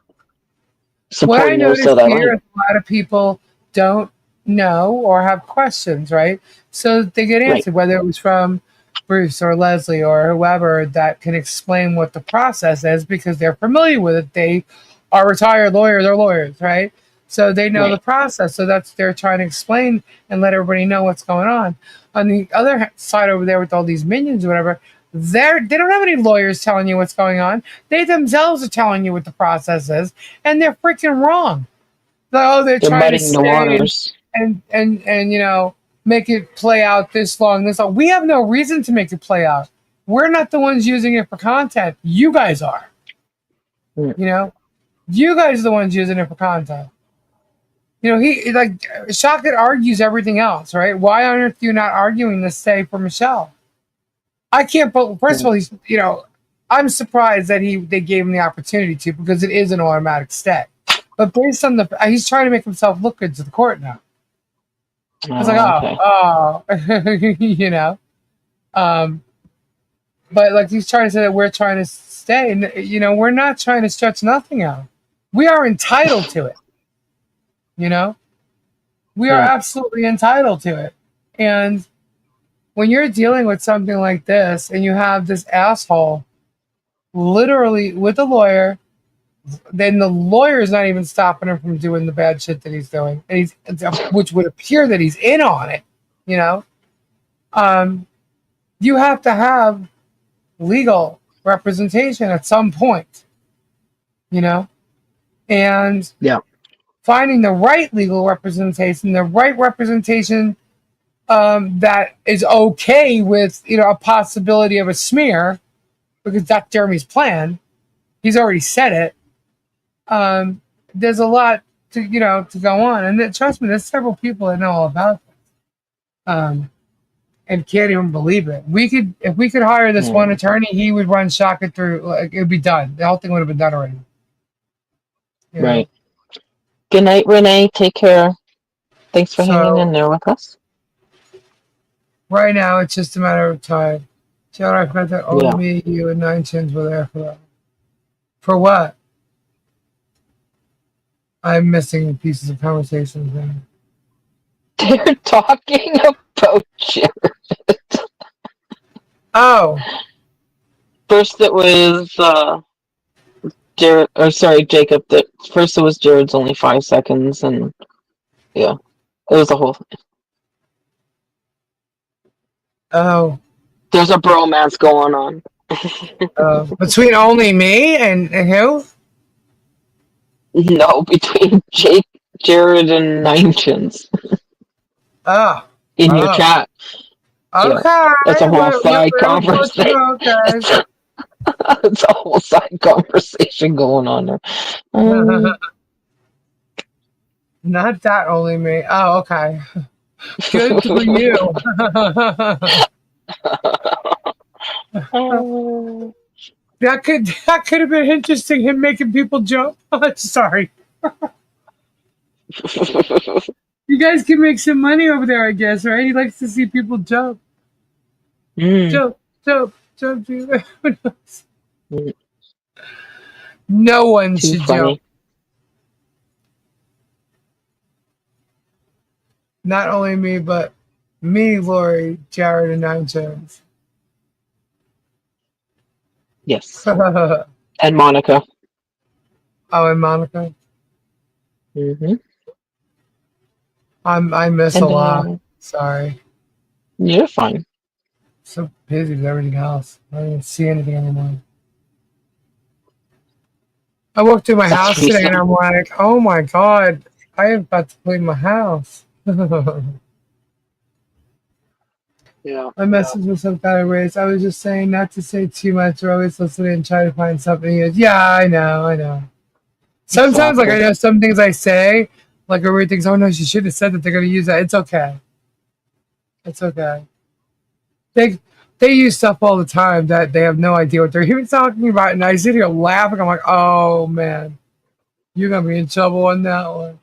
What I noticed that here is a lot of people don't know or have questions, right? So they get answered, whether it was from Bruce or Leslie or whoever that can explain what the process is because they're familiar with it. They are retired lawyers or lawyers, right? So they know the process. So they're trying to explain and let everybody know what's going on. On the other side over there with all these minions or whatever, they don't have any lawyers telling you what's going on. They themselves are telling you what the process is, and they're freaking wrong. They're trying to stay and make it play out this long, this long. We have no reason to make it play out. We're not the ones using it for content. You guys are. You guys are the ones using it for content. Shockett argues everything else, right? Why on earth are you not arguing this, say, for Michelle? I can't. First of all, I'm surprised that they gave him the opportunity to because it is an automatic stay. But based on he's trying to make himself look good to the court now. It's but he's trying to say that we're trying to stay, and we're not trying to stretch nothing out. We are entitled to it. We are absolutely entitled to it, and. When you're dealing with something like this and you have this asshole literally with a lawyer, then the lawyer is not even stopping him from doing the bad shit that he's doing, and which would appear that he's in on it. You have to have legal representation at some point. And finding the right legal representation, that is okay with a possibility of a smear, because that's Jeremy's plan. He's already said it. There's a lot to go on, and trust me, there's several people that know all about this, and can't even believe it. If we could hire this one attorney, he would run Shockett through. It would be done. The whole thing would have been done already. Right. Good night, Renee. Take care. Thanks for hanging in there with us. Right now, it's just a matter of time. Taylor, I meant that me, you, and 9 Chins were there for that. For what? I'm missing pieces of conversations there. They're talking about Jared. Oh. First it was Jared, or sorry, Jacob. First it was Jared's only 5 seconds, and it was a whole thing. Oh, There's a bromance going on. between only me and who? No, between Jake, Jared, and Ninetons Oh, in your oh. chat. Yeah, Okay. that's a whole side What's conversation. about, guys? It's a whole side conversation going on there. Not that only me. Oh, okay. Good for you. That could have been interesting. Him making people jump. Sorry. You guys can make some money over there, I guess, right? He likes to see people jump, jump, jump, jump. Who knows? No one Too should funny. jump. Not only me, but me, Lori, Jared, and Nine Jones. Yes. Oh, And Monica. and Monica. Mm-hmm. I miss And a lot. Sorry. you're fine. So busy with everything else. I don't even see anything anymore. I walked through my That's house today and recent. I'm like, oh my God, I am about to clean my house. Yeah. My message was some kind of race. I was just saying not to say too much or always listening and try to find something. He goes, yeah, I know. Sometimes, like, I Exactly. know some things I say, like, everybody thinks, oh no, she should have said that they're going to use that. It's okay. It's okay. They use stuff all the time that they have no idea what they're even talking about. And I sit here laughing. I'm like, oh man, you're going to be in trouble on that one.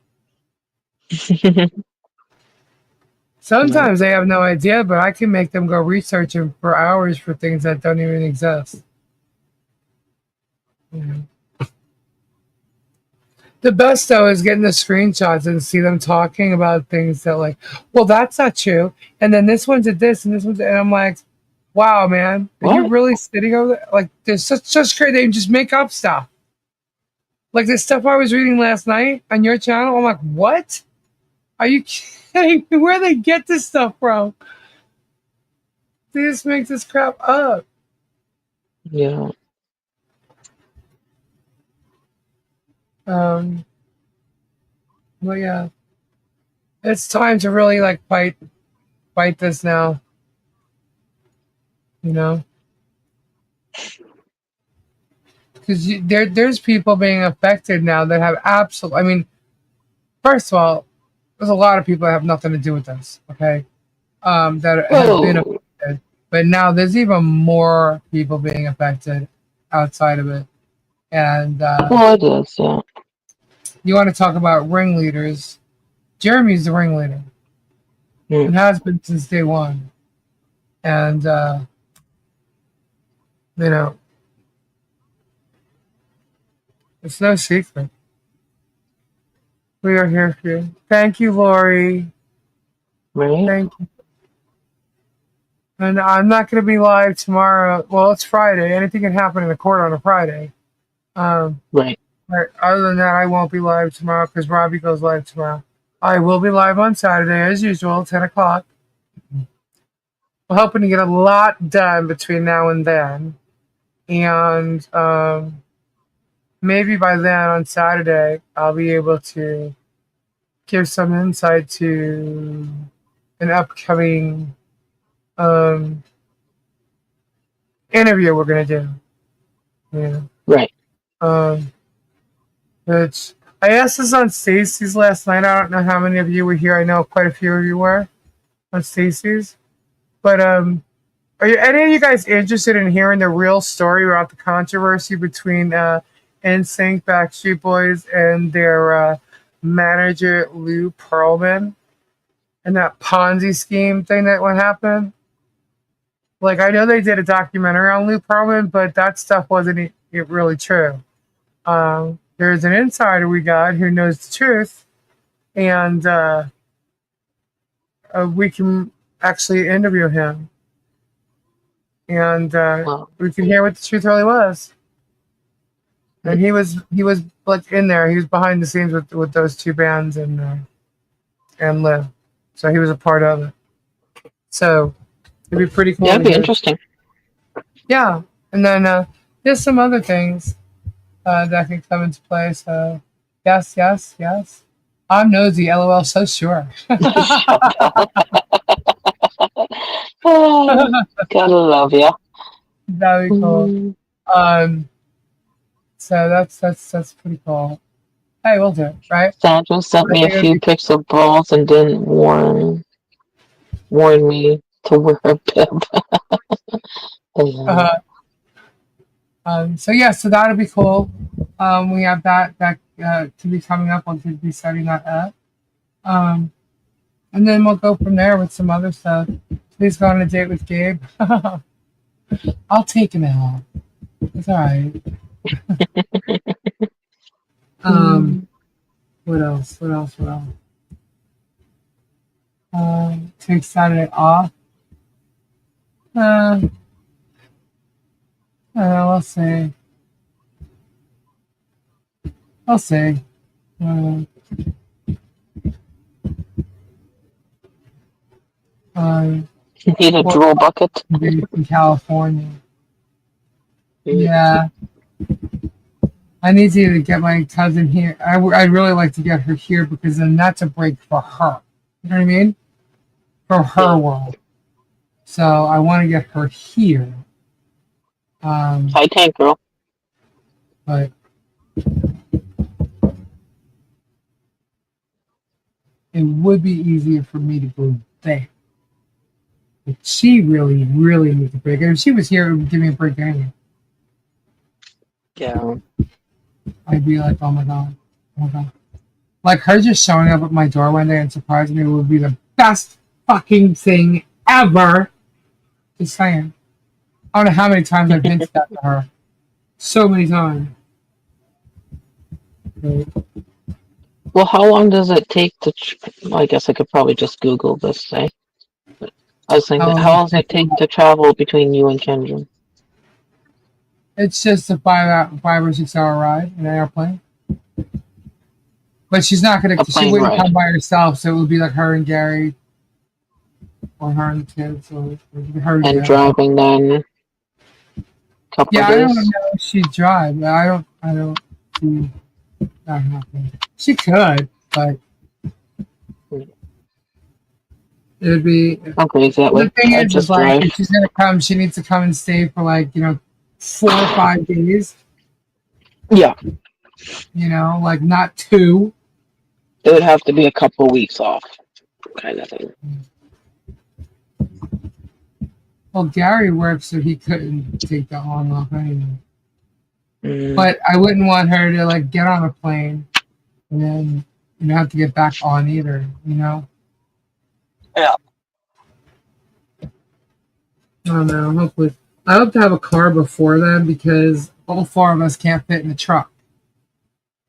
Sometimes they have no idea, but I can make them go researching for hours for things that don't even exist. Mhm. The best though is getting the screenshots and see them talking about things that like, well, that's not true. And then this one did this and this one did, and I'm like, wow, man, are you What? really sitting over there? Like, there's such great. They just make up stuff. Like this stuff I was reading last night on your channel. I'm like, what? Are you kidding me? Where they get this stuff from? They just make this crap up. Yeah. But yeah, it's time to really like fight this now. You know, because there's people being affected now that have absolute. I mean, first of all, there's a lot of people that have nothing to do with this. Okay, that have been Oh. affected, but now there's even more people being affected outside of it. And Well, it is. Yeah. you want to talk about ringleaders? Jeremy's the ringleader and has been since day one. And you know, it's no secret. We are here for you. Thank you, Lori. Right. Thank you. And I'm not going to be live tomorrow. Well, it's Friday. Anything can happen in the court on a Friday. Right. But other than that, I won't be live tomorrow because Robbie goes live tomorrow. I will be live on Saturday as usual, 10 o'clock. We're hoping to get a lot done between now and then. And maybe by then on Saturday, I'll be able to give some insight to an upcoming interview we're going to do. Yeah. Right. Which I asked this on Stacy's last night. I don't know how many of you were here. I know quite a few of you were on Stacy's. But are any of you guys interested in hearing the real story about the controversy between NSYNC, Backstreet Boys, and their manager Lou Pearlman, and that Ponzi scheme thing that what happened? Like, I know they did a documentary on Lou Pearlman, but that stuff wasn't really true. There's an insider we got who knows the truth, and we can actually interview him, and Wow. we can hear what the truth really was. And he was like in there. He was behind the scenes with those two bands and Liv, so he was a part of it. So It'd be pretty cool. Yeah, to it'd be get it. interesting. Yeah, and then there's some other things that can come into play. So yes, yes, yes. I'm nosy. LOL. So sure. Oh, gotta love ya. That'd be cool. Mm. So that's pretty cool. Hey, we'll do it, right? Sandra sent I me a think it'd few be pics of balls and didn't warn me to wear a bib. Yeah. uh, so yeah, so that'll be cool. We have that to be coming up. We'll be setting that up. Um, and then we'll go from there with some other stuff. Please go on a date with Gabe. I'll take him out. It's all right. Mm. What else? What else? What else? Take Saturday off. We'll see. I'll see. Uh, Need a what drool bucket. in California? Mm. Yeah, I need to either get my cousin here. I'd really like to get her here because then that's a break for her. You know what I mean? For her world. So I want to get her here. Hi, tank girl. But it would be easier for me to go there. But she really, really needs a break. And if she was here, it would give me a break anyway. Yeah. I'd be like, oh my god, oh my god. Like her just showing up at my door one day and surprising me would be the best fucking thing ever. Just saying. I don't know how many times I've hinted that to her. So many times. Well, how long does it take to? Well, I guess I could probably just Google this. Say. I was thinking, how long does it take to travel between you and Kendra? It's just a 5 or 6 hour ride in an airplane. But she's not gonna. A She plane wouldn't ride. come by herself, so it would be like her and Gary, or her and the kids, or her and And Gary. driving then a couple Yeah, of I don't days. know if she'd drive. I don't see that happening. She could, but it would be. I'm crazy that The way. thing I is just like drive. if she's gonna come, she needs to come and stay for like 4 or 5 days. Yeah, Like not 2. it would have to be a couple weeks off, kind of thing. Well, Gary works, so he couldn't take that long off anyway. Mm. But I wouldn't want her to like get on a plane and then have to get back on either. Yeah. I don't know. Hopefully, I hope to have a car before then because all 4 of us can't fit in the truck.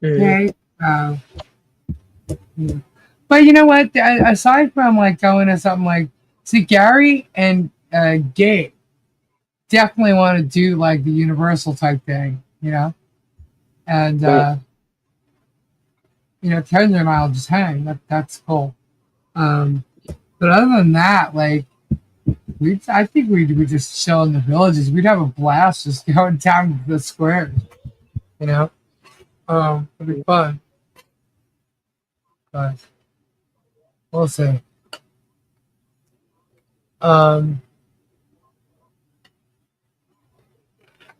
Mm. Okay. Yeah. But you know what? Aside from like going to something like, see, Gary and Gabe definitely want to do like the Universal type thing, and Right. Kendra and I'll just hang. That's cool. But other than that, like, I think we just chill in the villages. We'd have a blast just going down to the squares. It'd be fun. But we'll see.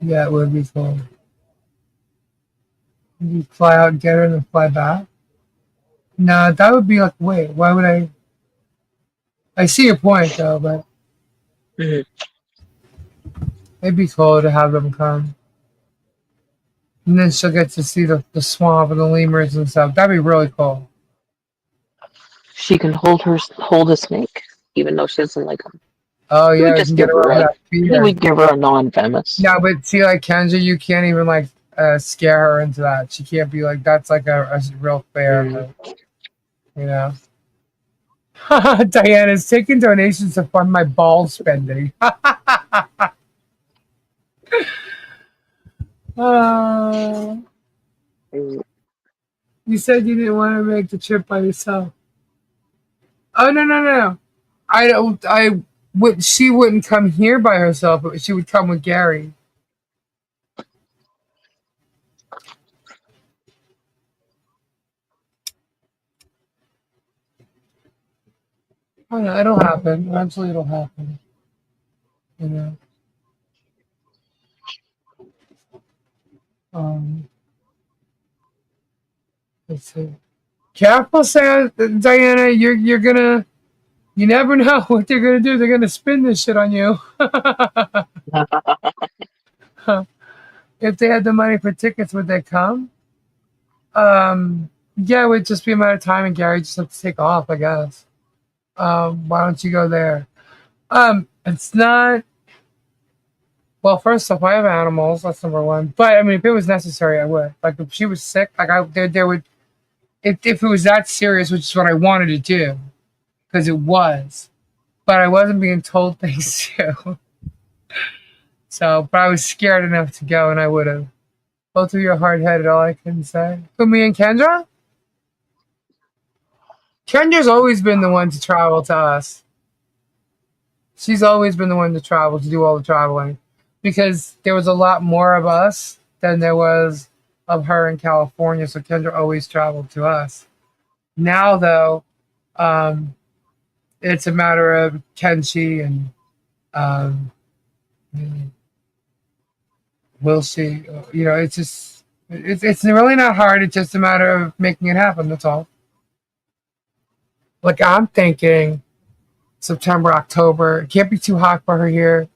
Yeah, it would be cool. You fly out and get her and then fly back? No, that would be like, wait, why would I? I see your point though, but Mhm. it'd be cool to have them come. And then she'll get to see the swamp and the lemurs and stuff. That'd be really cool. She can hold a snake, even though she doesn't like them. Oh We yeah, would we just can get give her over a. that fear. We give her a non-venomous. Yeah, but see, like Kendra, you can't even like scare her into that. She can't be like that's like a real fair, Diana's taking donations to fund my ball spending. You said you didn't want to make the trip by yourself. Oh no. I don't. She wouldn't come here by herself, but she would come with Gary. I don't know, it'll happen. Eventually it'll happen. You know. Let's see. Careful, Diana. You're gonna. You never know what they're gonna do. They're gonna spin this shit on you. If they had the money for tickets, would they come? Yeah, it would just be a matter of time, and Gary just have to take off, I guess. Why don't you go there? It's not. Well, first off, I have animals. That's number one. But I mean, if it was necessary, I would. Like if she was sick, like there would. If it was that serious, which is what I wanted to do, because it was, but I wasn't being told things to. So, but I was scared enough to go, and I would have. Both of you are hard-headed. All I can say. Who, me and Kendra? Kendra's always been the one to travel to us. She's always been the one to travel, to do all the traveling, because there was a lot more of us than there was of her in California. So Kendra always traveled to us. Now, though, it's a matter of can she and will she? You know, it's just it's really not hard. It's just a matter of making it happen. That's all. Like I'm thinking September, October. It can't be too hot for her here.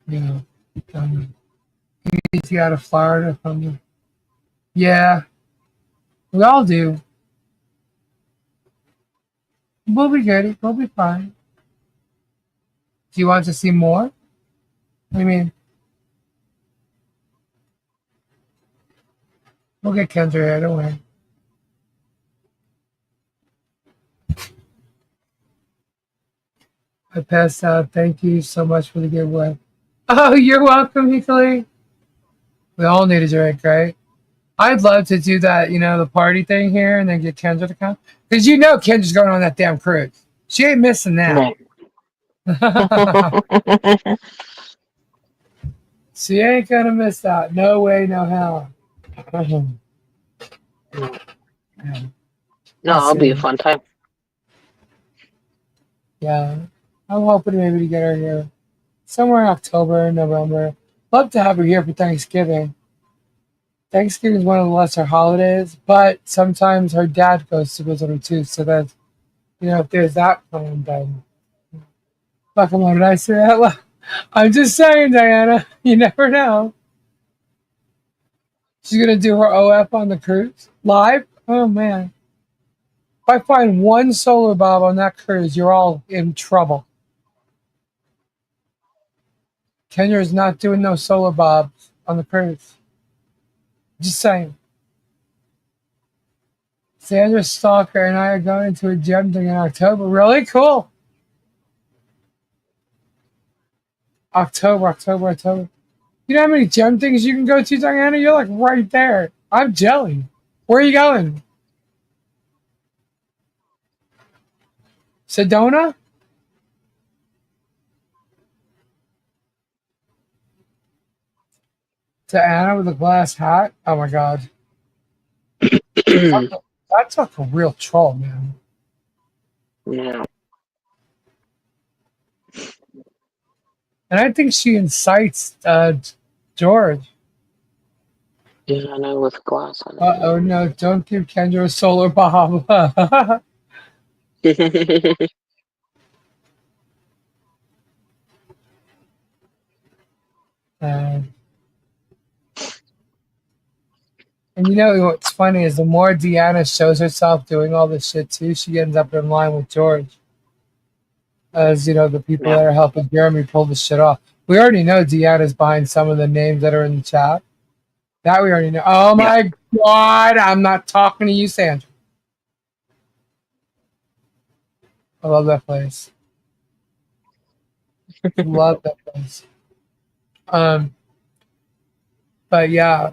You know, you need to get out of Florida from the. Yeah, we all do. We'll be good. We'll be fine. Do you want to see more? What do you mean? We'll get Kendra here. Don't worry. I passed out. Thank you so much for the giveaway. Oh, you're welcome, Hikali. We all need a drink, right? I'd love to do that, you know, the party thing here and then get Kendra to come. Because you know Kendra's going on that damn cruise. She ain't missing that. Right. She ain't going to miss that. No way, no how. Yeah. No, it'll be a fun time. Yeah. I'm hoping maybe to get her here somewhere in October, November. Love to have her here for Thanksgiving. Thanksgiving is one of the lesser holidays, but sometimes her dad goes to visit her too. So that, you know, if there's that plan, then. Fuck, come on, did I say that? I'm just saying, Diana. You never know. She's gonna do her OF on the cruise live. Oh man! If I find one solar bob on that cruise, you're all in trouble. Kenya is not doing no solar bobs on the cruise. Just saying. Sandra Stalker and I are going to a gem thing in October. Really cool. October. You know how many gem things you can go to, Diana? You're like right there. I'm jelly. Where are you going? Sedona? To Anna with a glass hat? Oh my god. That's like a real troll, man. Yeah. And I think she incites George. Yeah, I know, with glass on Oh no, don't give Kendra a solar bomb. it. And you know what's funny is the more Deanna shows herself doing all this shit too, she ends up in line with George. As you know, the people that are helping Jeremy pull this shit off. We already know Deanna's behind some of the names that are in the chat. That we already know. Oh my god, I'm not talking to you, Sandra. I love that place. Love that place. But yeah,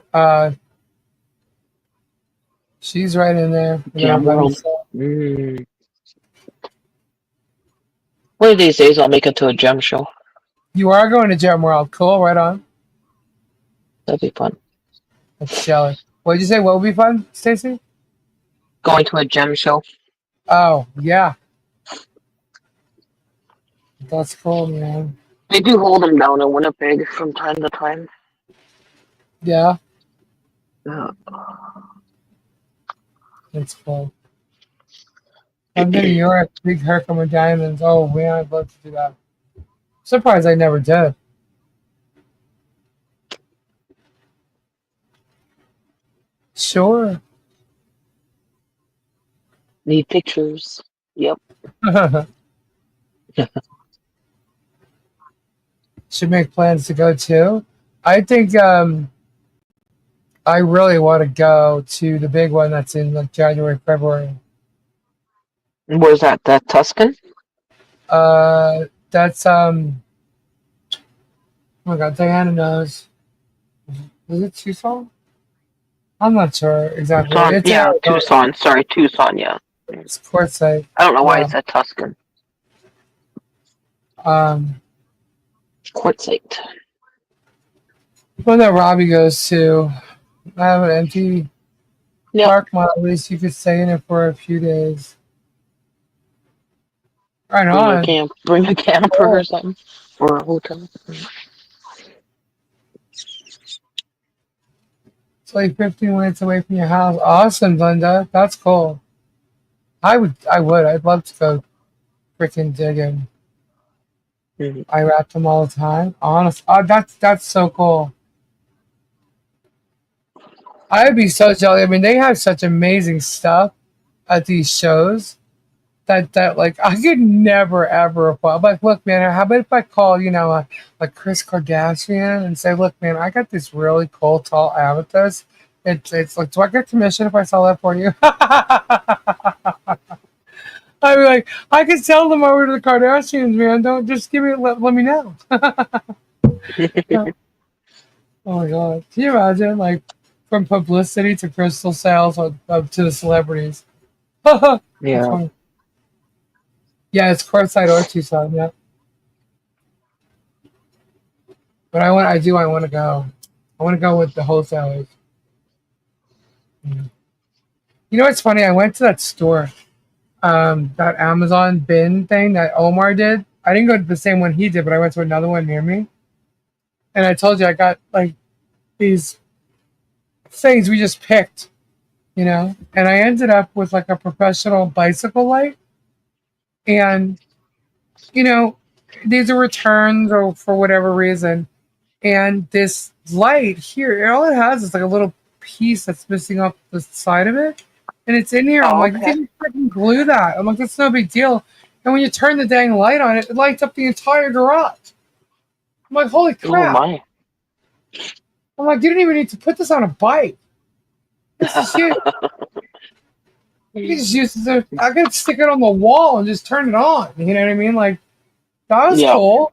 She's right in there with Gem everybody. World. So. One of these days, I'll make it to a gem show. You are going to Gem World. Cool, right on. That'd be fun. That's jelly. What did you say? What would be fun, Stacy? Going to a gem show. Oh, yeah. That's cool, man. They do hold them down in Winnipeg from time to time. Yeah, Yeah. that's cool. I've been to Europe, big Herkimer Diamonds. Oh, man, I'd love to do that. Surprised I never did. Sure. Need pictures. Yep. Should make plans to go too. I think I really want to go to the big one that's in like January, February. Where's that? That Tuscan? That's oh my god, Diana knows. Is it Tucson? I'm not sure exactly. Tucson. It's Yeah, Arizona. Tucson. Sorry, Tucson. Yeah. It's Quartzsite. I don't know why Yeah. it said Tuscan. Um, Quartzite. one that Robbie goes to. I have an empty Yep. park lot. At least you could stay in it for a few days. Right on. Bring a camper or something. Or a hotel. It's like 15 minutes away from your house. Awesome, Linda. That's cool. I'd love to go freaking digging. Mhm. I wrap them all the time. Honest. That's so cool. I would be so jelly. I mean, they have such amazing stuff at these shows that like I could never ever afford. I'm like, look, man, how about if I call, like Chris Kardashian and say, look, man, I got this really cool tall amethyst. It's like, do I get commission if I sell that for you? I'd be like, I can sell them over to the Kardashians, man. Don't just give me let me know. Oh my god. Can you imagine? Like from publicity to crystal sales to the celebrities. That's Yeah. funny. Yeah, it's Quartzsite or Tucson, yeah. But I want to go. I want to go with the wholesalers. Yeah. You know what's funny? I went to that store, that Amazon bin thing that Omar did. I didn't go to the same one he did, but I went to another one near me. And I told you I got like these things we just picked, and I ended up with like a professional bicycle light. And, these are returns or for whatever reason. And this light here, all it has is like a little piece that's missing off the side of it. And it's in here. I'm like, okay. didn't freaking glue that. I'm like, that's no big deal. And when you turn the dang light on, it lights up the entire garage. I'm like, holy Oh crap. my. I'm like, you didn't even need to put this on a bike. This is huge. You can just use it. I could stick it on the wall and just turn it on. You know what I mean? Like, that was cool.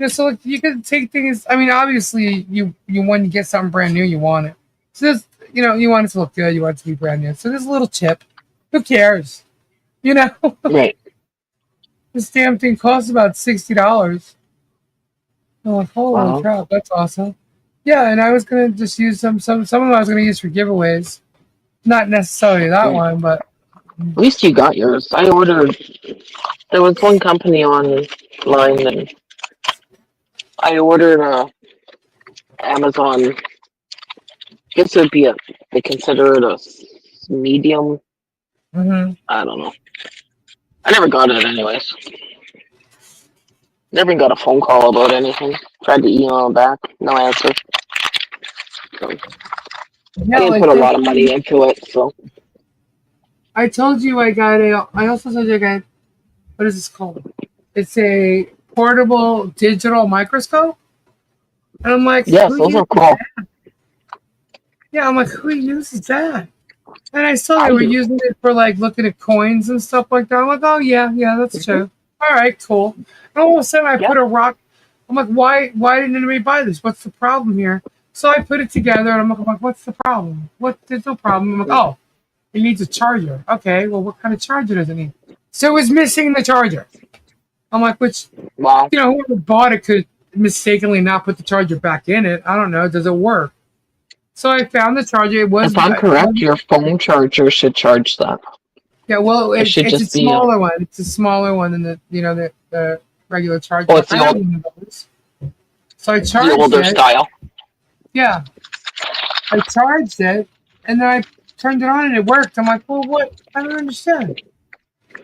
So like, you could take things. I mean, obviously, you when you get something brand new, you want it. So this, you want it to look good. You want it to be brand new. So this little chip, who cares? Right. This damn thing costs about $60. I'm like, holy crap, that's awesome. Yeah, and I was gonna just use some of them I was gonna use for giveaways. Not necessarily that one, but At least you got yours. I ordered. There was one company online, and I ordered Amazon. Guess it'd be they consider it a medium. I don't know. I never got it anyways. Never got a phone call about anything. Tried to email back, no answer. So, yeah, I didn't put a lot of money into it, so. I told you I also told you I got, what is this called? It's a portable digital microscope. And I'm like, Yes, those are cool. Yeah, I'm like, who uses that? And I saw they were using it for like looking at coins and stuff like that. I'm like, oh yeah, that's true. All right, cool. And all of a sudden I put a rock. I'm like, why didn't anybody buy this? What's the problem here? So I put it together and I'm like, what's the problem? There's no problem. I'm like, oh, It needs a charger. Okay, well, what kind of charger does it need? So it was missing the charger. I'm like, which, Wow. whoever bought it could mistakenly not put the charger back in it. I don't know. Does it work? So I found the charger. It was, If I'm correct, your phone charger should charge that. yeah, well, It should it's a just be smaller one. It's a smaller one than the regular charger. Oh, it's I the have old, one of those. So I the charged older it. style. Yeah, I charged it, and then I turned it on, and it worked. I'm like, well, what? I don't understand.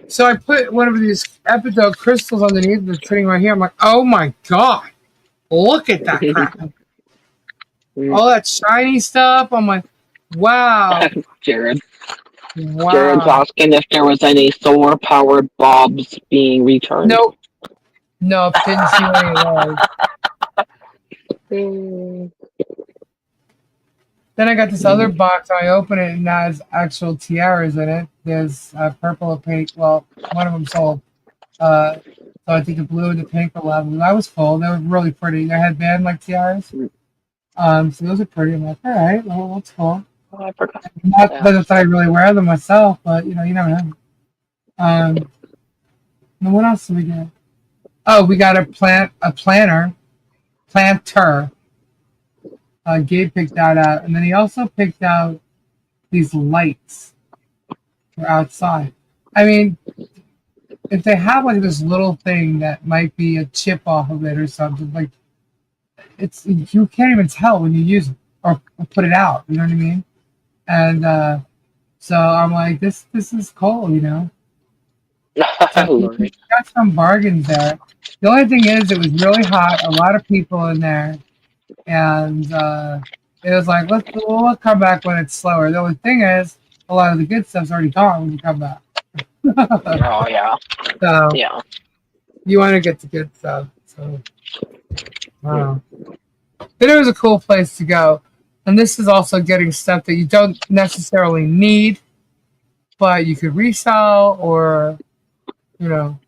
So I put one of these epidote crystals underneath that's sitting right here. I'm like, oh my god, look at that crap. All that shiny stuff. I'm like, wow. Jared. Jared's Wow. asking if there was any solar powered bulbs being returned. Nope. Nope. Didn't see any of those. Then I got this other box. I open it and it has actual tiaras in it. There's purple and pink. Well, one of them sold. So I think the blue and the pink were left. That was cool. They were really pretty. They had band like tiaras. So those are pretty. I'm like, all right, well, that's cool. Oh, I forgot. Not that I really wear them myself, but you never know. And what else did we get? Oh, we got a planter. Gabe picked that out, and then he also picked out these lights for outside. I mean, if they have like this little thing that might be a chip off of it or something, like you can't even tell when you use it or put it out. You know what I mean? And so I'm like, this is cool, So we got some bargains there. The only thing is, it was really hot. A lot of people in there. And it was like, we'll come back when it's slower. The only thing is, a lot of the good stuff's already gone when you come back. Oh, yeah. So Yeah. you want to get the good stuff. So, wow. But it was a cool place to go. And this is also getting stuff that you don't necessarily need, but you could resell or, you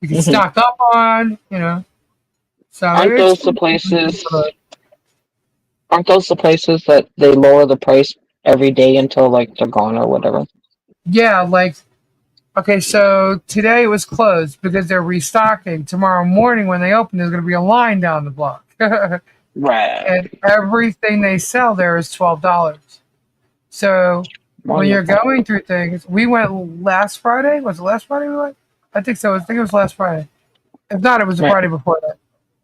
can stock up on, So Aren't those the places? Aren't those the places that they lower the price every day until like they're gone or whatever? Yeah, like, okay, so today it was closed because they're restocking. Tomorrow morning when they open, there's going to be a line down the block. Right. And everything they sell there is $12. So when you're going through things, we went last Friday. Was it last Friday we went? I think so. I think it was last Friday. If not, it was the Friday before that.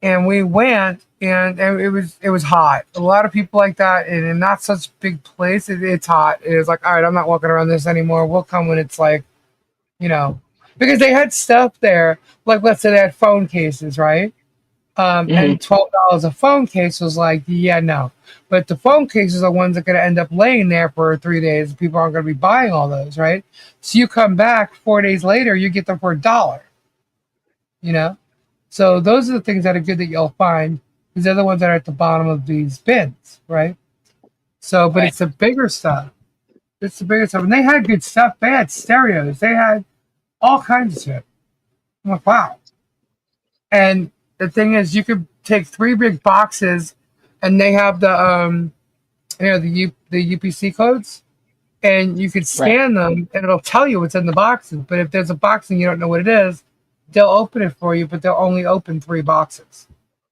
And we went, and it was hot. A lot of people like that, and in not such a big place, it's hot. It was like, all right, I'm not walking around this anymore. We'll come when it's like, because they had stuff there, like let's say they had phone cases, right? And $12 a phone case was like, yeah, no. But the phone cases are ones that are going to end up laying there for 3 days. People aren't going to be buying all those, right? So you come back 4 days later, you get them for $1. So those are the things that are good that you'll find. These are the ones that are at the bottom of these bins, right? So, but it's the bigger stuff. It's the bigger stuff. And they had good stuff. They had stereos. They had all kinds of shit. I'm like, wow. And the thing is, you could take 3 big boxes, and they have the the UPC codes, and you could scan them, and it'll tell you what's in the boxes. But if there's a box and you don't know what it is, they'll open it for you, but they'll only open 3 boxes.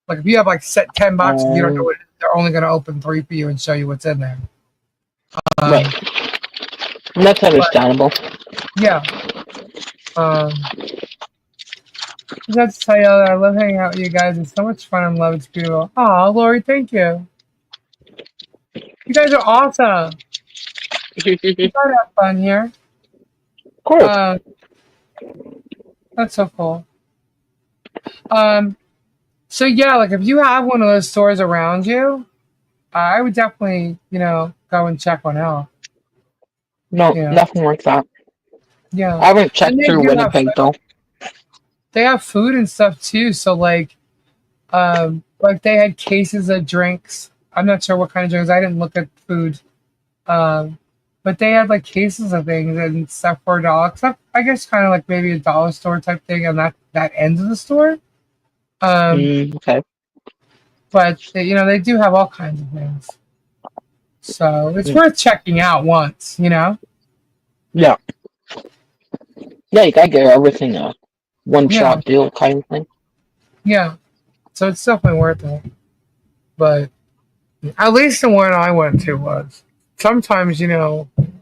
Like if you have like set 10 boxes, you don't know what it is, they're only going to open 3 for you and show you what's in there. Right. That's understandable. Yeah. I have to tell you that I love hanging out with you guys. It's so much fun and love. It's beautiful. Oh, Lori, thank you. You guys are awesome. You gotta have fun here. Of course. That's so cool. So yeah, like if you have one of those stores around you, I would definitely, go and check one out. No, nothing like that. Yeah. I haven't checked through Winnipeg though. They have food and stuff too. So like they had cases of drinks. I'm not sure what kind of drinks. I didn't look at food. But they had like cases of things and stuff for $1. Except I guess kind of like maybe a dollar store type thing on that end of the store. Okay. But they do have all kinds of things. So it's worth checking out once, Yeah. Yeah, you gotta get everything a one Yeah, shot deal kind of thing. yeah. So it's definitely worth it. But at least the one I went to was. Sometimes,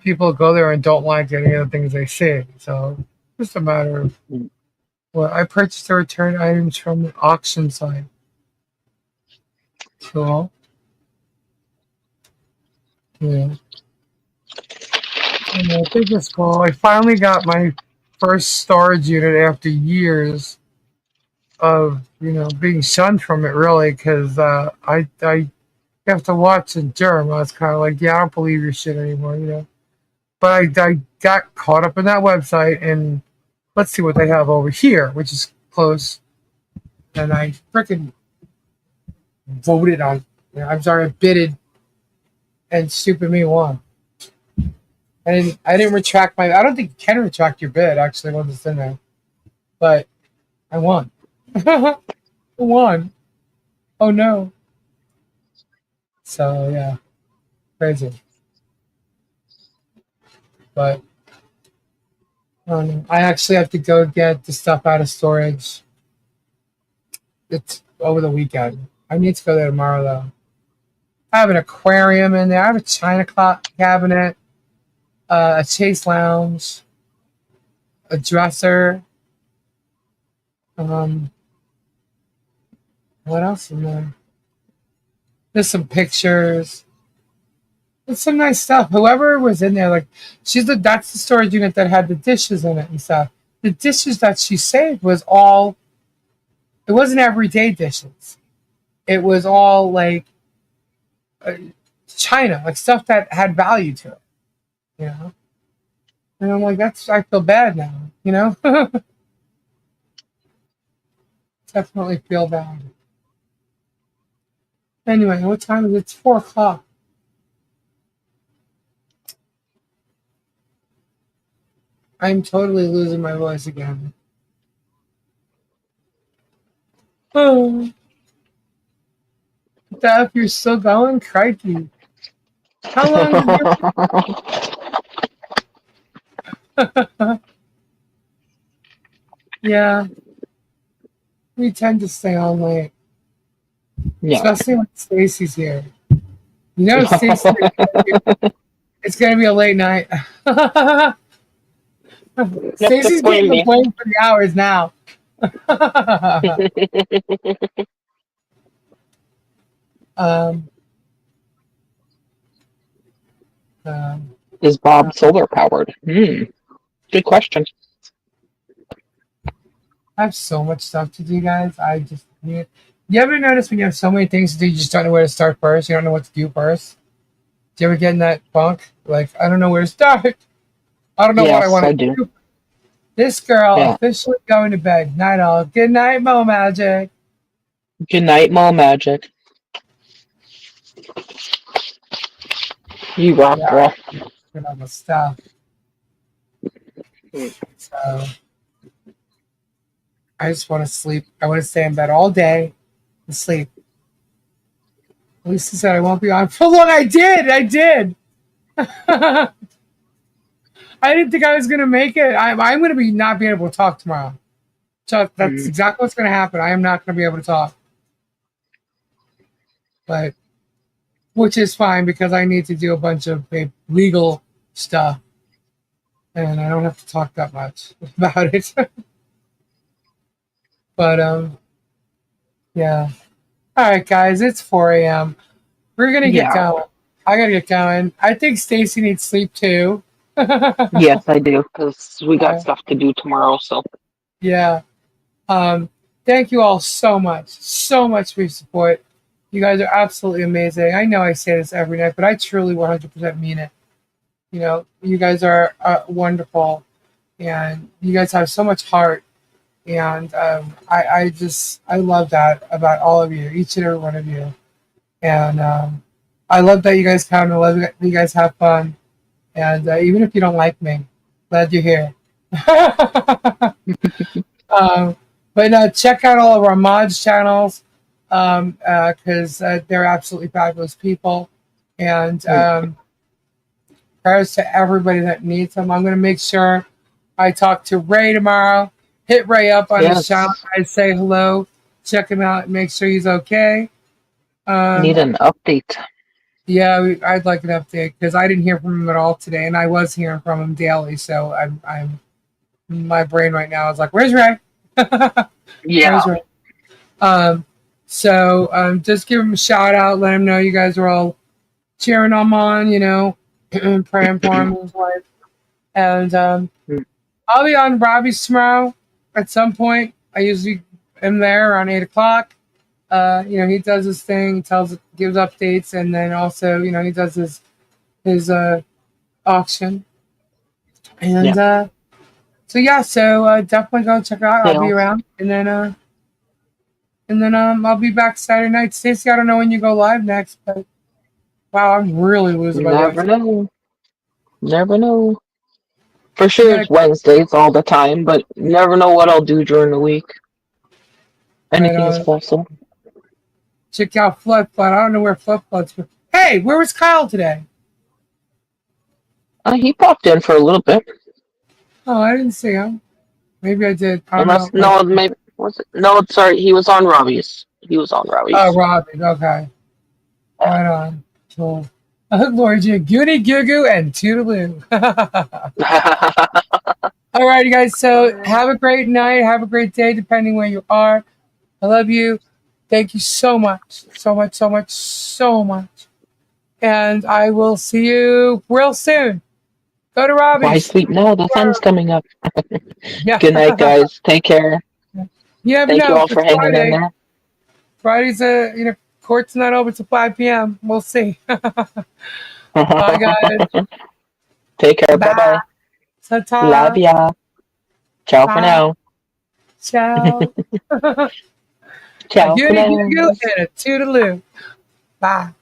people go there and don't like any of the things they see. So it's just a matter of, well, I purchased or returned items from the auction site. Cool. Yeah. And I think it's cool. I finally got my first storage unit after years of, being shunned from it, really, because I have to watch in German. I was kind of like, yeah, I don't believe your shit anymore. But I got caught up in that website, and let's see what they have over here, which is close. And I freaking voted on. I'm sorry, I bidded, and stupid me won. I didn't retract my. I don't think you can retract your bid actually once it's in there, but I won. I won. Oh no. So yeah, crazy. But I actually have to go get the stuff out of storage. It's over the weekend. I need to go there tomorrow though. I have an aquarium in there. I have a china cabinet, a chase lounge, a dresser. What else in there? There's some pictures. It's some nice stuff. Whoever was in there, like that's the storage unit that had the dishes in it and stuff. The dishes that she saved was all. It wasn't everyday dishes. It was all like china, like stuff that had value to it. And I'm like, I feel bad now. Definitely feel bad. Anyway, what time is it? It's 4:00. I'm totally losing my voice again. Oh, Daph, you're still going? Crikey. How long have you... Yeah, we tend to stay on late. Yeah. Especially when Stacy's here. Stacy, it's going to be a late night. Stacy's getting the blame for the hours now. Is Bob solar powered? Good question. I have so much stuff to do, guys. You ever notice when you have so many things to do, you just don't know where to start first? You don't know what to do first? Do you ever get in that funk? Like, I don't know where to start. I don't know what I want to do. This girl officially going to bed. Night all. Good night, MoMagic. Good night, MoMagic. You rock, girl. Good on the stuff. So, I just want to sleep. I want to stay in bed all day and sleep. Lisa said I won't be on for long. I did. I didn't think I was going to make it. I'm going to not be able to talk tomorrow. So that's exactly what's going to happen. I am not going to be able to talk. But, which is fine because I need to do a bunch of legal stuff. And I don't have to talk that much about it. But, yeah. All right, guys, it's 4 a.m. We're going to get going. I got to get going. I think Stacy needs sleep too. Yes, I do, because we got stuff to do tomorrow, so. Yeah. Thank you all so much for your support. You guys are absolutely amazing. I know I say this every night, but I truly 100% mean it. You guys are wonderful, and you guys have so much heart, and I love that about all of you, each and every one of you, and I love that you guys come. I love that you guys have fun, and even if you don't like me, glad you're here. But check out all of our mods channels because they're absolutely fabulous people, and prayers to everybody that needs them. I'm going to make sure I talk to Ray tomorrow. Hit Ray up on his channel. I say hello, check him out, and make sure he's okay. Need an update. Yeah, I'd like an update because I didn't hear from him at all today, and I was hearing from him daily. So I'm my brain right now is like, "Where's Ray?" Yeah. Where's Ray? So just give him a shout out. Let him know you guys are all cheering him on. You know, praying for him and his wife. And I'll be on Robbie's tomorrow at some point. I usually am there around 8:00. You know, he does his thing, gives updates, and then also, you know, he does his auction. And so definitely go check it out. I'll be around, and then I'll be back Saturday night. Stacey, I don't know when you go live next, but wow, I'm really losing my voice. Never know. For sure, it's Wednesdays all the time, but never know what I'll do during the week. Anything is possible. Check out Flood. I don't know where Flood's. Hey, where was Kyle today? He popped in for a little bit. Oh, I didn't see him. Maybe I did. Maybe was it? No, sorry, he was on Robbie's. Oh, Robbie. Okay. Right on. Cool. Lord, you goody goo goo and toodaloo. All right, you guys. So have a great night. Have a great day, depending where you are. I love you. Thank you so much. So much, so much, so much. And I will see you real soon. Go to Robbie. Why sleep now? The sun's coming up. Yeah. Good night, guys. Take care. Yeah, Thank you all for hanging in there. Friday's court's not open till 5 p.m. We'll see. Bye, guys. Take care. Bye-bye. Ta-ta. Love ya. Ciao for now. Ciao. Ciao for now. And a toodaloo. Bye.